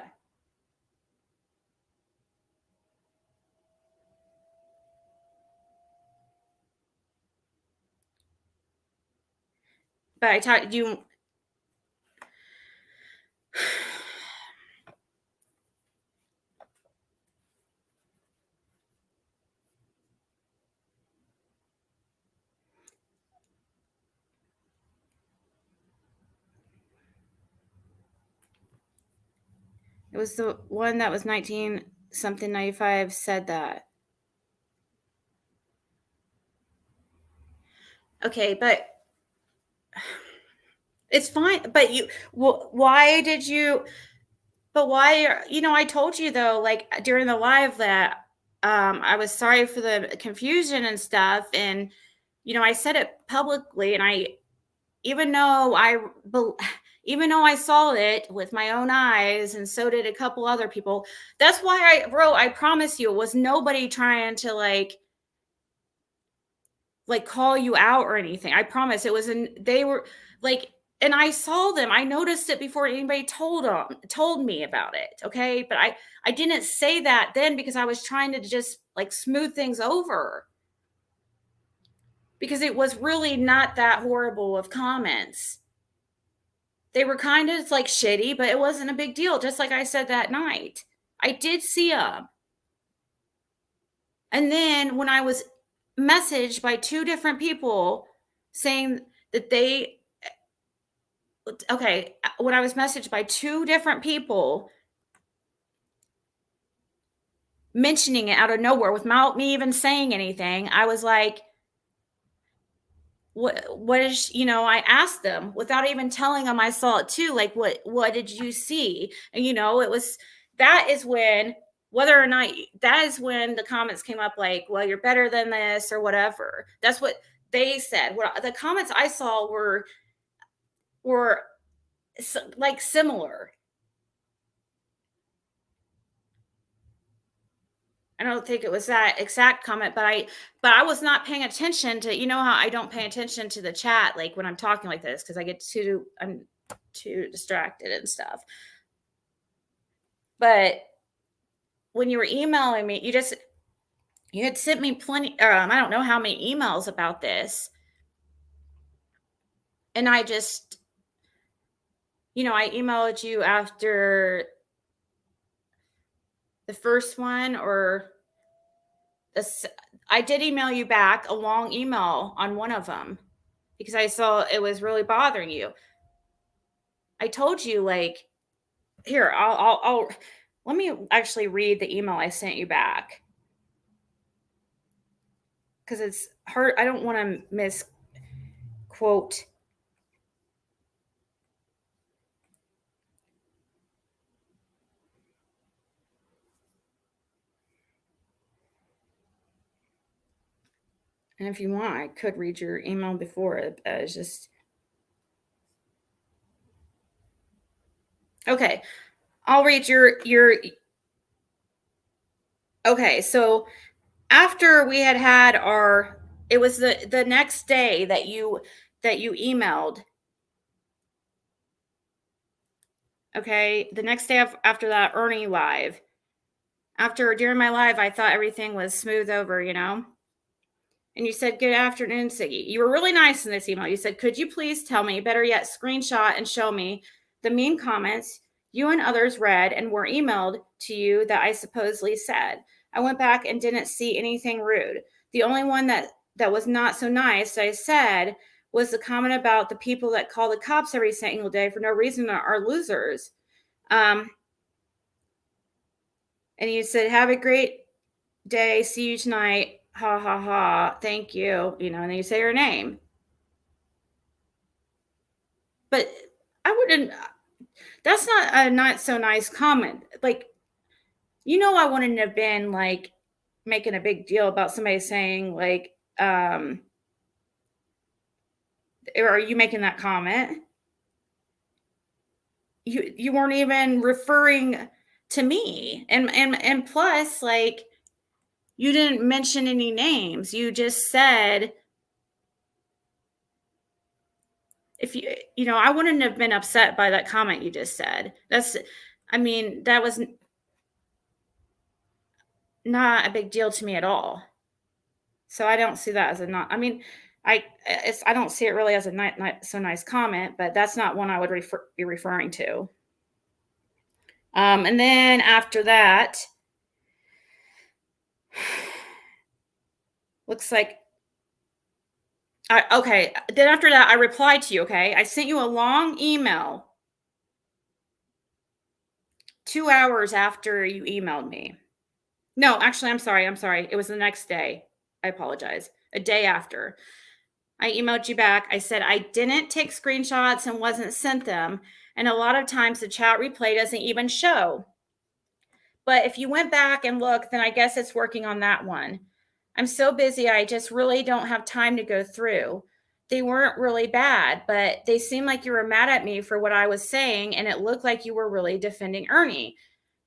But I taught you. It was the one that was 19 something 95 said that. Okay, but it's fine. But why did you? But why? I told you though, like during the live that I was sorry for the confusion and stuff, and I said it publicly, and even though I saw it with my own eyes, and so did a couple other people. That's why I wrote. I promise you, it was nobody trying to like call you out or anything. I promise it was they were like, and I saw them. I noticed it before anybody told me about it. Okay. But I didn't say that then because I was trying to just like smooth things over because it was really not that horrible of comments. They were kind of like shitty, but it wasn't a big deal. Just like I said that night, I did see them. And then when I was messaged by two different people saying that when I was messaged by two different people mentioning it out of nowhere without me even saying anything, I was like, what is, I asked them without even telling them I saw it too. Like, what did you see? And, that is when the comments came up like, well, you're better than this or whatever. That's what they said. What the comments I saw were like similar. I don't think it was that exact comment, but I was not paying attention to, how I don't pay attention to the chat, like when I'm talking like this, because I'm too distracted and stuff. But when you were emailing me, you had sent me plenty, I don't know how many emails about this. And I just, I emailed you after the first one I did email you back a long email on one of them because I saw it was really bothering you. I told you like, here, I'll let me actually read the email I sent you back. Because it's hard. I don't want to misquote. And if you want, I could read your email before it. It's just okay. I'll read your Okay, so after we had our, it was the next day that you emailed. Okay, the next day after that Ernie live. During my live, I thought everything was smooth over, And you said, "Good afternoon, Ziggy." You were really nice in this email. You said, "Could you please tell me, better yet, screenshot and show me the mean comments you and others read and were emailed to you that I supposedly said?" I went back and didn't see anything rude. The only one that was not so nice I said was the comment about the people that call the cops every single day for no reason are losers. And you said, "Have a great day. See you tonight. Ha ha ha. Thank you." And then you say your name. But I wouldn't, that's not a not so nice comment. Like, I wouldn't have been like making a big deal about somebody saying, like, are you making that comment? You weren't even referring to me. And plus, like, you didn't mention any names. You just said, I wouldn't have been upset by that comment you just said. That was not a big deal to me at all. So I don't see that as I don't see it really as a not so nice comment, but that's not one I would be referring to. And then after that, looks like, okay. Then after that, I replied to you. Okay, I sent you a long email 2 hours after you emailed me. No, actually, I'm sorry. It was the next day. I apologize. A day after. I emailed you back. I said I didn't take screenshots and wasn't sent them. And a lot of times the chat replay doesn't even show. But if you went back and looked, then I guess it's working on that one. I'm so busy, I just really don't have time to go through. They weren't really bad, but they seemed like you were mad at me for what I was saying, and it looked like you were really defending Ernie.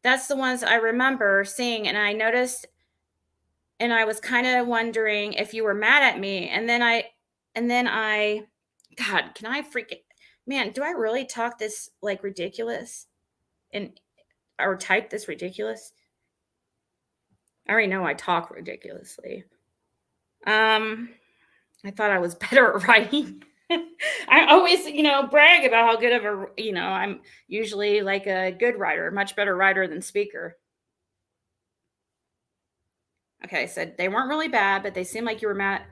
That's the ones I remember seeing, and I noticed, and I was kind of wondering if you were mad at me. And then I, God, can I freaking, man, do I really talk this like ridiculous or type this ridiculous? I already know I talk ridiculously. I thought I was better at writing. I always, brag about how good of I'm usually like a good writer, much better writer than speaker. Okay, I said they weren't really bad, but they seemed like you were mad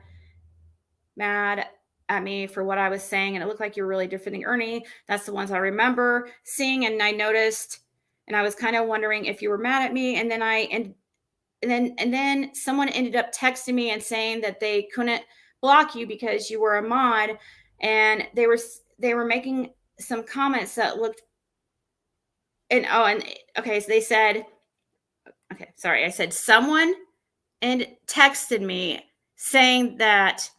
at me for what I was saying, and it looked like you were really defending Ernie. That's the ones I remember seeing, and I noticed, and I was kind of wondering if you were mad at me. And then someone ended up texting me and saying that they couldn't block you because you were a mod, and they were making some comments that looked, okay, so they said, okay, sorry, I said someone and texted me saying that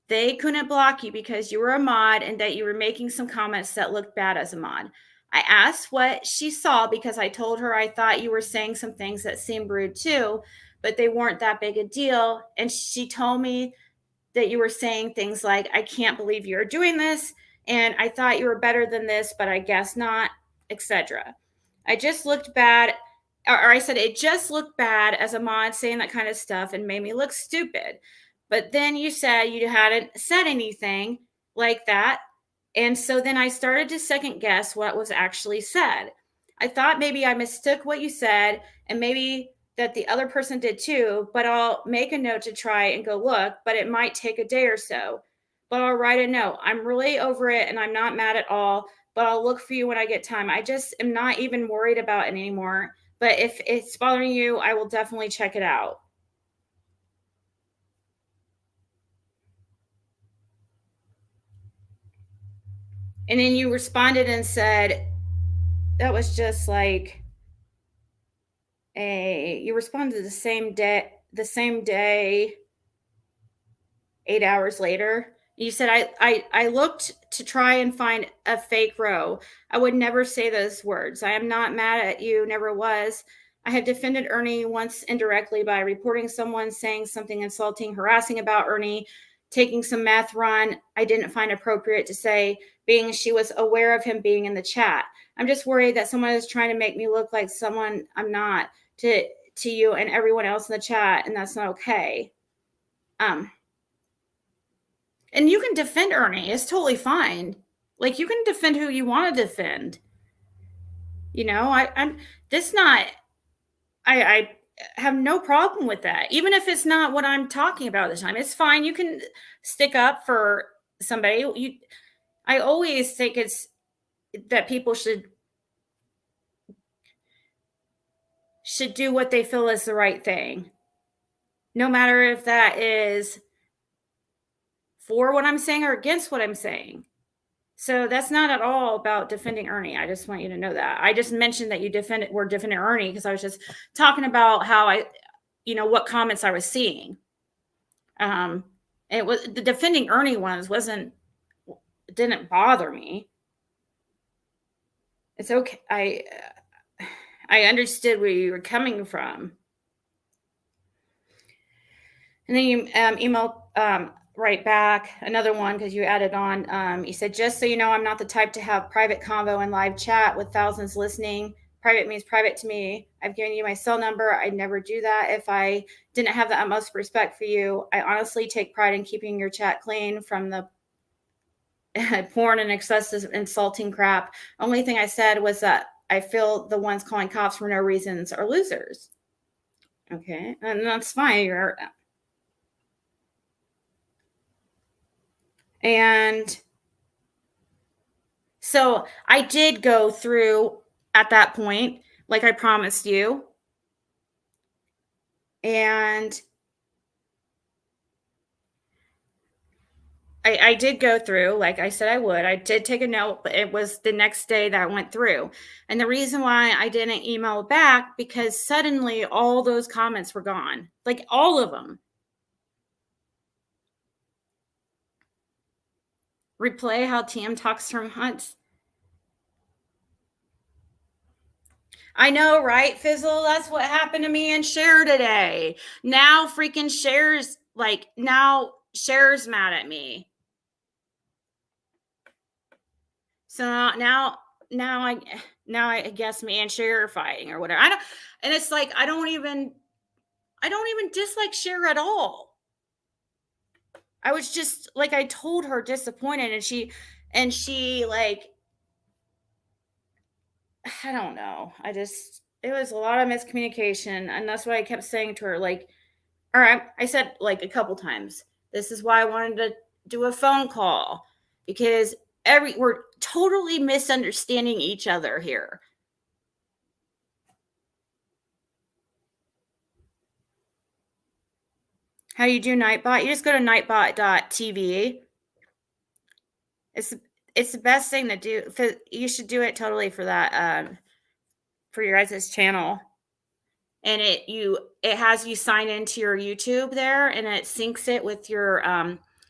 they couldn't block you because you were a mod and that you were making some comments that looked bad as a mod. I asked what she saw because I told her I thought you were saying some things that seemed rude too, but they weren't that big a deal. And she told me that you were saying things like, "I can't believe you're doing this, and I thought you were better than this, but I guess not," etc. I just looked bad, or I said it just looked bad as a mod saying that kind of stuff and made me look stupid. But then you said you hadn't said anything like that. And so then I started to second guess what was actually said. I thought maybe I mistook what you said, and maybe that the other person did too, but I'll make a note to try and go look, but it might take a day or so. But I'll write a note. I'm really over it and I'm not mad at all, but I'll look for you when I get time. I just am not even worried about it anymore. But if it's bothering you, I will definitely check it out. And then you responded and said, that was just like you responded the same day, 8 hours later. You said, I looked to try and find a fake row. I would never say those words. I am not mad at you, never was. I have defended Ernie once indirectly by reporting someone saying something insulting, harassing about Ernie, taking some math run I didn't find appropriate to say, being she was aware of him being in the chat. I'm just worried that someone is trying to make me look like someone I'm not to you and everyone else in the chat, and that's not okay. And you can defend Ernie. It's totally fine. Like, you can defend who you want to defend. You know, I have no problem with that. Even if it's not what I'm talking about at the time, it's fine. You can stick up for somebody. I always think it's that people should do what they feel is the right thing, no matter if that is for what I'm saying or against what I'm saying. So that's not at all about defending Ernie. I just want you to know that. I just mentioned that we're defending Ernie because I was just talking about how what comments I was seeing. It was the defending Ernie ones didn't bother me. It's okay. I understood where you were coming from. And then you emailed right back another one because you added on. You said, just so you know, I'm not the type to have private convo and live chat with thousands listening. Private means private to me. I've given you my cell number. I'd never do that if I didn't have the utmost respect for you. I honestly take pride in keeping your chat clean from the porn and excessive insulting crap. Only thing I said was that I feel the ones calling cops for no reasons are losers. Okay, and that's fine. And so I did go through at that point, like I promised you. And I did go through, like I said I would. I did take a note, but it was the next day that I went through. And the reason why I didn't email back, because suddenly all those comments were gone. Like all of them. Replay how TM talks from Hunts. I know, right, Fizzle? That's what happened to me and Cher today. Now freaking Cher's mad at me. So now I guess me and Cher are fighting or whatever. And it's like I don't even dislike Cher at all. I was just, like I told her, disappointed, and she like, I don't know. It was a lot of miscommunication, and that's why I kept saying to her, like, or I said like a couple times, this is why I wanted to do a phone call, because we're totally misunderstanding each other here. How do you do Nightbot? You just go to nightbot.tv. It's the best thing to do. You should do it totally for that, for your guys' channel. And it has you sign into your YouTube there, and it syncs it with your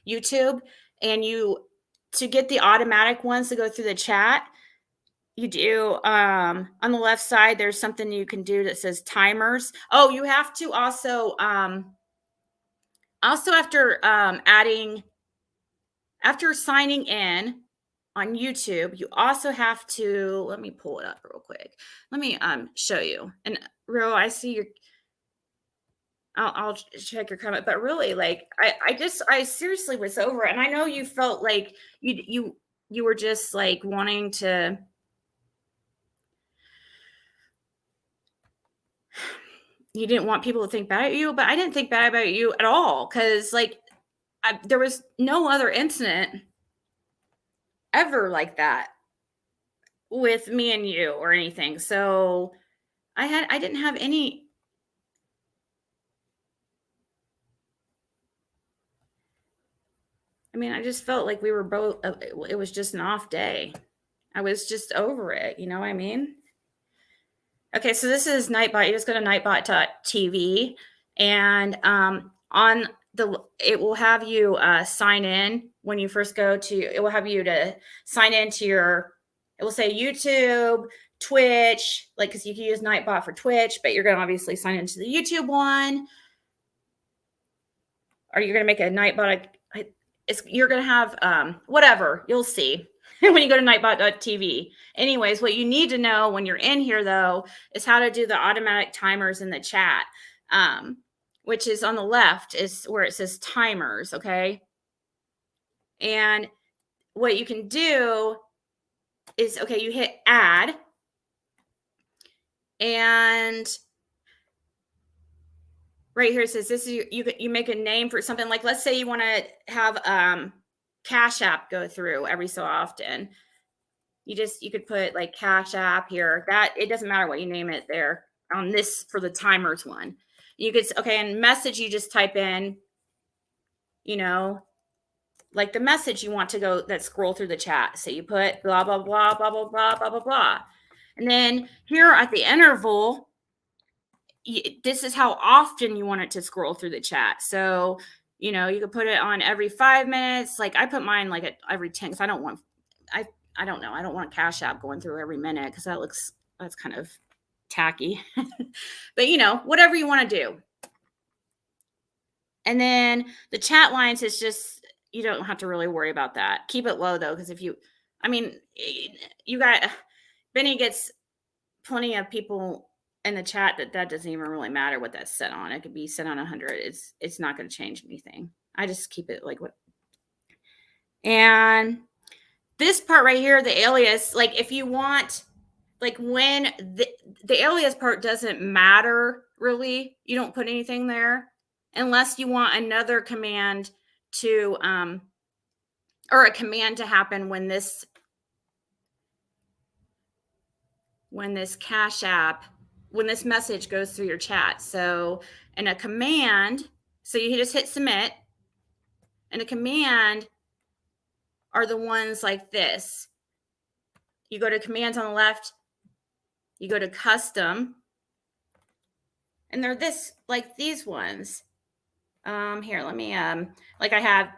YouTube. And to get the automatic ones to go through the chat, you do on the left side, there's something you can do that says timers. Oh, you have to also after signing in on YouTube, you also have to, let me pull it up real quick. Let me show you. And Ro, I see your, I'll check your comment, but really, like, I seriously was over it. And I know you felt like you were just like wanting to, you didn't want people to think bad at you, but I didn't think bad about you at all. Cause like there was no other incident ever like that with me and you or anything. So I didn't have any. I mean, I just felt like we were both, it was just an off day. I was just over it. You know what I mean? Okay. So this is Nightbot. You just go to nightbot.tv, and on it will have you sign in when you first go to, it will have you to sign into it will say YouTube, Twitch, like, because you can use Nightbot for Twitch, but you're going to obviously sign into the YouTube one. Or you're going to make a Nightbot. You're going to have whatever. You'll see when you go to nightbot.tv. Anyways, what you need to know when you're in here, though, is how to do the automatic timers in the chat, which is on the left is where it says timers, okay? And what you can do is, okay, you hit add, and right here it says this is you make a name for something. Like, let's say you want to have Cashapp go through every so often. You could put like Cashapp here. That it doesn't matter what you name it there on this for the timers one. You could, okay, and message, you just type in, you know, like the message you want to go that scroll through the chat. So you put blah, blah, blah, blah, blah, blah, blah, blah, blah. And then here at the interval, this is how often you want it to scroll through the chat. So, you know, you could put it on every 5 minutes. Like I put mine like at every 10, because I don't want Cashapp going through every minute, because that's kind of tacky. But, you know, whatever you want to do. And then the chat lines is just, you don't have to really worry about that. Keep it low, though, because Benny gets plenty of people in the chat that doesn't even really matter what that's set on. It could be set on 100. It's not going to change anything. I just keep it like what. And this part right here, the alias, like if you want, like when the alias part doesn't matter really. You don't put anything there unless you want another command to, or a command to happen when this Cashapp, when this message goes through your chat. So, and a command, so you just hit submit, and a command are the ones like this. You go to commands on the left, you go to custom, and they're like these ones. Here, let me, like I have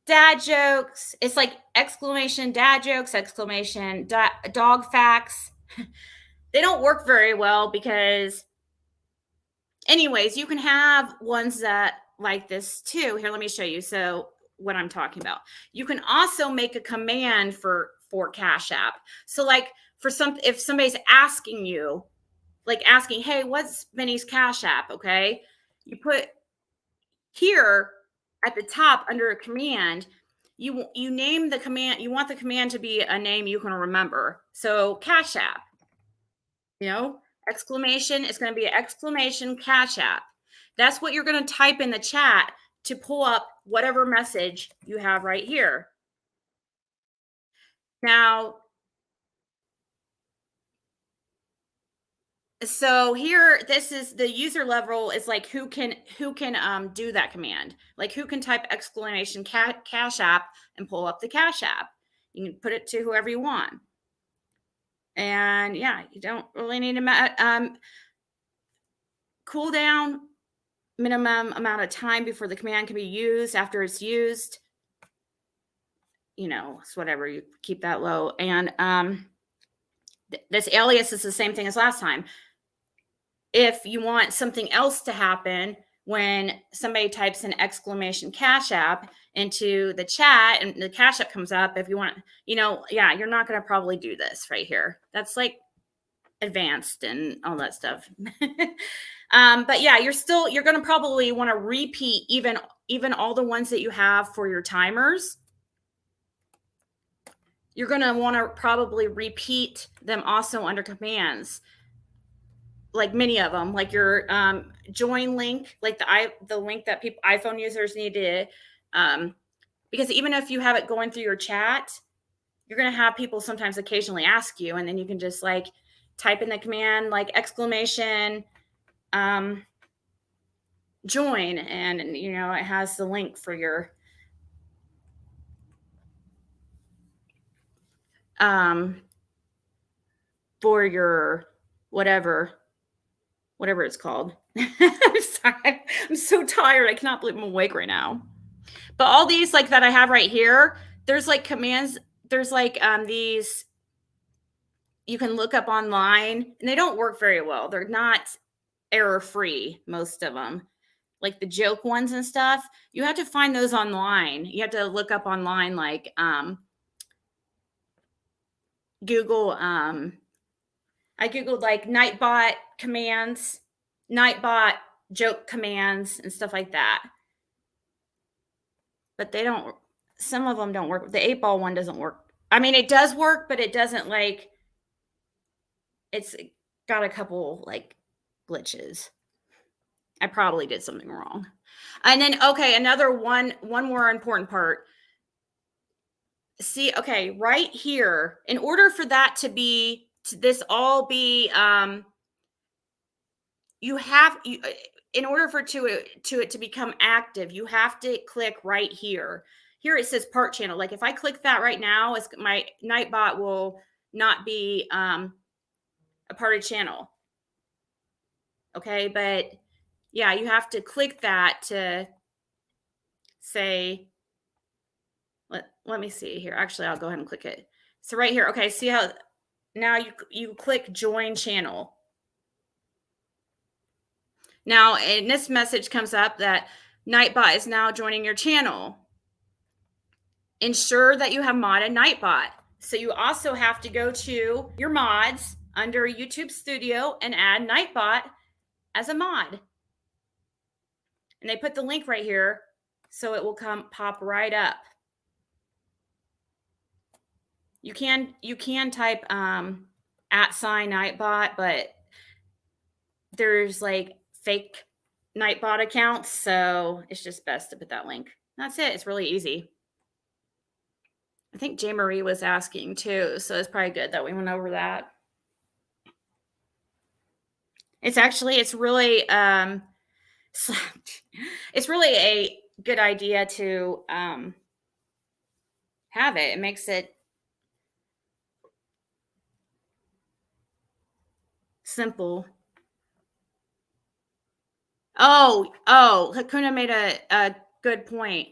dad jokes. It's like exclamation dad jokes, exclamation dog facts. They don't work very well because, anyways, you can have ones that like this too. Here, let me show you. So what I'm talking about. You can also make a command for Cashapp. So like if somebody's asking you, like asking, hey, what's Benny's Cashapp? Okay. You put here at the top under a command, you name the command. You want the command to be a name you can remember. So Cashapp. You know, exclamation is going to be an exclamation Cashapp. That's what you're going to type in the chat to pull up whatever message you have right here. Now, so here, this is the user level is like who can do that command, like who can type exclamation Cashapp and pull up the Cashapp. You can put it to whoever you want. And yeah, you don't really need to cool down, minimum amount of time before the command can be used. After it's used, you know, it's whatever, you keep that low. And this alias is the same thing as last time. If you want something else to happen when somebody types an exclamation Cashapp into the chat and the Cashapp comes up, if you want, you know, yeah, you're not going to probably do this right here. That's like advanced and all that stuff. But yeah, you're going to probably want to repeat even all the ones that you have for your timers. You're going to want to probably repeat them also under commands. Like many of them, like your join link, like the link that iPhone users need to, because even if you have it going through your chat, you're going to have people sometimes occasionally ask you, and then you can just like type in the command like exclamation join, and you know it has the link for your whatever it's called. I'm sorry. I'm so tired. I cannot believe I'm awake right now. But all these like that I have right here, there's like commands. There's like these you can look up online, and they don't work very well. They're not error free, most of them. Like the joke ones and stuff, you have to find those online. You have to look up online, like Google. I Googled like Nightbot commands, Nightbot joke commands, and stuff like that. But they don't, some of them don't work. The 8-ball one doesn't work. I mean, it does work, but it doesn't like, it's got a couple like glitches. I probably did something wrong. And then, okay, another one more important part. See, okay, right here, in order for that to be, this all be, in order for it to become active, you have to click right here. Here it says part channel. Like if I click that right now, my Nightbot will not be a part of channel. Okay, but yeah, you have to click that to say, let me see here. Actually, I'll go ahead and click it. So right here, okay, see how now you click join channel. Now, and this message comes up that Nightbot is now joining your channel. Ensure that you have modded Nightbot. So you also have to go to your mods under YouTube Studio and add Nightbot as a mod. And they put the link right here, so it will pop right up. You can type @Nightbot, but there's like fake Nightbot accounts, so it's just best to put that link. That's it. It's really easy. I think J. Marie was asking too, so it's probably good that we went over that. It's really it's really a good idea to have it. It makes it simple. Oh, Hakuna made a good point.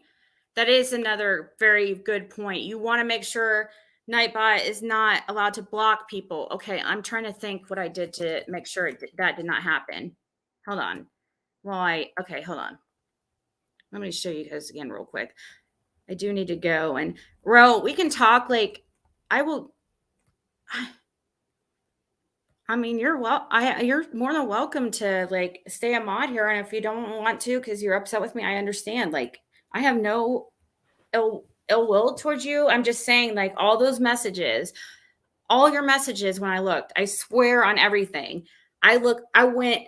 That is another very good point. You want to make sure Nightbot is not allowed to block people. Okay, I'm trying to think what I did to make sure that did not happen. Hold on. Okay, hold on. Let me show you guys again real quick. I do need to go, and Ro, we can talk. Like, I mean, you're more than welcome to like stay a mod here, and if you don't want to because you're upset with me, I understand. Like, I have no ill will towards you. I'm just saying, like, all those messages, all your messages. When I looked, I swear on everything.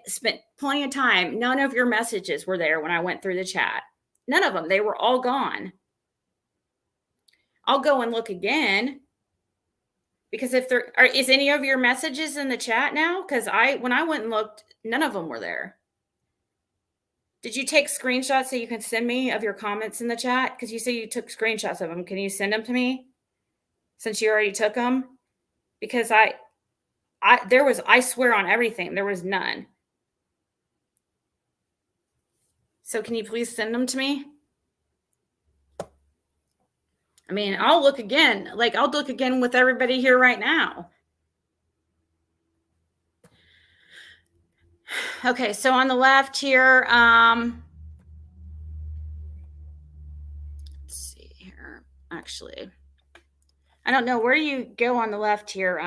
Spent plenty of time. None of your messages were there when I went through the chat. None of them. They were all gone. I'll go and look again. Because if is any of your messages in the chat now? Because when I went and looked, none of them were there. Did you take screenshots so you can send me of your comments in the chat? Because you say you took screenshots of them. Can you send them to me? Since you already took them? Because I swear on everything, there was none. So can you please send them to me? I mean, I'll look again. Like, I'll look again with everybody here right now. Okay, so on the left here, let's see here. Actually, I don't know. Where do you go on the left here?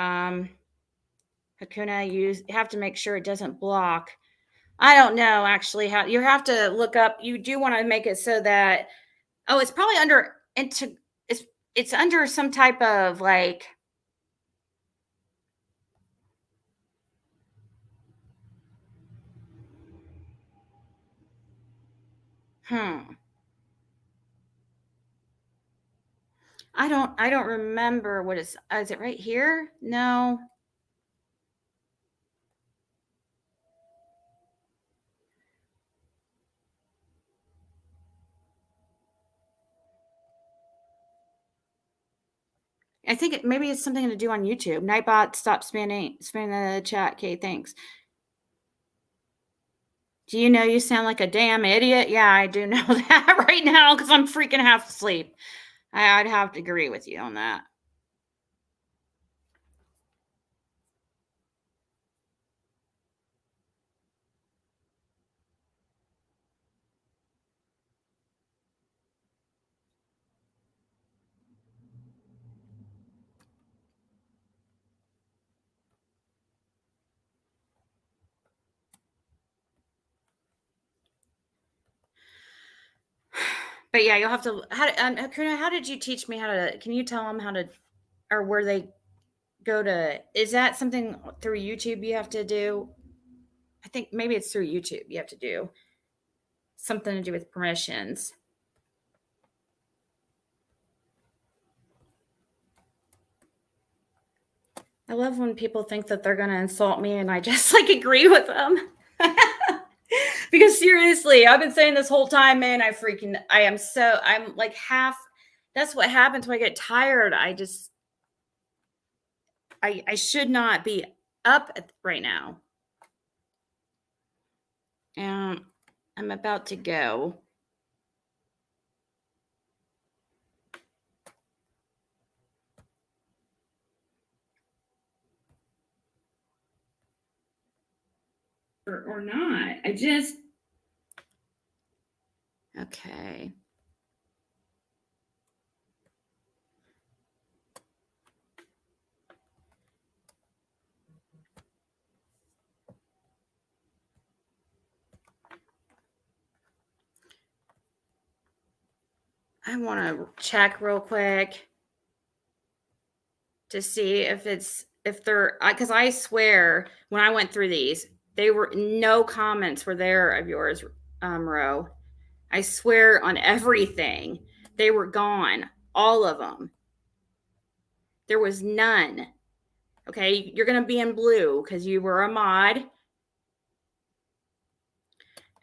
Hakuna, you have to make sure it doesn't block. I don't know, actually, how you have to look up. You do want to make it so that, it's probably under, it's under some type of like, I don't remember what is it right here? No. I think maybe it's something to do on YouTube. Nightbot, stop spamming the chat. Okay, thanks. Do you know you sound like a damn idiot? Yeah, I do know that right now because I'm freaking half asleep. I'd have to agree with you on that. But yeah, you'll have to. Kuna, how did you teach me how to? Can you tell them how to, or where they go to? Is that something through YouTube you have to do? I think maybe it's through YouTube you have to do something to do with permissions. I love when people think that they're going to insult me and I just like agree with them. Because seriously, I've been saying this whole time, man, I'm like half, that's what happens when I get tired. I should not be up right now. And I'm about to go. Or not. Okay. I want to check real quick to see if they're, because I swear when I went through these, they were no comments were there of yours, Ro. I swear on everything, they were gone, all of them. There was none. Okay, you're gonna be in blue because you were a mod.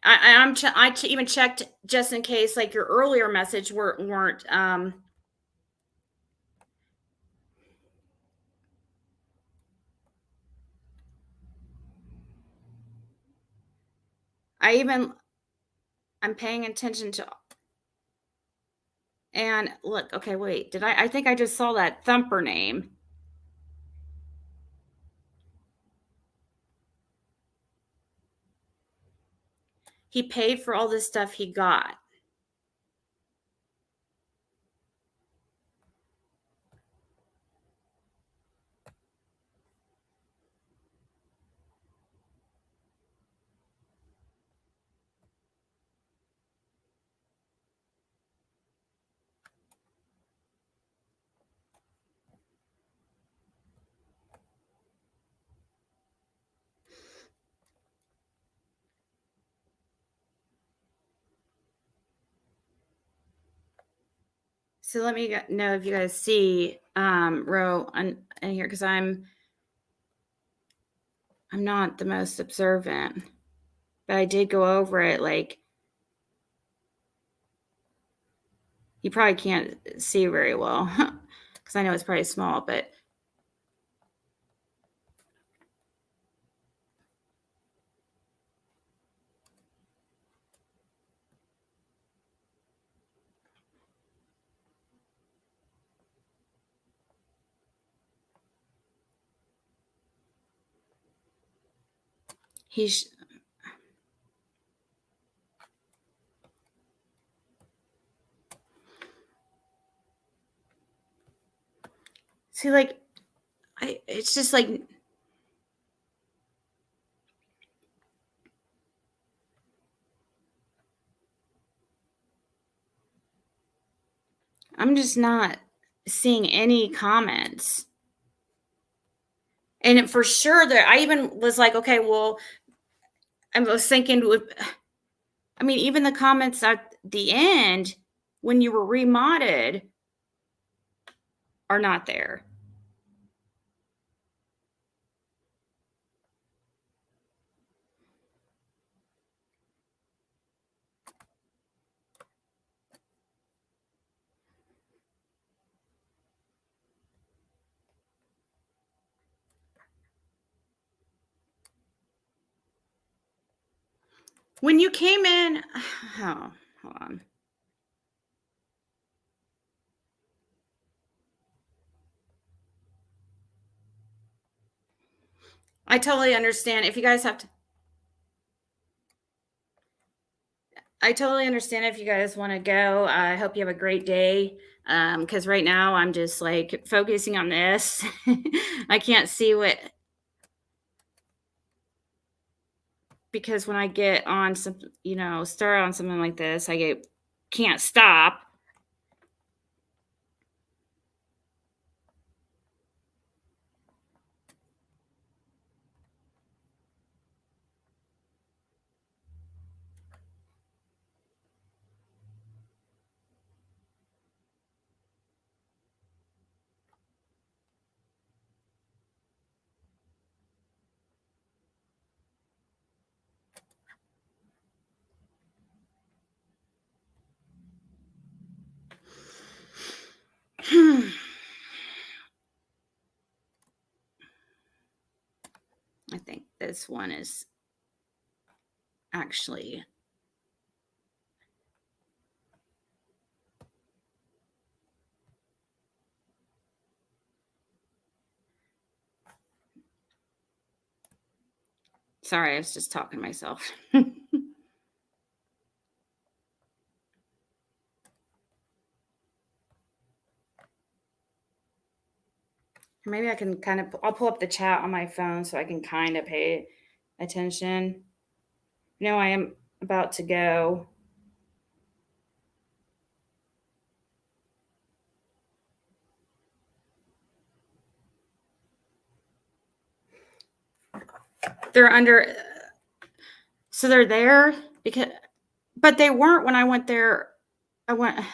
I even checked just in case, like your earlier message weren't. I'm paying attention to. And look, okay, wait, I think I just saw that Thumper name. He paid for all this stuff he got. So let me know if you guys see Ro in here, because I'm not the most observant, but I did go over it. Like, you probably can't see very well because I know it's probably small, but he's. See, like, it's just like, I'm just not seeing any comments. And for sure that I even was like, okay, well, I was thinking even the comments at the end when you were remodded are not there. When you came in, oh, hold on. I totally understand if you guys have to. I totally understand if you guys want to go. I hope you have a great day. Because right now I'm just like focusing on this. I can't see what. Because when I get on some, start on something like this, I get can't stop. I think this one is actually sorry, I was just talking to myself. Maybe I can I'll pull up the chat on my phone so I can kind of pay attention. You know, I am about to go. They're under, so they're there because, but they weren't when I went there. But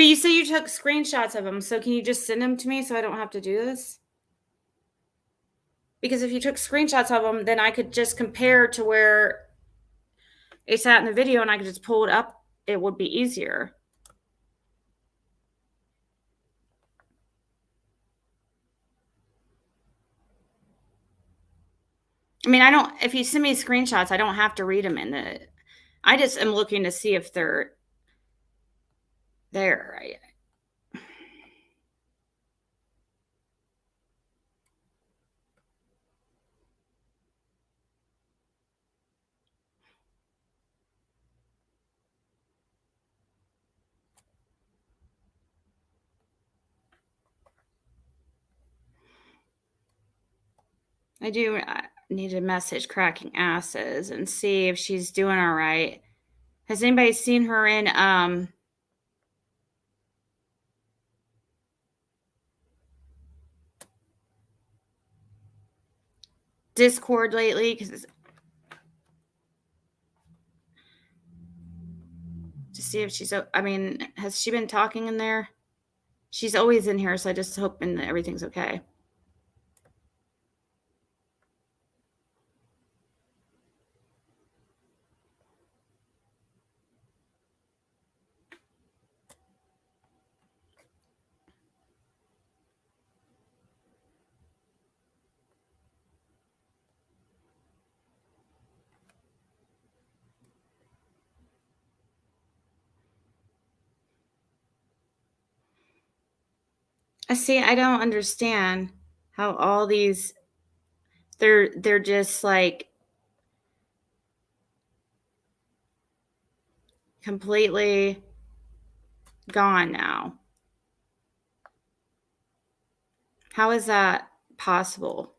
you say you took screenshots of them, so can you just send them to me so I don't have to do this? Because if you took screenshots of them, then I could just compare to where it's at in the video and I could just pull it up. It would be easier. I mean, if you send me screenshots, I don't have to read them I just am looking to see if they're there, right? I need to message Cracking Asses and see if she's doing all right. Has anybody seen her in Discord lately? Because to see if she's, I mean, has she been talking in there? She's always in here, so I just hope that everything's okay. I see. I don't understand how all these they're just like completely gone now. How is that possible?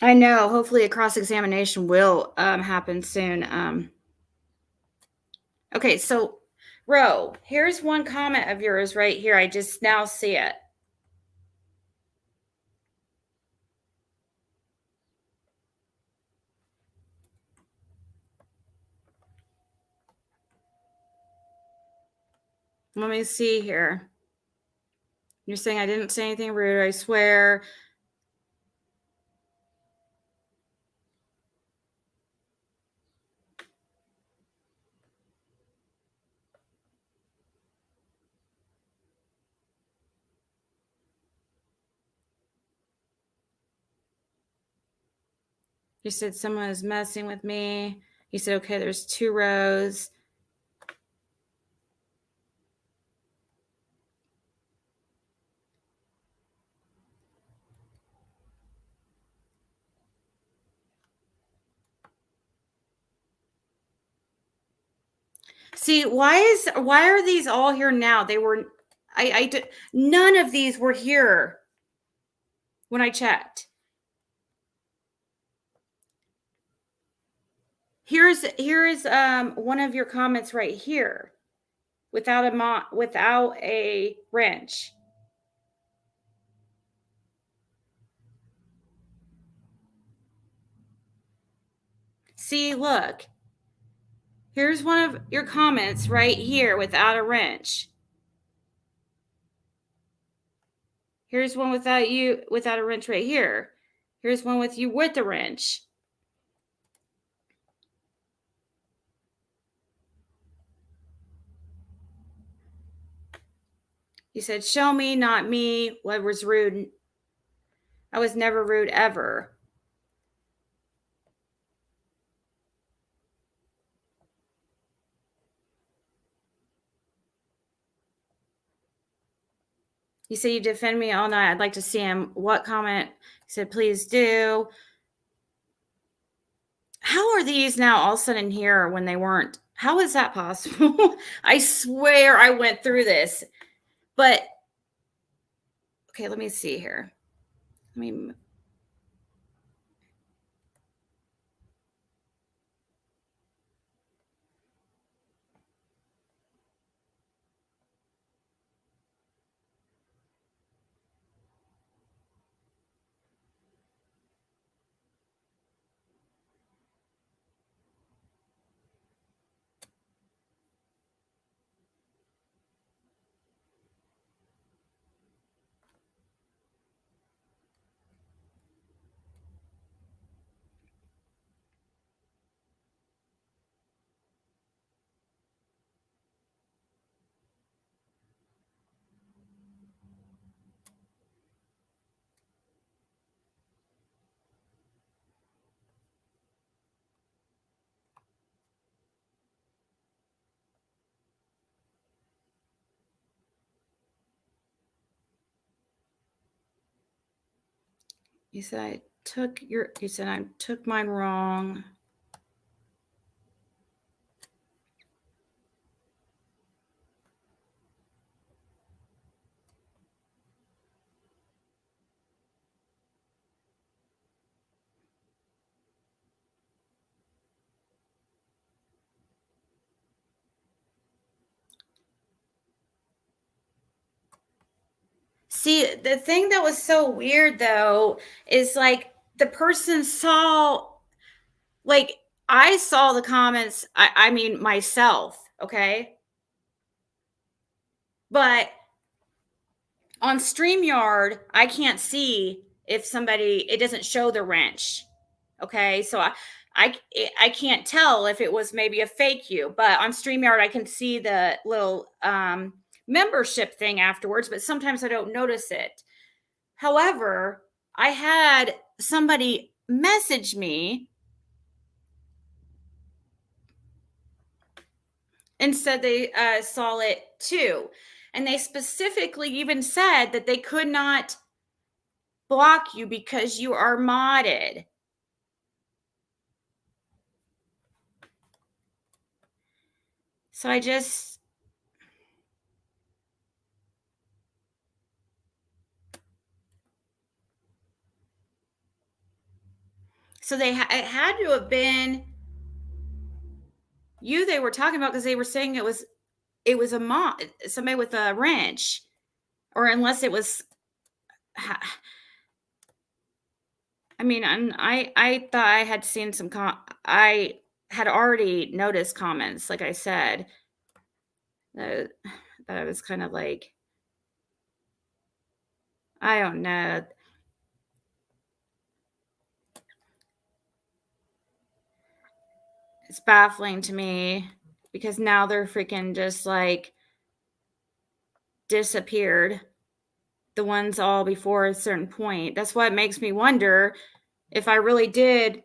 I know. Hopefully, a cross-examination will happen soon. Okay, so Ro, here's one comment of yours right here. I just now see it. Let me see here. You're saying I didn't say anything rude, I swear. You said someone is messing with me. He said, okay, there's 2 rows. See, why are these all here now? They were, none of these were here when I checked. Here's one of your comments right here, without a wrench. See, look. Here's one of your comments right here without a wrench. Here's one without a wrench right here. Here's one with you with the wrench. You said, show me, not me. What was rude? I was never rude ever. You said you defend me all night. I'd like to see him. What comment? He said, please do. How are these now all of a sudden here when they weren't? How is that possible? I swear I went through this. But, okay, let me see here. You said I took mine wrong. See, the thing that was so weird though is like the person saw, like I saw the comments. I mean myself, okay? But on StreamYard, I can't see if somebody, it doesn't show the wrench. Okay, so I can't tell if it was maybe a fake you, but on StreamYard I can see the little membership thing afterwards, but sometimes I don't notice it. However, I had somebody message me and said they saw it too. And they specifically even said that they could not block you because you are modded. So I just, so it had to have been you they were talking about, because they were saying it was a mod, somebody with a wrench, or unless it was, I mean, I thought I had seen some, I had already noticed comments, like I said, that I was kind of like, I don't know. It's baffling to me because now they're freaking just like disappeared. The ones all before a certain point. That's what makes me wonder if I really did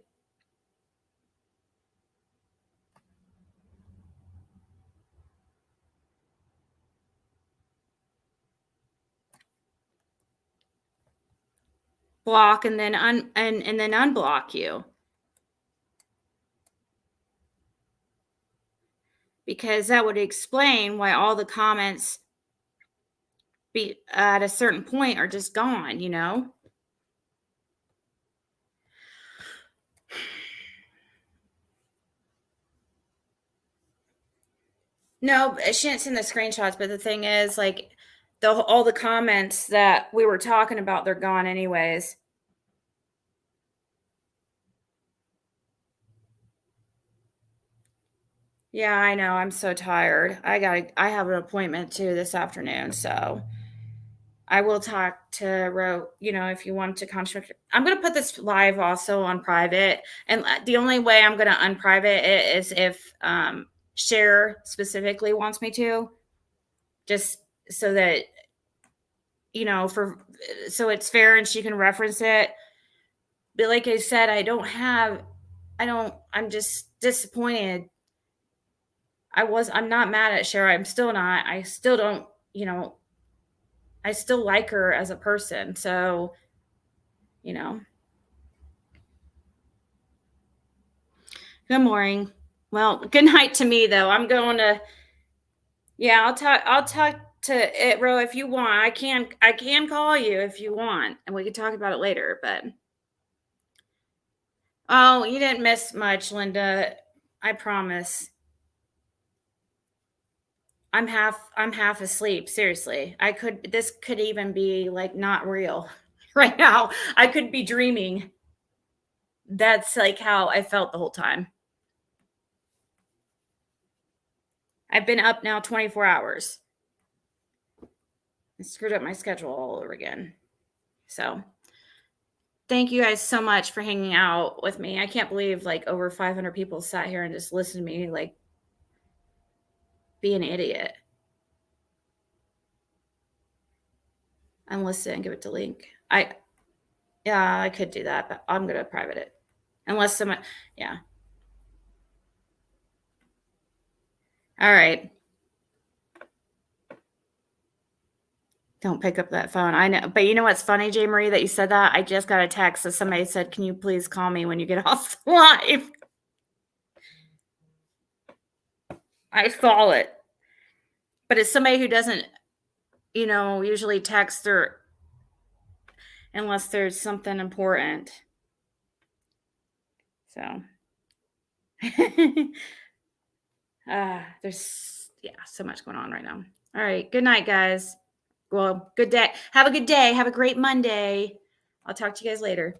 block and then and then unblock you. Because that would explain why all the comments be at a certain point are just gone, you know? No, she didn't send the screenshots, but the thing is, like, all the comments that we were talking about, they're gone anyways. Yeah, I know. I'm so tired. I have an appointment too this afternoon, so I will talk to Ro, you know, if you want to contract. I'm going to put this live also on private. And the only way I'm going to unprivate it is if Cher specifically wants me to, just so that, you know, so it's fair and she can reference it. But like I said, I'm just disappointed. I'm not mad at Cher. I'm still not. I still don't, you know, I still like her as a person. So, you know. Good morning. Well, good night to me though. I'm going to, yeah, I'll talk to it, Ro, if you want. I can call you if you want, and we can talk about it later, but oh, you didn't miss much, Linda. I promise. I'm half asleep. Seriously. This could even be like not real right now. I could be dreaming. That's like how I felt the whole time. I've been up now 24 hours. I screwed up my schedule all over again. So thank you guys so much for hanging out with me. I can't believe like over 500 people sat here and just listened to me like be an idiot. Unlist it and give it to Link. Yeah, I could do that, but I'm going to private it. Unless someone, yeah. All right. Don't pick up that phone. I know. But you know what's funny, J. Marie, that you said that? I just got a text that somebody said, can you please call me when you get off the live? I saw it. But it's somebody who doesn't, you know, usually text or unless there's something important. So there's so much going on right now. All right. Good night, guys. Well, good day. Have a good day. Have a great Monday. I'll talk to you guys later.